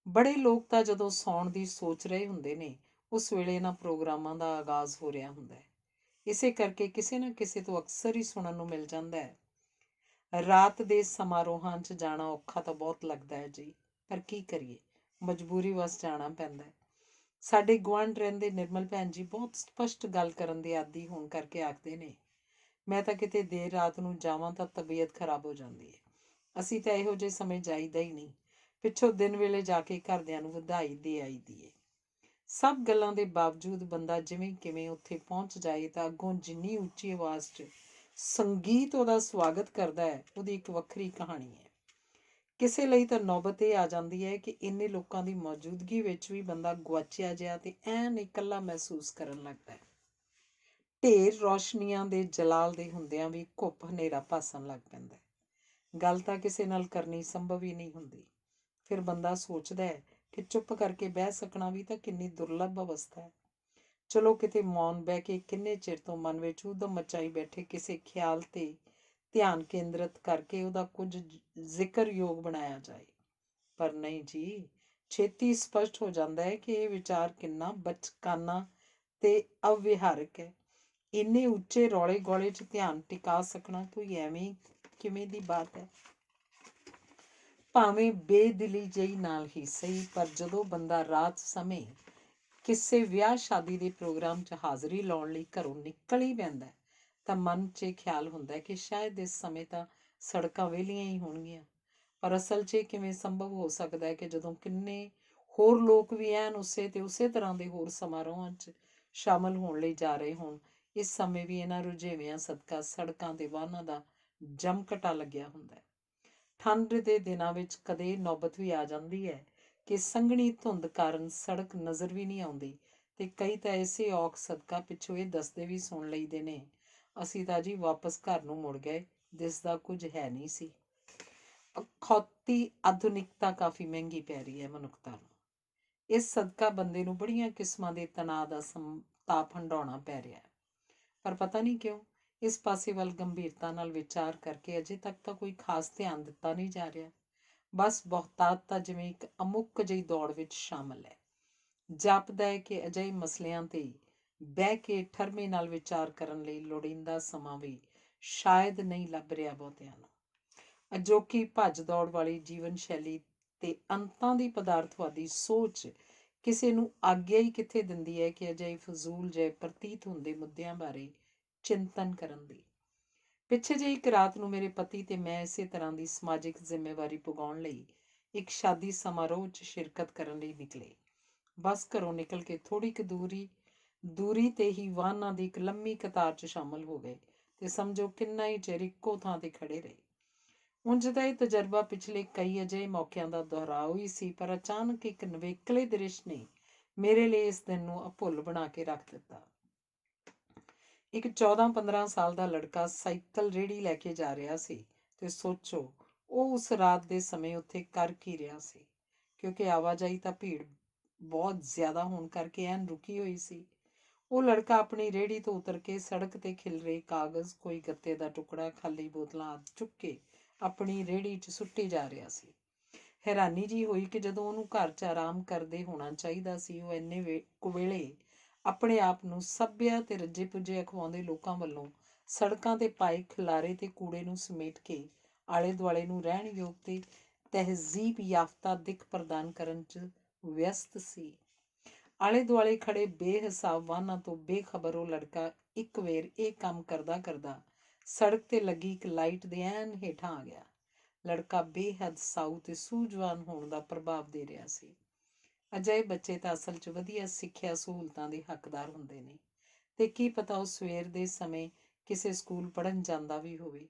ਬੜੇ ਲੋਕ ਤਾਂ ਜਦੋਂ ਸੌਣ ਦੀ ਸੋਚ ਰਹੇ ਹੁੰਦੇ ਨੇ, ਉਸ ਵੇਲੇ ਇਹਨਾਂ ਪ੍ਰੋਗਰਾਮਾਂ ਦਾ ਆਗਾਜ਼ ਹੋ ਰਿਹਾ ਹੁੰਦਾ ਹੈ। ਇਸੇ ਕਰਕੇ ਕਿਸੇ ਨਾ ਕਿਸੇ ਤੋਂ ਅਕਸਰ ਹੀ ਸੁਣਨ ਨੂੰ ਮਿਲ ਜਾਂਦਾ ਹੈ, ਰਾਤ ਦੇ ਸਮਾਰੋਹਾਂ 'ਚ ਜਾਣਾ ਔਖਾ ਤਾਂ ਬਹੁਤ ਲੱਗਦਾ ਹੈ ਜੀ, ਪਰ ਕੀ ਕਰੀਏ, ਮਜਬੂਰੀ ਵਸ ਜਾਣਾ ਪੈਂਦਾ ਹੈ। ਸਾਡੇ ਗੁਆਂਢ ਰਹਿੰਦੇ ਨਿਰਮਲ ਭੈਣ ਜੀ ਬਹੁਤ ਸਪਸ਼ਟ ਗੱਲ ਕਰਨ ਦੇ ਆਦੀ ਹੋਣ ਕਰਕੇ ਆਖਦੇ ਨੇ, ਮੈਂ ਤਾਂ ਕਿਤੇ ਦੇਰ ਰਾਤ ਨੂੰ ਜਾਵਾਂ ਤਾਂ ਤਬੀਅਤ ਖਰਾਬ ਹੋ ਜਾਂਦੀ ਹੈ। ਅਸੀਂ ਤਾਂ ਇਹੋ ਜਿਹੇ ਸਮੇਂ ਜਾਈਦਾ ਹੀ ਨਹੀਂ, ਪਿੱਛੋਂ ਦਿਨ ਵੇਲੇ ਜਾ ਕੇ ਘਰਦਿਆਂ ਨੂੰ ਵਧਾਈ ਦੇ ਆਈ ਦੀ ਏ। ਸਭ ਗੱਲਾਂ ਦੇ ਬਾਵਜੂਦ ਬੰਦਾ ਜਿਵੇਂ ਕਿਵੇਂ ਉੱਥੇ ਪਹੁੰਚ ਜਾਏ ਤਾਂ ਅੱਗੋਂ ਜਿੰਨੀ ਉੱਚੀ ਆਵਾਜ਼ 'ਚ ਸੰਗੀਤ ਉਹਦਾ ਸਵਾਗਤ ਕਰਦਾ ਹੈ, ਉਹਦੀ ਇੱਕ ਵੱਖਰੀ ਕਹਾਣੀ ਹੈ। ਕਿਸੇ ਲਈ ਤਾਂ ਨੌਬਤ ਇਹ ਆ ਜਾਂਦੀ ਹੈ ਕਿ ਇੰਨੇ ਲੋਕਾਂ ਦੀ ਮੌਜੂਦਗੀ ਵਿੱਚ ਵੀ ਬੰਦਾ ਗੁਆਚਿਆ ਜਿਹਾ ਤੇ ਐਨ ਇਕੱਲਾ ਮਹਿਸੂਸ ਕਰਨ ਲੱਗਦਾ ਹੈ। ਢੇਰ ਰੌਸ਼ਨੀਆਂ ਦੇ ਜਲਾਲ ਦੇ ਹੁੰਦਿਆਂ ਵੀ ਘੁੱਪ ਹਨੇਰਾ ਭਾਸਣ ਲੱਗ ਪੈਂਦਾ ਹੈ। ਗੱਲ ਤਾਂ ਕਿਸੇ ਨਾਲ ਕਰਨੀ ਸੰਭਵ ਹੀ ਨਹੀਂ ਹੁੰਦੀ। ਫਿਰ ਬੰਦਾ ਸੋਚਦਾ ਹੈ ਕਿ ਚੁੱਪ ਕਰਕੇ ਬਹਿ ਸਕਣਾ ਵੀ ਤਾਂ ਕਿੰਨੀ ਦੁਰਲੱਭ ਅਵਸਥਾ ਹੈ। ਚਲੋ ਕਿਤੇ ਮੌਨ ਬਹਿ ਕੇ ਕਿੰਨੇ ਚਿਰ ਤੋਂ ਮਨ ਵਿੱਚ ਉਦਮ ਮਚਾਈ ਬੈਠੇ ਕਿਸੇ ਖਿਆਲ ਤੇ ਧਿਆਨ ਕੇਂਦਰਿਤ ਕਰਕੇ ਉਹਦਾ ਕੁਝ ਜ਼ਿਕਰਯੋਗ ਬਣਾਇਆ ਜਾਏ। ਪਰ ਨਹੀਂ ਜੀ, ਛੇਤੀ ਸਪਸ਼ਟ ਹੋ ਜਾਂਦਾ ਹੈ ਕਿ ਇਹ ਵਿਚਾਰ ਕਿੰਨਾ ਬਚਕਾਨਾ ਤੇ ਅਵਿਹਾਰਕ ਹੈ। ਇੰਨੇ ਉੱਚੇ ਰੌਲੇ ਗੌਲੇ 'ਚ ਧਿਆਨ ਟਿਕਾ ਸਕਣਾ ਕੋਈ ਐਵੇਂ ਕਿਵੇਂ ਦੀ ਬਾਤ ਹੈ। ਭਾਵੇਂ ਬੇਦਿਲੀ ਜਿਹੀ ਨਾਲ ਹੀ ਸਹੀ, ਪਰ ਜਦੋਂ ਬੰਦਾ ਰਾਤ ਸਮੇਂ ਕਿਸੇ ਵਿਆਹ ਸ਼ਾਦੀ ਦੇ ਪ੍ਰੋਗਰਾਮ 'ਚ ਹਾਜ਼ਰੀ ਲਾਉਣ ਲਈ ਘਰੋਂ ਨਿਕਲ ਹੀ ਪੈਂਦਾ ਤਾਂ ਮਨ 'ਚ ਇਹ ਖਿਆਲ ਹੁੰਦਾ ਕਿ ਸ਼ਾਇਦ ਇਸ ਸਮੇਂ ਤਾਂ ਸੜਕਾਂ ਵਿਹਲੀਆਂ ਹੀ ਹੋਣਗੀਆਂ। ਪਰ ਅਸਲ 'ਚ ਇਹ ਕਿਵੇਂ ਸੰਭਵ ਹੋ ਸਕਦਾ ਹੈ ਕਿ ਜਦੋਂ ਕਿੰਨੇ ਹੋਰ ਲੋਕ ਵੀ ਐਨ ਉਸੇ ਤਰ੍ਹਾਂ ਦੇ ਹੋਰ ਸਮਾਰੋਹਾਂ 'ਚ ਸ਼ਾਮਲ ਹੋਣ ਲਈ ਜਾ ਰਹੇ ਹੋਣ। ਇਸ ਸਮੇਂ ਵੀ ਇਹਨਾਂ ਰੁਝੇਵਿਆਂ ਸਦਕਾ ਸੜਕਾਂ ਤੇ ਵਾਹਨਾਂ ਦਾ ਜਮਘਟਾ ਲੱਗਿਆ ਹੁੰਦਾ ਹੈ। ਠੰਡ ਦੇ ਦਿਨਾਂ ਵਿੱਚ ਕਦੇ ਨੌਬਤ ਵੀ ਆ ਜਾਂਦੀ ਹੈ ਕਿ ਸੰਘਣੀ ਧੁੰਦ ਕਾਰਨ ਸੜਕ ਨਜ਼ਰ ਵੀ ਨਹੀਂ ਆਉਂਦੀ ਤੇ ਕਈ ਤਾਂ ਇਸੇ ਔਖ ਸਦਕਾ ਪਿੱਛੋਂ ਇਹ ਦੱਸਦੇ ਵੀ ਸੁਣ ਲਈਦੇ ਨੇ, ਅਸੀਂ ਤਾਂ ਜੀ ਵਾਪਸ ਘਰ ਨੂੰ ਮੁੜ ਗਏ, ਦਿਸਦਾ ਕੁਝ ਹੈ ਨਹੀਂ ਸੀ। ਅਖੌਤੀ ਆਧੁਨਿਕਤਾ ਕਾਫੀ ਮਹਿੰਗੀ ਪੈ ਰਹੀ ਹੈ ਮਨੁੱਖਤਾ ਨੂੰ। ਇਸ ਸਦਕਾ ਬੰਦੇ ਨੂੰ ਬੜੀਆਂ ਕਿਸਮਾਂ ਦੇ ਤਣਾਅ ਦਾ ਤਾਪ ਹੰਢਾਉਣਾ ਪੈ ਰਿਹਾ ਹੈ। ਪਰ ਪਤਾ ਨਹੀਂ ਕਿਉਂ ਇਸ ਪਾਸੇ ਵੱਲ ਗੰਭੀਰਤਾ ਨਾਲ ਵਿਚਾਰ ਕਰਕੇ ਅਜੇ ਤੱਕ ਤਾਂ ਕੋਈ ਖਾਸ ਧਿਆਨ ਦਿੱਤਾ ਨਹੀਂ ਜਾ ਰਿਹਾ। ਬਸ ਬਹੁਤਾਤ ਤਾਂ ਜਿਵੇਂ ਇੱਕ ਅਮੁੱਕ ਜਿਹੀ ਦੌੜ ਵਿੱਚ ਸ਼ਾਮਲ ਹੈ। ਜਾਪਦਾ ਹੈ ਕਿ ਅਜਿਹੇ ਮਸਲਿਆਂ ਤੇ ਬਹਿ ਕੇ ਠਰਮੇ ਨਾਲ ਵਿਚਾਰ ਕਰਨ ਲਈ ਲੋੜੀਂਦਾ ਸਮਾਂ ਵੀ ਸ਼ਾਇਦ ਨਹੀਂ ਲੱਭ ਰਿਹਾ ਬਹੁਤਿਆਂ ਨੂੰ। ਅਜੋਕੀ ਭੱਜ ਦੌੜ ਵਾਲੀ ਜੀਵਨ ਸ਼ੈਲੀ ਤੇ ਅੰਤਾਂ ਦੀ ਪਦਾਰਥਵਾਦੀ ਸੋਚ ਕਿਸੇ ਨੂੰ ਆਗਿਆ ਹੀ ਕਿੱਥੇ ਦਿੰਦੀ ਹੈ ਕਿ ਅਜਿਹੇ ਫਜ਼ੂਲ ਜਿਹੇ ਪ੍ਰਤੀਤ ਹੁੰਦੇ ਮੁੱਦਿਆਂ ਬਾਰੇ ਚਿੰਤਨ ਕਰਨ ਦੀ। ਪਿੱਛੇ ਜਿਹੀ ਇੱਕ ਰਾਤ ਨੂੰ ਮੇਰੇ ਪਤੀ ਤੇ ਮੈਂ ਇਸੇ ਤਰ੍ਹਾਂ ਦੀ ਸਮਾਜਿਕ ਜ਼ਿੰਮੇਵਾਰੀ ਪੁਗਾਉਣ ਲਈ ਇੱਕ ਸ਼ਾਦੀ ਸਮਾਰੋਹ 'ਚ ਸ਼ਿਰਕਤ ਕਰਨ ਲਈ ਨਿਕਲੇ। ਬਸ ਘਰੋਂ ਨਿਕਲ ਕੇ ਥੋੜ੍ਹੀ ਕੁ ਦੂਰੀ ਤੇ ਹੀ ਵਾਹਨਾਂ ਦੀ ਇੱਕ ਲੰਮੀ ਕਤਾਰ 'ਚ ਸ਼ਾਮਲ ਹੋ ਗਏ ਤੇ ਸਮਝੋ ਕਿੰਨਾ ਹੀ ਚਿਰ ਇੱਕੋ ਥਾਂ ਤੇ ਖੜੇ ਰਹੇ। ਉਂਝ ਤਾਂ ਇਹ ਤਜਰਬਾ ਪਿਛਲੇ ਕਈ ਅਜਿਹੇ ਮੌਕਿਆਂ ਦਾ ਦੁਹਰਾਓ ਹੀ ਸੀ, ਪਰ ਅਚਾਨਕ ਇੱਕ ਨਵੇਕਲੇ ਦ੍ਰਿਸ਼ ਨੇ ਮੇਰੇ ਲਈ ਇਸ ਦਿਨ ਨੂੰ ਅਭੁੱਲ ਬਣਾ ਕੇ ਰੱਖ ਦਿੱਤਾ। ਇੱਕ 14-15 ਸਾਲ ਦਾ ਲੜਕਾ ਸਾਈਕਲ ਰੇਹੜੀ ਲੈ ਕੇ ਜਾ ਰਿਹਾ ਸੀ ਤੇ ਸੋਚੋ ਉਹ ਉਸ ਰਾਤ ਦੇ ਸਮੇਂ ਉੱਥੇ ਕਰ ਕੀ ਰਿਹਾ ਸੀ, ਕਿਉਂਕਿ ਆਵਾਜਾਈ ਤਾਂ ਭੀੜ ਬਹੁਤ ਜ਼ਿਆਦਾ ਹੋਣ ਕਰਕੇ ਐਨ ਰੁਕੀ ਹੋਈ ਸੀ। ਉਹ ਲੜਕਾ ਆਪਣੀ ਰੇਹੜੀ ਤੋਂ ਉਤਰ ਕੇ ਸੜਕ ਤੇ ਖਿਲ ਰਹੇ ਕਾਗਜ਼, ਕੋਈ ਗੱਤੇ ਦਾ ਟੁਕੜਾ, ਖਾਲੀ ਬੋਤਲਾਂ ਆਦਿ ਚੁੱਕ ਕੇ ਆਪਣੀ ਰੇਹੜੀ 'ਚ ਸੁੱਟੀ ਜਾ ਰਿਹਾ ਸੀ। ਹੈਰਾਨੀ ਜੀ ਹੋਈ ਕਿ ਜਦੋਂ ਉਹਨੂੰ ਘਰ 'ਚ ਆਰਾਮ ਕਰਦੇ ਹੋਣਾ ਚਾਹੀਦਾ ਸੀ, ਉਹ ਇੰਨੇ ਕੁਵੇਲੇ ਆਪਣੇ ਆਪ ਨੂੰ ਸੱਭਿਆ ਤੇ ਰੱਜੇ ਪੁੱਜੇ ਅਖਵਾਉਂਦੇ ਲੋਕਾਂ ਵੱਲੋਂ ਸੜਕਾਂ ਤੇ ਪਾਏ ਖਿਲਾਰੇ ਤੇ ਕੂੜੇ ਨੂੰ ਸਮੇਟ ਕੇ ਆਲੇ ਦੁਆਲੇ ਨੂੰ ਰਹਿਣਯੋਗ ਤੇ ਤਹਿਜ਼ੀਬ ਯਾਫਤਾ ਦਿੱਖ ਪ੍ਰਦਾਨ ਕਰਨ 'ਚ ਵਿਅਸਤ ਸੀ। ਆਲੇ ਦੁਆਲੇ ਖੜੇ ਬੇਹਿਸਾਬ ਵਾਹਨਾਂ ਤੋਂ ਬੇਖਬਰ ਉਹ ਲੜਕਾ ਇੱਕ ਵੇਰ ਇਹ ਕੰਮ ਕਰਦਾ ਕਰਦਾ ਸੜਕ ਤੇ ਲੱਗੀ ਇੱਕ ਲਾਈਟ ਦੇ ਐਨ ਹੇਠਾਂ ਆ ਗਿਆ। ਲੜਕਾ ਬੇਹੱਦ ਸਾਊ ਤੇ ਸੂਝਵਾਨ ਹੋਣ ਦਾ ਪ੍ਰਭਾਵ ਦੇ ਰਿਹਾ ਸੀ। ਅਜਿਹੇ ਬੱਚੇ ਤਾਂ ਅਸਲ 'ਚ ਵਧੀਆ ਸਿੱਖਿਆ ਸਹੂਲਤਾਂ ਦੇ ਹੱਕਦਾਰ ਹੁੰਦੇ ਨੇ, ਤੇ ਕੀ ਪਤਾ ਉਹ ਸਵੇਰ ਦੇ ਸਮੇਂ ਕਿਸੇ ਸਕੂਲ ਪੜ੍ਹਨ ਜਾਂਦਾ ਵੀ ਹੋਵੇ।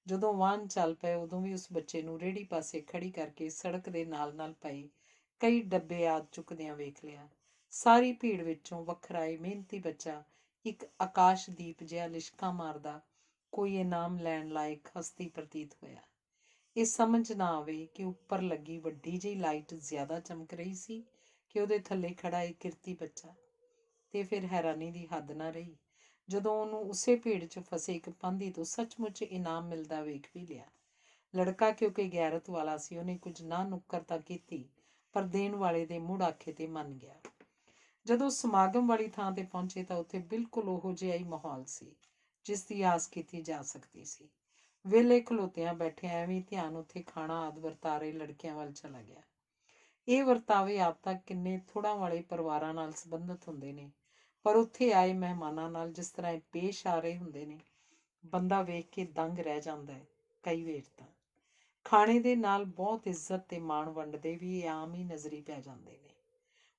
ਜਦੋਂ ਵਾਹਨ ਚੱਲ ਪਏ ਉਦੋਂ ਵੀ ਉਸ ਬੱਚੇ ਨੂੰ ਰੇਹੜੀ ਪਾਸੇ ਖੜੀ ਕਰਕੇ ਸੜਕ ਦੇ ਨਾਲ ਨਾਲ ਪਏ ਕਈ ਡੱਬੇ ਆਦਿ ਚੁੱਕਦਿਆਂ ਵੇਖ ਲਿਆ। ਸਾਰੀ ਭੀੜ ਵਿੱਚੋਂ ਵੱਖਰਾ ਇਹ ਮਿਹਨਤੀ ਬੱਚਾ ਇੱਕ ਆਕਾਸ਼ਦੀਪ ਜਿਹਾ ਲਿਸ਼ਕਾ ਮਾਰਦਾ ਕੋਈ ਇਨਾਮ ਲੈਣ ਲਾਇਕ ਹਸਤੀ ਪ੍ਰਤੀਤ ਹੋਇਆ। ਇਹ ਸਮਝ ਨਾ ਆਵੇ ਕਿ ਉੱਪਰ ਲੱਗੀ ਵੱਡੀ ਜਿਹੀ ਲਾਈਟ ਜ਼ਿਆਦਾ ਚਮਕ ਰਹੀ ਸੀ ਕਿ ਉਹਦੇ ਥੱਲੇ ਖੜਾ ਇਹ ਕਿਰਤੀ ਬੱਚਾ। ਤੇ ਫਿਰ ਹੈਰਾਨੀ ਦੀ ਹੱਦ ਨਾ ਰਹੀ ਜਦੋਂ ਉਹਨੂੰ ਉਸੇ ਭੀੜ 'ਚ ਫਸੇ ਇੱਕ ਪਾਂਧੀ ਤੋਂ ਸੱਚਮੁੱਚ ਇਨਾਮ ਮਿਲਦਾ ਵੇਖ ਵੀ ਲਿਆ। ਲੜਕਾ ਕਿਉਂਕਿ ਗੈਰਤ ਵਾਲਾ ਸੀ, ਉਹਨੇ ਕੁਝ ਨਾ ਨੁੱਕਰ ਤਾਂ ਕੀਤੀ, ਪਰ ਦੇਣ ਵਾਲੇ ਦੇ ਮੁੜ ਆਖੇ ਤੇ ਮੰਨ ਗਿਆ। ਜਦੋਂ ਸਮਾਗਮ ਵਾਲੀ ਥਾਂ ਤੇ ਪਹੁੰਚੇ ਤਾਂ ਉੱਥੇ ਬਿਲਕੁਲ ਉਹੋ ਜਿਹਾ ਹੀ ਮਾਹੌਲ ਸੀ ਜਿਸ ਦੀ ਆਸ ਕੀਤੀ ਜਾ ਸਕਦੀ ਸੀ। ਵਿਹਲੇ ਖਲੋਤਿਆਂ ਬੈਠਿਆਂ ਐਵੇਂ ਧਿਆਨ ਉੱਥੇ ਖਾਣਾ ਆਦਿ ਵਰਤਾਰੇ ਲੜਕਿਆਂ ਵੱਲ ਚਲਾ ਗਿਆ। ਇਹ ਵਰਤਾਵੇ ਆਪ ਤੱਕ ਕਿੰਨੇ ਥੋੜਾਂ ਵਾਲੇ ਪਰਿਵਾਰਾਂ ਨਾਲ ਸੰਬੰਧਿਤ ਹੁੰਦੇ ਨੇ, ਪਰ ਉੱਥੇ ਆਏ ਮਹਿਮਾਨਾਂ ਨਾਲ ਜਿਸ ਤਰ੍ਹਾਂ ਇਹ ਪੇਸ਼ ਆ ਰਹੇ ਹੁੰਦੇ ਨੇ, ਬੰਦਾ ਵੇਖ ਕੇ ਦੰਗ ਰਹਿ ਜਾਂਦਾ ਹੈ। ਕਈ ਵੇਰ ਤਾਂ ਖਾਣੇ ਦੇ ਨਾਲ ਬਹੁਤ ਇੱਜ਼ਤ ਤੇ ਮਾਣ ਵੰਡਦੇ ਵੀ ਇਹ ਆਮ ਹੀ ਨਜ਼ਰੀ ਪੈ ਜਾਂਦੇ ਨੇ।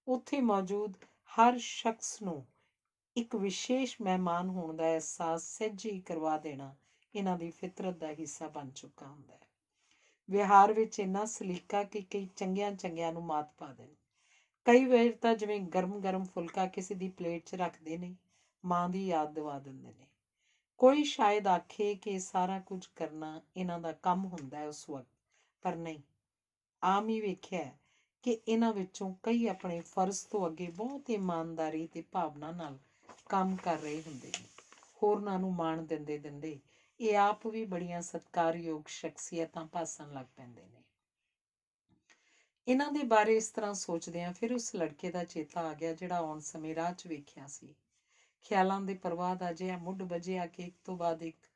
ਉੱਥੇ ਮੌਜੂਦ ਹਰ ਸ਼ਖਸ ਨੂੰ ਇੱਕ ਵਿਸ਼ੇਸ਼ ਮਹਿਮਾਨ ਹੋਣ ਦਾ ਅਹਿਸਾਸ ਸਹਿਜੇ ਹੀ ਕਰਵਾ ਦੇਣਾ ਇਹਨਾਂ ਦੀ ਫਿਤਰਤ ਦਾ ਹਿੱਸਾ ਬਣ ਚੁੱਕਾ ਹੁੰਦਾ ਹੈ। ਵਿਹਾਰ ਵਿੱਚ ਇੰਨਾ ਸਲੀਕਾ ਕਿ ਕਈ ਚੰਗਿਆਂ ਨੂੰ ਮਾਤ ਪਾ ਦੇਣ। ਕਈ ਵਾਰ ਤਾਂ ਜਿਵੇਂ ਗਰਮ ਗਰਮ ਫੁਲਕਾ ਕਿਸੇ ਦੀ ਪਲੇਟ 'ਚ ਰੱਖਦੇ ਨੇ, ਮਾਂ ਦੀ ਯਾਦ ਦਿਵਾ ਦਿੰਦੇ ਨੇ। ਕੋਈ ਸ਼ਾਇਦ ਆਖੇ ਕਿ ਸਾਰਾ ਕੁਝ ਕਰਨਾ ਇਹਨਾਂ ਦਾ ਕੰਮ ਹੁੰਦਾ ਹੈ ਉਸ ਵਕਤ, ਪਰ ਨਹੀਂ। ਆਮ ਹੀ ਵੇਖਿਆ ਕਿ ਇਹਨਾਂ ਵਿੱਚੋਂ ਕਈ ਆਪਣੇ ਫਰਜ਼ ਤੋਂ ਅੱਗੇ ਬਹੁਤ ਇਮਾਨਦਾਰੀ ਤੇ ਭਾਵਨਾ ਨਾਲ ਕੰਮ ਕਰ ਰਹੇ ਹੁੰਦੇ ਨੇ। ਹੋਰਨਾਂ ਨੂੰ ਮਾਣ ਦਿੰਦੇ ਦਿੰਦੇ ਇਹ ਆਪ ਵੀ ਬੜੀਆਂ ਸਤਿਕਾਰਯੋਗ ਸ਼ਖਸੀਅਤਾਂ ਭਾਸਣ ਲੱਗ ਪੈਂਦੇ ਨੇ। ਇਹਨਾਂ ਦੇ ਬਾਰੇ ਇਸ ਤਰ੍ਹਾਂ ਸੋਚਦਿਆਂ ਫਿਰ ਉਸ ਲੜਕੇ ਦਾ ਚੇਤਾ ਆ ਗਿਆ ਜਿਹੜਾ ਆਉਣ ਸਮੇਂ ਰਾਹ 'ਚ ਵੇਖਿਆ ਸੀ। ਖਿਆਲਾਂ ਦੇ ਪ੍ਰਵਾਹ ਦਾ ਜਿਹਾ ਮੁੱਢ ਵੱਜਿਆ ਕਿ ਇੱਕ ਤੋਂ ਬਾਅਦ ਇੱਕ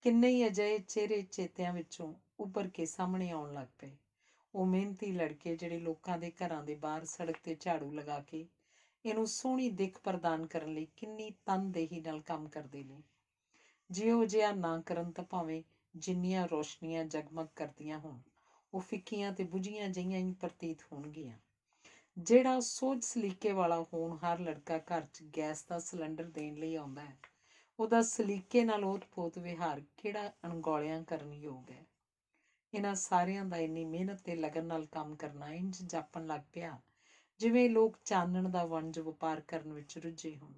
ਕਿੰਨੇ ਹੀ ਅਜਿਹੇ ਚਿਹਰੇ ਚੇਤਿਆਂ ਵਿੱਚੋਂ ਉੱਭਰ ਕੇ ਸਾਹਮਣੇ ਆਉਣ ਲੱਗ ਪਏ। ਉਹ ਮਿਹਨਤੀ ਲੜਕੇ ਜਿਹੜੇ ਲੋਕਾਂ ਦੇ ਘਰਾਂ ਦੇ ਬਾਹਰ ਸੜਕ ਤੇ ਝਾੜੂ ਲਗਾ ਕੇ ਇਹਨੂੰ ਸੋਹਣੀ ਦਿੱਖ ਪ੍ਰਦਾਨ ਕਰਨ ਲਈ ਕਿੰਨੀ ਤਨਦੇਹੀ ਨਾਲ ਕੰਮ ਕਰਦੇ ਨੇ। ਜਿਹੋ ਜਿਹਾ ਨਾ ਕਰਨ ਤਾਂ ਭਾਵੇਂ ਜਿੰਨੀਆਂ ਰੋਸ਼ਨੀਆਂ ਜਗਮਗ ਕਰਦੀਆਂ ਹੋਣ, ਉਹ ਫਿੱਕੀਆਂ ਤੇ ਬੁਝੀਆਂ ਜਿਹੀਆਂ ਹੀ ਪ੍ਰਤੀਤ ਹੋਣਗੀਆਂ। ਜਿਹੜਾ ਸੋਝ ਸਲੀਕੇ ਵਾਲਾ ਹੋਣਹਾਰ ਲੜਕਾ ਘਰ 'ਚ ਗੈਸ ਦਾ ਸਿਲੰਡਰ ਦੇਣ ਲਈ ਆਉਂਦਾ ਹੈ, ਉਹਦਾ ਸਲੀਕੇ ਨਾਲ ਓਤ-ਪੋਤ ਵਿਹਾਰ ਕਿਹੜਾ ਅਣਗੌਲਿਆਂ ਕਰਨ ਯੋਗ ਹੈ। ਇਹਨਾਂ ਸਾਰਿਆਂ ਦਾ ਇੰਨੀ ਮਿਹਨਤ ਤੇ ਲਗਨ ਨਾਲ ਕੰਮ ਕਰਨਾ ਇੰਝ ਜਾਪਣ ਲੱਗ ਪਿਆ ਜਿਵੇਂ ਲੋਕ ਚਾਨਣ ਦਾ ਵਣਜ ਵਪਾਰ ਕਰਨ ਵਿੱਚ ਰੁੱਝੇ ਹੋਣ।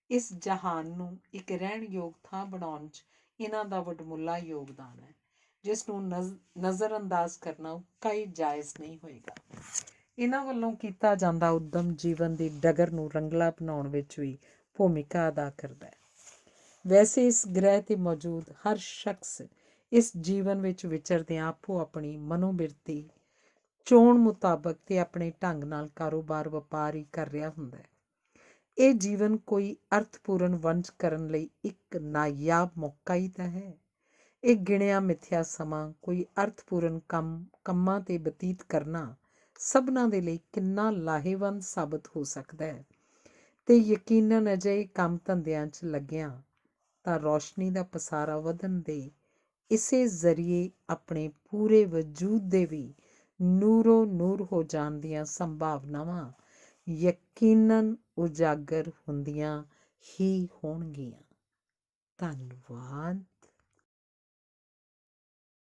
ਇਸ ਜਹਾਨ ਨੂੰ ਇੱਕ ਰਹਿਣਯੋਗ ਥਾਂ ਬਣਾਉਣ 'ਚ ਇਹਨਾਂ ਦਾ ਵਡਮੁੱਲਾ ਯੋਗਦਾਨ ਹੈ, ਜਿਸ ਨੂੰ ਨਜ਼ਰਅੰਦਾਜ਼ ਕਰਨਾ ਕਈ ਜਾਇਜ਼ ਨਹੀਂ ਹੋਏਗਾ। ਇਹਨਾਂ ਵੱਲੋਂ ਕੀਤਾ ਜਾਂਦਾ ਉੱਦਮ ਜੀਵਨ ਦੀ ਡਗਰ ਨੂੰ ਰੰਗਲਾ ਬਣਾਉਣ ਵਿੱਚ ਵੀ ਭੂਮਿਕਾ ਅਦਾ ਕਰਦਾ ਹੈ। ਵੈਸੇ ਇਸ ਗ੍ਰਹਿ 'ਤੇ ਮੌਜੂਦ ਹਰ ਸ਼ਖਸ ਇਸ ਜੀਵਨ ਵਿੱਚ ਵਿਚਰਦਿਆਂ ਆਪੋ ਆਪਣੀ ਮਨੋਬਿਰਤੀ ਚੋਣ ਮੁਤਾਬਕ ਤੇ ਆਪਣੇ ਢੰਗ ਨਾਲ ਕਾਰੋਬਾਰ ਵਪਾਰ ਹੀ ਕਰ ਰਿਹਾ ਹੁੰਦਾ ਹੈ। ਇਹ ਜੀਵਨ ਕੋਈ ਅਰਥਪੂਰਨ ਵੰਜ ਕਰਨ ਲਈ ਇੱਕ ਨਾਯਾਬ ਮੌਕਾ ਹੀ ਤਾਂ ਹੈ। ਇਹ ਗਿਣਿਆ ਮਿਥਿਆ ਸਮਾਂ ਕੋਈ ਅਰਥਪੂਰਨ ਕੰਮਾਂ ਤੇ ਬਤੀਤ ਕਰਨਾ ਸਭਨਾਂ ਦੇ ਲਈ ਕਿੰਨਾ ਲਾਹੇਵੰਦ ਸਾਬਤ ਹੋ ਸਕਦਾ ਹੈ। ਤੇ ਯਕੀਨਨ ਅਜਿਹੇ ਕੰਮ ਧੰਦਿਆਂ 'ਚ ਲੱਗਿਆਂ ਤਾਂ ਰੌਸ਼ਨੀ ਦਾ ਪਸਾਰਾ ਵਧਣ ਦੇ ਇਸੇ ਜ਼ਰੀਏ ਆਪਣੇ ਪੂਰੇ ਵਜੂਦ ਦੇ ਵੀ ਨੂਰੋ ਨੂਰ ਹੋ ਜਾਣ ਦੀਆਂ ਸੰਭਾਵਨਾਵਾਂ ਯਕੀਨਨ ਉਜਾਗਰ ਹੁੰਦੀਆਂ ਹੀ ਹੋਣਗੀਆਂ। ਧੰਨਵਾਦ।